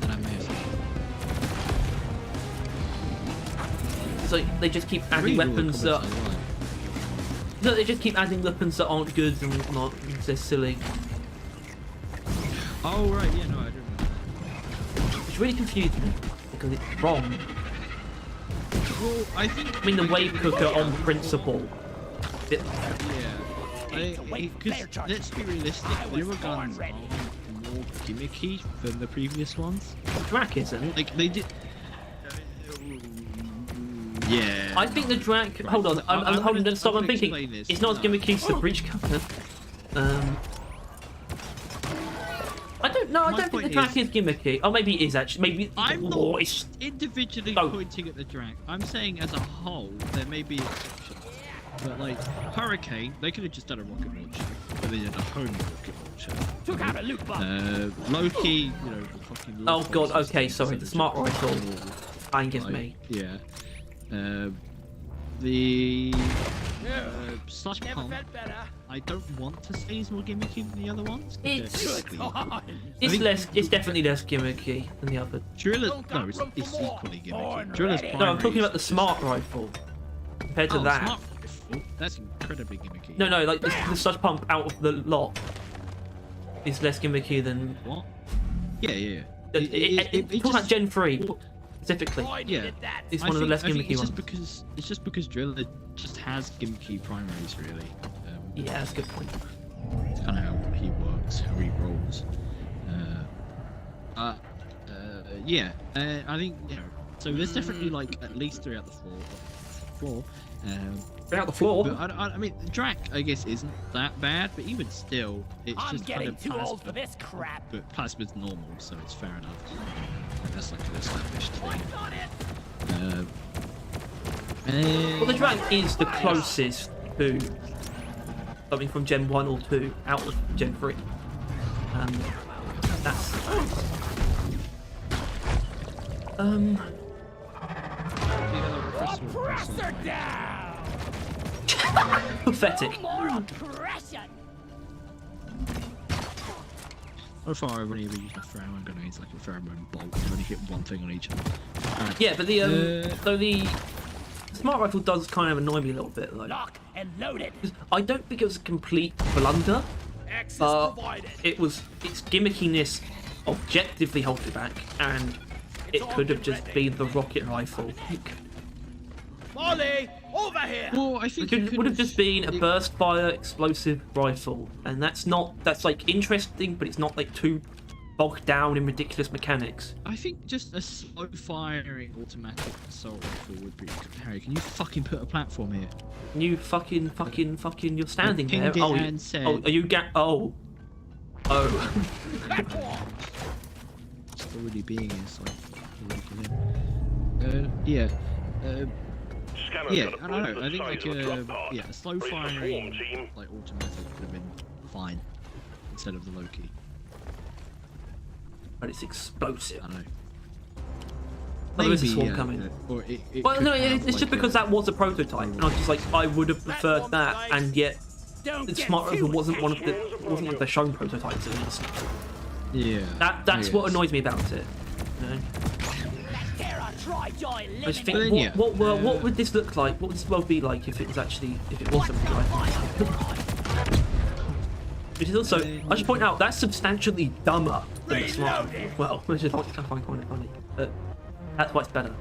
then I may as well. It's like they just keep adding Read all the weapons that. comments I like. No, they just keep adding weapons that aren't good and not. They're silly. Oh right, yeah, no, I don't know. Which really confused me because it's wrong. Well, I think. I mean, the wave cooker on principle. It, Yeah. Because let's be realistic, the newer guns are more gimmicky than the previous ones. Drac isn't. Like they did. Yeah. I think the Drac. Hold on, I'm holding. Stop. I'm thinking. It's not as gimmicky as the breach cover. I don't know. I My don't think the point Drac is- is gimmicky. Oh, maybe it is actually. Maybe. I'm Oh, not it's- individually No. pointing at the drag. I'm saying as a whole, there may be exceptions. But like Hurricane, they could have just done a rocket launcher, but they did a home rocket launcher. Took out a loot box. Loki, you know, the fucking. Oh lock god. on Okay. system Sorry. instead The of smart just rifle. Fine, give like, me. Yeah. The Slush Never Pump, felt better. I don't want to say is more gimmicky than the other ones. 'cause they're It's- basically equal. It's think- less. It's definitely less gimmicky than the other. Driller, no, it's equally gimmicky. Driller's No, I'm talking about the smart rifle. Compared to Oh, that. smart. Oh, that's incredibly gimmicky. No, like the sludge pump out of the lot is less gimmicky than. What? Yeah. Talking about Gen 3 specifically. Yeah, It's one of the less gimmicky ones. It's just because Driller just has gimmicky primaries, really. Yeah, that's a good point. It's kind of how he works, how he rolls. Yeah, I think, you know, so there's definitely like at least 3 out the floor. Out the floor. But I mean, Drac, I guess, isn't that bad, but even still, it's I'm just getting kind of too plasma. old for this crap. But plasma's normal, so it's fair enough. And that's like an established thing. What's on it? Well, the drag is the closest to something from Gen 1 or 2 out of Gen 3. That's. Oppressor down! Pathetic. More oppression! So far, I've only ever used a pheromone gun. It's like a pheromone bolt. You only hit one thing on each of them. Yeah, but the smart rifle does kind of annoy me a little bit. Like, Lock and loaded. I don't think it was a complete blunder. Access provided. Its gimmiciness objectively holds it back, and it could have just been the rocket rifle. Molly, over here! Well, I think It would have just been a burst fire explosive rifle, and that's like interesting, but it's not like too bogged down in ridiculous mechanics. I think just a slow firing automatic assault rifle would be. Harry, can you fucking put a platform here? You fucking, you're standing there. Pinged it and said. Oh, are you oh. Just already being is like. Yeah. Yeah, I don't know. I think like a slow firing like automatic would have been fine instead of the Loki. But it's explosive. I don't know. Oh, there is a Maybe, swarm coming. Or it Well, could no, have, it's like, just because that was a prototype, and I was just like, I would have preferred that, and yet the smart rifle wasn't one of the shown prototypes at least. Yeah. That's what annoys me about it. You know? I just think, then, yeah, what would this look like? What would this world be like if it was something like this? Which is also, I should point out, that's substantially dumber than the smart rifle. Well, which is I find kind of funny, but that's why it's better.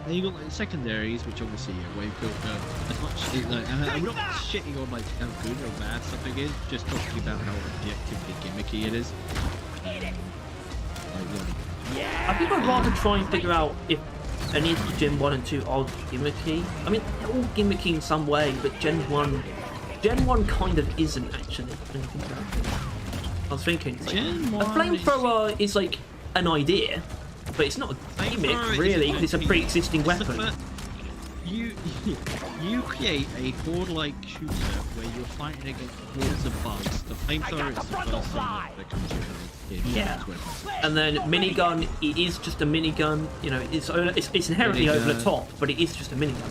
Then you got like secondaries, which obviously where you've built as much. And I'm not shitting on like how good or bad something is, just talking about how objectively gimmicky it is. I think I'd rather try and figure out if any of the Gen 1 and 2 are gimmicky. I mean, they're all gimmicky in some way, but Gen 1 kind of isn't actually. When you think about it. I was thinking, it's like, a flamethrower is like an idea, but it's not a gimmick really, because it's a pre-existing weapon. You create a horde-like shooter where you're fighting against hordes of bugs. The flamethrower is the first thing that comes in. Yeah, and then minigun, it is just a minigun. You know, it's inherently over the top, but it is just a minigun.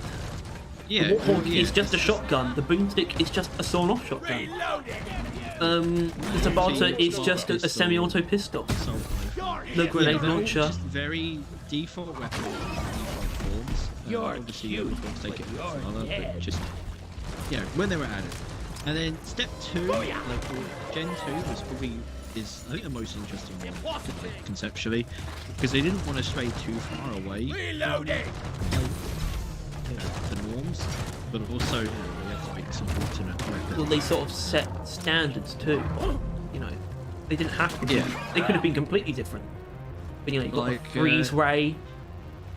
Yeah, The Warthog is just a shotgun. The boomstick is just a sawn-off shotgun. The Tabata is just a semi-auto pistol. The grenade launcher. Just very default weapons, default forms. Obviously, you would take it further, but just when they were added. And then step 2, like Gen 2 was probably I think the most interesting one, like, conceptually, because they didn't want to stray too far away from the norms, but also they had to make some alternate weapons. Well, they sort of set standards too. You know, they didn't have to. They could have been completely different. But you know, you've got like, a freeze ray.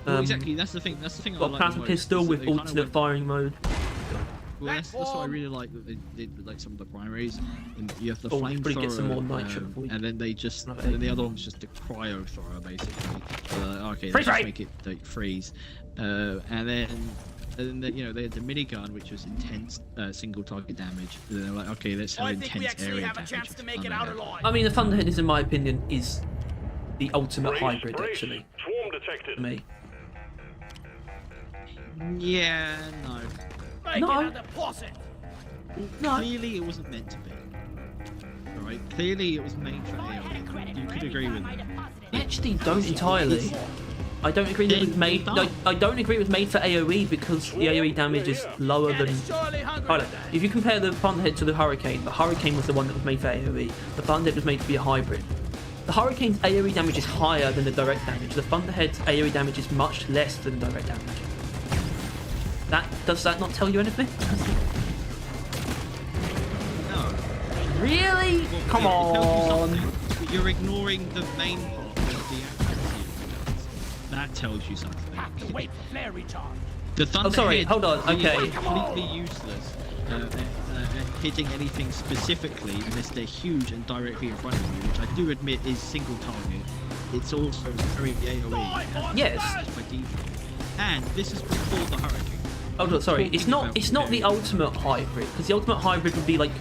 Well, exactly. That's the thing. I Got a like plasma pistol with alternate firing mode. Well, that's what I really like that they did with like some of the primaries. And you have the Oh, you probably get some more flamethrower, nitro before you- and then they just, Okay. and then the other one's just a cryo thrower basically. Okay, Freeze let's just ray! make it like freeze, and then they had the minigun, which was intense single target damage. And they're like, okay, let's have I think we intense actually area have a damage. chance to make it out alive. I mean, the Thunderhead is, in my opinion, is the ultimate hybrid, actually, Swarm detected. for me. Yeah, no. Make No. it a deposit. No, Clearly, it wasn't meant to be. Right? Clearly, it was made for AI. You could agree with that. I actually don't entirely. I don't agree that it was Then made. done. No, I don't agree it was made for AOE because the AOE damage is lower than. Surely hungry Hold on. today. If you compare the Thunderhead to the Hurricane was the one that was made for AOE. The Thunderhead was made to be a hybrid. The Hurricane's AOE damage is higher than the direct damage. The Thunderhead's AOE damage is much less than direct damage. Does that not tell you anything? No. Really? Well, Come it tells you on. something, but you're ignoring the main part of the accuracy of the guns. That tells you something. Have to wait for flare recharge. The Thunderhead sorry, hold on, is okay. completely useless at hitting anything specifically unless they're huge and directly in front of you, which I do admit is single target. It's also very AOE. Yes. By default. And this is before the Hurricane. Hold on, sorry. It's Talking not. about It's not the AOE. ultimate hybrid because the ultimate hybrid would be like.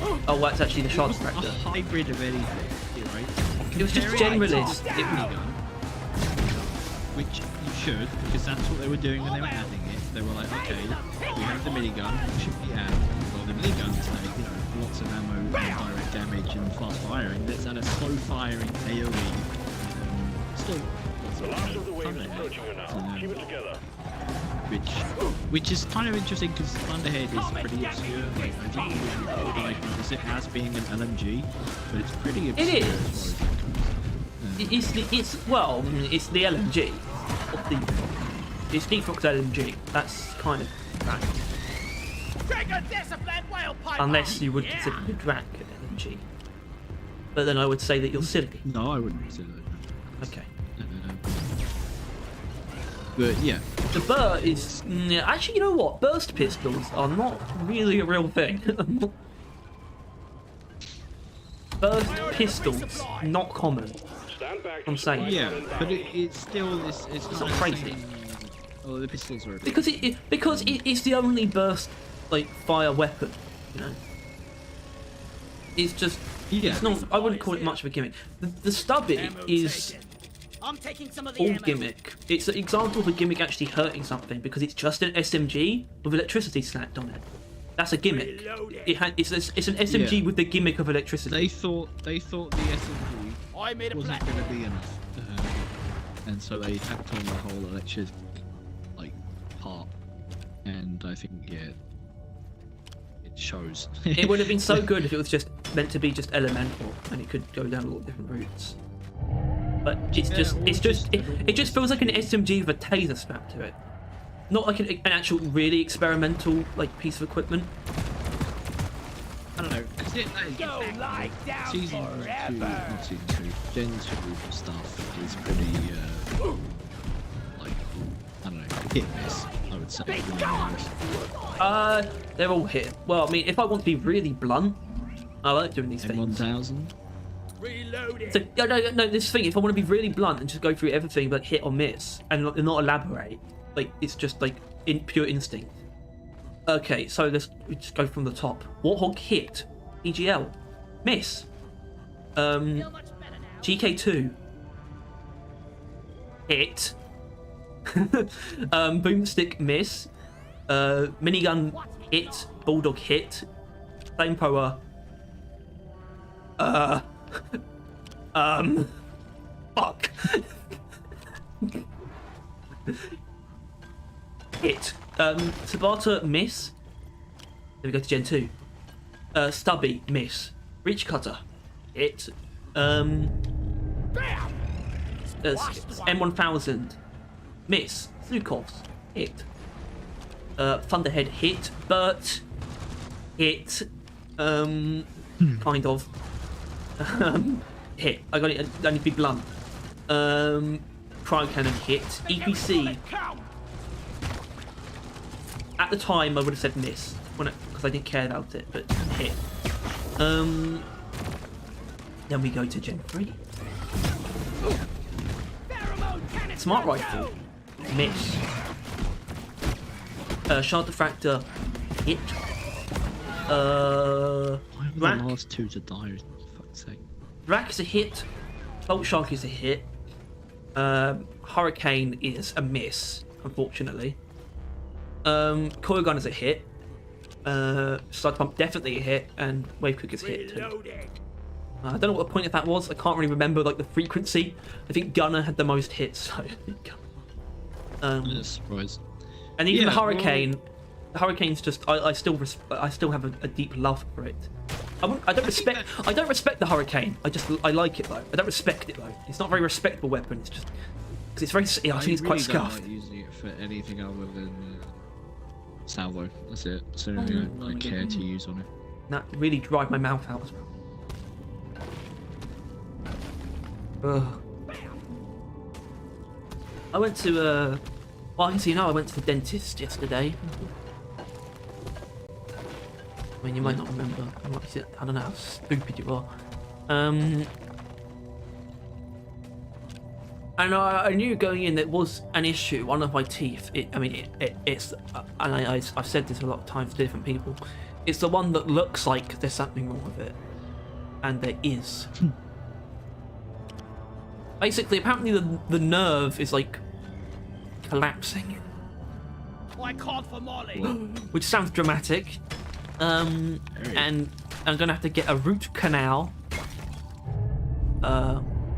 Oh, well, that's actually the shard It wasn't factor. a hybrid of anything, right? It was just Compare it generalist. to the minigun, which you should, because that's what they were doing when they were adding it. They were like, okay, we have the minigun, it should be added. Well, the minigun's like, lots of ammo, and direct damage, and fast firing. Let's add a slow firing AOE. Still, The last of the wave is approaching you now. Keep it together. which is kind of interesting because Thunderhead is pretty obscure. Like, I think it was recorded, I think, it as being an LMG, but it's pretty obscure. It as is. far as that goes. It's the LMG. It's Deepfox LMG. That's kind of right. Trigger discipline whale pipe. Unless you would consider the Drac LMG. But then I would say that you're silly. No, I wouldn't consider that. Okay. But yeah, The Burr is actually, you know what? Burst pistols are not really a real thing. Burst pistols not common. Stand back. I'm saying. yeah, but it's still it's not not crazy. Oh, the pistols are a bit. Because it is the only burst like fire weapon, you know. It's just Yeah. it's not. I wouldn't call it much of a gimmick. The stubby Ammo is taken. I'm taking some of the all ammo. gimmick. It's an example of a gimmick actually hurting something because it's just an SMG with electricity slapped on it. That's a gimmick. It's an SMG Yeah. with the gimmick of electricity. They thought the SMG I made a wasn't plan. going to be enough, and so they tapped on the whole electric part, and I think it shows. It would have been so good if it was just meant to be just elemental and it could go down a lot of different routes. But it just feels like an SMG with a taser strapped to it. Not like an actual really experimental like piece of equipment. I don't know, because Go lie down season forever. 2, not season 2, Gen 2 stuff is pretty, like, I don't know, hit and miss, I would say. Big really gun! honest. They're all hit. Well, I mean, if I want to be really blunt, I like doing these things. M1000? Reloading. So, no, this thing, if I want to be really blunt and just go through everything but hit or miss and not elaborate, like, it's just like in pure instinct. Okay, so we just go from the top. Warthog hit. EGL. Miss. Feel much better now. GK2. Hit. Boomstick miss. Minigun hit. Bulldog hit. Flamethrower. Fuck. Hit. Tabata miss. Then we go to Gen 2. Stubby miss. Reach cutter. Hit. M1000 miss. Zukovs hit. Thunderhead hit. Burt hit. Kind of. Hit. I need to be blunt. Cryo cannon hit. EPC. At the time, I would have said miss because I didn't care about it, but hit. Then we go to Gen 3. Smart rifle, miss. Shard diffractor, hit. Why were the Rack. last two to die, for fuck's sake? Rack is a hit. Bolt Shark is a hit. Hurricane is a miss, unfortunately. Coil Gun is a hit. Slide Pump definitely a hit, and Wave Cook is a hit too. Reloading. I don't know what the point of that was. I can't really remember like the frequency. I think Gunner had the most hits. So I'm just surprised. and even Yeah, the Hurricane. The Hurricane's just. I still have a deep love for it. I don't respect the Hurricane. I like it though. I don't respect it though. It's not a very respectable weapon. It's just because it's very. I think it's quite really don't scuffed. like using it for anything other than salvo. That's it. That's the only thing I care to use on it. That really dried my mouth out as well. Ugh. I went to well, as you know, I went to the dentist yesterday. I mean, you might not remember. I don't know how stupid you are. And I knew going in that was an issue. One of my teeth. It's and I've said this a lot of times to different people. It's the one that looks like there's something wrong with it, and there is. Basically, apparently the nerve is like collapsing. I called for Molly. Which sounds dramatic. And I'm gonna have to get a root canal.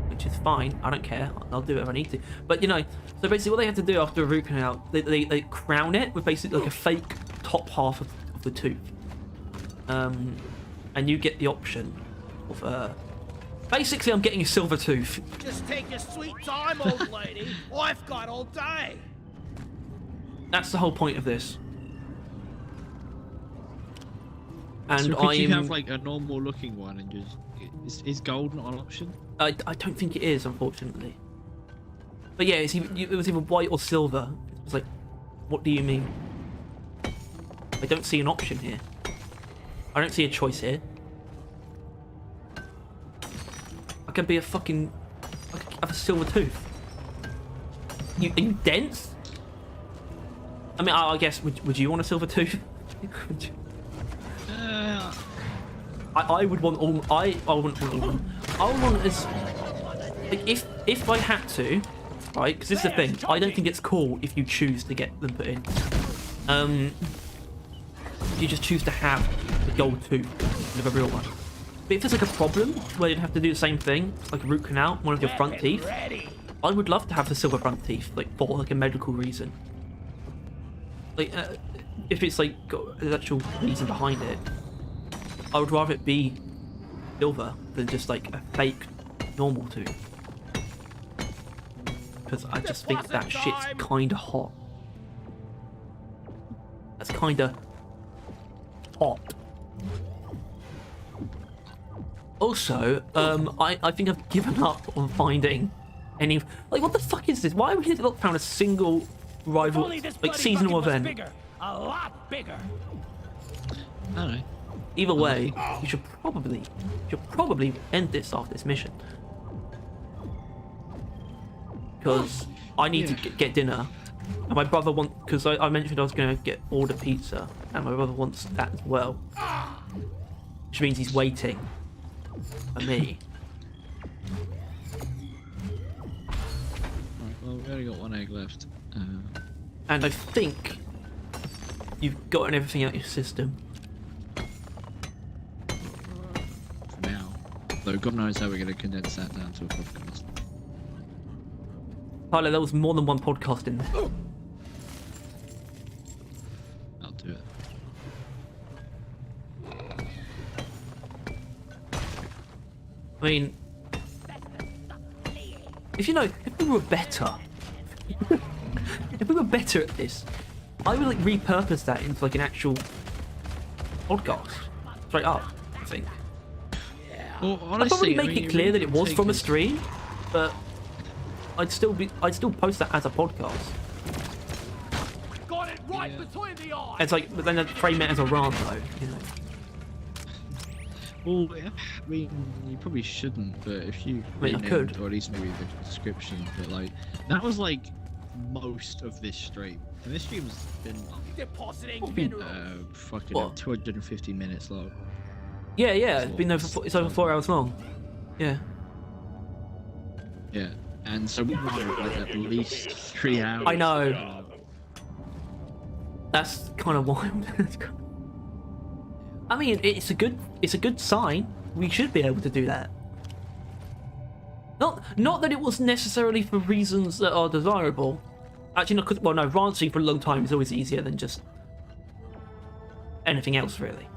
Which is fine. I don't care. I'll do it if I need to. But you know, so basically, what they have to do after a root canal, they crown it with basically like a fake top half of the tooth. And you get the option of basically, I'm getting a silver tooth. Just take your sweet time, old lady. I've got all day. That's the whole point of this. And so could you have like a normal looking one and just is gold not an option? I don't think it is, unfortunately. But yeah, it was either white or silver. It was like, what do you mean? I don't see an option here. I don't see a choice here. I could be a fucking. I could have a silver tooth. Are you dense? I mean, I guess. Would you want a silver tooth? I would want all. I wouldn't want all. I would want as. Like, if I had to, right? Because this is the thing. I don't think it's cool if you choose to get them put in. You just choose to have the gold tooth instead of a real one. But if there's like a problem where you'd have to do the same thing, like a root canal, one of your front teeth, I would love to have the silver front teeth, like for like a medical reason. Like if it's like got an actual reason behind it, I would rather it be silver than just like a fake normal tooth. Because I just think that shit's kinda hot. That's kinda hot. Also, I think I've given up on finding any. Like, what the fuck is this? Why have we not found a single rival, like seasonal event? Bigger, a lot bigger. I don't know. Either way, you should probably end this after this mission. Because I need to get dinner. And my brother wants, because I mentioned I was going to order pizza, and my brother wants that as well. Which means he's waiting for me. Right, well, we only got one egg left. And I think you've gotten everything out of your system. For now. Though God knows how we're going to condense that down to a podcast. Tyler, there was more than one podcast in there. I'll do it. I mean, if we were better, if we were better at this, I would like repurpose that into like an actual podcast, straight up. I think. Well, I'd honestly, probably make it clear that it was from a stream, but I'd still post that as a podcast. Got it right between the eyes. It's like, but then I'd frame it as a rant though, you know. Well, I mean, you probably shouldn't, but if you I mean, I could. or at least maybe the description, but like, that was like most of this stream. And this stream's been Depositing minerals. fucking What? 250 minutes long. Yeah, it's been it's over 4 hours long. Yeah. Yeah, and so we wanted like at least 3 hours. I know. That's kind of wild. I mean, it's a good sign. we should be able to do that. Not that it was necessarily for reasons that are desirable. Actually, not because, well, no, ranching for a long time is always easier than just anything else, really.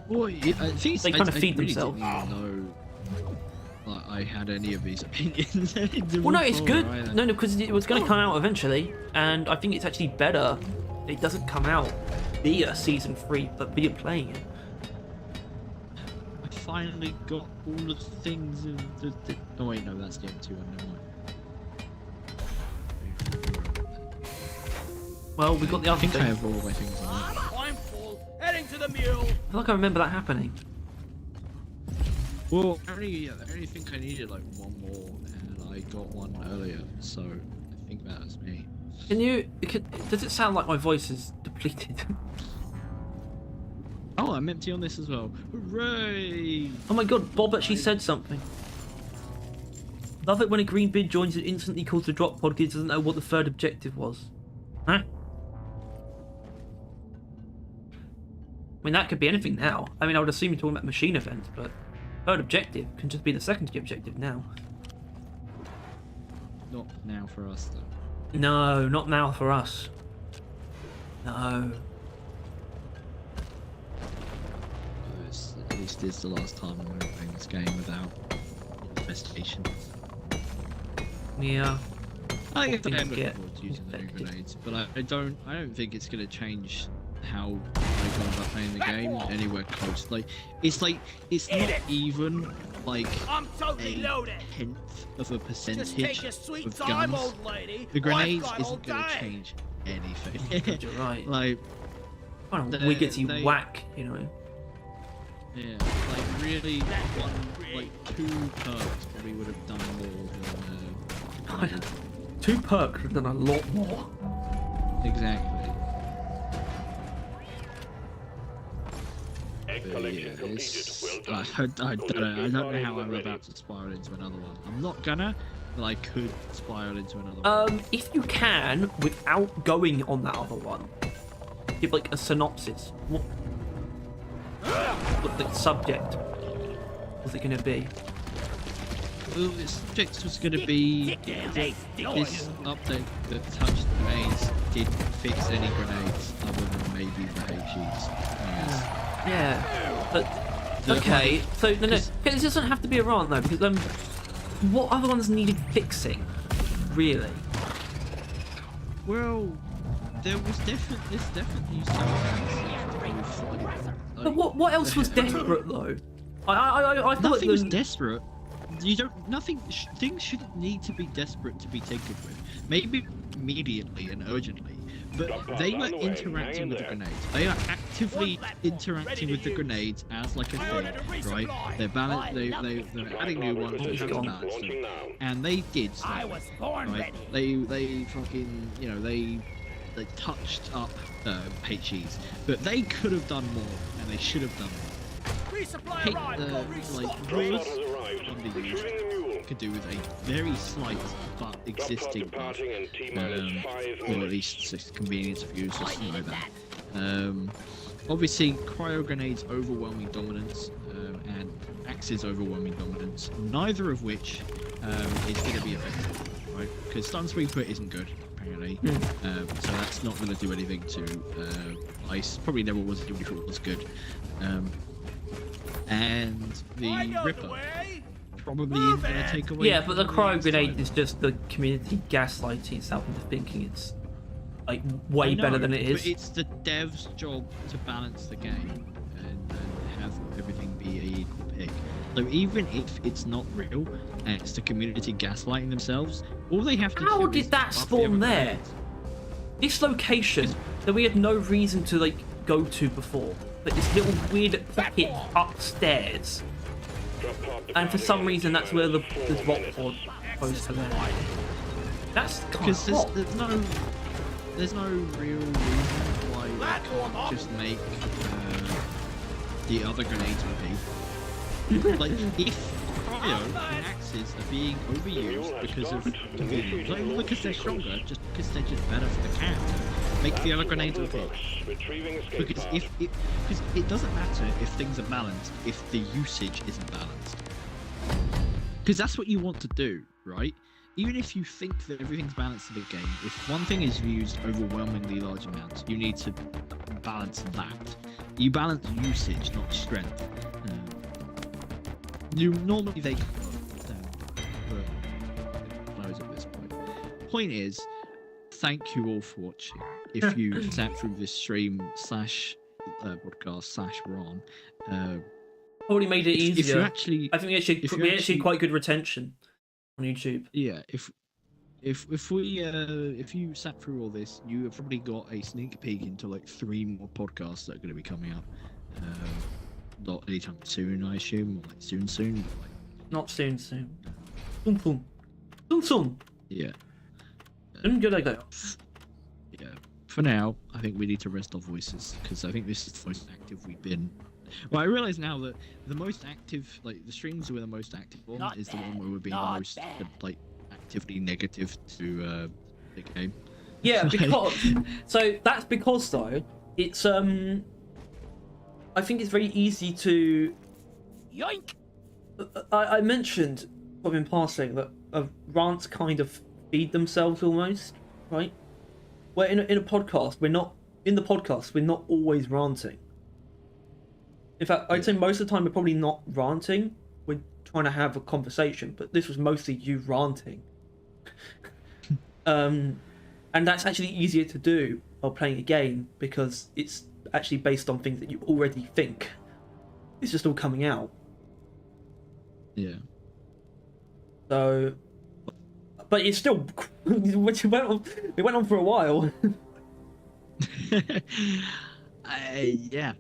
Well, I think They kind of feed really themselves. Didn't even know, like, I had any of these opinions. Well, no, it's good. No, because it was going to come out eventually, and I think it's actually better. It doesn't come out via season 3, but via playing it. I finally got all of the things. Oh wait, no, that's the M2 one. Never mind. Well, we got the I other think I thing. have all of my things on it. I'm full. Heading to the mule. I feel like I remember that happening. Well, I only think I needed like one more, and I got one earlier, so I think that was me. Does it sound like my voice is depleted? Oh, I'm empty on this as well. Hooray! Oh my god, Bob actually said something. Love it when a green bid joins and instantly calls the drop pod because doesn't know what the third objective was. Huh? I mean, that could be anything now. I mean, I would assume you're talking about machine events, but third objective can just be the secondary objective now. Not now for us though. No, not now for us. No. At least it's the last time I'm going to play this game without infestation. Yeah. I guess I Things am looking get forward to using the new infected. grenades, but I don't think it's going to change how I go about playing the game anywhere close. It's not even like I'm totally a loaded. tenth of a Just percentage take your sweet of time, guns. old lady. The grenades I've got all isn't going to day. change anything. You're right. Like, Kind of they- wiggity they- whack, you know. yeah, like really, like 2 perks probably would have done more than. 2 perks have done a lot more. Exactly. Egg But collection yeah, completed. it's, Well done. I don't know how I'm about to spiral into another one. I'm not gonna, but I could spiral into another one. If you can, without going on that other one, give like a synopsis. What the subject was it going to be? Well, the subject was gonna be that this update that touched grenades didn't fix any grenades other than maybe the HEs. Yeah, but The- okay. So no, Cause- okay, this doesn't have to be a rant though, because what other ones needed fixing, really? Well, this definitely But what else was desperate though? I thought Nothing was the- desperate. You don't. Nothing. Things shouldn't need to be desperate to be tinkered with. Maybe immediately and urgently, but they were interacting with the grenades. They are actively interacting with the grenades as like a thing, right? They're adding new ones and having balanced Launching them, now. and they did. I Something, was born right? ready. They fucking they touched up HEs, but they could have done more, and they should have done more. Resupply Hate arrived. the Go restock. like Drop rules pod has arrived. underused Retrieving the mule. could do with a very slight but Drop pod existing buff, departing in T-minus 5 or at minutes. least it's convenience of use or something like that. Obviously, cryo grenades overwhelming dominance and axes overwhelming dominance, neither of which is going to be effective, right? Because stun sweeper isn't good apparently, so that's not going to do anything to ice. Probably never was even if it was good. And I the know the Ripper way. probably isn't going to take away. Yeah, but the from cryo its grenade time. is just the community gaslighting itself into thinking it's like way I know, better than it is. But it's the devs' job to balance the game and have everything be a equal pick. So even if it's not real and it's the community gaslighting themselves, all they have to How do did is that buff the spawn other there? grenades. This location that we had no reason to like go to before, but this little weird pocket upstairs, Drop pod and for departing some in reason that's where the T-minus 4 drop minutes. pod goes to there. That's kind Because of there's no real reason why they can't just make the other grenades OP. Like if cryo and axes are being overused because of convenience, not because they're stronger, just because they're just better for the count. Make the other grenades with it. Retrieving escape Because pod. because it doesn't matter if things are balanced if the usage isn't balanced. Because that's what you want to do, right? Even if you think that everything's balanced in the game, if one thing is used overwhelmingly large amounts, you need to balance that. You balance usage, not strength. You normally they close at this point. Point is, thank you all for watching. If you sat through this stream / podcast / Ron, Already made it easier. if you actually, I think we actually quite good retention on YouTube. yeah, if you sat through all this, you have probably got a sneak peek into like 3 more podcasts that are going to be coming up. Not anytime soon, I assume. Or like soon, but like, Not soon. Soon. Soon. yeah. Good I go. Yeah. For now, I think we need to rest our voices because I think this is the most active we've been. Well, I realise now that the most active, like the streams we're the most active on, Not is the one bad. where we're being the Not most bad. like actively negative to the game. Yeah, Like- because so that's because though it's I think it's very easy to. Yoink! I mentioned in passing that rants kind of feed themselves almost, right? Where in a podcast we're not always ranting. In fact, I'd say most of the time we're probably not ranting. We're trying to have a conversation, but this was mostly you ranting. And that's actually easier to do while playing a game because it's actually based on things that you already think. It's just all coming out. Yeah. So, but it's still it went on for a while. Yeah.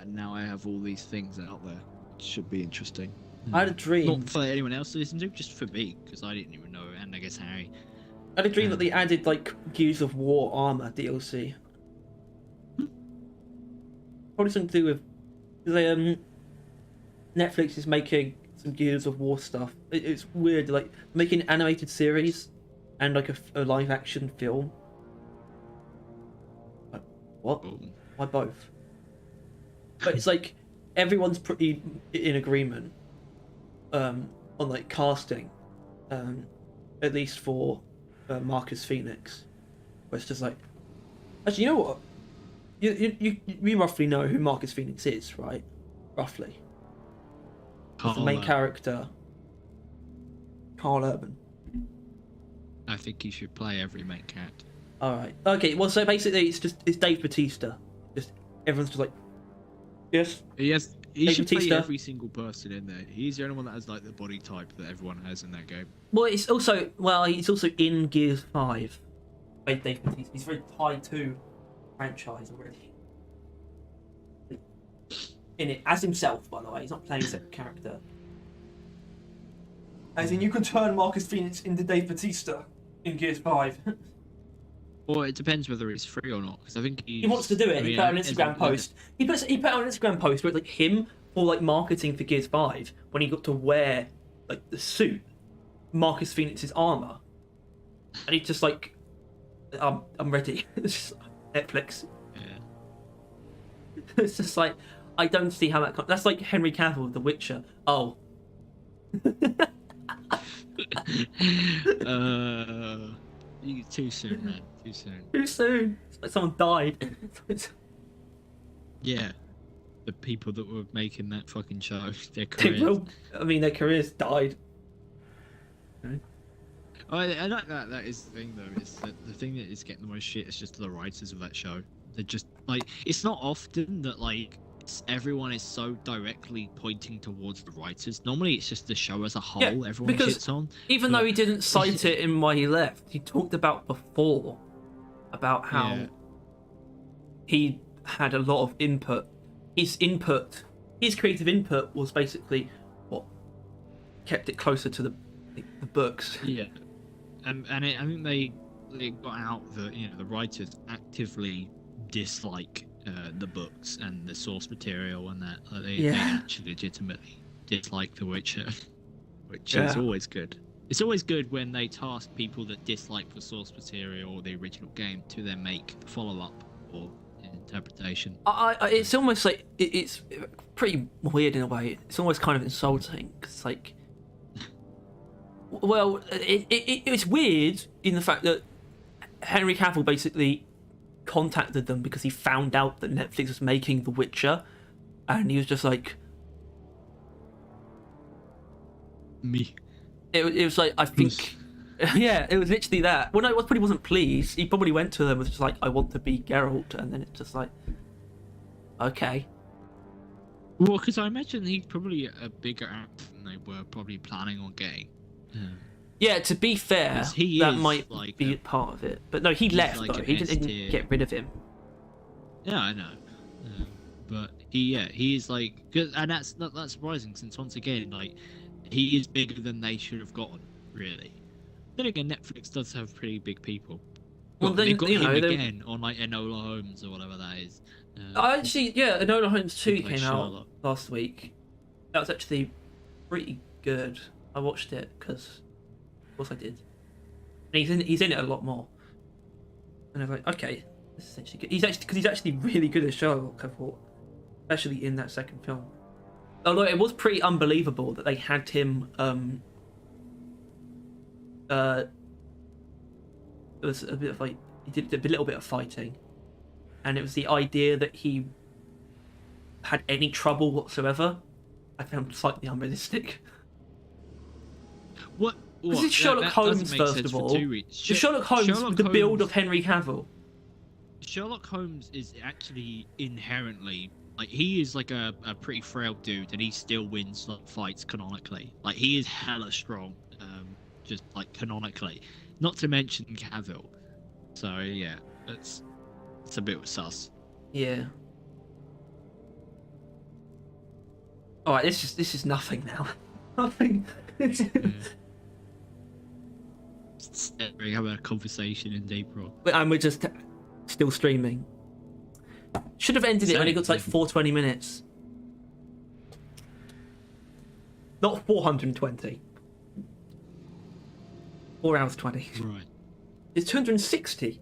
Now I have all these things out there. It should be interesting. I had a dream. Not for anyone else to listen to, just for me, because I didn't even know, and I guess Harry. I had a dream that they added like Gears of War armor DLC. Probably something to do with they, Netflix is making some Gears of War stuff. It's weird, like making an animated series and like a live action film. Like, what? Oh. Why both? But it's like everyone's pretty in agreement on like casting, at least for Marcus Phoenix. Where it's just like, actually, you know what? You roughly know who Marcus Phoenix is, right? Roughly. He's the main character, Carl Urban. I think he should play every main cat. All right. Okay. Well, so basically, it's Dave Bautista. Just everyone's just like, yes. Yes, he Dave should play Bautista. every single person in there. He's the only one that has like the body type that everyone has in that game. Well, he's also in Gears 5. Dave Bautista. He's very tied to the franchise already. In it as himself, by the way. He's not playing a separate character. As in, you can turn Marcus Phoenix into Dave Bautista in Gears 5. Well, it depends whether it's free or not, because I think He wants to do it. He put out an Instagram post. He put out an Instagram post where it's like him for like marketing for Gears 5 when he got to wear like the suit, Marcus Phoenix's armor, and he's just like, I'm ready. It's just Netflix. Yeah. It's just like I don't see how that. That's like Henry Cavill with The Witcher. Oh. Too soon, man. Too soon. Too soon. It's like someone died. Yeah. The people that were making that fucking show, their They careers. will. I mean, their careers died. I like that. That is the thing, though. Is that the thing that is getting the most shit is just the writers of that show. They're just like, it's not often that like everyone is so directly pointing towards the writers. Normally, it's just the show as a whole. Yeah, everyone because shits on. Even though he didn't cite it in why he left, he talked about before about how Yeah. he had a lot of input. His creative input was basically what kept it closer to the books. Yeah, I think they got out that the writers actively dislike the books and the source material, and that they actually legitimately dislike The Witcher, which is always good. It's always good when they task people that dislike the source material or the original game to then make follow-up or interpretation. It's almost like it's pretty weird in a way. It's almost kind of insulting because, like, well, it's weird in the fact that Henry Cavill basically contacted them because he found out that Netflix was making The Witcher, and he was just like, Me. it was like, I think, yeah, it was literally that. Well, no, it probably wasn't pleased. He probably went to them and was just like, I want to be Geralt, and then it's just like, okay. Well, because I imagine he's probably a bigger actor than they were probably planning on getting. Yeah, to be fair, 'Cause he that is, might like, be part of it. But no, he left, like though. an He didn't S-tier. get rid of him. Yeah, I know. But he is like, and that's not that surprising since once again, like, he is bigger than they should have gotten, really. Then again, Netflix does have pretty big people. Well, then, they've got you know, him they- again on like Enola Holmes or whatever that is. Actually, yeah, Enola Holmes 2 Like came Sherlock. out last week. That was actually pretty good. I watched it because, of course, I did. And he's in it a lot more. And I was like, okay, this is actually good. He's actually really good as Sherlock, I thought, especially in that second film. Although it was pretty unbelievable that they had him. It was a bit of like he did a little bit of fighting, and it was the idea that he had any trouble whatsoever. I found slightly unrealistic. What? Because it's Sherlock Holmes, first of all. It's Sherlock Holmes with the build of Henry Cavill. Sherlock Holmes is actually inherently like he is like a pretty frail dude, and he still wins like fights canonically. Like he is hella strong, just like canonically. Not to mention Cavill. So yeah, it's a bit sus. Yeah. All right, this is nothing now. Nothing. We're having a conversation in April. And we're just still streaming. Should have ended it when it got to like 420 minutes. Not 420. 4 hours 20. Right. It's 260.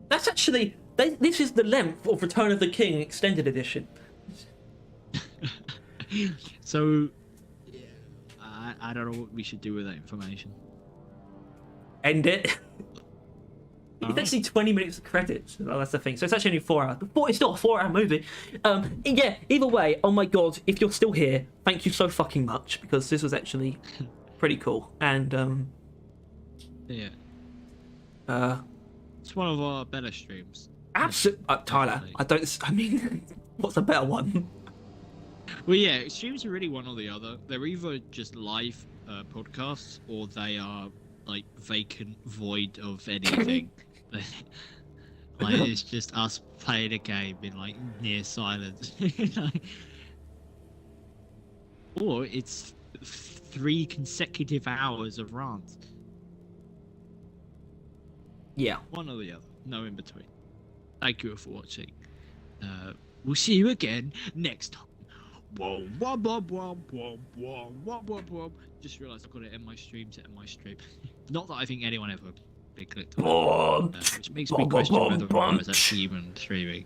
That's actually... This is the length of Return of the King Extended Edition. So, yeah, I don't know what we should do with that information. End it. It's Alright. actually 20 minutes of credits. Well, that's the thing. So it's actually only 4 hours. But it's not a 4-hour movie. Yeah, either way, oh my god, if you're still here, thank you so fucking much, because this was actually pretty cool. And, Yeah. uh... It's one of our better streams. Absolutely. Tyler, Definitely. I mean, what's a better one? Well, yeah, streams are really one or the other. They're either just live podcasts, or they are like vacant, void of anything. Like it's just us playing a game in like near silence. Or it's 3 consecutive hours of rant. Yeah. One or the other, no in between. Thank you for watching. We'll see you again next time. Whoa, whoa, whoa, whoa, whoa, whoa, whoa, whoa, whoa. Just realised I've got to end my stream to end my stream. Not that I think anyone ever clicked on it, which makes me question whether I was actually even streaming.